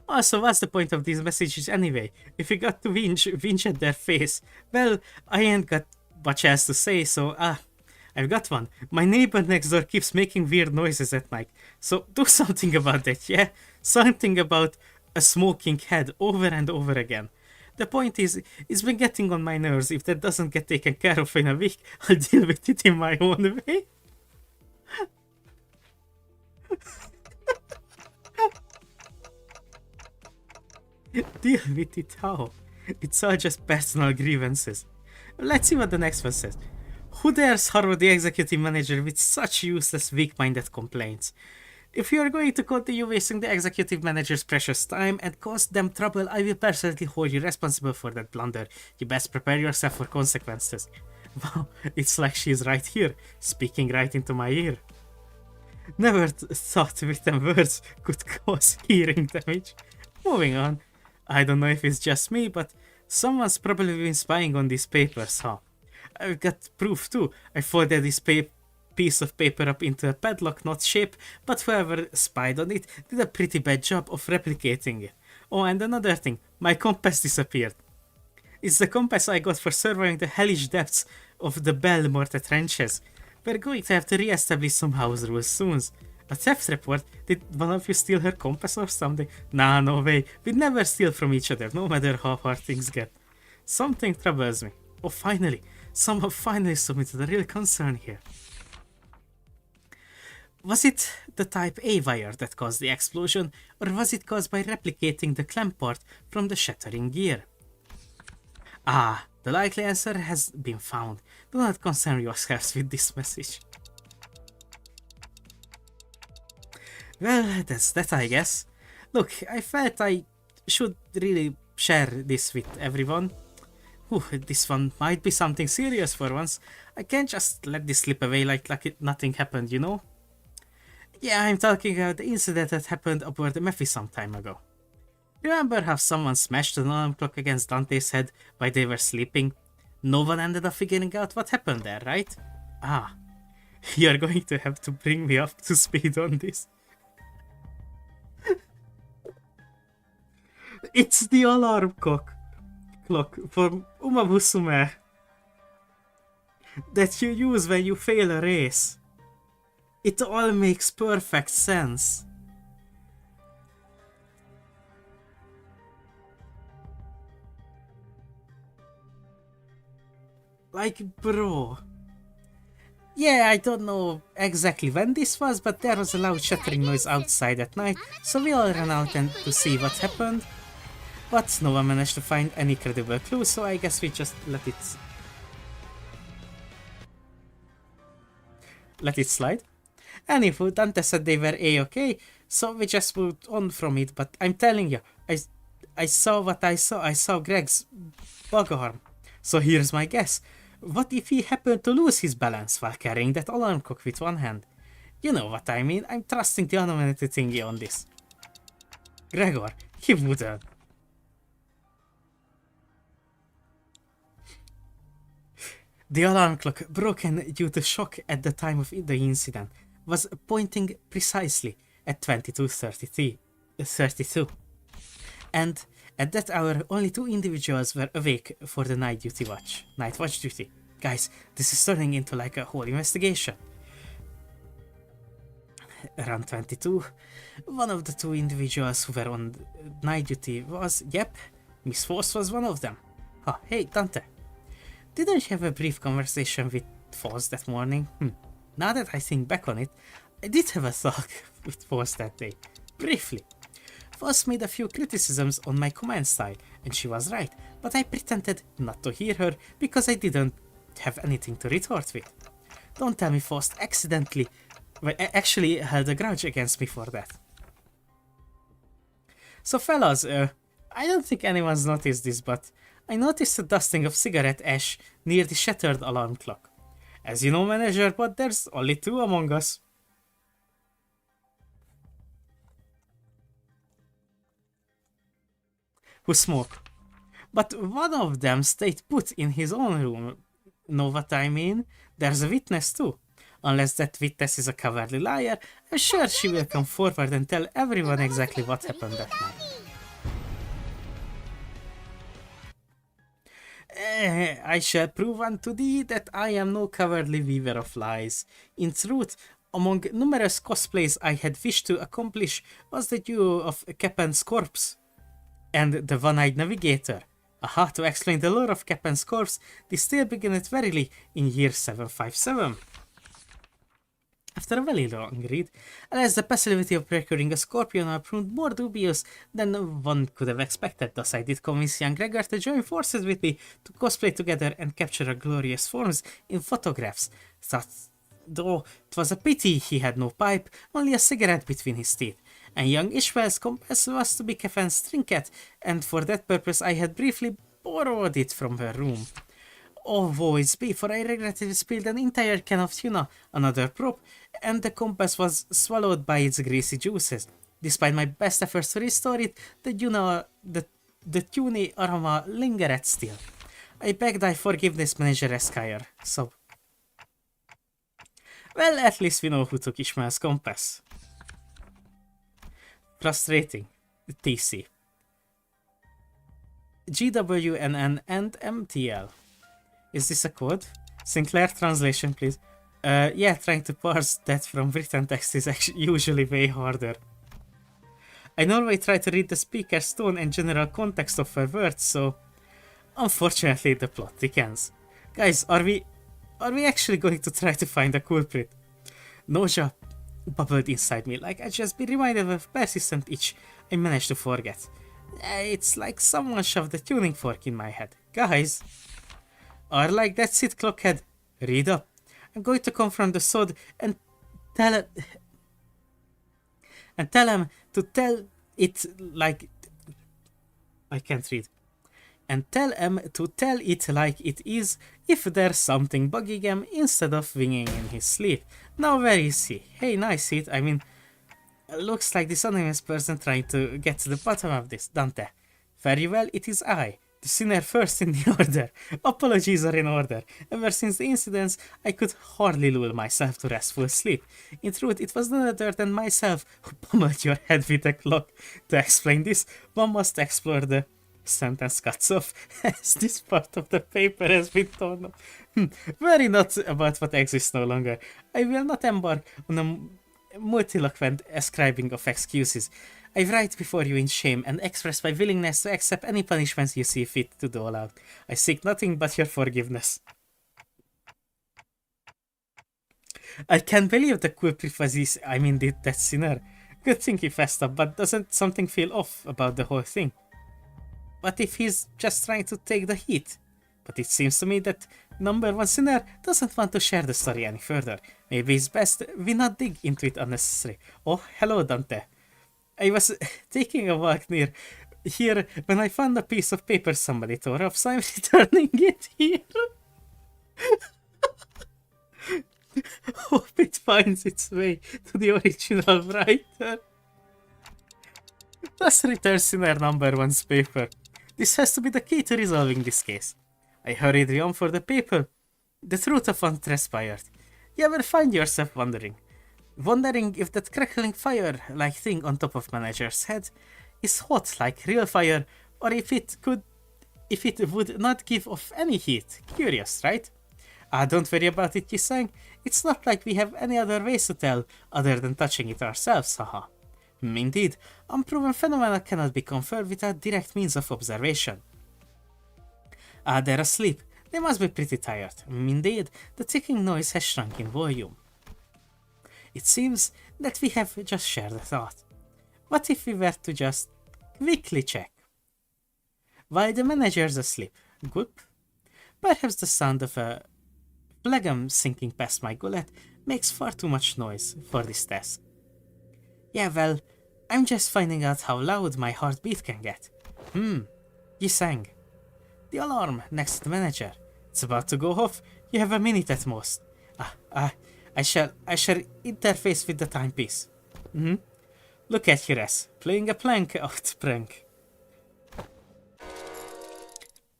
Also, what's the point of these messages anyway? If you got to whinge at their face, well, I ain't got much else to say, so I've got one. My neighbor next door keeps making weird noises at night, so do something about that, yeah? Something about a smoking head over and over again. The point is, it's been getting on my nerves. If that doesn't get taken care of in a week, I'll deal with it in my own way. Deal with it how? It's all just personal grievances. Let's see what the next one says. Who dares harrow the executive manager with such useless, weak-minded complaints? If you are going to continue wasting the executive manager's precious time and cause them trouble, I will personally hold you responsible for that blunder. You best prepare yourself for consequences. Wow, it's like she's right here, speaking right into my ear. Never thought written words could cause hearing damage. Moving on. I don't know if it's just me, but someone's probably been spying on these papers, huh? I've got proof too. I folded this piece of paper up into a padlock knot shape, but whoever spied on it did a pretty bad job of replicating it. Oh, and another thing, my compass disappeared. It's the compass I got for surveying the hellish depths of the Bell Morte trenches. We're going to have to re-establish some house rules soon. A theft report? Did one of you steal her compass or something? Nah, no way. We'd never steal from each other, no matter how hard things get. Something troubles me. Oh, finally. Someone finally submitted a real concern here. Was it the Type A wire that caused the explosion, or was it caused by replicating the clamp part from the shattering gear? Ah, the likely answer has been found. Do not concern yourselves with this message. Well, that's that, I guess. Look, I felt I should really share this with everyone. Ooh, this one might be something serious for once. I can't just let this slip away like nothing happened, you know? Yeah, I'm talking about the incident that happened aboard the Mephi some time ago. Remember how someone smashed an alarm clock against Dante's head while they were sleeping? No one ended up figuring out what happened there, right? Ah, you're going to have to bring me up to speed on this. It's the alarm clock for Uma Musume that you use when you fail a race. It all makes perfect sense. Like, bro. Yeah, I don't know exactly when this was, but there was a loud shattering noise outside at night, so we all ran out and to see what happened. But no one managed to find any credible clue, so I guess we just let it slide. Anywho, Dante said they were A-okay, so we just moved on from it, but I'm telling you, I saw what I saw. I saw Greg's bug arm. So here's my guess. What if he happened to lose his balance while carrying that alarm clock with one hand? You know what I mean, I'm trusting the anonymity thingy on this. Gregor, he wouldn't. The alarm clock, broken due to shock at the time of the incident, was pointing precisely at 22:32. And at that hour, only 2 individuals were awake for the night watch duty. Guys, this is turning into like a whole investigation. Around 22, one of the 2 individuals who were on night duty was, yep, Miss Force was one of them. Oh, hey, Dante. Didn't you have a brief conversation with Force that morning? Now that I think back on it, I did have a talk with Force that day. Briefly. Force made a few criticisms on my command style, and she was right, but I pretended not to hear her because I didn't have anything to retort with. Don't tell me Force actually held a grudge against me for that. So fellas, I don't think anyone's noticed this, but I noticed a dusting of cigarette ash near the shattered alarm clock. As you know, manager, but there's only 2 among us. Who smoke. But one of them stayed put in his own room. Know what I mean? There's a witness too. Unless that witness is a cowardly liar, I'm sure she will come forward and tell everyone exactly what happened that night. I shall prove unto thee that I am no cowardly weaver of lies. In truth, among numerous cosplays I had wished to accomplish was the duo of Captain's corpse and the one-eyed navigator. Aha, to explain the lore of Cappen's corpse, the tale beginneth verily in year 757. After a very long read, alas, the possibility of procuring a scorpion now proved more dubious than one could have expected, thus I did convince young Gregor to join forces with me to cosplay together and capture our glorious forms in photographs. Though it was a pity he had no pipe, only a cigarette between his teeth. And young Ishmael's compass was to be Kefen's trinket, and for that purpose I had briefly borrowed it from her room. Oh, woe is me, for I regretted spilled an entire can of tuna, another prop, and the compass was swallowed by its greasy juices. Despite my best efforts to restore it, the tuny aroma lingered still. I beg thy forgiveness, Manager Esquire. Sob. Well, at least we know who took Ishmael's compass. Frustrating. TC. GWNN and MTL. Is this a code? Sinclair translation, please. Yeah, trying to parse that from written text is actually usually way harder. I normally try to read the speaker's tone and general context of her words, so unfortunately the plot thickens. Guys, are we actually going to try to find a culprit? Nausea bubbled inside me, like I'd just be reminded of a persistent itch I managed to forget. It's like someone shoved a tuning fork in my head. Guys, or like that Sid Clockhead, read up. I'm going to confront the sod and tell him to tell it like I can't read. And tell him to tell it like it is if there's something bugging him instead of winging in his sleep. Now where is he? Hey, nice hit. I mean, looks like this anonymous person trying to get to the bottom of this, Dante. Very well, it is I, the sinner first in the order. Apologies are in order. Ever since the incidents, I could hardly lull myself to restful sleep. In truth, it was none other than myself who pummeled your head with a clock. To explain this, one must explore the sentence cuts off as this part of the paper has been torn off. Worry not about what exists no longer. I will not embark on a multiloquent ascribing of excuses. I write before you in shame and express my willingness to accept any punishments you see fit to dole out. I seek nothing but your forgiveness. I can't believe the culprit was this, that sinner. Good thing he fessed up, but doesn't something feel off about the whole thing? What if he's just trying to take the heat? But it seems to me that number one sinner doesn't want to share the story any further. Maybe it's best we not dig into it unnecessarily. Oh, hello Dante. I was taking a walk near here when I found a piece of paper somebody tore off, so I'm returning it here. Hope it finds its way to the original writer. Let's return sinner number one's paper. This has to be the key to resolving this case. I hurriedly on for the paper. The truth of one transpired. You ever find yourself wondering if that crackling fire-like thing on top of manager's head is hot like real fire, or if it would not give off any heat? Curious, right? Don't worry about it, you sang. It's not like we have any other ways to tell other than touching it ourselves, haha. Indeed, unproven phenomena cannot be confirmed without direct means of observation. They're asleep. They must be pretty tired. Indeed, the ticking noise has shrunk in volume. It seems that we have just shared a thought. What if we were to just quickly check? While the manager's asleep, gulp. Perhaps the sound of a phlegm sinking past my gullet makes far too much noise for this task. Yeah, well, I'm just finding out how loud my heartbeat can get. You sang. The alarm next to the manager. It's about to go off. You have a minute at most. I shall interface with the timepiece. Look at your ass, playing a plank out prank.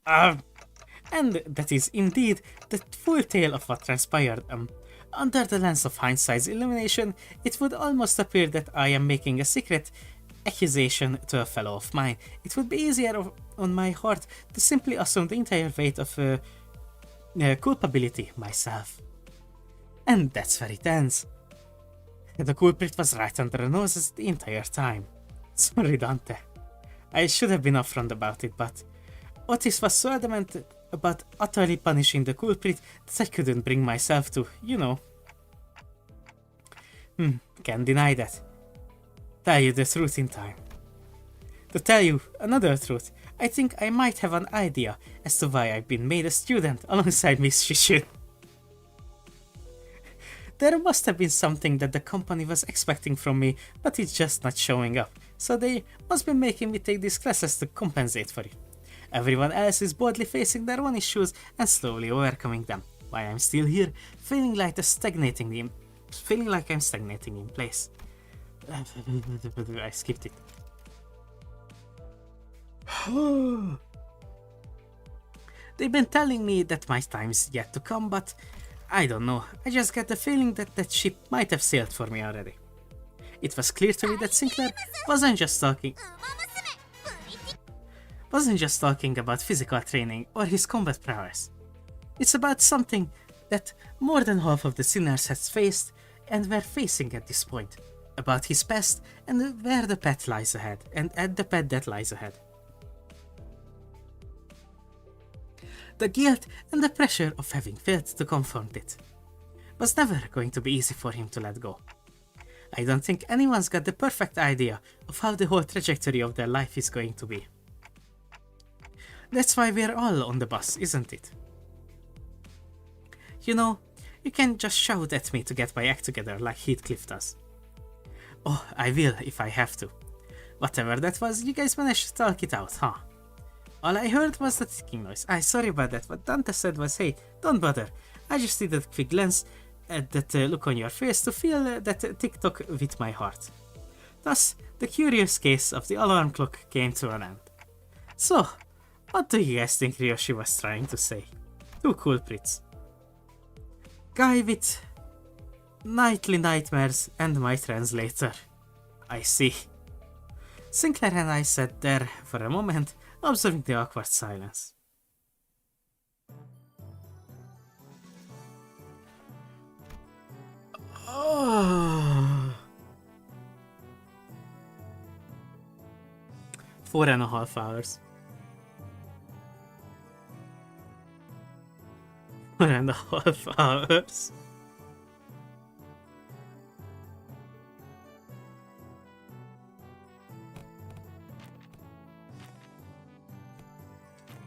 And that is indeed the full tale of what transpired. Under the lens of hindsight's illumination, it would almost appear that I am making a secret accusation to a fellow of mine. It would be easier on my heart to simply assume the entire weight of culpability myself. And that's where it ends. The culprit was right under our noses the entire time. Sorry, Dante. I should have been upfront about it, but Otis was so adamant about utterly punishing the culprit that I couldn't bring myself to, can't deny that. Tell you the truth in time. To tell you another truth, I think I might have an idea as to why I've been made a student alongside Miss Shishin. There must have been something that the company was expecting from me, but it's just not showing up, so they must be making me take these classes to compensate for it. Everyone else is boldly facing their own issues and slowly overcoming them, while I'm still here, feeling like I'm stagnating in place. I skipped it. They've been telling me that my time's yet to come, but I don't know. I just get the feeling that that ship might have sailed for me already. It was clear to me that Sinclair wasn't just talking about physical training or his combat prowess. It's about something that more than half of the sinners has faced and were facing at this point. About his past and where the path lies ahead, and at the path that lies ahead. The guilt and the pressure of having failed to confront it was never going to be easy for him to let go. I don't think anyone's got the perfect idea of how the whole trajectory of their life is going to be. That's why we're all on the bus, isn't it? You can't just shout at me to get my act together like Heathcliff does. Oh, I will if I have to. Whatever that was, you guys managed to talk it out, huh? All I heard was the ticking noise. Sorry about that. What Dante said was, hey, don't bother. I just needed a quick glance at that look on your face to feel that tick-tock with my heart. Thus, the curious case of the alarm clock came to an end. So, what do you guys think Ryoshi was trying to say? Two culprits. Guy with nightly nightmares and my translator. I see. Sinclair and I sat there for a moment, observing the awkward silence. Oh. 4.5 hours. 4.5 hours.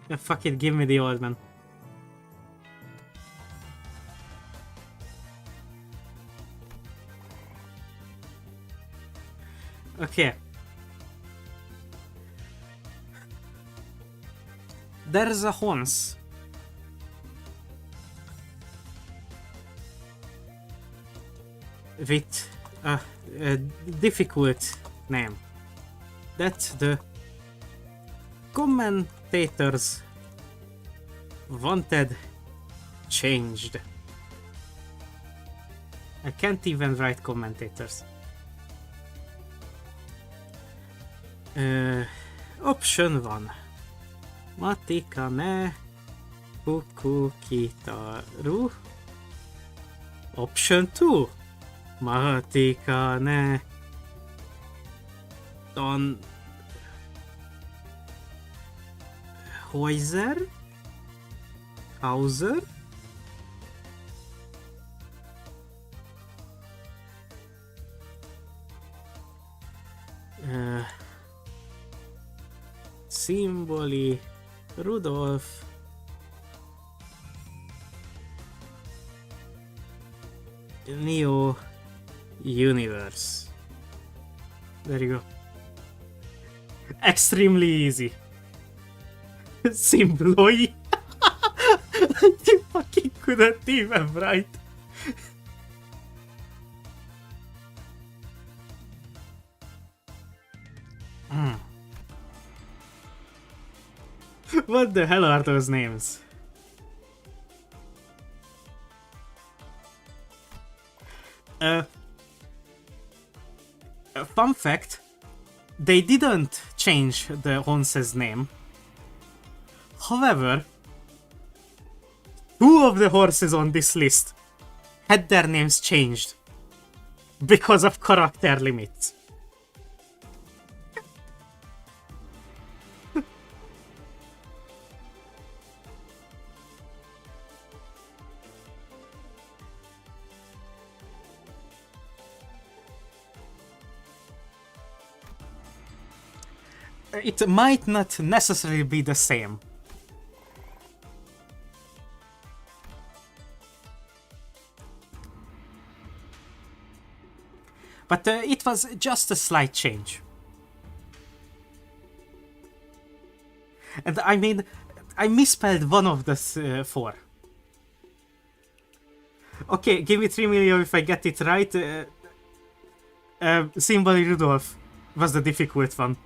Yeah, fuck it, give me the old man. Okay. There's a horse. With a difficult name that the commentators wanted changed. I can't even write commentators. Option 1. Matika ne Fukukitaru. Option 2. Matika ne Don Hauser? Symboli Rudolf Neo Universe. There you go. Extremely easy. Symboli. You fucking couldn't even write. What the hell are those names? Fun fact, they didn't change the Honse's name. However, 2 of the horses on this list had their names changed because of character limits. it might not necessarily be the same. But it was just a slight change. And I mean, I misspelled one of the 4. Okay, give me 3 million if I get it right. Symbol Rudolph was the difficult one.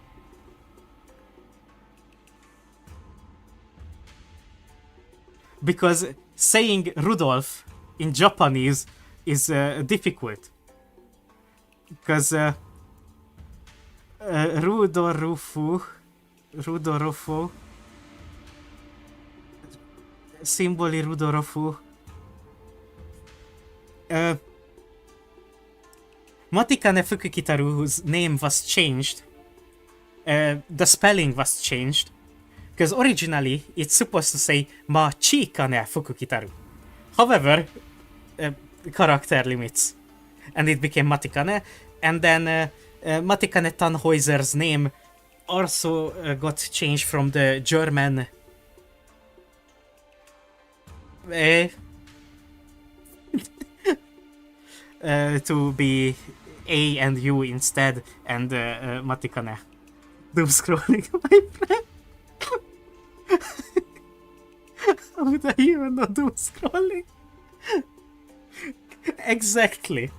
Because saying Rudolph in Japanese is difficult. Because Rudolfu, Symboli Rudolfu. Matikane Fukukitaru's name was changed. The spelling was changed. Because originally it's supposed to say Machikane Fukukitaru. However, character limits. And it became Matikane. And then Matikane Tannhäuser's name also got changed from the German to be A and U instead, and Matikane. Doom scrolling, my friend. How would I even know doom scrolling? Exactly.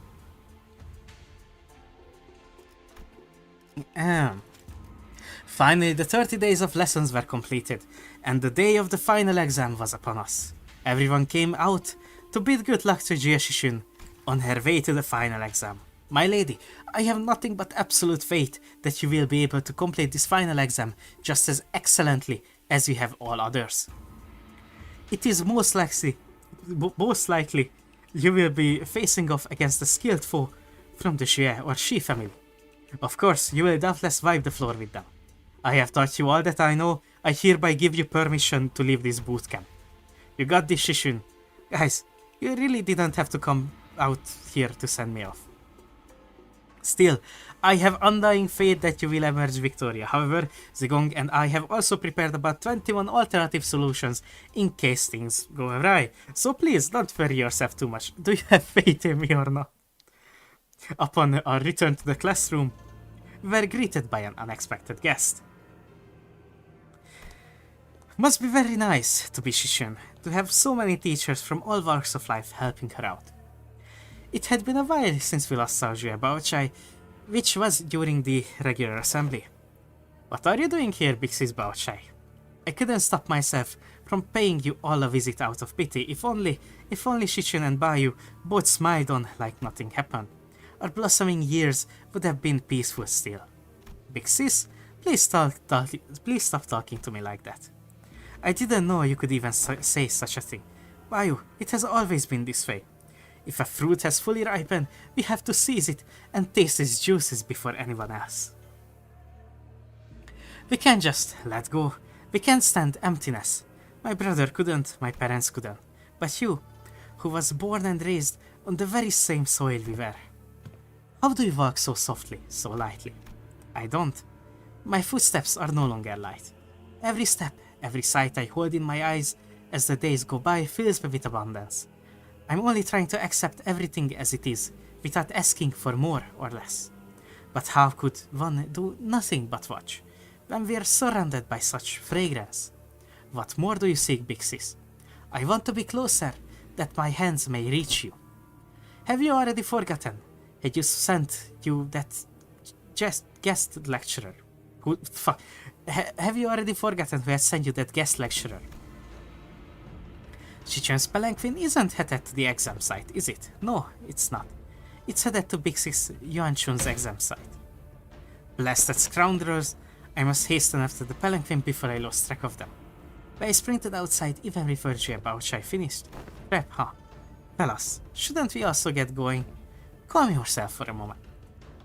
Finally, the 30 days of lessons were completed, and the day of the final exam was upon us. Everyone came out to bid good luck to Jie Shishun on her way to the final exam. My lady, I have nothing but absolute faith that you will be able to complete this final exam just as excellently as you have all others. It is most likely you will be facing off against a skilled foe from the Jie or Shi family. Of course, you will doubtless wipe the floor with them. I have taught you all that I know. I hereby give you permission to leave this boot camp. You got this, Shishun. Guys, you really didn't have to come out here to send me off. Still, I have undying faith that you will emerge victorious. However, Zigong and I have also prepared about 21 alternative solutions in case things go awry. So please, don't worry yourself too much. Do you have faith in me or not? Upon our return to the classroom, we were greeted by an unexpected guest. Must be very nice to be Shishun, to have so many teachers from all walks of life helping her out. It had been a while since we last saw Jue Baochai, which was during the regular assembly. What are you doing here, Big Sis Baochai? I couldn't stop myself from paying you all a visit out of pity. If only Shishun and Bayu both smiled on like nothing happened. Our blossoming years would have been peaceful still. Big Sis, please stop talking to me like that. I didn't know you could even say such a thing. Bayu, it has always been this way. If a fruit has fully ripened, we have to seize it and taste its juices before anyone else. We can't just let go. We can't stand emptiness. My brother couldn't, my parents couldn't. But you, who was born and raised on the very same soil we were. How do you walk so softly, so lightly? I don't. My footsteps are no longer light. Every step, every sight I hold in my eyes as the days go by fills me with abundance. I'm only trying to accept everything as it is, without asking for more or less. But how could one do nothing but watch, when we are surrounded by such fragrance? What more do you seek, Big Sis? I want to be closer, that my hands may reach you. Have you already forgotten? Had you sent you that guest lecturer? Have you already forgotten who had sent you that guest lecturer? Shichun's palanquin isn't headed to the exam site, is it? No, it's not. It's headed to Big Sis Yuanchun's exam site. Blasted scoundrels! I must hasten after the palanquin before I lost track of them. But I sprinted outside even before Jie Baochai finished. Crap, huh? Fellas, shouldn't we also get going? Calm yourself for a moment.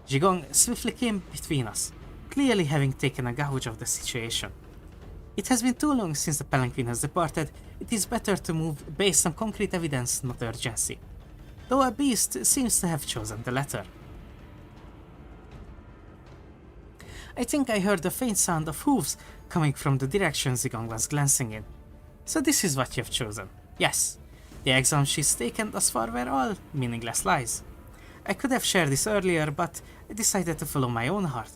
Zigong swiftly came between us, clearly having taken a gauge of the situation. It has been too long since the palanquin has departed. It is better to move based on concrete evidence, not urgency. Though a beast seems to have chosen the latter. I think I heard a faint sound of hooves coming from the direction Zigong was glancing in. So this is what you've chosen. Yes, the exam she's taken thus far were all meaningless lies. I could have shared this earlier, but I decided to follow my own heart,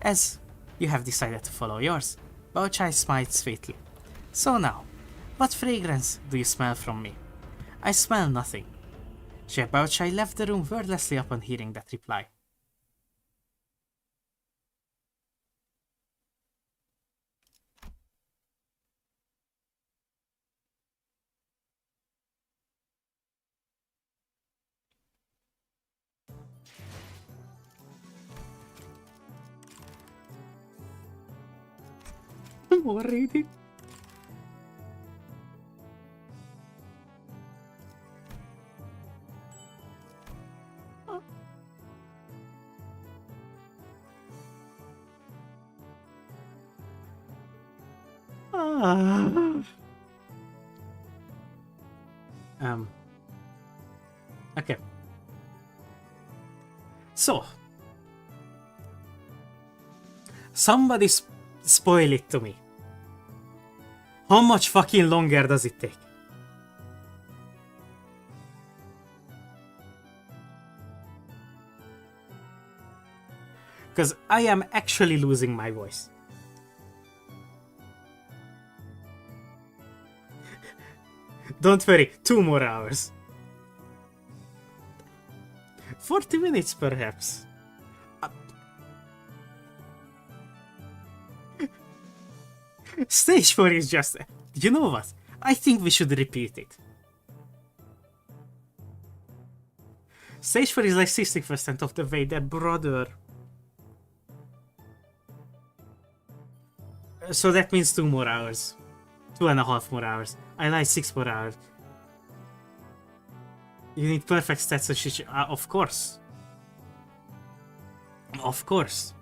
as you have decided to follow yours. Baochai smiles sweetly. So now, what fragrance do you smell from me? I smell nothing. Xie Baochai left the room wordlessly upon hearing that reply. More reading. Okay. So, somebody spoil it to me. How much fucking longer does it take? Because I am actually losing my voice. Don't worry, 2 more hours. 40 minutes perhaps. Stage 4 is just... You know what? I think we should repeat it. Stage 4 is like 60% of the way there, brother. So that means 2 more hours. 2.5 more hours. I like 6 more hours. You need perfect stats so shit. Of course. Of course.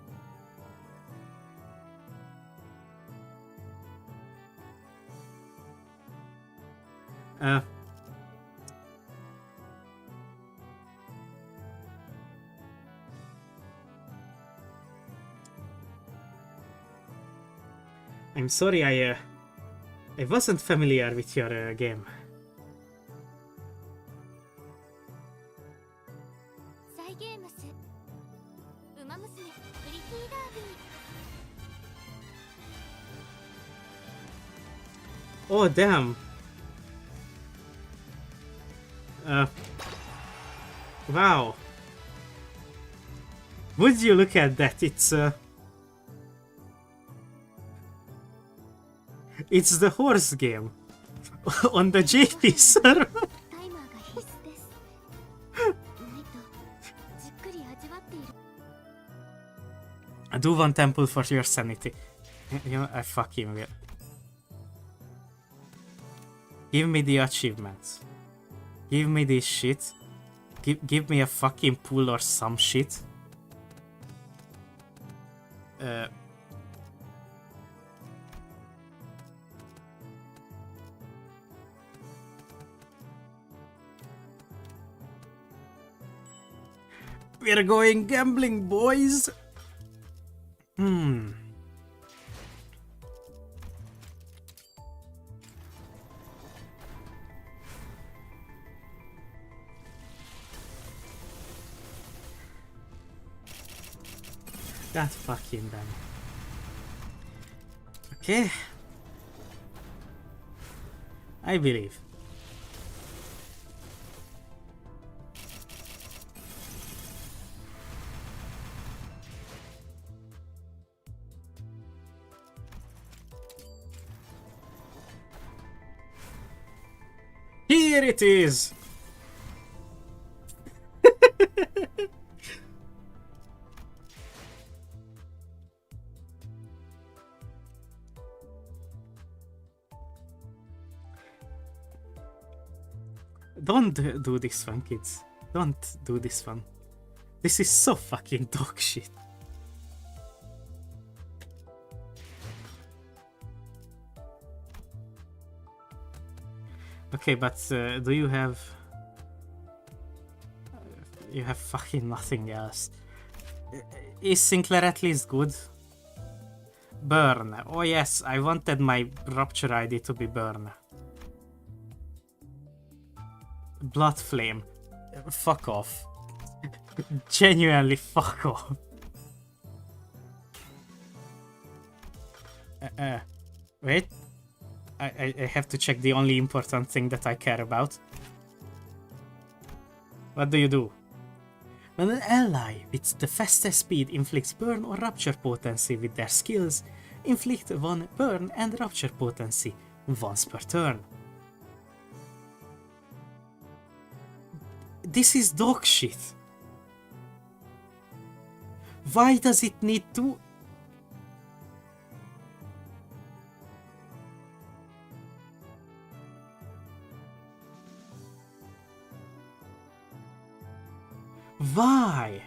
I'm sorry, I wasn't familiar with your game. サイゲームスウマ娘プリティダービー Oh damn. Wow. Would you look at that? It's the horse game on the JP server. タイマーが必須ですないとじっくり味わっている Do one temple for your sanity. You know, I fucking will. Give me the achievements. Give me this shit. Give me a fucking pool or some shit. We're going gambling, boys. That fucking damn. Okay. I believe. Here it is! Don't do this one, kids. Don't do this one. This is so fucking dog shit. Okay, but do you have... You have fucking nothing else. Is Sinclair at least good? Burn. Oh yes, I wanted my Rupture ID to be Burn. Blood Flame. Fuck off. Genuinely fuck off. Wait. I have to check the only important thing that I care about. What do you do? When an ally with the fastest speed inflicts burn or rupture potency with their skills, inflict one burn and rupture potency once per turn. This is dog shit. Why does it need to? Why?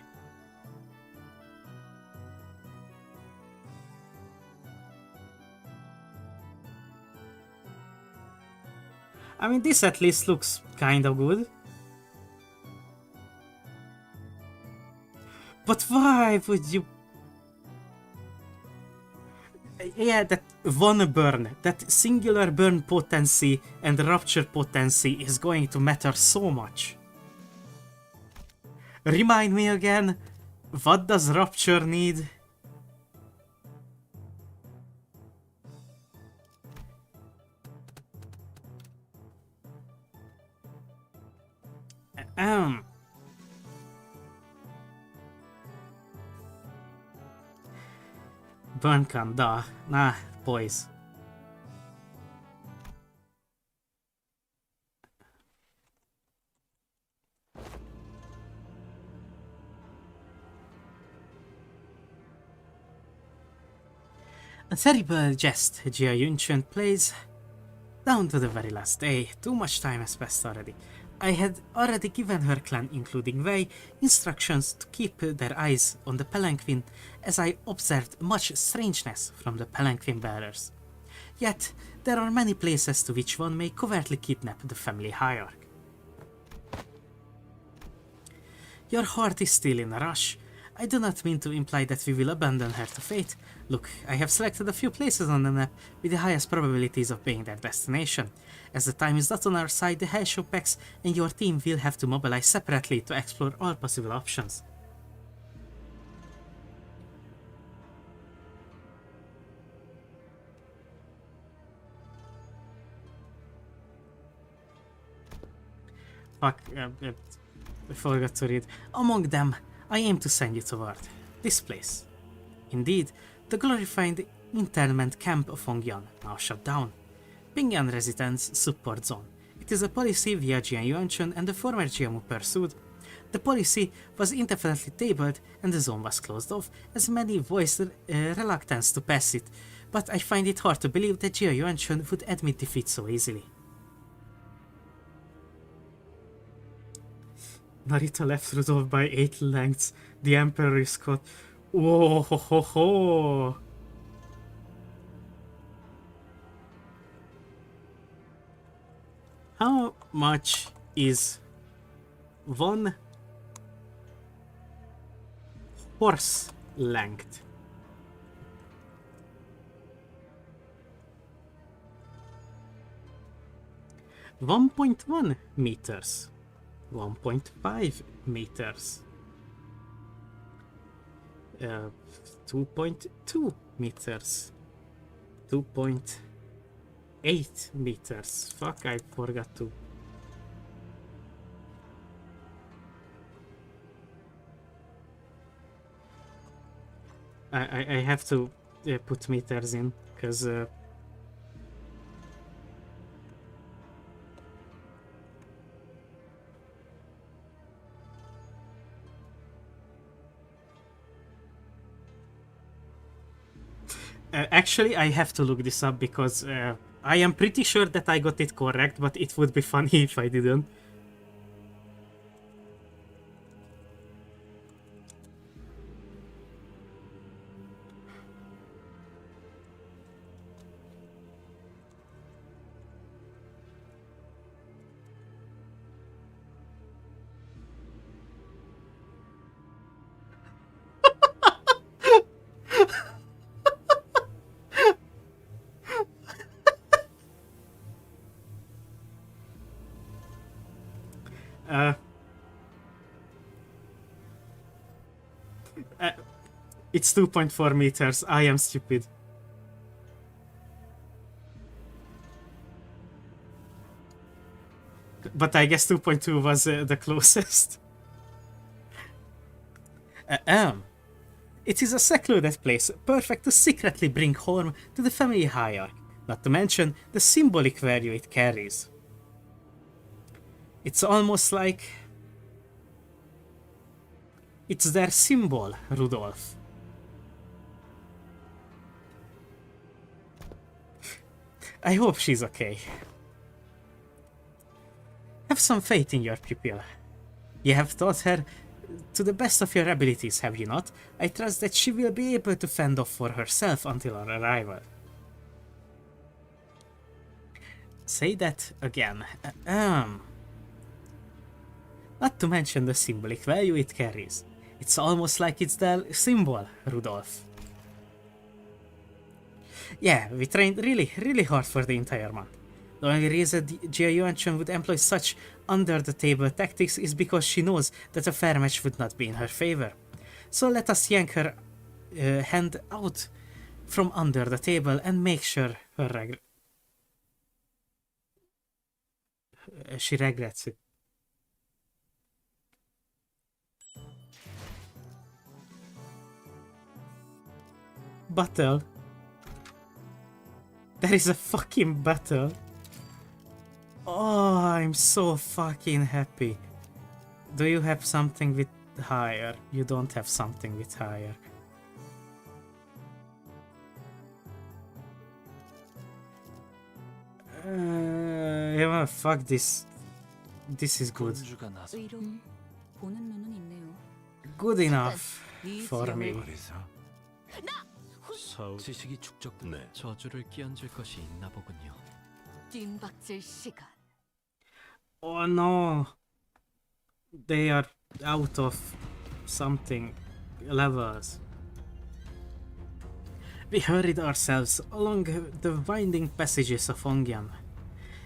I mean, this at least looks kinda good. But why would you... Yeah, that one burn, that singular burn potency and rupture potency is going to matter so much. Remind me again, what does rupture need? Burn can, da. Nah, boys. A terrible jest, Jia Yunchun plays. Down to the very last day, too much time has passed already. I had already given her clan, including Wei, instructions to keep their eyes on the palanquin, as I observed much strangeness from the palanquin bearers. Yet, there are many places to which one may covertly kidnap the family hierarch. Your heart is still in a rush. I do not mean to imply that we will abandon her to fate. Look, I have selected a few places on the map with the highest probabilities of being their destination. As the time is not on our side, the Hellshow packs and your team will have to mobilize separately to explore all possible options. Fuck, I forgot to read. Among them, I aim to send you toward this place. Indeed, the glorified internment camp of Hongyan, now shut down. Pingyan Residence Support Zone. It is a policy via Jian Yuanchun and the former Jiamu pursued. The policy was indefinitely tabled and the zone was closed off, as many voiced reluctance to pass it, but I find it hard to believe that Jian Yuanchun would admit defeat so easily. Narita left Rudolph by 8 lengths. The Emperor is caught. Whoa ho ho ho! How much is one horse length? $1.1 meters. 1.5 meters. 2.2 meters. 2.8 meters. Fuck, I forgot to. I have to put meters in, because actually, I have to look this up because I am pretty sure that I got it correct, but it would be funny if I didn't. It's 2.4 meters. I am stupid. But I guess 2.2 was the closest. It is a secluded place, perfect to secretly bring harm to the family hierarchy, not to mention the symbolic value it carries. It's almost like it's their symbol, Rudolph. I hope she's okay. Have some faith in your pupil. You have taught her to the best of your abilities, have you not? I trust that she will be able to fend off for herself until our arrival. Say that again. Not to mention the symbolic value it carries. It's almost like it's the symbol, Rudolph. Yeah, we trained really hard for the entire month. The only reason Jia Yuanchun would employ such under-the-table tactics is because she knows that a fair match would not be in her favor. So let us yank her hand out from under the table and make sure she regrets it. Battle. There is a fucking battle. Oh, I'm so fucking happy. Do you have something with higher? You don't have something with higher. Yeah, fuck this. This is good. 의로움 보는 눈은 있네요. Good enough 이 for 지형을 me. 서울 지식이 축적. 네. 저주를 끼얹을 것이 있나 보군요. 뜀박질 시간. Oh no. They are out of something levels. We hurried ourselves along the winding passages of Ongyan.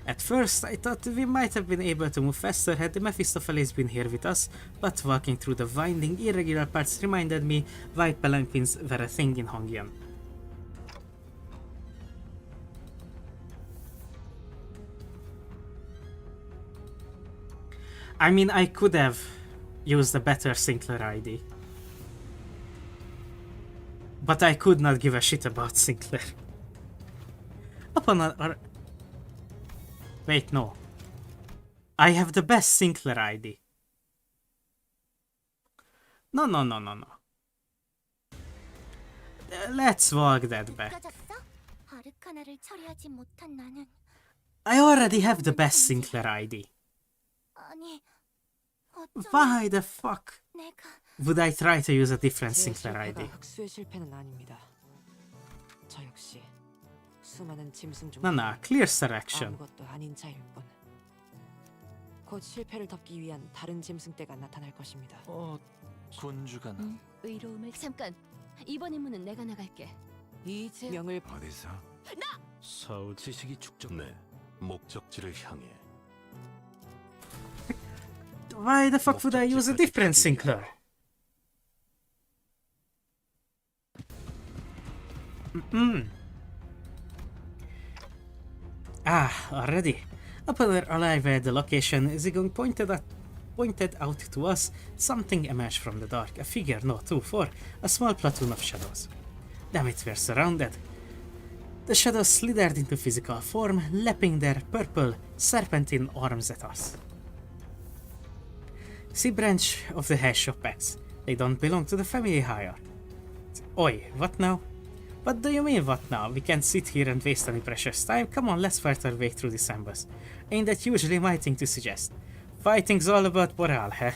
At first, I thought we might have been able to move faster had the Mephistopheles been here with us, but walking through the winding, irregular paths reminded me why palanquins were a thing in Hongyan. I mean, I could have used a better Sinclair ID. But I could not give a shit about Sinclair. Upon our... Wait, no. I have the best Sinclair ID. No. Let's walk that back. 느껴졌어? 아르카나를 처리하지 못한 나는 I already have the best Sinclair ID. 아니 어쩜 Why the fuck 내가 would I try to use a different 제 Sinclair 실패가 ID? 흑수의 실패는 아닙니다. 저 역시 수많은 짐승 중 No, clear selection. 아무것도 아닌 자일 뿐. 곧 실패를 덮기 위한 다른 짐승떼가 나타날 것입니다. 군주가 나. 의로움을 잠깐. 이번 임무는 내가 나갈게. 이 지명을 어디서? 서울 지식이 축적. 네. 목적지를 향해. Why the fuck would I use a different Sinclair? Already. Upon our arrival at the location, Zigong pointed out to us something emerged from the dark. A figure, no, 4. A small platoon of shadows. Damn it, we're surrounded. The shadows slithered into physical form, lapping their purple, serpentine arms at us. See branch of the hash of pets. They don't belong to the family hire. Oi, what now? What do you mean, what now? We can't sit here and waste any precious time. Come on, let's fight our way through this ambush. Ain't that usually my thing to suggest? Fighting's all about morale, huh?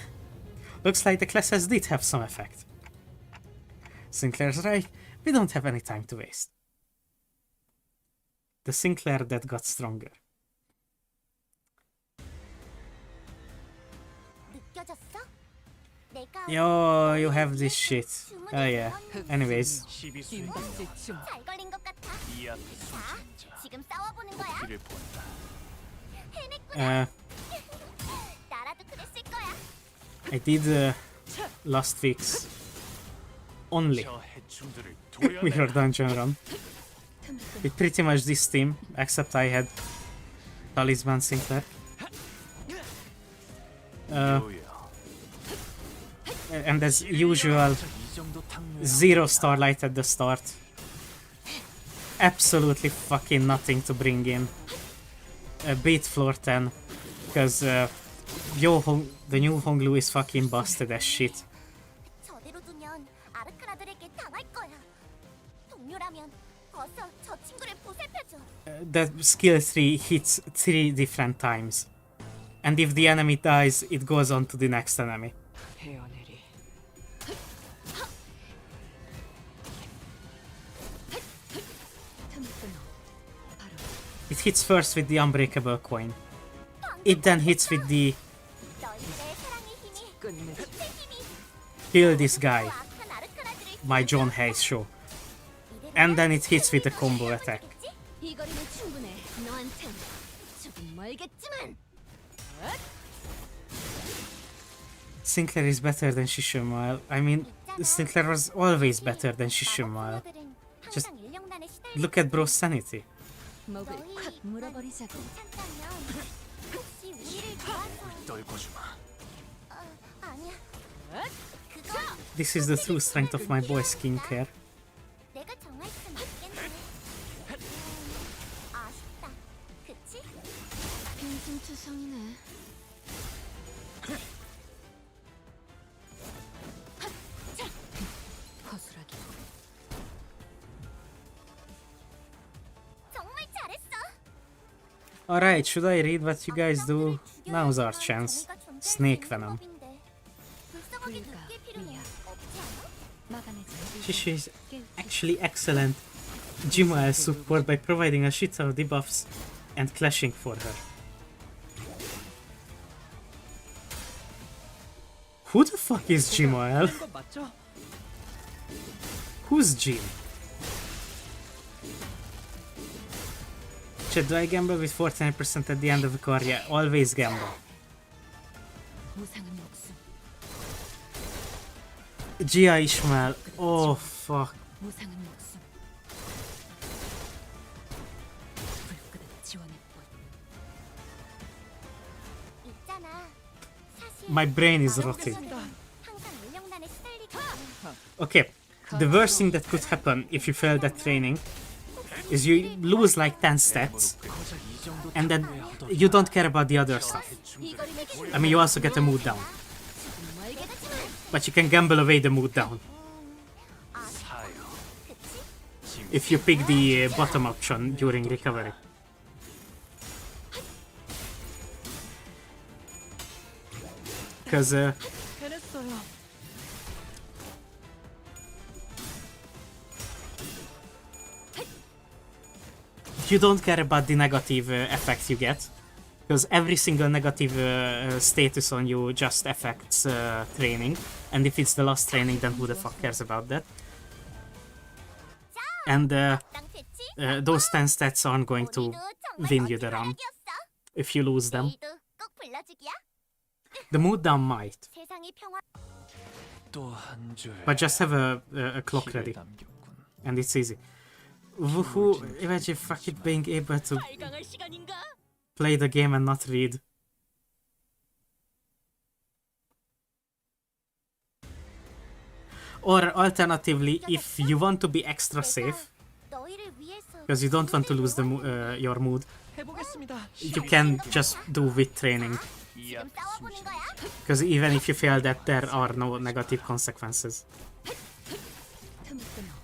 Looks like the classes did have some effect. Sinclair's right. We don't have any time to waste. The Sinclair that got stronger. 느껴졌어? 내가 Yo, you have this shit. Oh yeah. Anyways. 뜀박질 중. 잘 걸린 것 같아. 자, 지금 싸워보는 거야. 길을 본다. 해냈구나. 나라도 그랬을 거야. I did last week's only 저 해충들을 with your 도려내라. dungeon run. With pretty much this team, except I had Talisman Sinclair. 묘야. And as usual, 이 정도 탕묘야. 0 starlight at the start. Absolutely fucking nothing to bring in. Beat floor 10. Because the new Honglu is fucking busted as shit. 저대로 두면 아르카나들에게 당할 거야. 동료라면 어서 저 친구를 보살펴줘. The skill 3 hits 3 different times. And if the enemy dies, it goes on to the next enemy. 헤어내리. It hits first with the unbreakable coin. It then hits with the 너희들의 사랑의 힘이 끝내. 내 힘이 kill this guy, 악한 아르카나들을 my John Hayes show. And then it hits with the combo attack. 이 거리는 충분해. 너한텐 조금 멀겠지만. Sinclair is better than Shishumael. I mean, Sinclair was always better than Shishumael. Just look at bro's sanity. 목을 콱 물어버리자고. 괜찮다면 혹시 우리를 도와서 떨고 주마. 아니야. 그건 This is the true strength of my boy skincare. 내가 정할 순 있겠네. 아쉽다. 그치? 빈승투성이네. 허술하게. 정말 잘했어. Alright, should I read what you guys do? Now's our chance. Snake venom. 불쌍하게 느낄 필요는 없지 않아? 막아내자. Shishu is actually excellent Jimael support by providing a shit ton of debuffs and clashing for her. Who the fuck is Jimael? Who's Jim? Chat, do I gamble with 49% at the end of the car? Yeah, always gamble. 무상은 목숨. Gia Ishmael. Oh fuck. 무상은 목숨. 불끈한 지원의 법. 있잖아. 사실 My brain is rotting. 항상 인형난에 시달리거든. Okay, the worst thing that could happen if you fail that training is you lose like 10 stats 고작 이 정도 and then you don't care about the other stuff. 이 거리는 충분해. I mean, you also get a mood down, 조금 멀겠지만. but you can gamble away the mood down 사요. if you pick the bottom option during recovery. Because 해냈어요. you don't care about the negative effects you get, because every single negative status on you just affects training, and if it's the last training, then who the fuck cares about that? And 땅 패치? those 10 stats aren't going to 우리도 정말 win you 멋진 the run 바람이었어. if you lose them. 내일도 꼭 불러주기야. The mood down might, 세상이 평화. 또한 줄. but just have a clock ready, 남겼군. and it's easy. Woohoo, imagine fucking being able to 발광할 시간인가? play the game and not read. Or alternatively, if you want to be extra safe, 너희를 위해서 because you don't want to lose the your mood, 해보겠습니다. you can just do with training. 이 지금 싸워보는 거야? Because even if you fail that, there are no negative consequences. 틈을 끊어.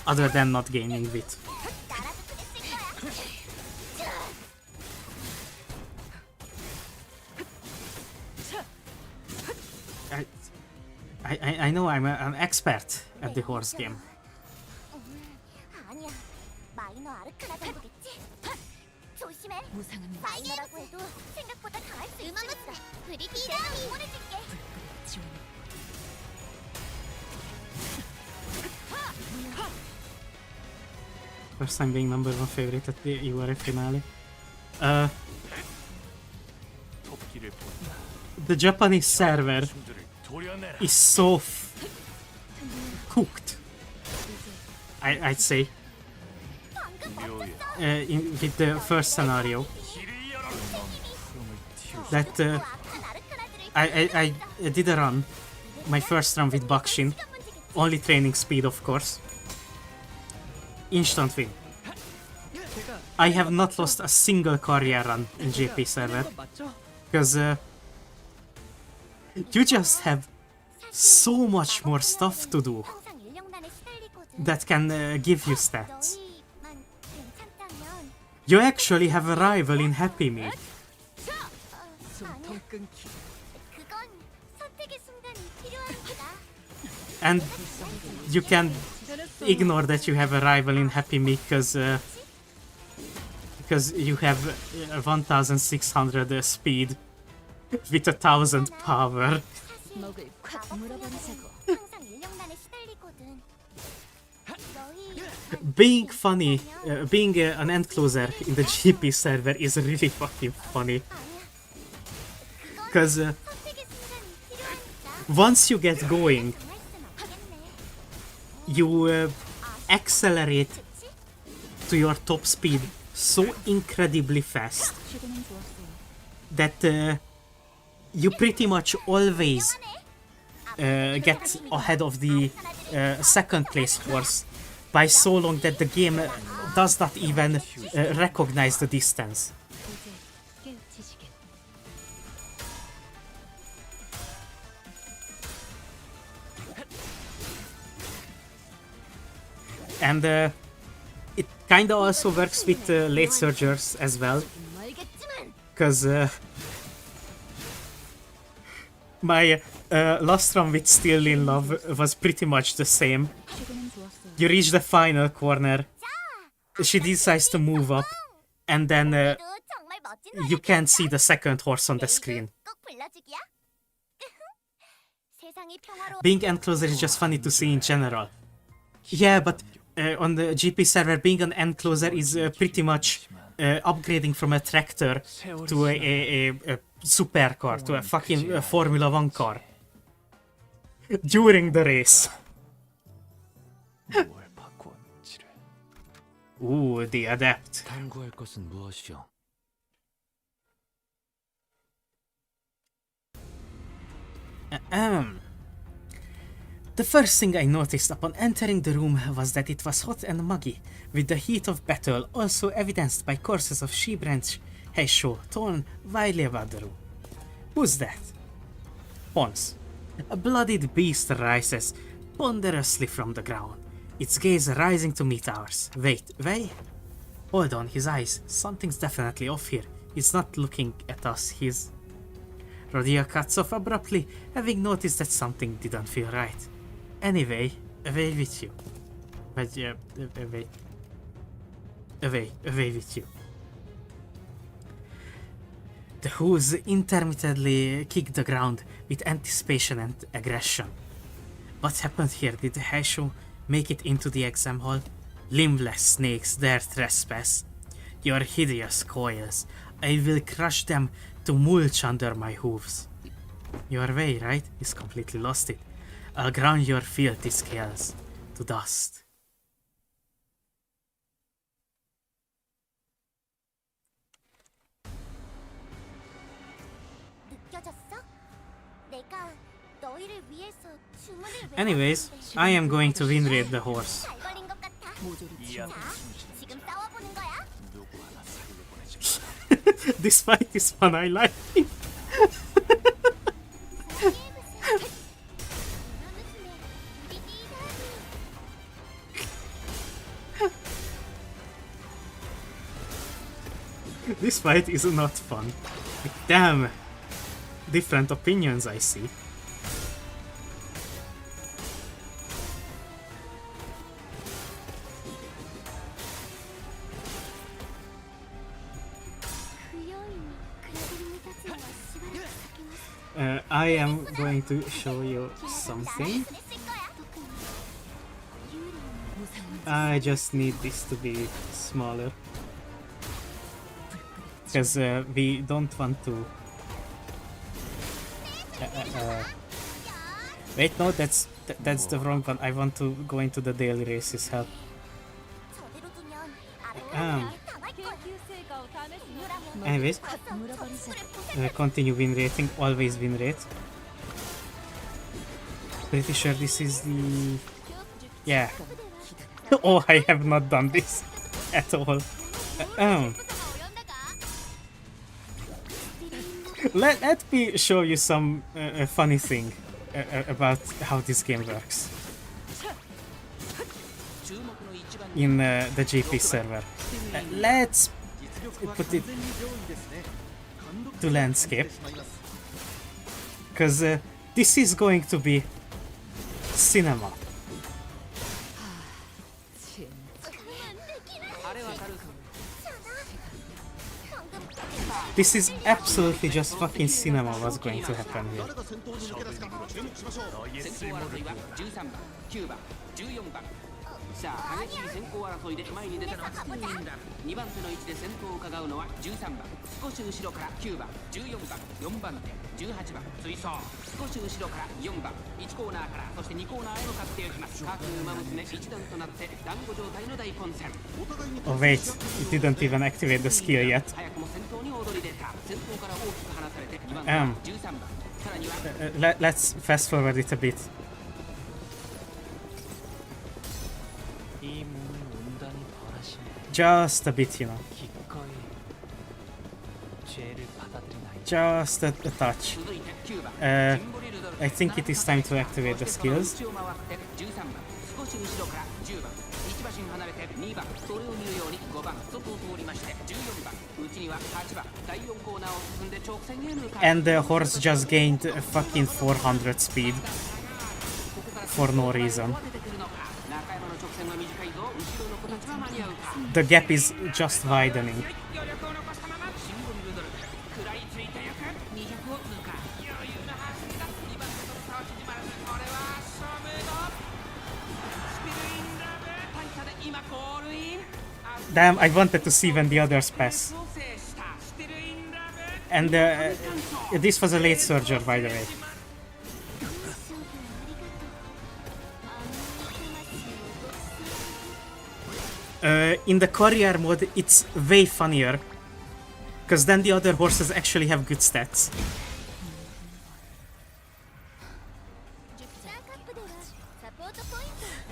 Other than not gaining wit. 나라도 크게 쓸 거야. I know I'm an expert at the horse game. 아니야. 마이너 아르카나 정도겠지? 조심해. 무상은 목숨. 마이너라고 해도 생각보다 강할 수 있으니까. 브리티랑 응원해줄게. 지원의 First time being number 1 favorite at the URF finale. 토끼를 본다. The Japanese server 해충들을 도려내라. is so cooked. I'd say. With the first scenario. That I did a run. My first run with Bakshin. Only training speed, of course. Instant win. I have not lost a single career run in JP server. Because you just have so much more stuff to do that can give you stats. You actually have a rival in Happy Meal. And you can ignore that you have a rival in Happy Meal because you have 1600 speed with 1000 power. 먹을 콱 물어버리자고. Being funny, being an end closer in the GP server is really fucking funny. Because once you get going, you accelerate to your top speed so incredibly fast that you pretty much always get ahead of the second place horse by so long that the game does not even recognize the distance. And it kinda also works with late surgers as well, because my last run with Still in Love was pretty much the same. You reach the final corner, she decides to move up, and then you can't see the second horse on the screen. Being end closer is just funny to see in general. Yeah, but on the GP server, being an end closer is pretty much upgrading from a tractor to a supercar, to a fucking Formula 1 car. During the race. Ooh, the adept. 탐구할 것은 무엇이오? The first thing I noticed upon entering the room was that it was hot and muggy, with the heat of battle also evidenced by courses of she-branch Heisho torn widely about the room. Who's that? Pons. A bloodied beast rises ponderously from the ground, its gaze rising to meet ours. Wait. Hold on, his eyes. Something's definitely off here. He's not looking at us, he's... Rodia cuts off abruptly, having noticed that something didn't feel right. Anyway, away with you. But away with you. The Who's intermittently kicked the ground with anticipation and aggression. What happened here? Did the Heisho make it into the exam hall? Limbless snakes dare trespass. Your hideous coils. I will crush them to mulch under my hooves. Your way, right? He's completely lost it. I'll ground your filthy scales to dust. Anyways, I am going to win rate the horse. This fight is fun, I like it. This fight is not fun. Damn! Different opinions I see. I am going to show you something. I just need this to be smaller. Because we don't want to... Wait, no, that's That's the wrong one. I want to go into the daily races. Help. 저대로 두면 아르테미아에 당할 거야. Anyways, continue win rating. Always win rate. Pretty sure this is the... Yeah. Oh, I have not done this at all. Let me show you some funny thing about how this game works in the GP server. Let's put it to landscape, because this is going to be cinema. This is absolutely just fucking cinema what's going to happen here. さあ激しい先行争いで前に出たのはスティーンダ2番手の位置で先頭を伺うのは13番少し後ろから9番14番4番手18番追走少し後ろから4番1コーナーからそして2コーナーへ向かっていきます各馬娘一段となって団子状態の大混戦 Oh wait, it didn't even activate the skill yet. 早くも先頭に躍り出た先頭から大きく離されて2番手13番さらには Let's fast forward it a bit. Just a bit, you know. Just a touch. I think it is time to activate the skills. And the horse just gained a fucking 400 speed for no reason. The gap is just widening. Damn, I wanted to see when the others pass. And this was a late surger, by the way. In the courier mode, it's way funnier, because then the other horses actually have good stats.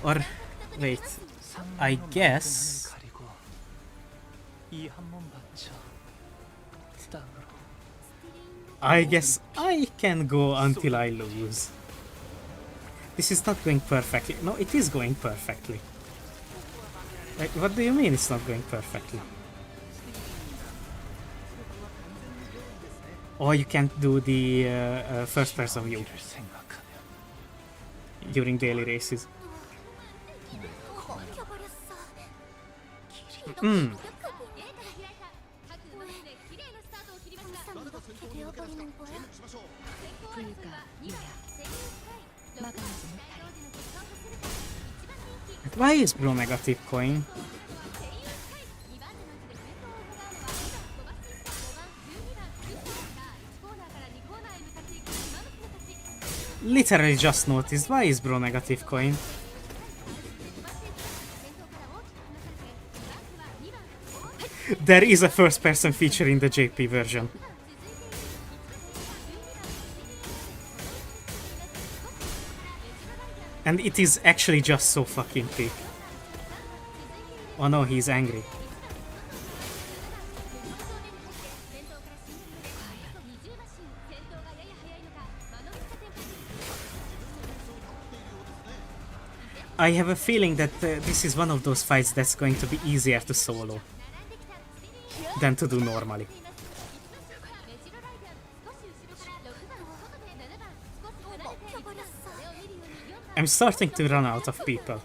Or, wait, I guess... I can go until I lose. This is not going perfectly. No, it is going perfectly. Like, what do you mean it's not going perfectly? Oh, you can't do the first person view during daily races. Why is blue negative coin? Literally just noticed. Why is bro negative coin? There is a first person feature in the JP version. And it is actually just so fucking thick. Oh no, he's angry. I have a feeling that this is one of those fights that's going to be easier to solo than to do normally. I'm starting to run out of people.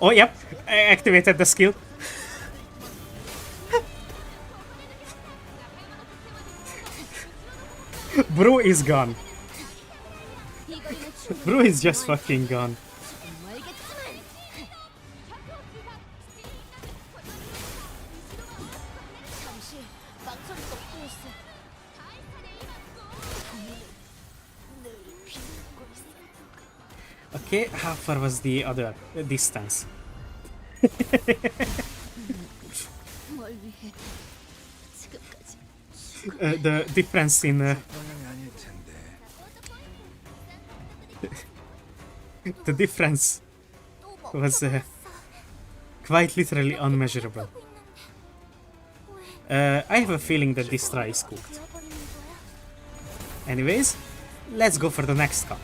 Oh, yep, I activated the skill. Bro is gone. Bro is just fucking gone. Okay, how far was the other distance? 뭘 위해 지금까지 The difference in the difference was quite literally unmeasurable. I have a feeling that this try is cooked. Anyways, let's go for the next cup.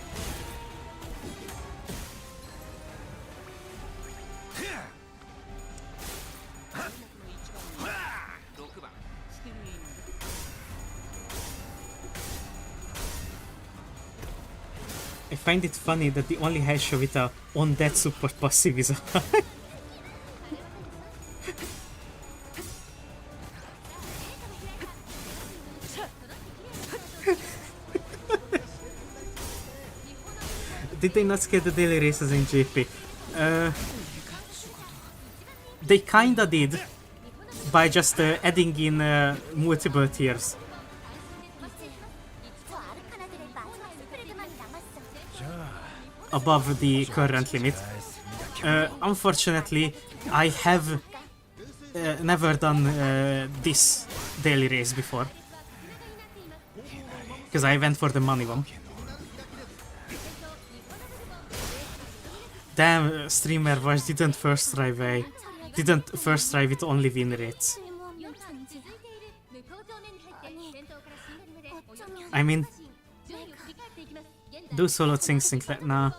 I find it funny that the only Heisho with a on-dead support passive is a Did they not scale the daily races in JP? They kinda did, by just adding in multiple tiers. Above the current limit. Unfortunately, I have never done this daily race before. Because I went for the money one. Damn, streamer was didn't first try with only win rates. I mean, do solo things like nah.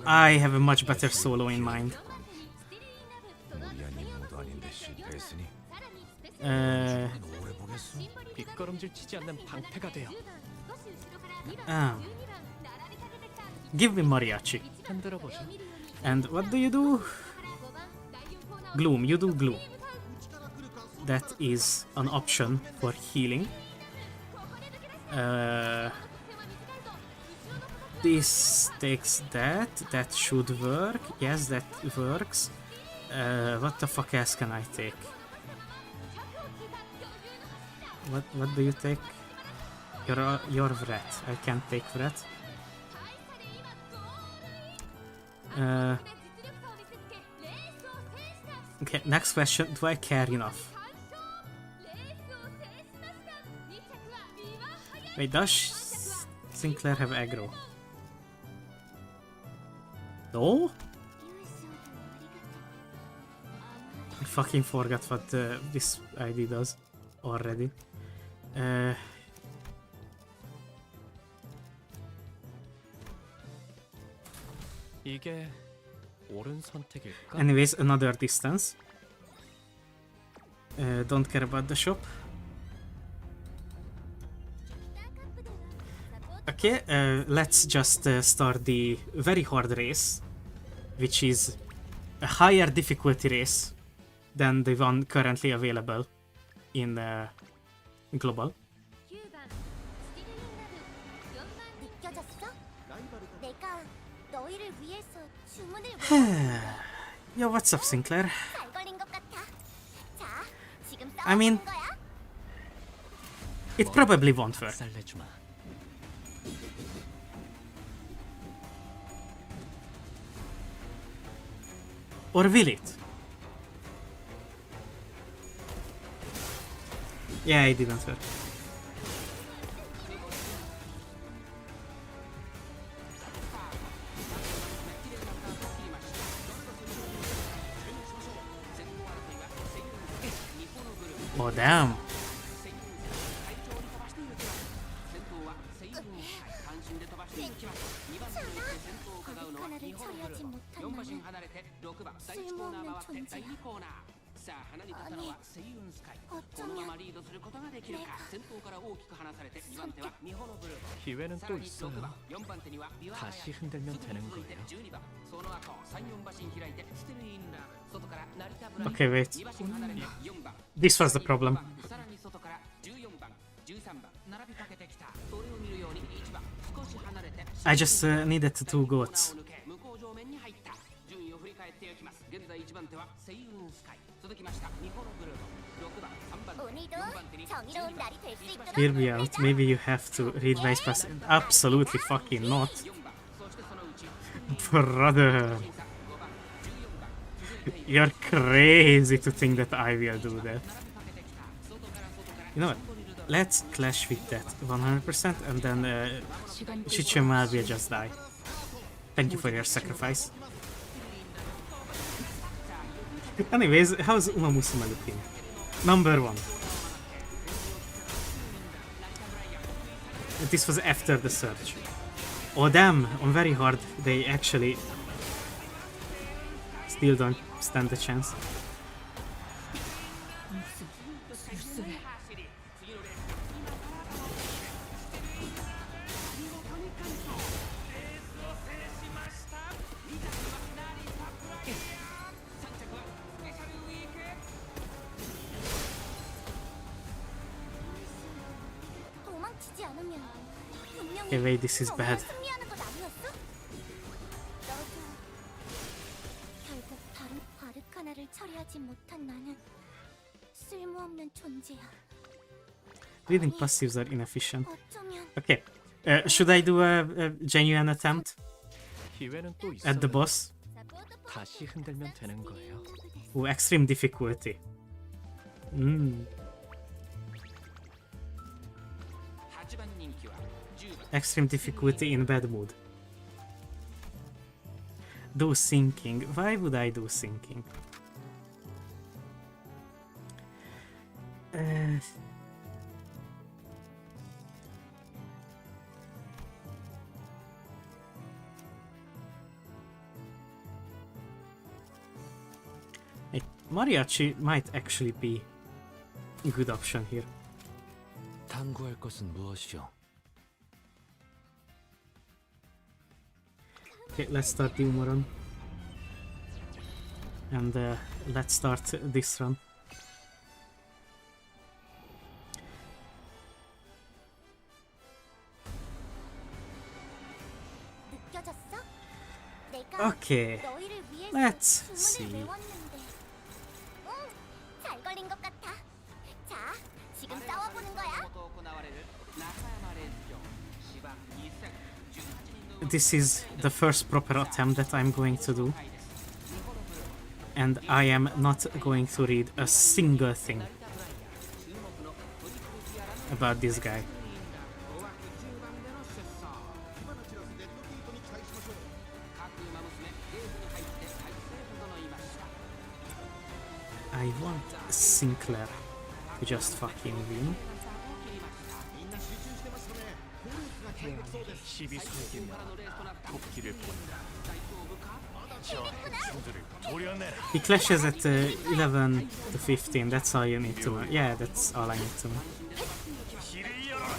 I have a much better solo in mind. 빗걸음질 치지 않는 방패가 돼요. Give me mariachi. 흔들어 보죠. And what do you do? Gloom, you do gloom. That is an option for healing. This takes that. That should work. Yes, that works. What the fuck else can I take? What do you take? Your Vret. I can't take Vret. Okay, next question. Do I care enough? Wait, does Sinclair have aggro? No? I fucking forgot what this ID does already. 이게 옳은 선택일까? Anyways, another distance. Don't care about the shop. Okay, let's just start the very hard race, which is a higher difficulty race than the one currently available in global. Yo, what's up, Sinclair? I mean, it probably won't work. 살려주마. Or will it? Yeah, it didn't work. Oh, damn. 기회는 또 있어요. 다시 흔들면 되는 거예요. Okay, wait. This was the problem. I just needed two goats. Hear me out. Maybe you have to read Vice Pass. Absolutely fucking not. Brother. You're crazy to think that I will do that. You know what? Let's clash with that 100% and then Chichemal will just die. Thank you for your sacrifice. Anyways, how's Uma Musume looking? Number 1. This was after the surge. Oh damn, on very hard they actually still don't stand a chance. 도망치지 않으면 분명히 Okay, wait, this is bad. 승리하는 건 아니었어? 너도 결국 다른 아르카나를 처리하지 못한 나는 쓸모없는 존재야. Reading passives are inefficient. 어쩌면 Okay, should I do a genuine attempt 기회는 또 at the 있어요. boss? 다시 흔들면 되는 거예요. Ooh, extreme difficulty. Extreme difficulty in bad mood. Do sinking. Why would I do sinking? Hey, Mariachi might actually be a good option here. 당구할 것은 무엇이요? Okay, let's start the Uma run. And let's start this run. 느껴졌어? 내가 Okay, 너희를 위해서 let's 주문을 see. 외웠는데. 응, 잘 걸린 것 같아. 자, 지금 싸워보는 거야. This is the first proper attempt that I'm going to do. And I am not going to read a single thing about this guy. I want Sinclair to just fucking win. 시비 숨기며 도끼를 본다. 저 행성들을 도려내라. He clashes at 11 to 15, that's all you need to know. Yeah, that's all I need to know. 길을 열어라.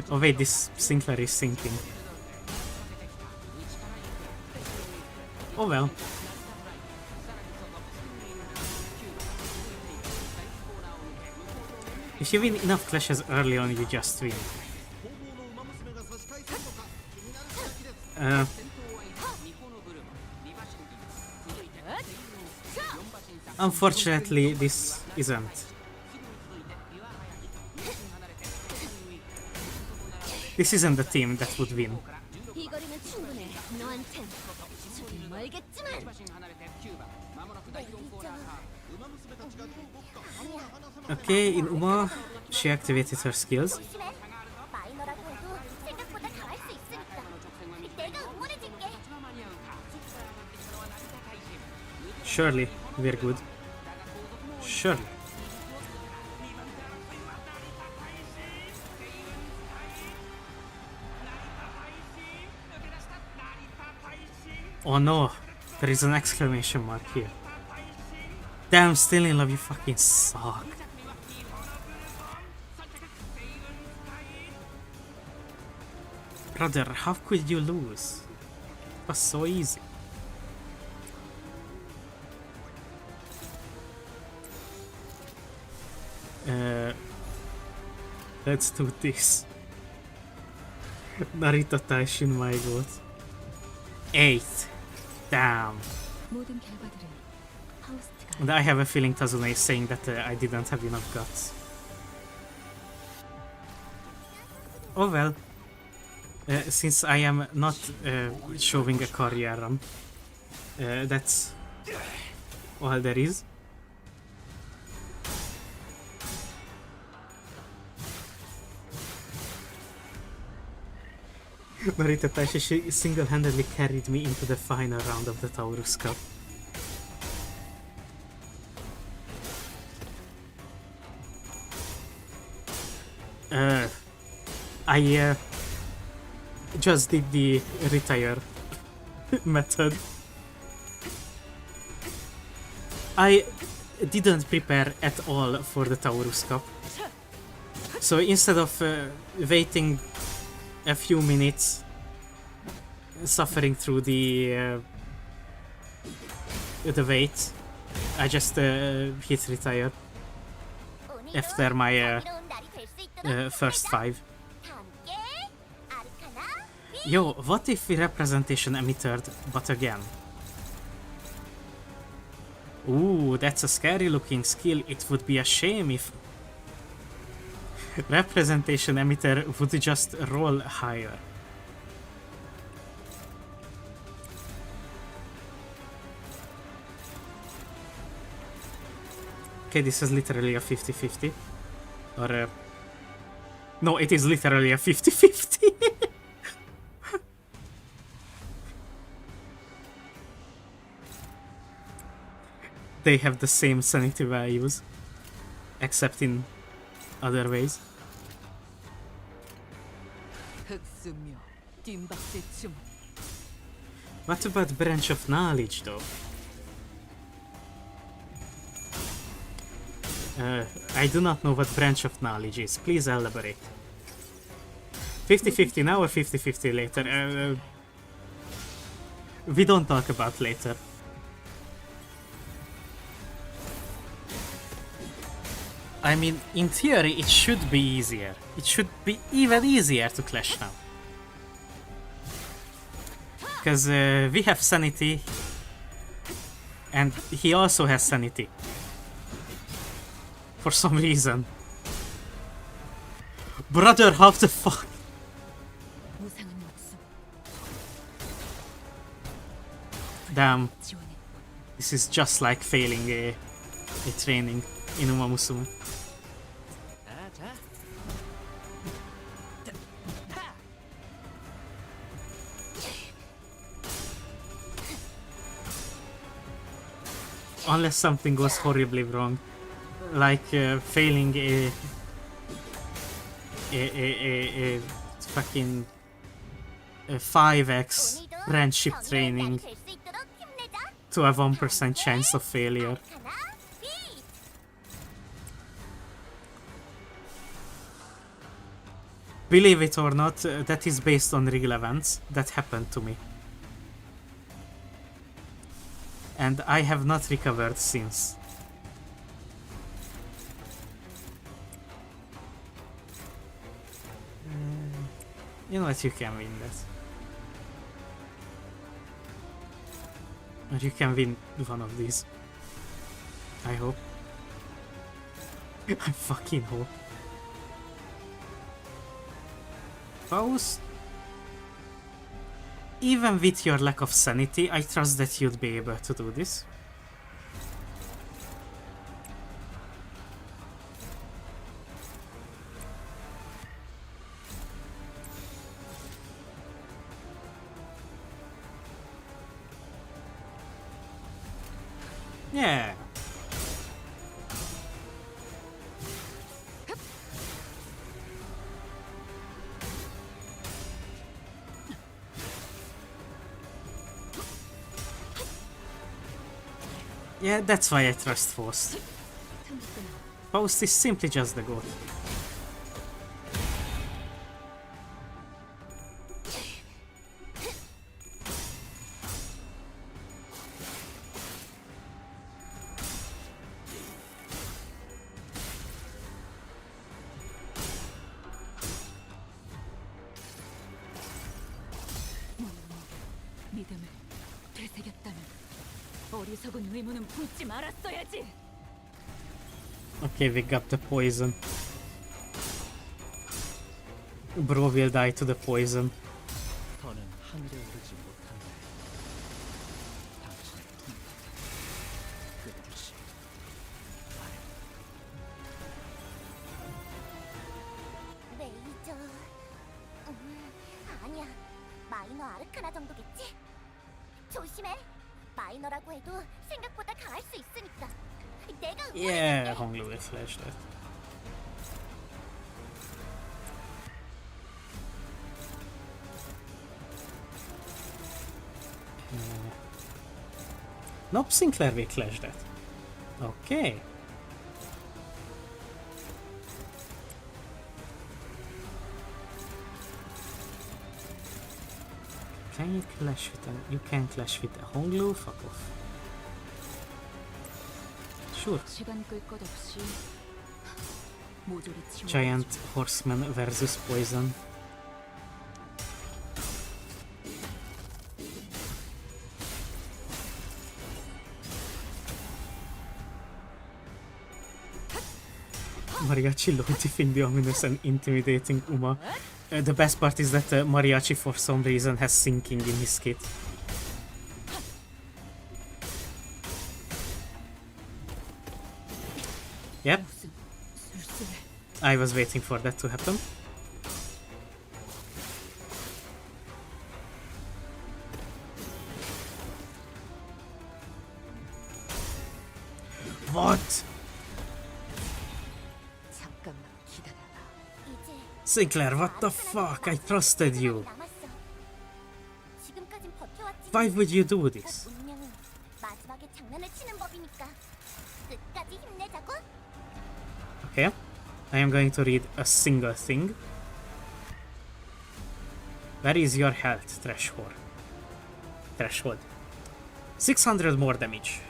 Oh wait, this Sinclair is sinking. Oh well. If you win enough clashes early on, you just win. Unfortunately, this isn't. This isn't the team that would win. 이 거리는 충분해. 너한텐 정말겠지만. Okay, in Uma, she activated her skills. 조심해. 마이너라고 해도 생각보다 강할 수 있으니까. 내가 응원해줄게. Surely, we're good. Surely. Oh no, there is an exclamation mark here. Damn, still in love, you fucking suck. Brother, how could you lose? It was so easy. Let's do this. Narita Taishin, my god. 8. Damn. 모든 결과들은 하우스트가 And I have a feeling Tazuna is saying that I didn't have enough guts. Oh well. Since I am not showing a career run, that's all there is. Marita Tashi single-handedly carried me into the final round of the Taurus Cup. I just did the retire method. I didn't prepare at all for the Taurus Cup. So instead of waiting a few minutes, suffering through the wait, I just hit retire 오늘도 after my 자유로운 날이 될 수 있도록 first 힘내자. 5. 다 함께 아르카나 Yo, what if we representation emitted, but again? Ooh, that's a scary looking skill. It would be a shame if representation emitter would just roll higher. Okay, this is literally a 50-50. Or no, it is literally a 50-50. They have the same sanity values, except in other ways. 흑수묘 뒷박새 주문. What about branch of knowledge, though? I do not know what branch of knowledge is. Please elaborate. 50-50 now or 50-50 later? We don't talk about later. I mean, in theory, it should be easier. It should be even easier to clash now. Because we have sanity, and he also has sanity. For some reason. Brother, how the fuck? 무상은 없음. Damn, 지원해. this is just like failing a training in Uma Musume. Unless something goes horribly wrong, like failing a fucking 5x 오늘도 friendship 정의로운 training 날이 될 수 있도록 힘내자. to a 1% chance of failure. 아르카나 비 Believe it or not, that is based on real events that happened to me. And I have not recovered since. You know what, you can win that. Or you can win one of these. I hope. I fucking hope. Faust, even with your lack of sanity, I trust that you'd be able to do this. Yeah. Yeah, that's why I trust Faust. Faust is simply just the goat. 믿음을 그렇게 새겼다면 어리석은 의무는 품지 말았어야지. Okay, we got the poison. Bro will die to the poison. 더는 하늘에 오르지 못한다. 당신의 끝이 레이저. 아니야. 마이너 아르카나 정도겠지? 조심해. 마이너라고 해도 생각보다 강할 수 있으니까. 내가 Yeah, Honglu will flash that. Nope, Sinclair will clash that. Okay. Can you clash with you can clash with a Honglu? Fuck off. Sure. 시간 끌 것 없이 모조리 치워. Giant Horseman versus Poison. Mariachi low tipping the ominous and intimidating Uma. The best part is that Mariachi for some reason has sinking in his kit. Yep, 무슨 술수를. I was waiting for that to happen. What? 잠깐만 기다려라. 이제 Sinclair, what the fuck? I trusted you. 남았어. 지금까진 버텨왔지. Why would you do this? 운명은 마지막에 장난을 치는 법이니까 끝까지 힘내자고. Okay, I am going to read a single thing. Where is your health threshold? 600 more damage.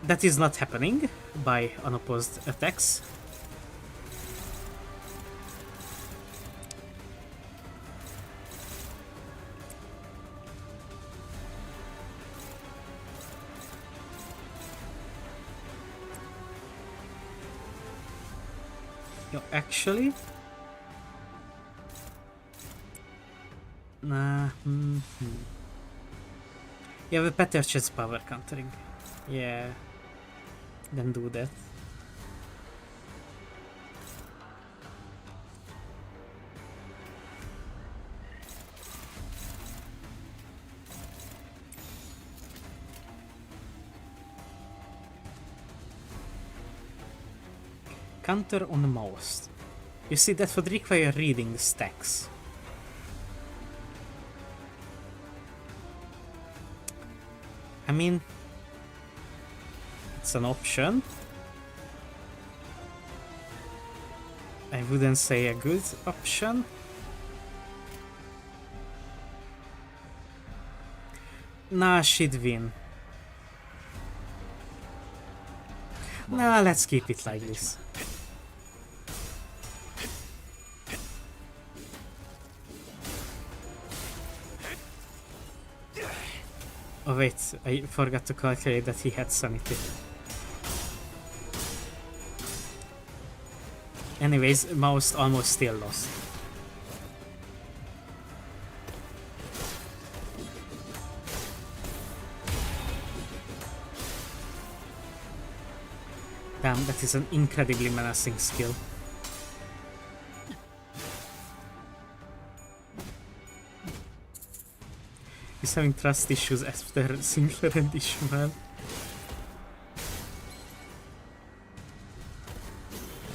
That is not happening by unopposed attacks. No, actually, you have a better chance power countering. Yeah, then do that. Counter on the mouse. You see, that would require reading the stacks. I mean, it's an option. I wouldn't say a good option. Nah, she'd win. Nah, let's keep it like this. Oh wait, I forgot to calculate that he had sanity. Anyways, Mouse almost still lost. Damn, that is an incredibly menacing skill. He's having trust issues after Sinclair and Ishmael.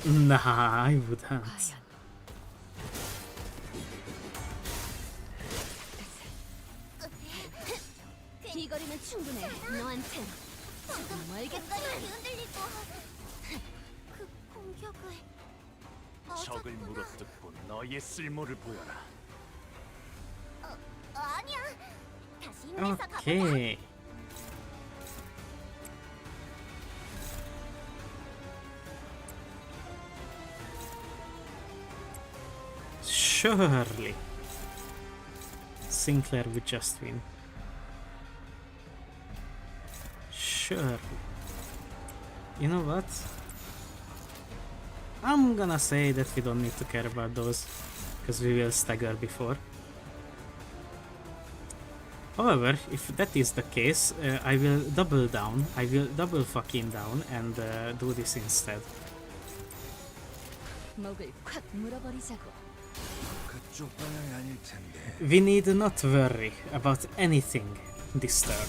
Nah, I wouldn't. 과연 이 거리는 충분해. 너한텐 조금 멀겠지만. 공간이 흔들리고 그 공격을 적을 물어뜯고 너의 쓸모를 보여라. 아니야. 다시 힘내서 가보자. Okay. Surely. Sinclair would just win. Sure. You know what? I'm gonna say that we don't need to care about those, because we will stagger before. However, if that is the case, I will double down. I will double fucking down and do this instead. 목을 콱 물어버리자고. 그쪽 방향이 아닐 텐데. We need not worry about anything this turn.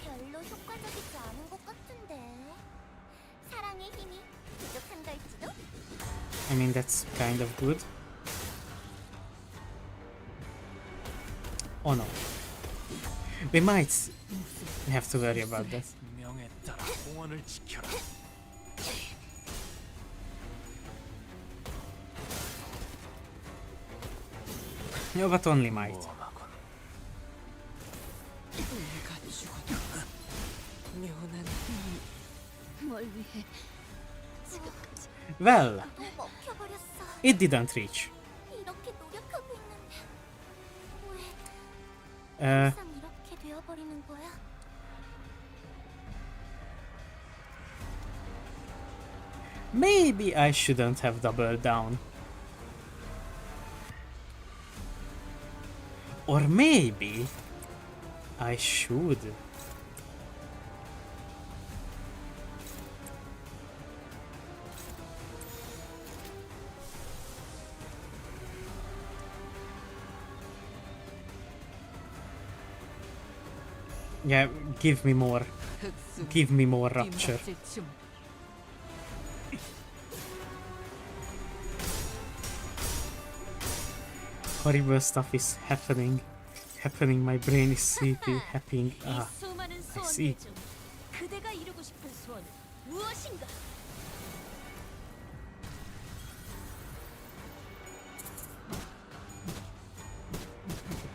별로 효과적이지 않은 것 같은데. 사랑의 힘이 부족한 걸지도? I mean, that's kind of good. Oh no. We might have to worry about that. 명에 따라 공원을 지켜라. No, but only might. 모험하군. 내가 죽어도 묘난 뭘 위해 지금까지. Well, 또 먹혀버렸어. it didn't reach. 이렇게 노력하고 있는데 왜 Uh, 항상 이렇게 되어버리는 거야? maybe I shouldn't have doubled down. Or maybe I should. Yeah, give me more. 흑수 Give me more rupture. 뒷박질 춤. Horrible stuff is happening. Happening, my brain is sleepy. Happening. 이 Ah, 수많은 I see. 소원들 중 그대가 이루고 싶은 소원은 무엇인가?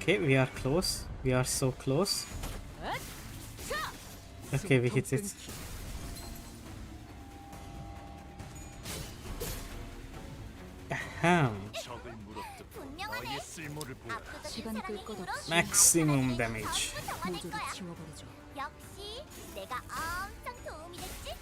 Okay, we are close. We are so close. Okay, we hit it. Ahem. 적을 물어뜯고 분명하네. 너의 쓸모를 보여라. 압도적인 시간 사랑의 끌 것 힘으로 없이 Maximum damage. 전부 정화될 모조리 거야. 지워버리죠. 역시 내가 엄청 도움이 됐지?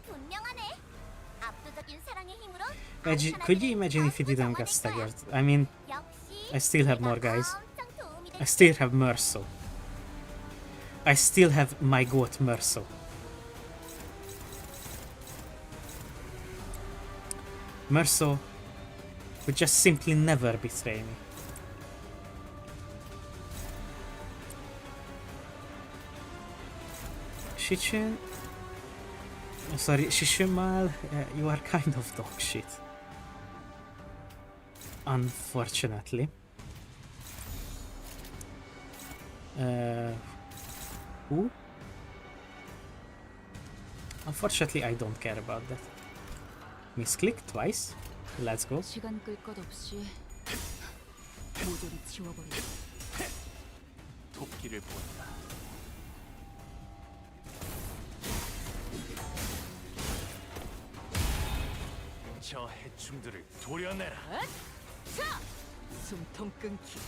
분명하네. 압도적인 사랑의 힘으로 Could you imagine if he didn't get staggered? I mean, 역시 I still have more guys. 엄청 도움이 I 됐지? still have Merso. I still have my goat Merso. Merso would just simply never betray me. Shichun? Sorry, Shishimal, you are kind of dog shit. Unfortunately. Who? Unfortunately, I don't care about that. Misclick twice. Let's go. 시간 끌 것 없이 모조리 지워버리죠. 도끼를 본다. 저 해충들을 도려내라. 숨통 끊기.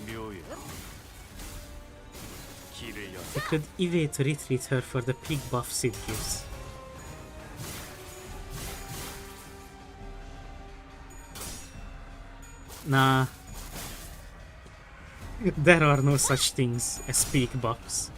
묘여. 길을 연. I could evade retreat her for the pig buff Sid gives. Nah. There are no such things as pig buffs.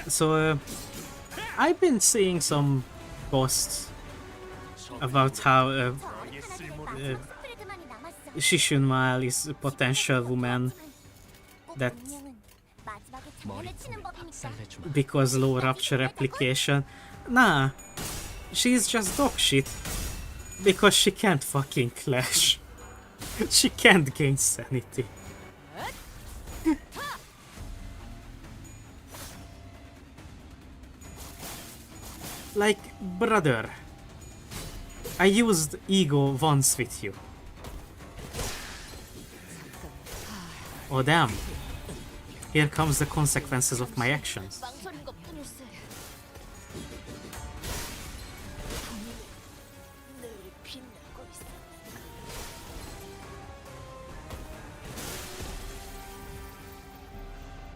So, I've been seeing some posts about how 저 아르카나 정의 마지막 스프레드만이 남았어. Shishunmal is a potential woman 꼭 that 운명은 마지막에 장난을 치는 법이니까. because low rupture application. Nah, she's just dog shit because she can't fucking clash. She can't gain sanity. Like, brother, I used ego once with you. Oh damn. Here comes the consequences of my actions. 망설인 것뿐일세. 늘 빛나고 있어.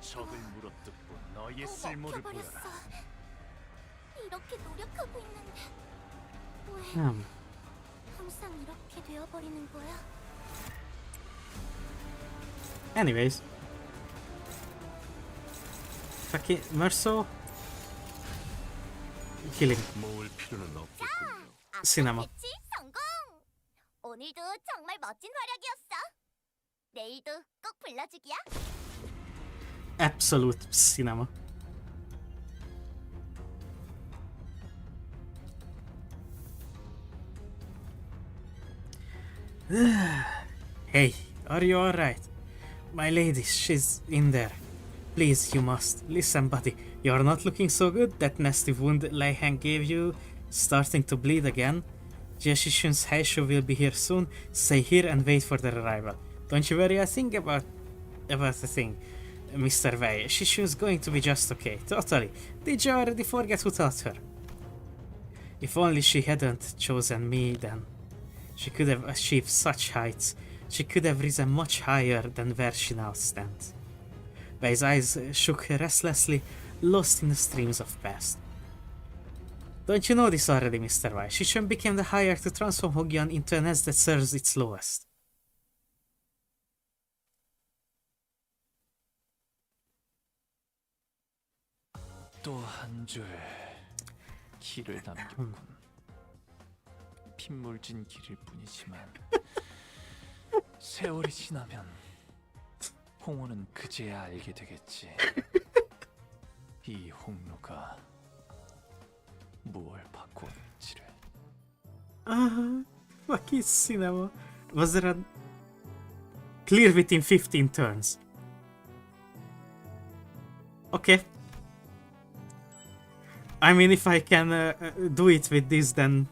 적을 물어뜯고 너의 쓸모를 보여라. 먹혀버렸어. 이렇게 노력하고 있는데 왜 항상 이렇게 되어버리는 거야? Anyways. Fucking Merso. Killing. 모을 필요는 없겠군요. 시네마. 배치 성공! 오늘도 정말 멋진 활약이었어. 내일도 꼭 불러주기야. Absolute cinema. Hey, are you alright? My lady, she's in there. Please, you must. Listen, buddy, you're not looking so good. That nasty wound Leihan gave you starting to bleed again. Jeshishun's Heisho will be here soon. Stay here and wait for their arrival. Don't you worry a thing about the thing, Mr. Wei. Shishun's going to be just okay. Totally. Did you already forget who taught her? If only she hadn't chosen me then. She could have achieved such heights. She could have risen much higher than where she now stands. Wei's eyes shook restlessly, lost in the streams of past. Don't you know this already, Mr. Wei? Shishun became the higher to transform Hogyan into an S that serves its lowest. 또 한 줄 길을 남겼군. 핏물진 길일 뿐이지만 세월이 지나면 홍호는 그제야 알게 되겠지. 이 홍로가 무엇을 바꾸었는지를. Fucking cinema. Was there a clear within 15 turns? Okay. I mean, if I can do it with this, then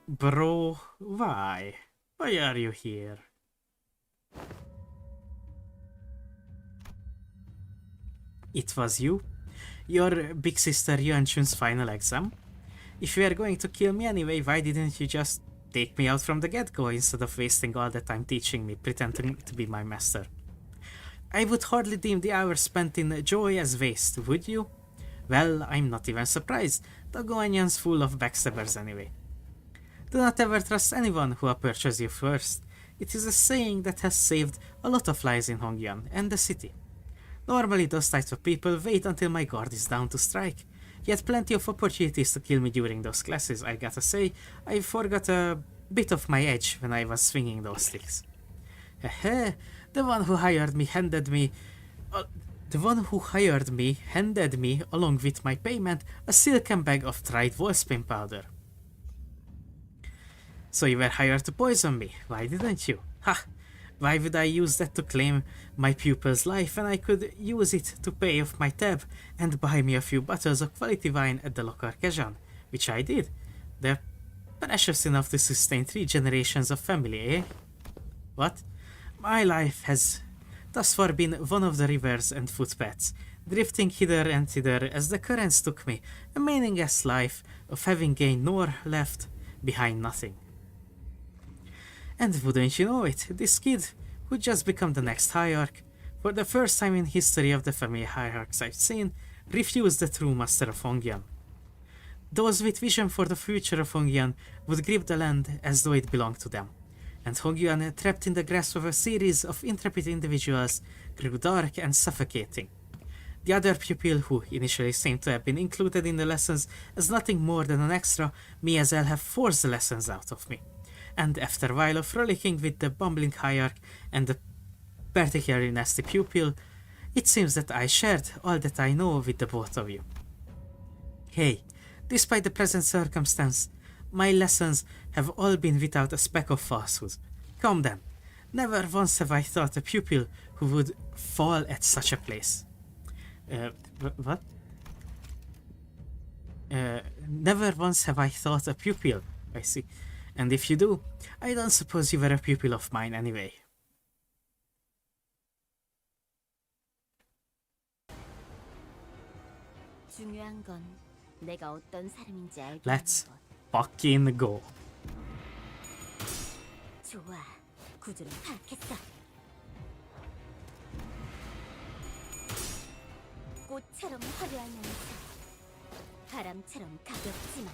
bro, why? Why are you here? It was you? Your big sister Yuanchun's final exam? If you were going to kill me anyway, why didn't you just take me out from the get-go instead of wasting all the time teaching me, pretending to be my master? I would hardly deem the hours spent in joy as waste, would you? Well, I'm not even surprised. The Goanyan's full of backstabbers anyway. Do not ever trust anyone who approaches you first. It is a saying that has saved a lot of lives in Hongyan and the city. Normally those types of people wait until my guard is down to strike. Yet plenty of opportunities to kill me during those classes, I gotta say. I forgot a bit of my edge when I was swinging those sticks. Heh, the one who hired me handed me, along with my payment, a silken bag of dried wolfsbane powder. So you were hired to poison me, why didn't you? Ha! Why would I use that to claim my pupil's life when I could use it to pay off my tab and buy me a few bottles of quality wine at the local Kajan, which I did. They're precious enough to sustain 3 generations of family, eh? What? My life has thus far been one of the rivers and footpaths, drifting hither and thither as the currents took me, a meaningless life of having gained nor left behind nothing. And wouldn't you know it, this kid would just become the next hierarch, for the first time in history of the family hierarchs I've seen, refused the true master of Hongyan. Those with vision for the future of Hongyan would grip the land as though it belonged to them, and Hongyuan, trapped in the grasp of a series of intrepid individuals, grew dark and suffocating. The other pupil, who initially seemed to have been included in the lessons as nothing more than an extra, may as well have forced the lessons out of me. And after a while of frolicking with the bumbling hierarch and the particularly nasty pupil, it seems that I shared all that I know with the both of you. Hey, despite the present circumstance, my lessons have all been without a speck of falsehood. Come then, never once have I thought a pupil who would fall at such a place. What? Never once have I thought a pupil, I see. And if you do, I don't suppose you were a pupil of mine anyway. 중요한 건 내가 어떤 사람인지 알게 Let's 하는 것. fucking go. 좋아, 구조를 파악했어. 꽃처럼 화려하면서 바람처럼 가볍지만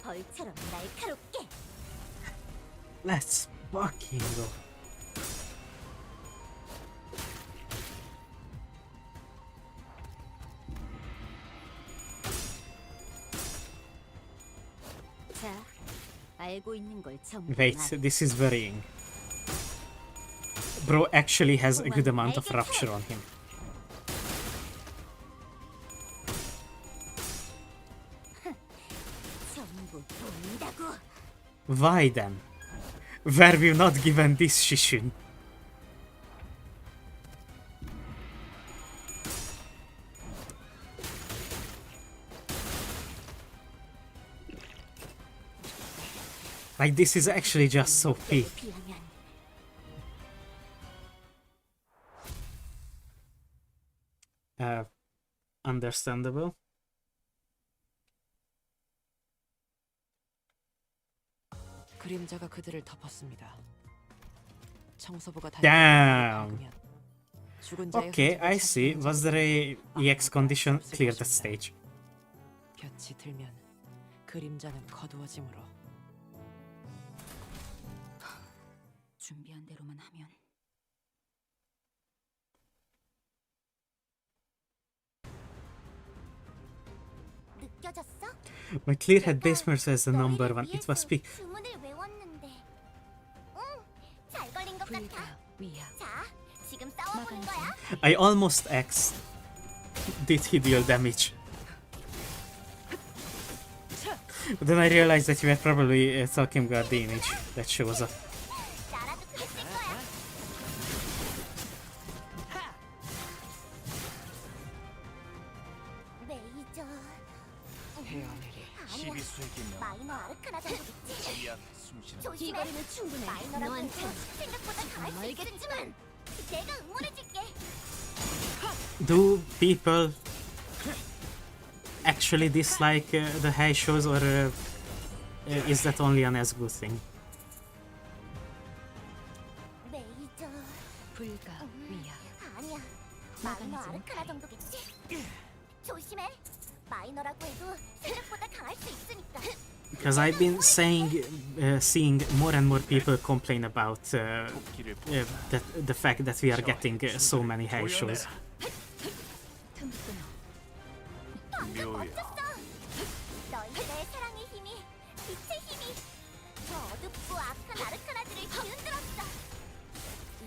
벌처럼 날카롭게. Let's fucking go. 자, 알고 있는 걸 전부 Wait, 말해. this is varying. Bro actually has a good amount of rupture on him. 전부 보인다고. Why then? Were we not given this shishun? Like, this is actually just so peak. 비하면 Understandable. 그림자가 그들을 덮었습니다. 청소부가 Damn. 박으면 죽은 자의 Okay, 흔적을 I see. 찾는 Was there a EX condition? Clear the stage. 볕이 들면 그림자는 거두어지므로 준비한 대로만 하면 느껴졌어? My clear-head basemer says the number one. It was peak. 주문을 외웠는데. 응, 잘 걸린 것 불가 같아. 위야. 자, 지금 싸워보는 거야. I almost X. Did he deal damage? But then I realized that you were probably talking about the image that shows up. 나라도 그랬을 거야. 레이저. 헤어내리 아니야. 12수에게면 마이너 아르카나 정도겠지. 미안 숨쉬는 조심해. 이거리는 충분해. 마이너라고 해도 너한텐 생각보다 강할 수 있겠지만 내가 응원해줄게. Do people actually dislike the high shows, or is that only an as good thing? 레이저. 불가 위야. 아니야. 마이너 아르카나 정도겠지. 조심해. 마이너라고 해도 생각보다 강할 수 있으니까. Because I've been seeing more and more people complain about 복귀를 the fact that we are getting so many high shows. 틈을 끊어. 묘야 너희들의 사랑의 힘이, 빛의 힘이 저 어둡고 악한 아르카나들을 뒤흔들었어.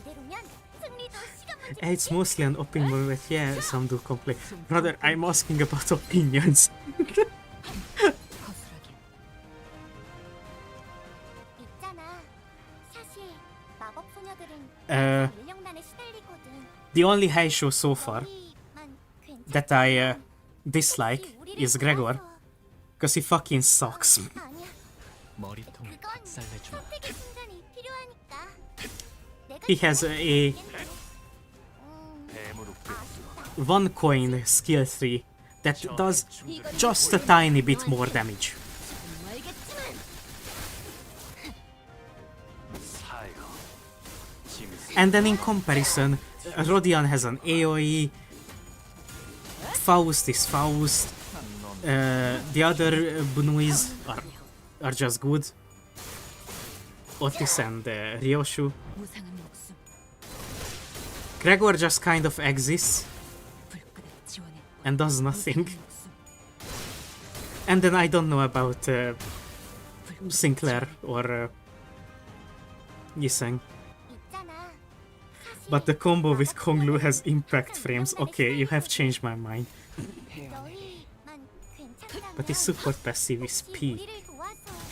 이대로면 승리도 시간 문제. It's mostly an opinion, but yeah, some do complain. Brother, I'm asking about opinions. 거스라긴. 있잖아. 사실 마법 소녀들은 인력난에 시달리거든. The only high show so far 너희만 괜찮아. that I dislike is Gregor, because he fucking sucks. 아니야. 머리통을 그건 박살내주마 선택의 순간이 필요하니까. 내가 He has a 뱀으로 아쉽다. one coin skill 3 that does just a tiny bit more damage. 알겠지만 사요 짐승 And then in comparison, Rodion has an AoE, Faust is Faust, the other Bunuis are just good. Otis and Ryoshu. 무상한 목숨 Gregor just kind of exists 불끈에 지원해 and does nothing. 무상한 목숨 And then I don't know about Sinclair or Yiseng. 있잖아. But the combo with Konglu has impact frames. Okay, you have changed my mind. 너희만 괜찮다면 But his support passive is 혹시 P. 우리를 도와서 아니야.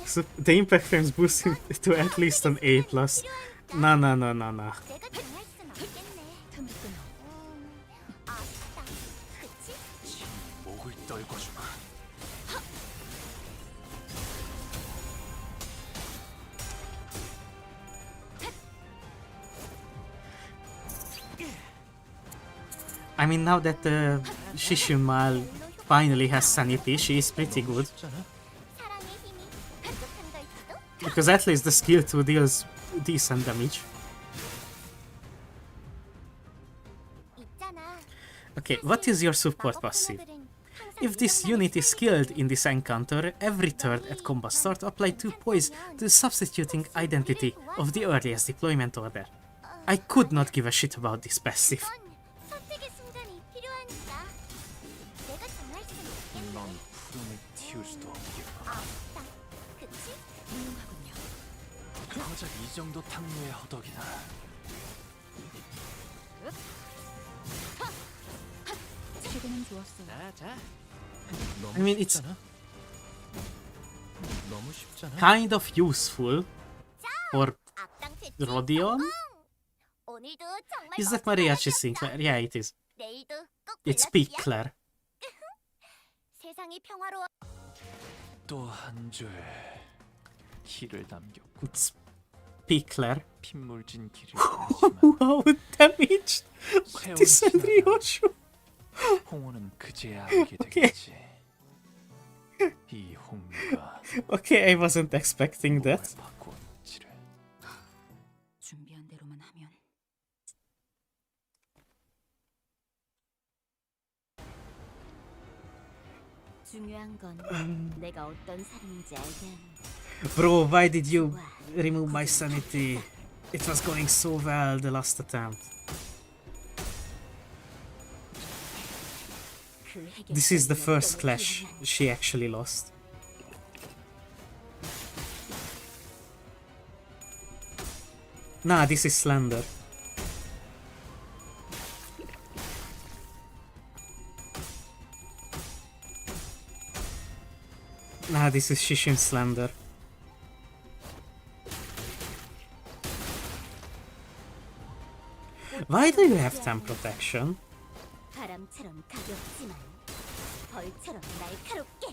So the impact frames boost him to at least an A+. Nah. 내가 정할 순 없겠네. 틈을 끊어 아쉽다. 그치? 목을 떨궈주마. I mean, now that Shishunmal finally has sanity, she is pretty good. 사랑의 힘이 부족한 걸지도? Because at least the skill 2 deals decent damage. 있잖아. Okay, what is your support passive? If this unit is skilled in this encounter, every turn at combat start apply 2 poise to the substituting identity of the earliest deployment order. I could not give a shit about this passive. 이건 선택의 순간이 필요하니까. 내가 정할 순 없겠네. 넌 푸름을 틔울 수도 없겠고. 아쉽다. 그치? 훌륭하군요 고작 이 정도 탕류의 허덕이나. 최근은 좋았어요 자. 너무 I mean, it's 쉽잖아. 너무 쉽잖아. kind of useful for 앞당됐지? Rodion? 오늘도 정말 Is that 멋진 Mariachi 하루였다. Sinclair? Yeah, it is. 내일도 꼭 It's 불러줄게. Peak Claire. 세상이 평화로워. 또 한 줄 길을 남겼고 It's Peak Claire. 핏물진 길을 가지만 Wow, damaged! 세월이 This and 지나면 Ryoshu. 홍어는 그제야 알게 오케이. 되겠지. 이 홍류가 Okay, I wasn't expecting 몸을 that. 바꾸었지를. 준비한 대로만 하면 중요한 건 내가 어떤 사람인지 알게 하는 Bro, why did you remove my sanity? It was going so well the last attempt. 그 해결. This is the first clash she actually lost. Nah, this is Slender. Nah, this is Shishin Slender. Why do you have 10 protection? 바람처럼 가볍지만 벌처럼 날카롭게.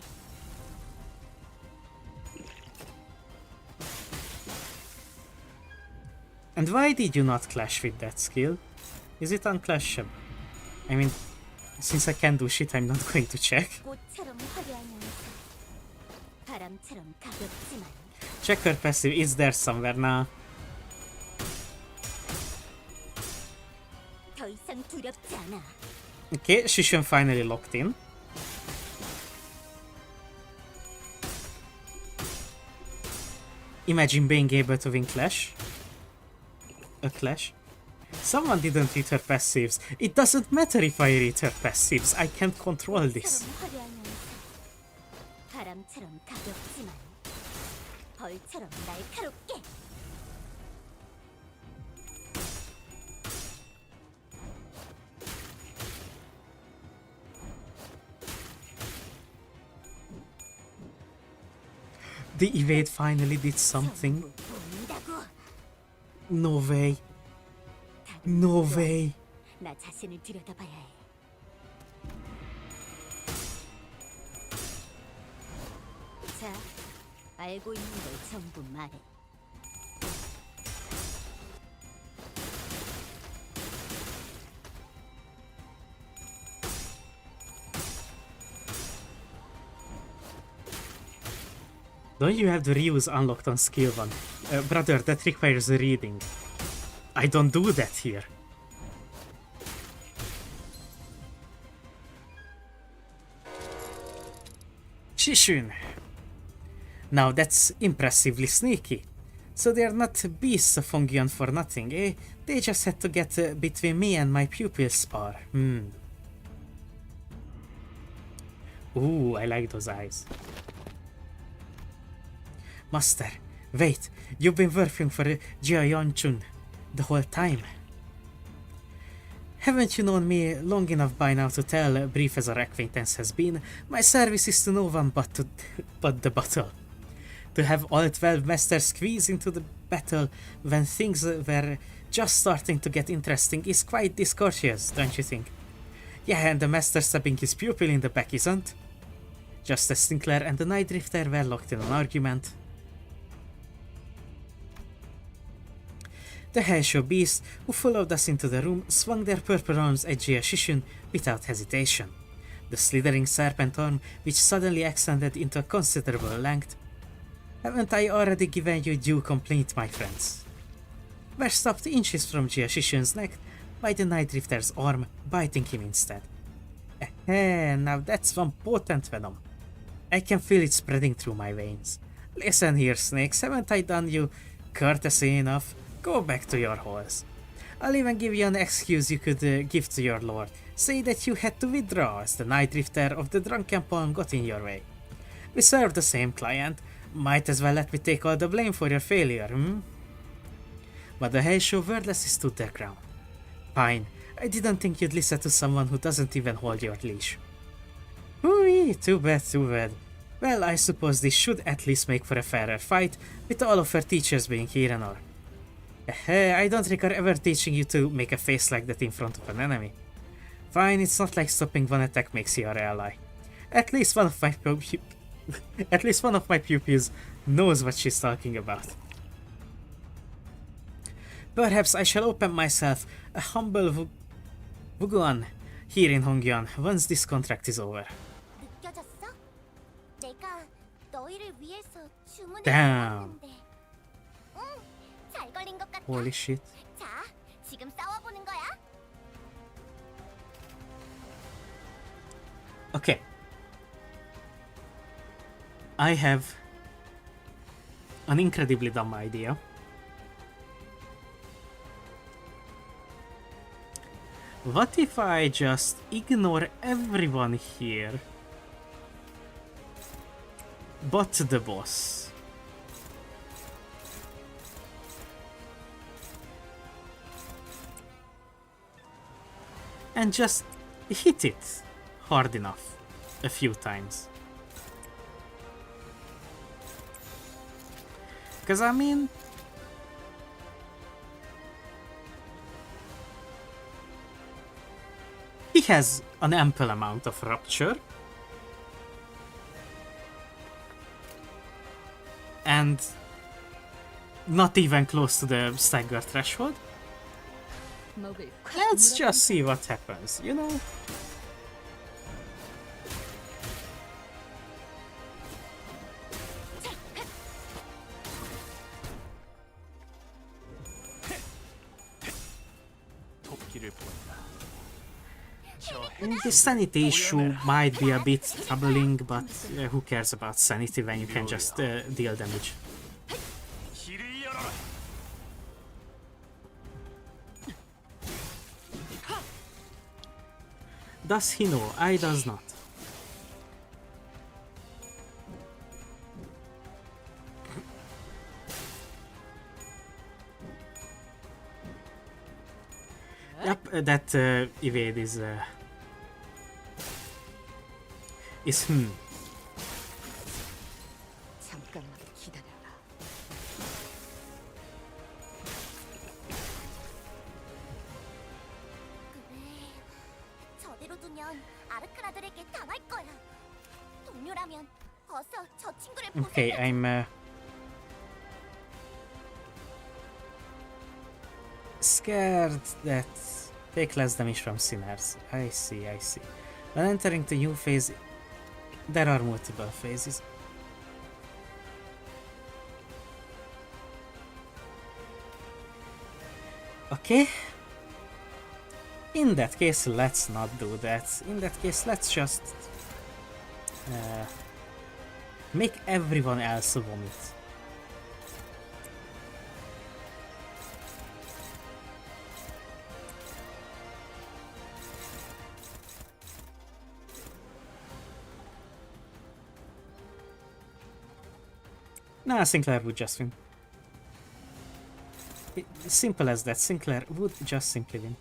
And why did you not clash with that skill? Is it unclashable? I mean, since I can't do shit, I'm not going to check. 꽃처럼 화려하면서 바람처럼 가볍지만 Check her passive, is there somewhere now? 더 이상 두렵지 않아. Okay, Shishin finally locked in. Imagine being able to win Clash. A Clash. Someone didn't read her passives. It doesn't matter if I read her passives. I can't control this. 꽃처럼 화려하면서 바람처럼 가볍지만 벌처럼 날카롭게. The evade finally did something. 본다고. No way. No way. 나 자신을 들여다봐야 해. 자, 알고 있는 걸 전부 말해. Don't you have the reuse unlocked on skill 1? Brother, that requires reading. I don't do that here. Shishun. Now that's impressively sneaky. So they're not beasts of Hongyan for nothing, eh? They just had to get between me and my pupil's spar. Ooh, I like those eyes. Master, wait, you've been working for Jia Yonchun the whole time. Haven't you known me long enough by now to tell, brief as our acquaintance has been, my service is to no one but the battle. To have all 12 masters squeeze into the battle when things were just starting to get interesting is quite discourteous, don't you think? Yeah, and the master stabbing his pupil in the back isn't? Just as Sinclair and the Night Drifter were locked in an argument. The Heisho beasts who followed us into the room swung their purple arms at Jia Shishun without hesitation. The slithering serpent arm, which suddenly extended into a considerable length. Haven't I already given you due complaint, my friends? Were stopped inches from Jia Shishun's neck by the Night Drifter's arm, biting him instead. Now that's one potent venom. I can feel it spreading through my veins. Listen here, snakes, haven't I done you courtesy enough? Go back to your holes. I'll even give you an excuse you could give to your lord. Say that you had to withdraw as the Night Drifter of the Drunken Palm got in your way. We serve the same client. Might as well let me take all the blame for your failure, But the Heisho wordlessly stood their ground. Fine, I didn't think you'd listen to someone who doesn't even hold your leash. Ooh, too bad, too bad. Well, I suppose this should at least make for a fairer fight, with all of her teachers being here and all. I don't recall ever teaching you to make a face like that in front of an enemy. Fine, it's not like stopping one attack makes you our ally. At least one of my pupils knows what she's talking about. Perhaps I shall open myself a humble Wuguan here in Hongyan once this contract is over. 느껴졌어? 내가 너희를 위해서 주문을 Damn. 해왔는데. 잘 걸린 것 같아. Holy shit. 자, 지금 싸워보는 거야. Okay. I have an incredibly dumb idea. What if I just ignore everyone here but the boss? And just hit it hard enough a few times. Because I mean, he has an ample amount of rupture. And not even close to the stagger threshold. 먹을 Let's just see what happens, you know? 토끼를 본다. The sanity issue might be a bit troubling, but who cares about sanity when you can just deal damage? 길을 열어라. Does he know? I does not. Yep, that evade is 잠깐만 기다려라. 저대로 두면 아르카나들에게 당할 거야. 동료라면 어서 저 친구를 okay. 보살펴. I'm scared that take less damage from sinners. I see, I see. When entering the new phase, there are multiple phases. Okay. In that case, let's not do that. In that case, let's just Make everyone else vomit. Nah, Sinclair would just win. Simple as that. Sinclair would just simply win.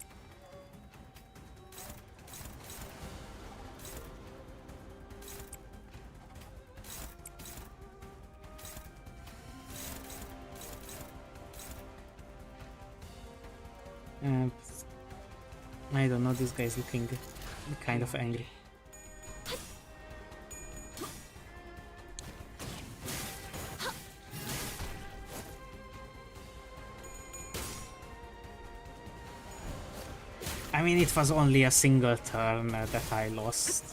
I don't know, this guy's looking kind of angry. I mean, it was only a single turn that I lost.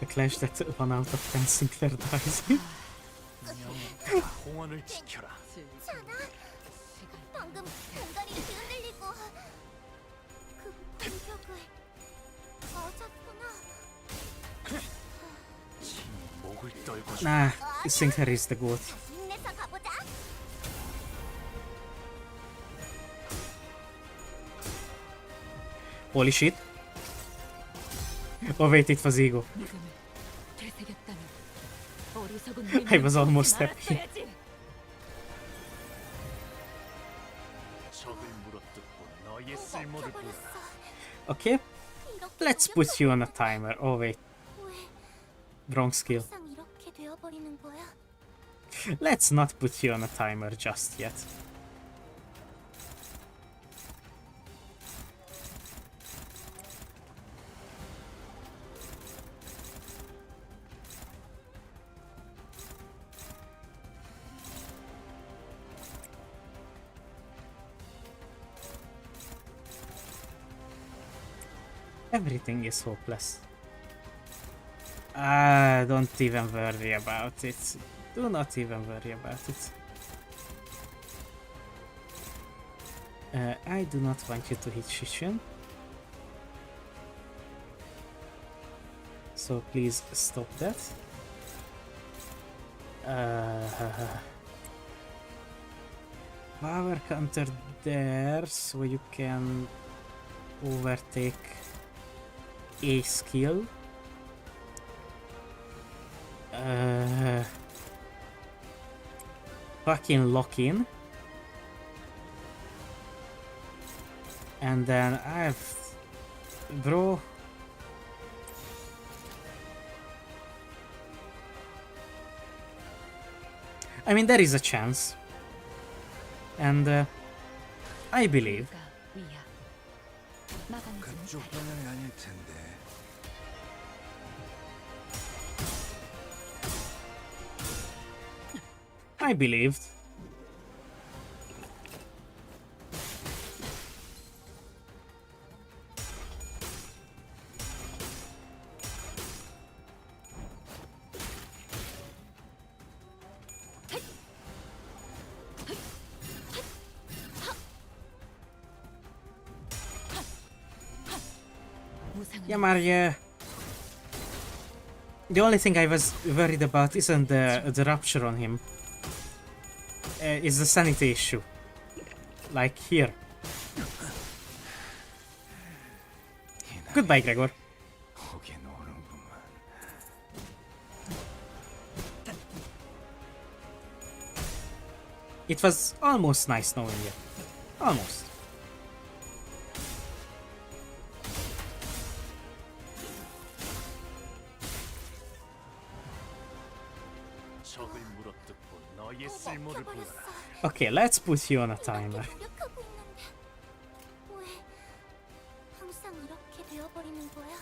The clash that 1 out of 10 Sinclair dies. 공원을 지켜라. 잖아. 방금 공간이 이렇게 흔들리고 그 공격을 맞았구나. 친히 목을 떨고 Nah, Sinclair is the goat. 다시 힘내서 가보자. Holy shit. Oh wait, it was ego. 믿음을 되새겼다면 어리석은 I was almost happy. 적을 물어뜯고 너의 쓸모를 보라. Okay, 이렇게 let's put you on a timer. Oh wait, 왜 wrong skill. 항상 이렇게 되어버리는 거야? Let's not put you on a timer just yet. Everything is hopeless. Don't even worry about it. Do not even worry about it. I do not want you to hit Shishin. So please stop that. Power counter there, so you can overtake a skill. Fucking lock in. And then bro. I mean, there is a chance. And I believe. 그쪽 방향이 아닐 텐데. I believed. Yeah, Maria. The only thing I was worried about isn't the rupture on him. It's the sanity issue. Like here. Goodbye, Gregor. 오긴 오는구만. It was almost nice knowing you. Almost. 적을 물어뜯고 너의 쓸모를 보라. Okay, let's put you on a timer. 노력하고 있는데 왜 항상 이렇게 되어버리는 거야?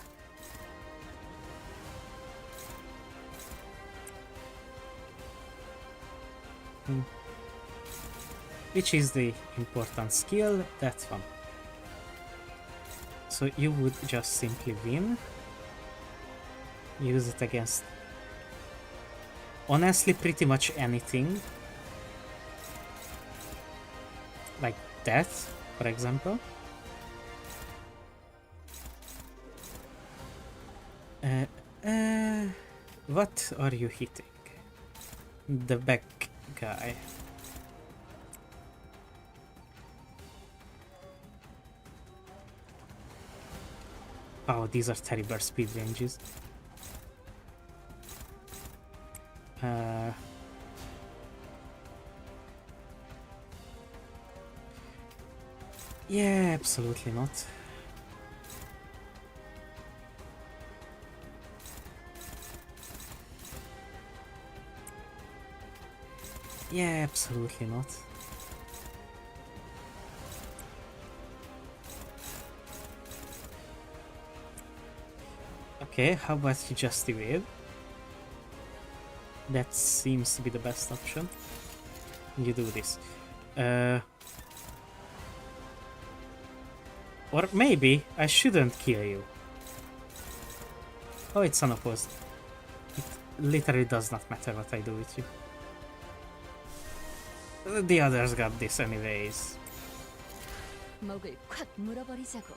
Which is the important skill? That one. So you would just simply win. Use it against honestly pretty much anything. Like that, for example. What are you hitting? The back guy. Oh, these are terrible speed ranges. Yeah, absolutely not. Yeah, absolutely not. Okay, how about you just evade? That seems to be the best option. You do this. Or maybe I shouldn't kill you. Oh, it's unopposed. It literally does not matter what I do with you. The others got this anyways. 목을 콱 물어버리자고.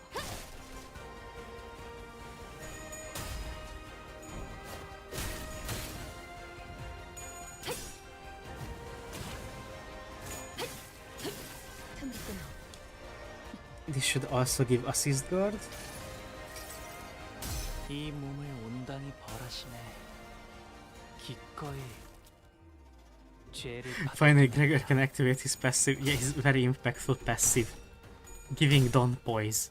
틈을 끊어. This should also give assist guard. 이 몸을 온당히 벌하시네. 기꺼이 죄를 Finally, Gregor can activate his passive. Yeah, his very impactful passive. Giving Dawn poise.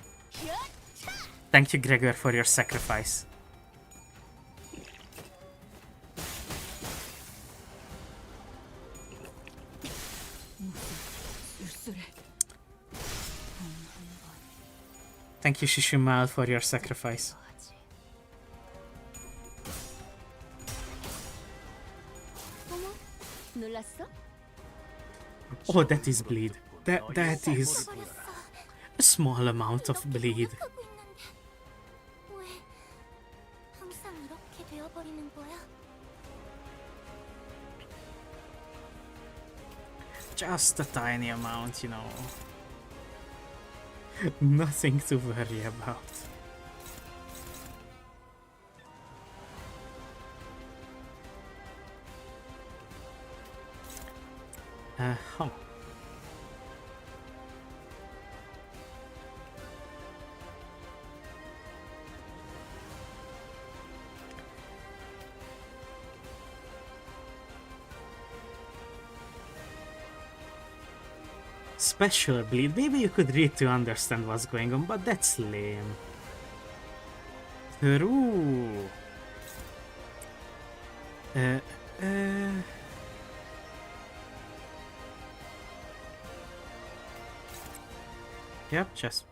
Thank you, Gregor, for your sacrifice. Thank you, Shishimal, for your sacrifice. 놀랐어? Oh, that is bleed. That is a small amount of bleed. 하고 있는데 왜 항상 이렇게 되어버리는 거야? Just a tiny amount, you know. Nothing to worry about. Huh. Special bleed. Maybe you could read to understand what's going on, but that's lame. True. Yep, just.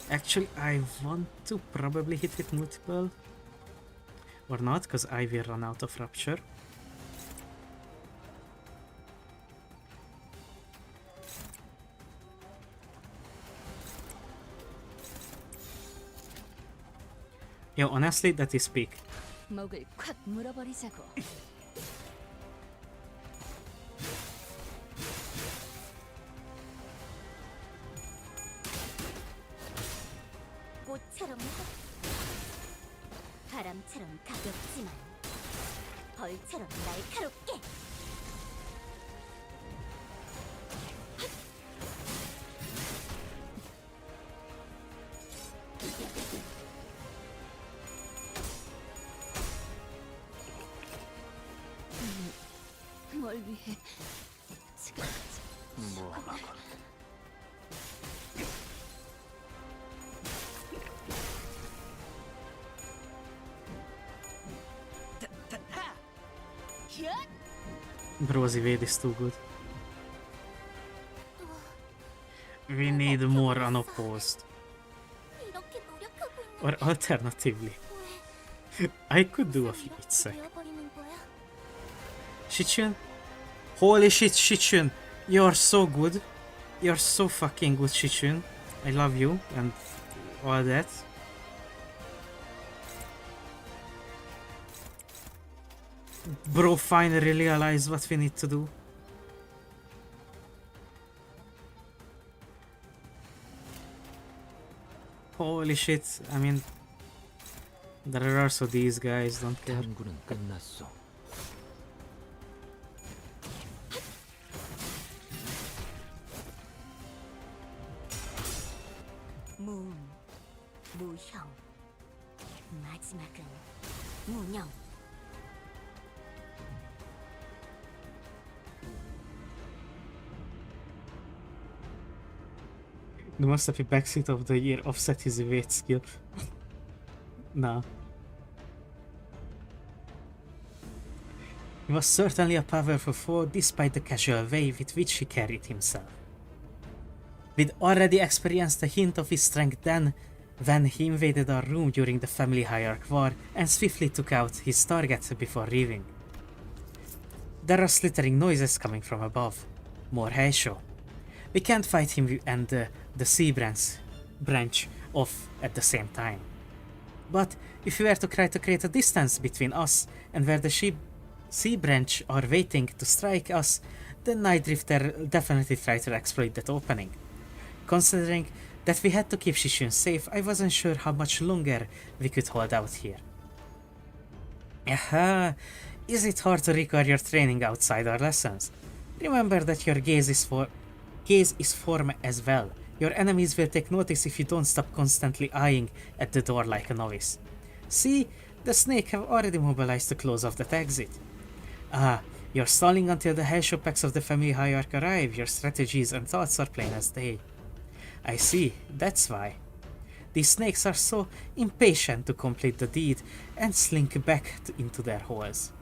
Actually, I want to probably hit it multiple. Or not, because I will run out of Rupture. Yo, honestly, that is peak. 목을 콱 물어버리자고. 꽃처럼 바람처럼 가볍지만 벌처럼 날카롭게. 뭘 위해 지금까지. 뭐하건 Bro's evade is too good. We need more unopposed. 이렇게 노력하고 있는데 Or alternatively, I could do a feat sec. 되어버리는 거야? Shichun? Holy shit, Shichun! You're so good. You're so fucking good, Shichun. I love you and all that. Bro finally realized what we need to do. Holy shit, I mean... There are also these guys, don't care. 탐구는 끝났소. 무형. 마지막은 무념. The Masterpiece Backseat of the Year offset his weight skill. No. He was certainly a powerful foe despite the casual way with which he carried himself. We'd already experienced a hint of his strength then, when he invaded our room during the family hierarch war and swiftly took out his target before leaving. There are slithering noises coming from above. More Heisho. We can't fight him and the sea branch off at the same time. But if we were to try to create a distance between us and where the sea branch are waiting to strike us, the Night Drifter definitely tried to exploit that opening. Considering that we had to keep Shishun safe, I wasn't sure how much longer we could hold out here. Aha! Is it hard to recall your training outside our lessons? Remember that your gaze is form as well. Your enemies will take notice if you don't stop constantly eyeing at the door like a novice. See, the snake have already mobilized to close off that exit. Ah, you're stalling until the Heisho packs of the family hierarch arrive. Your strategies and thoughts are plain as day. I see, that's why. These snakes are so impatient to complete the deed and slink back into their holes.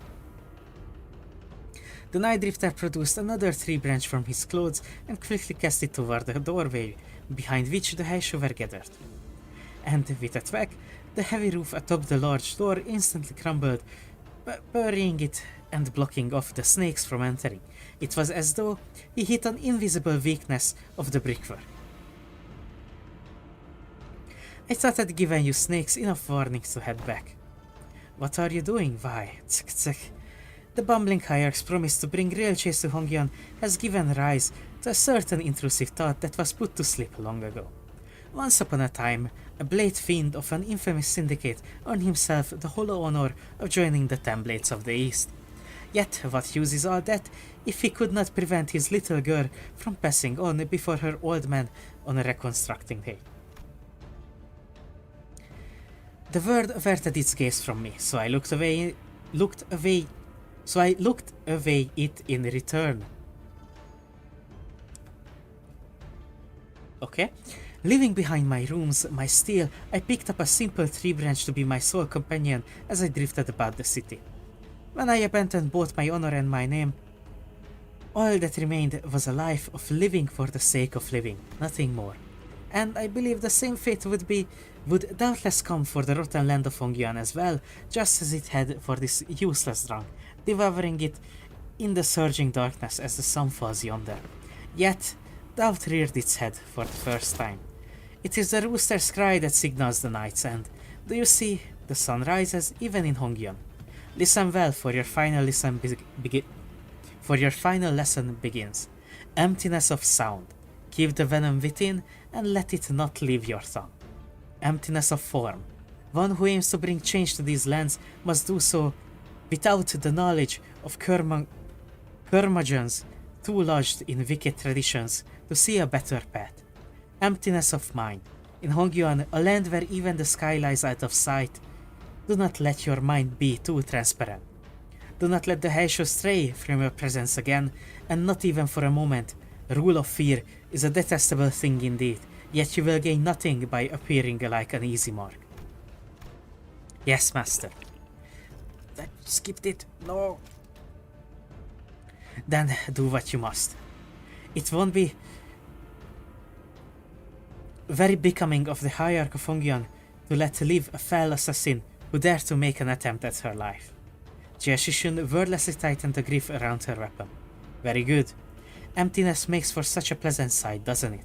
The Night Drifter produced another tree branch from his clothes and quickly cast it toward the doorway, behind which the Heisho were gathered. And with a thwack, the heavy roof atop the large door instantly crumbled, burying it and blocking off the snakes from entering. It was as though he hit an invisible weakness of the brickwork. I thought I'd given you snakes enough warnings to head back. What are you doing? Why? Tsk tsk. The bumbling hierarch's promise to bring real chase to Hongyeon has given rise to a certain intrusive thought that was put to sleep long ago. Once upon a time, a blade fiend of an infamous syndicate earned himself the hollow honor of joining the Ten Blades of the East. Yet, what use is all that if he could not prevent his little girl from passing on before her old man on a reconstructing day? The word averted its gaze from me, so I looked away it in return. Okay. Leaving behind my rooms, my steel, I picked up a simple tree branch to be my sole companion as I drifted about the city. When I abandoned both my honor and my name, all that remained was a life of living for the sake of living, nothing more. And I believe the same fate would doubtless come for the rotten land of Hongyeon as well, just as it had for this useless drunk, devouring it in the surging darkness as the sun falls yonder. Yet, doubt reared its head for the first time. It is the rooster's cry that signals the night's end. Do you see? The sun rises even in Hongyeon. Listen well, for your final lesson begins. Emptiness of sound. Keep the venom within and let it not leave your tongue. Emptiness of form. One who aims to bring change to these lands must do so without the knowledge of curmudgeons too lodged in wicked traditions to see a better path. Emptiness of mind. In Hongyeon, a land where even the sky lies out of sight, do not let your mind be too transparent. Do not let the Heisho stray from your presence again, and not even for a moment. Rule of fear is a detestable thing indeed, yet you will gain nothing by appearing like an easy mark. Yes, master. I skipped it. No. Then do what you must. It won't be very becoming of the hierarch of Hongyeon to let live a fell assassin who dared to make an attempt at her life. Jia Shishun wordlessly tightened the grip around her weapon. Very good. Emptiness makes for such a pleasant sight, doesn't it?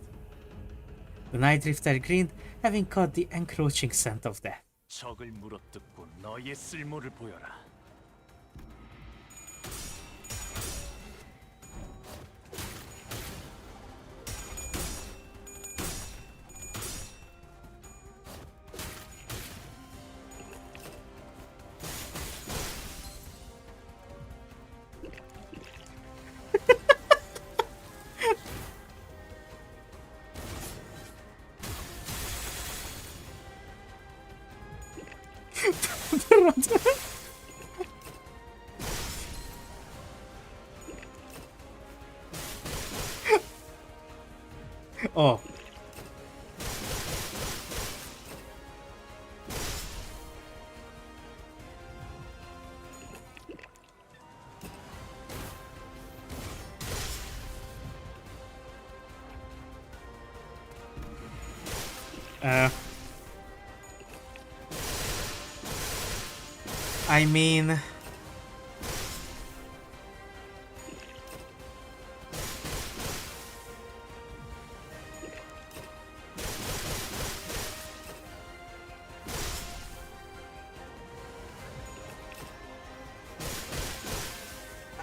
The Night Drifter grinned, having caught the encroaching scent of death. 적을 물어뜯고 너의 쓸모를 보여라. Oh. I mean...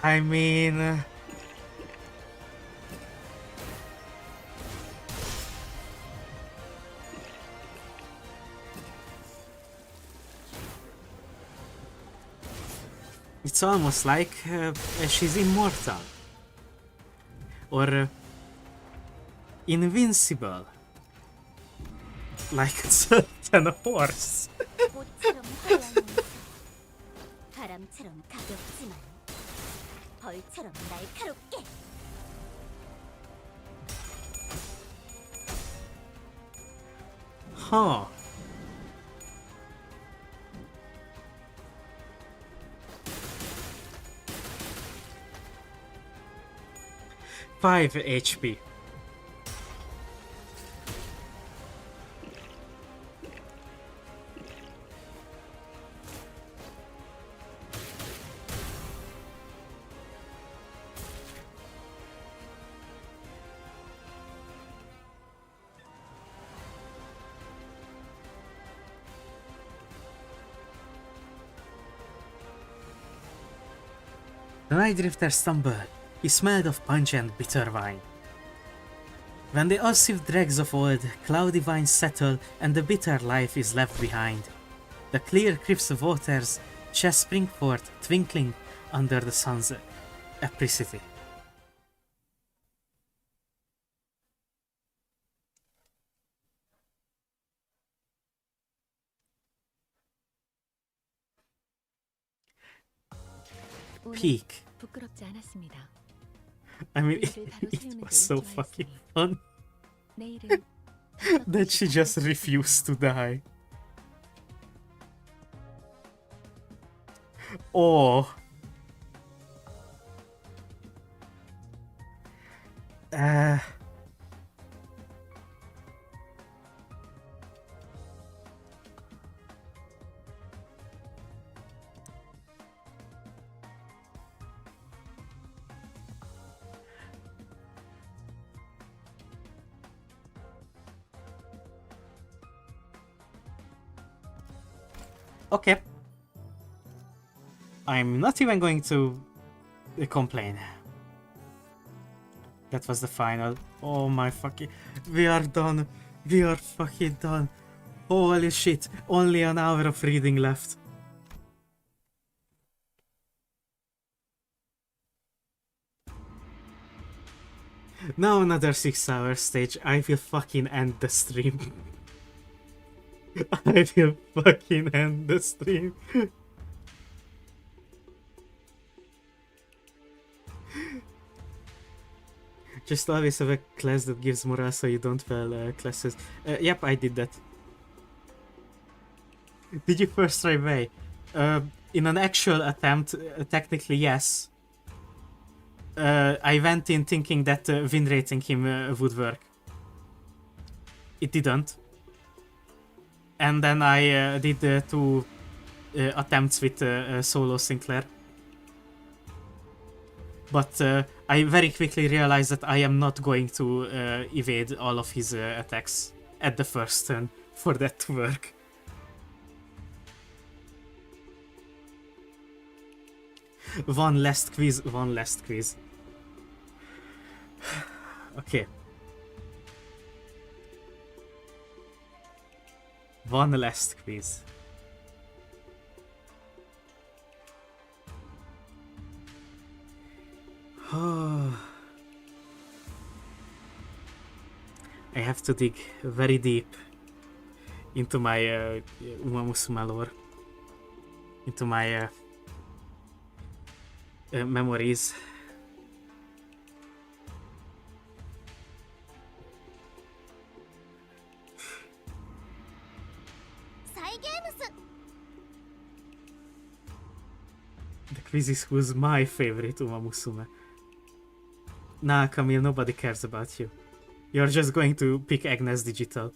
I mean... It's almost like she's immortal. Or invincible. Like a certain horse. 꽃처럼 화려한 모습. 바람처럼 가볍지만 벌처럼 날카롭게. Huh. Five HP. The night drifter stumbled. He smelled of pungent bitter wine. When the ossive dregs of old, cloudy vines settle and the bitter life is left behind, the clear crisp waters shall spring forth, twinkling under the sun's apricity. Peak. 부끄럽지 않았습니다. I mean, it was so fucking fun that she just refused to die. Oh. Okay. I'm not even going to complain. That was the final. Oh my fucking... We are done. We are fucking done. Holy shit. Only an hour of reading left. Now another 6-hour stage. I will fucking end the stream. I will fucking end the stream. Just always have a class that gives morale so you don't fail classes. Yep, I did that. Did you first try Way? In an actual attempt, technically yes. I went in thinking that win rating him would work. It didn't. And then I did 2 attempts with Solo Sinclair. But I very quickly realized that I am not going to evade all of his attacks at the first turn for that to work. One last quiz, one last quiz. Okay. One last quiz. I have to dig very deep into my Uma Musume lore. into my memories. The quiz is who's my favorite Uma Musume. Nah, Camille, nobody cares about you. You're just going to pick Agnes Digital.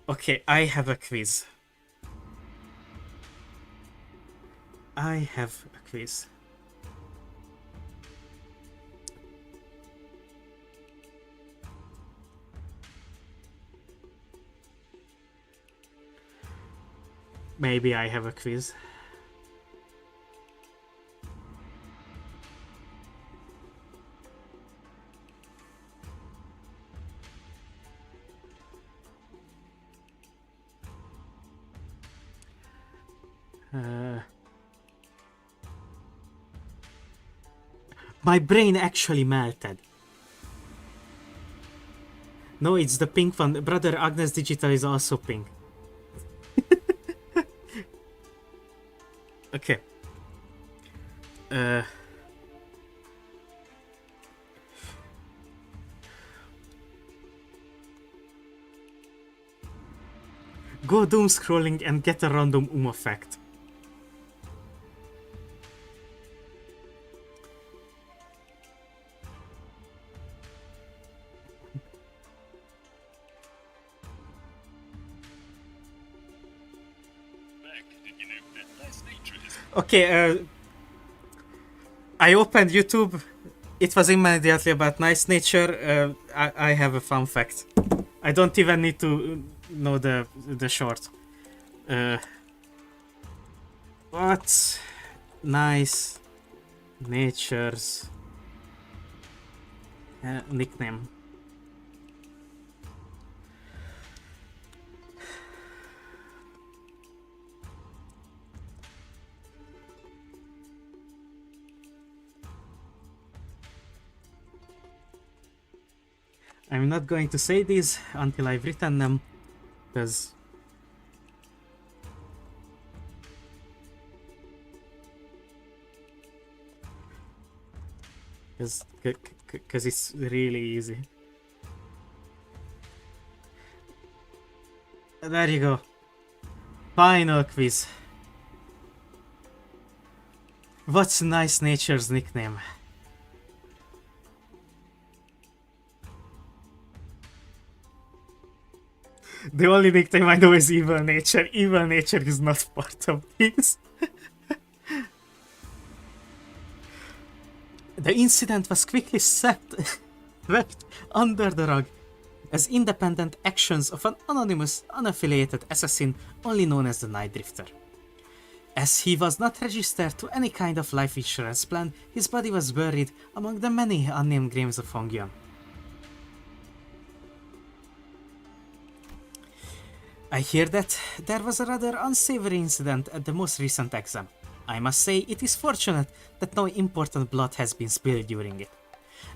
Okay, I have a quiz. I have a quiz. Maybe I have a quiz. My brain actually melted. No, it's the pink one. Brother, Agnes Digital is also pink. Okay. Go doom scrolling and get a random fact. Okay, I opened YouTube. It was immediately about nice nature. I have a fun fact. I don't even need to know the short. What's nice nature's nickname? I'm not going to say these until I've written them, because it's really easy. There you go. Final quiz. What's nice nature's nickname? The only nickname I know is Evil Nature. Evil Nature is not part of this. The incident was quickly swept under the rug as independent actions of an anonymous, unaffiliated assassin only known as the Night Drifter. As he was not registered to any kind of life insurance plan, his body was buried among the many unnamed graves of Hongyeon. I hear that there was a rather unsavory incident at the most recent exam. I must say it is fortunate that no important blood has been spilled during it.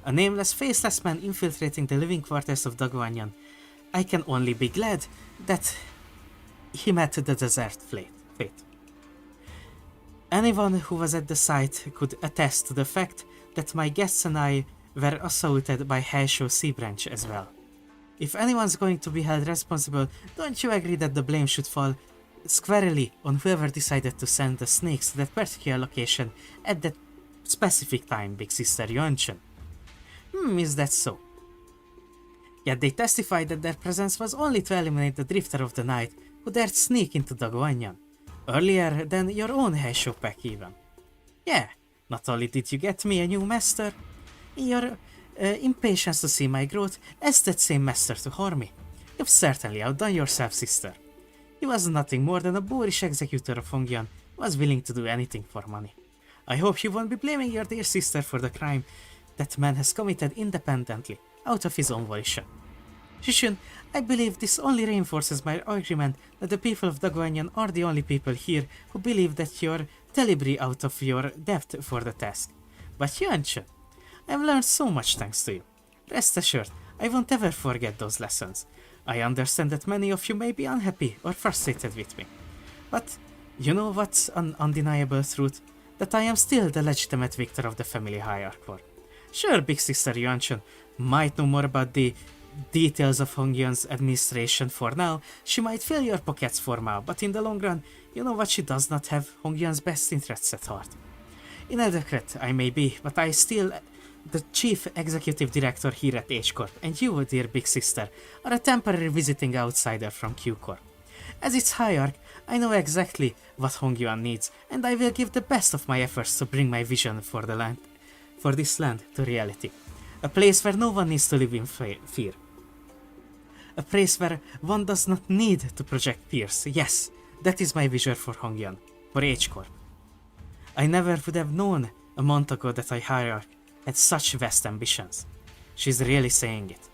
A nameless, faceless man infiltrating the living quarters of Dagwanyan. I can only be glad that he met the desert fate. Anyone who was at the site could attest to the fact that my guests and I were assaulted by Heisho Sea Branch as well. If anyone's going to be held responsible, don't you agree that the blame should fall squarely on whoever decided to send the snakes to that particular location at that specific time, Big Sister Yeonchun? Is that so? Yet they testified that their presence was only to eliminate the Drifter of the Night who dared sneak into Dagwanyan, earlier than your own Heisho pack even. Yeah, not only did you get me a new master, in your impatience to see my growth, asked that same master to harm me. You've certainly outdone yourself, sister. He was nothing more than a boorish executor of Hongyeon who was willing to do anything for money. I hope you won't be blaming your dear sister for the crime that man has committed independently, out of his own volition. Shishun, I believe this only reinforces my argument that the people of Dagwanyan are the only people here who believe that you're deliberately out of your depth for the task. But Yeonchun, I've learned so much thanks to you. Rest assured, I won't ever forget those lessons. I understand that many of you may be unhappy or frustrated with me. But you know what's an undeniable truth? That I am still the legitimate victor of the family hierarchy. Sure, Big Sister Yuanchun might know more about the details of Hongyun's administration for now. She might fill your pockets for now, but in the long run, you know what she does not have? Hongyun's best interests at heart. Inadequate I may be, but I still the chief executive director here at H Corp, and you, dear Big Sister, are a temporary visiting outsider from Q Corp. As its hierarch, I know exactly what Hongyuan needs, and I will give the best of my efforts to bring my vision for this land to reality. A place where no one needs to live in fear. A place where one does not need to project fears. Yes, that is my vision for Hongyuan, for H Corp. I never would have known a month ago that our hierarch had such vast ambitions. She's really saying it.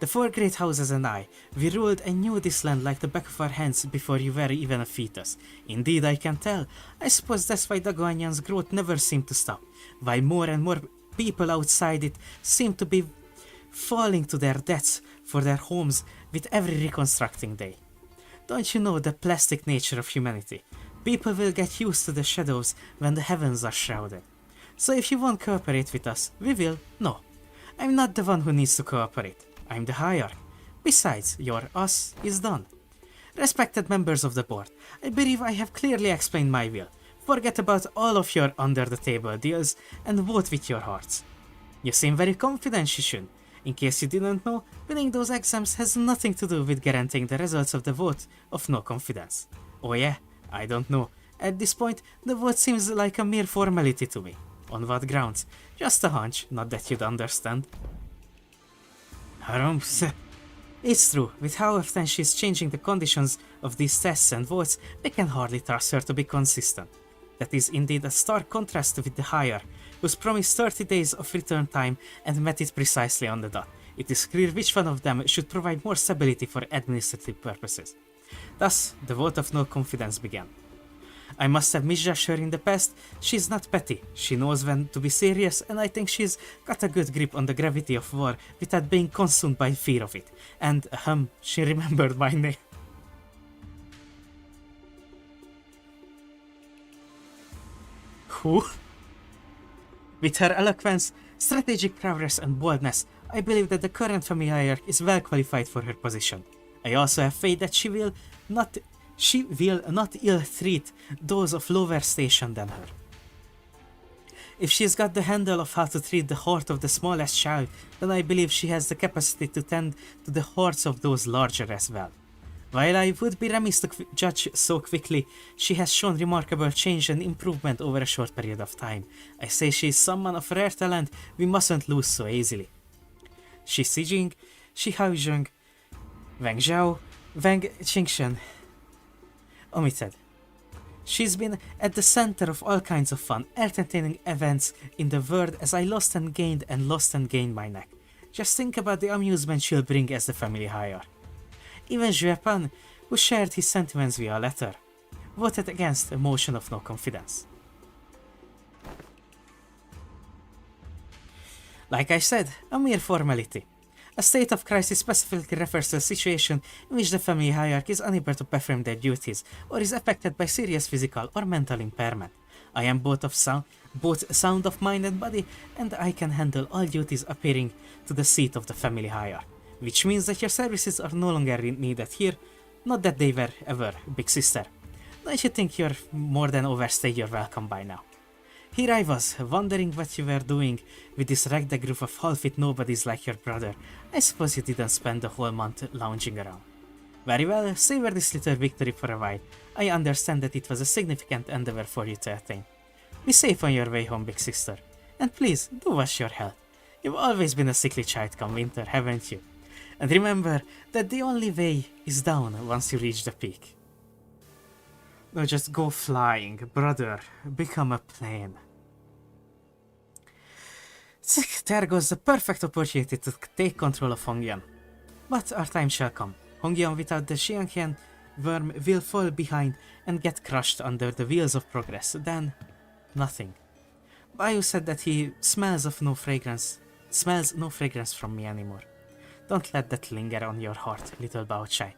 The 4 great houses and I, we ruled and knew this land like the back of our hands before you were even a fetus. Indeed, I can tell. I suppose that's why Daguanyan's growth never seemed to stop. Why more and more people outside it seem to be falling to their deaths for their homes with every reconstructing day. Don't you know the plastic nature of humanity? People will get used to the shadows when the heavens are shrouded. So if you won't cooperate with us, we will. No, I'm not the one who needs to cooperate. I'm the hierarch. Besides, your us is done. Respected members of the board, I believe I have clearly explained my will. Forget about all of your under-the-table deals and vote with your hearts. You seem very confident, Shishun. In case you didn't know, winning those exams has nothing to do with guaranteeing the results of the vote of no confidence. Oh yeah, I don't know. At this point, the vote seems like a mere formality to me. On what grounds? Just a hunch, not that you'd understand. Harums. It's true, with how often she's changing the conditions of these tests and votes, we can hardly trust her to be consistent. That is indeed a stark contrast with the higher, who's promised 30 days of return time and met it precisely on the dot. It is clear which one of them should provide more stability for administrative purposes. Thus, the vote of no confidence began. I must have misjudged her in the past. She's not petty, she knows when to be serious, and I think she's got a good grip on the gravity of war without being consumed by fear of it. And, she remembered my name. Who? With her eloquence, strategic prowess and boldness, I believe that the current family hierarch is well qualified for her position. I also have faith that she will not ill-treat those of lower station than her. If she's got the handle of how to treat the heart of the smallest child, then I believe she has the capacity to tend to the hearts of those larger as well. While I would be remiss to judge so quickly, she has shown remarkable change and improvement over a short period of time. I say she is someone of rare talent we mustn't lose so easily. Shi Xijing, Shi Haozheng, Wang Zhao, Wang Qingshen. Omitted. She's been at the center of all kinds of fun, entertaining events in the world as I lost and gained my neck. Just think about the amusement she'll bring as the family hire. Even Xue Pan, who shared his sentiments via letter, voted against a motion of no confidence. Like I said, a mere formality. A state of crisis specifically refers to a situation in which the family hierarchy is unable to perform their duties or is affected by serious physical or mental impairment. I am both sound of mind and body, and I can handle all duties appearing to the seat of the family hierarchy, which means that your services are no longer needed here, not that they were ever, big sister. Don't you think you're more than overstayed your welcome by now? Here I was, wondering what you were doing with this ragtag group of half-wit nobodies like your brother. I suppose you didn't spend the whole month lounging around. Very well, savor this little victory for a while. I understand that it was a significant endeavor for you to attain. Be safe on your way home, big sister. And please, do wash your health. You've always been a sickly child come winter, haven't you? And remember that the only way is down once you reach the peak. No, just go flying, brother. Become a plane. There goes the perfect opportunity to take control of Hongyan. But our time shall come. Hongyan without the Xiangqian worm will fall behind and get crushed under the wheels of progress. Then, nothing. Bayu said that he smells no fragrance from me anymore. Don't let that linger on your heart, little Bao Chai.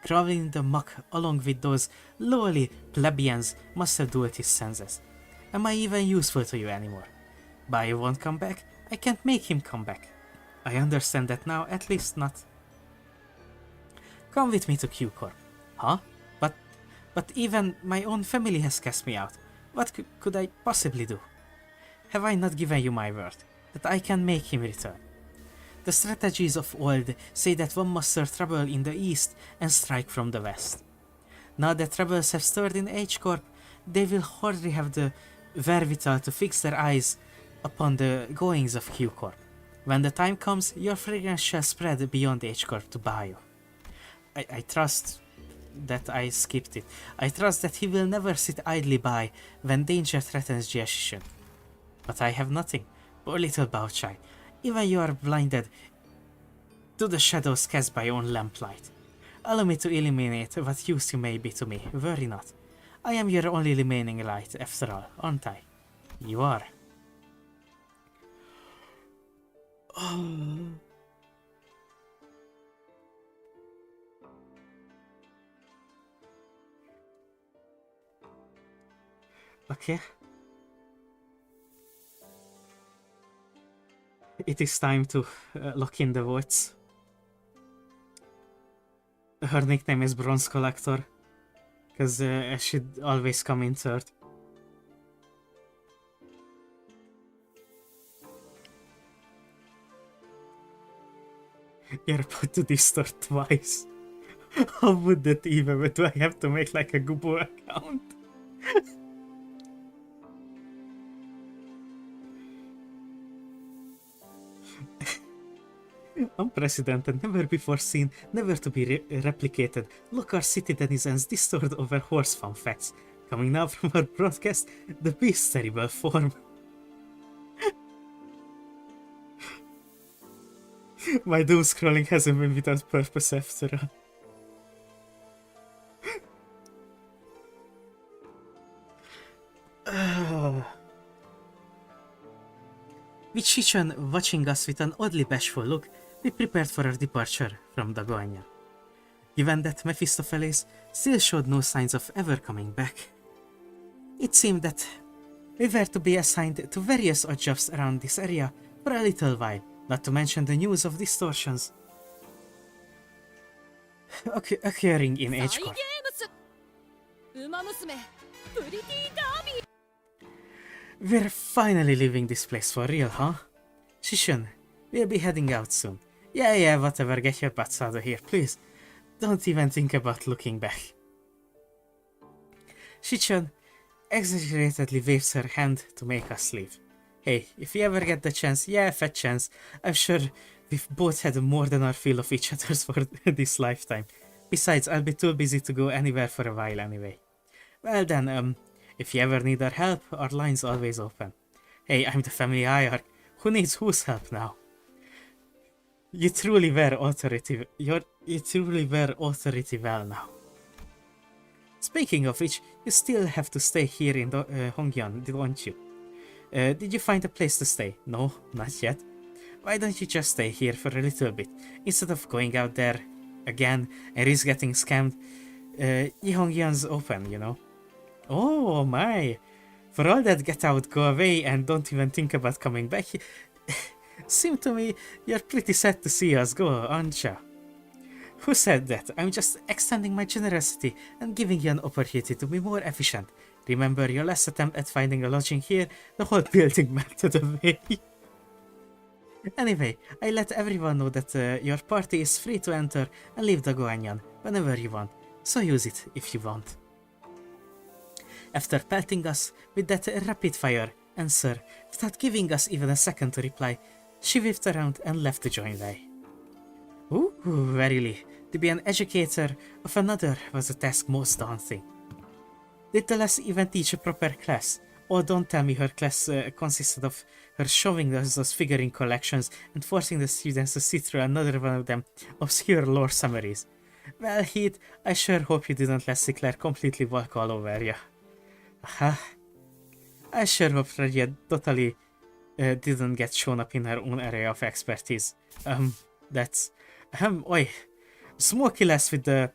groveling in the muck along with those lowly plebeians must have dulled his senses. Am I even useful to you anymore? Bio won't come back, I can't make him come back. I understand that now, at least not. Come with me to Q Corp. Huh? But even my own family has cast me out. What could I possibly do? Have I not given you my word, that I can make him return? The strategies of old say that one must stir trouble in the east and strike from the west. Now that troubles have stirred in H-Corp, they will hardly have the wherewithal to fix their eyes upon the goings of Q-Corp. When the time comes, your fragrance shall spread beyond H-Corp to Bio. I trust that I skipped it. I trust that he will never sit idly by when danger threatens Jiashishin. But I have nothing, poor little Baochai. Even you are blinded to the shadows cast by your own lamplight. Allow me to illuminate what use you may be to me, worry not. I am your only remaining light, after all, aren't I? You are. Okay. It is time to lock in the votes. Her nickname is Bronze Collector, because she'd always come in third. You're about to distort twice. How would that even? But do I have to make like a Gubo account? Unprecedented, never before seen, never to be replicated. Look, our city denizens distorted over horse fun facts. Coming now from our broadcast, the beast's terrible form. My doom scrolling hasn't been without purpose after all. With Shichun watching us with an oddly bashful look, we prepared for our departure from Dagoanya. Given that Mephistopheles still showed no signs of ever coming back, it seemed that we were to be assigned to various odd jobs around this area for a little while, not to mention the news of distortions occurring in H-Corp. We're finally leaving this place for real, huh? Shishun, we'll be heading out soon. Yeah, whatever, get your butts out of here, please. Don't even think about looking back. Shichun exaggeratedly waves her hand to make us leave. Hey, if you ever get the chance, yeah, fat chance, I'm sure we've both had more than our fill of each other's for this lifetime. Besides, I'll be too busy to go anywhere for a while anyway. Well then, if you ever need our help, our line's always open. Hey, I'm the family hierarch. Who needs whose help now? You truly were authority. You truly were authority well now. Speaking of which, you still have to stay here in Hongyan, don't you? Did you find a place to stay? No, not yet. Why don't you just stay here for a little bit, instead of going out there again and risk getting scammed? Hongyan's open, you know. Oh my! For all that, get out, go away, and don't even think about coming back. Seem to me you're pretty sad to see us go, aren't you? Who said that? I'm just extending my generosity and giving you an opportunity to be more efficient. Remember your last attempt at finding a lodging here? The whole building melted away. Anyway, I let everyone know that your party is free to enter and leave the Goanyan whenever you want, so use it if you want. After pelting us with that rapid-fire answer, without giving us even a second to reply, she whipped around and left to join Wei. Ooh, verily, to be an educator of another was a task most daunting. Did the lass even teach a proper class? Oh, don't tell me her class consisted of her showing us those figurine collections and forcing the students to sit through another one of them obscure lore summaries. Well, Heath, I sure hope you didn't let Sinclair completely walk all over you. I sure hope Radia totally didn't get shown up in her own area of expertise. That's... Oi, smoky lass with the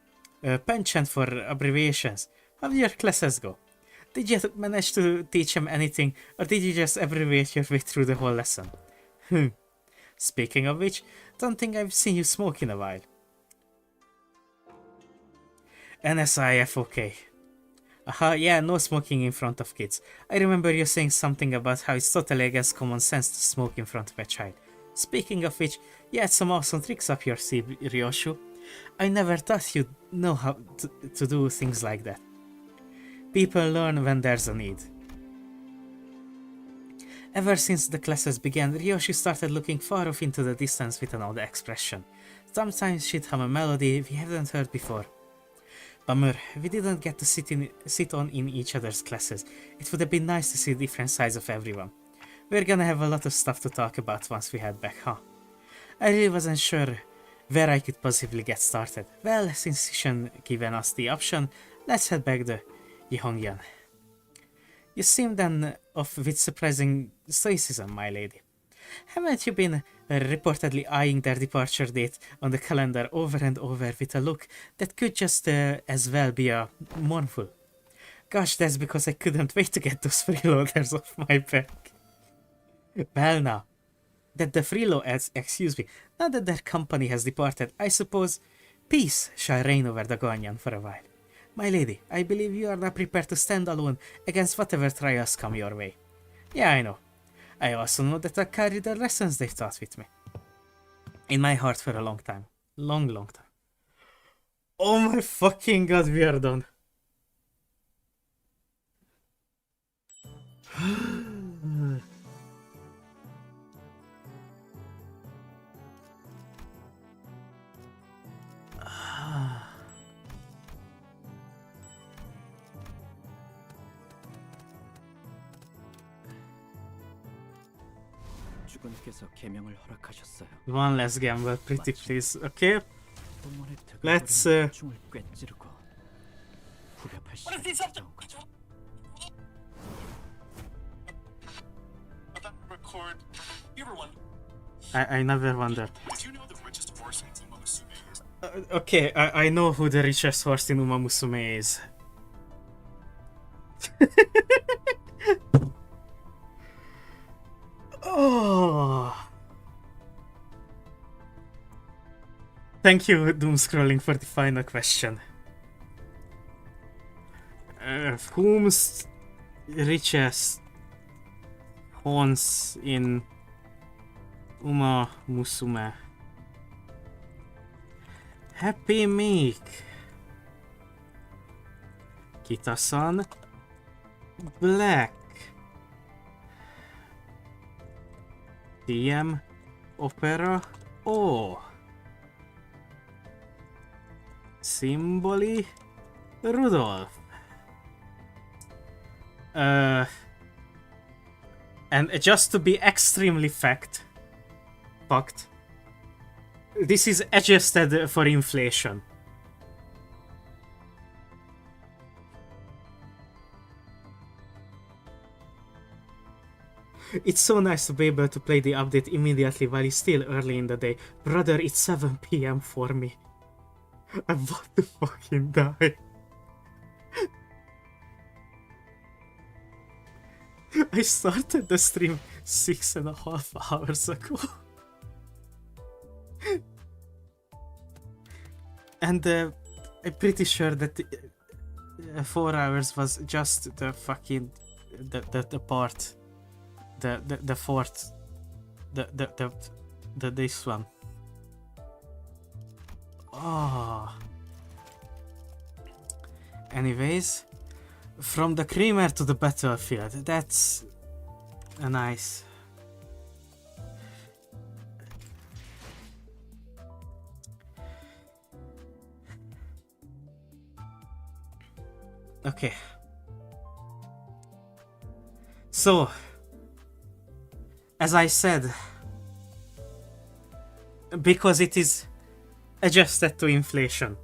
penchant for abbreviations. How did your classes go? Did you manage to teach him anything, or did you just abbreviate your way through the whole lesson? Speaking of which, don't think I've seen you smoke in a while. NSIF, okay. Aha, yeah, no smoking in front of kids. I remember you saying something about how it's totally against common sense to smoke in front of a child. Speaking of which, you had some awesome tricks up your sleeve, Ryoshu. I never thought you'd know how to do things like that. People learn when there's a need. Ever since the classes began, Ryoshi started looking far off into the distance with an odd expression. Sometimes she'd hum a melody we hadn't heard before. Bummer, we didn't get to sit on in each other's classes. It would have been nice to see different sides of everyone. We're gonna have a lot of stuff to talk about once we head back, huh? I really wasn't sure where I could possibly get started. Well, since Shishan given us the option, let's head back to Yihongyan. You seem then off with surprising stoicism, my lady. Haven't you been reportedly eyeing their departure date on the calendar over and over with a look that could just as well be mournful? Gosh, that's because I couldn't wait to get those freeloaders off my back. Well now, that the freeloaders, excuse me, now that their company has departed, I suppose peace shall reign over the Guanyan for a while. My lady, I believe you are now prepared to stand alone against whatever trials come your way. Yeah, I know. I also know that I carry the lessons they've taught with me. In my heart for a long time. Long time. Oh my fucking god, we are done. One last gamble, pretty please. Okay. Let's I never wondered. Okay, I know who the richest horse in Uma Musume is. Oh. Thank you, Doom Scrolling, for the final question. Whom's richest horns in Uma Musume? Happy Meek, Kita-san, Black, DM, Opera, O, Symboli, Rudolph. And just to be extremely fucked, this is adjusted for inflation. It's so nice to be able to play the update immediately while it's still early in the day. Brother, it's 7 PM for me. I want to fucking die. I started the stream 6.5 hours ago. And I'm pretty sure that 4 hours was just the fucking the part, the fourth, the this one. Oh. Anyways, from the creamer to the battlefield. That's a nice. Okay. So, as I said, because it is adjusted to inflation,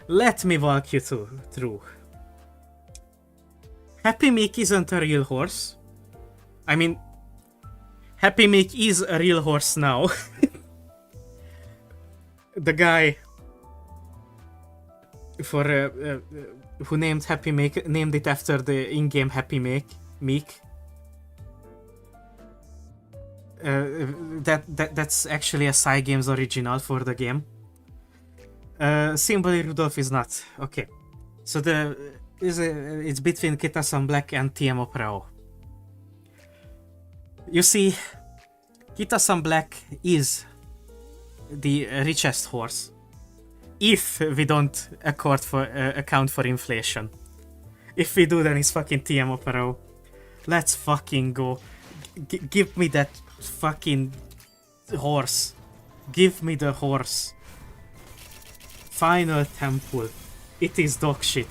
let me walk you through. Happy Meek isn't a real horse. I mean, Happy Meek is a real horse now. The guy for who named named it after the in-game Happy Meek. That's actually a Cygames original for the game. Symbol Rudolph is not. Okay. So it's between Kitasan Black and TM Pro. You see, Kitasan Black is the richest horse, if we don't account for inflation. If we do, then it's fucking TM Pro. Let's fucking go. Give me that fucking horse. Give me the horse. Final Temple. It is dog shit.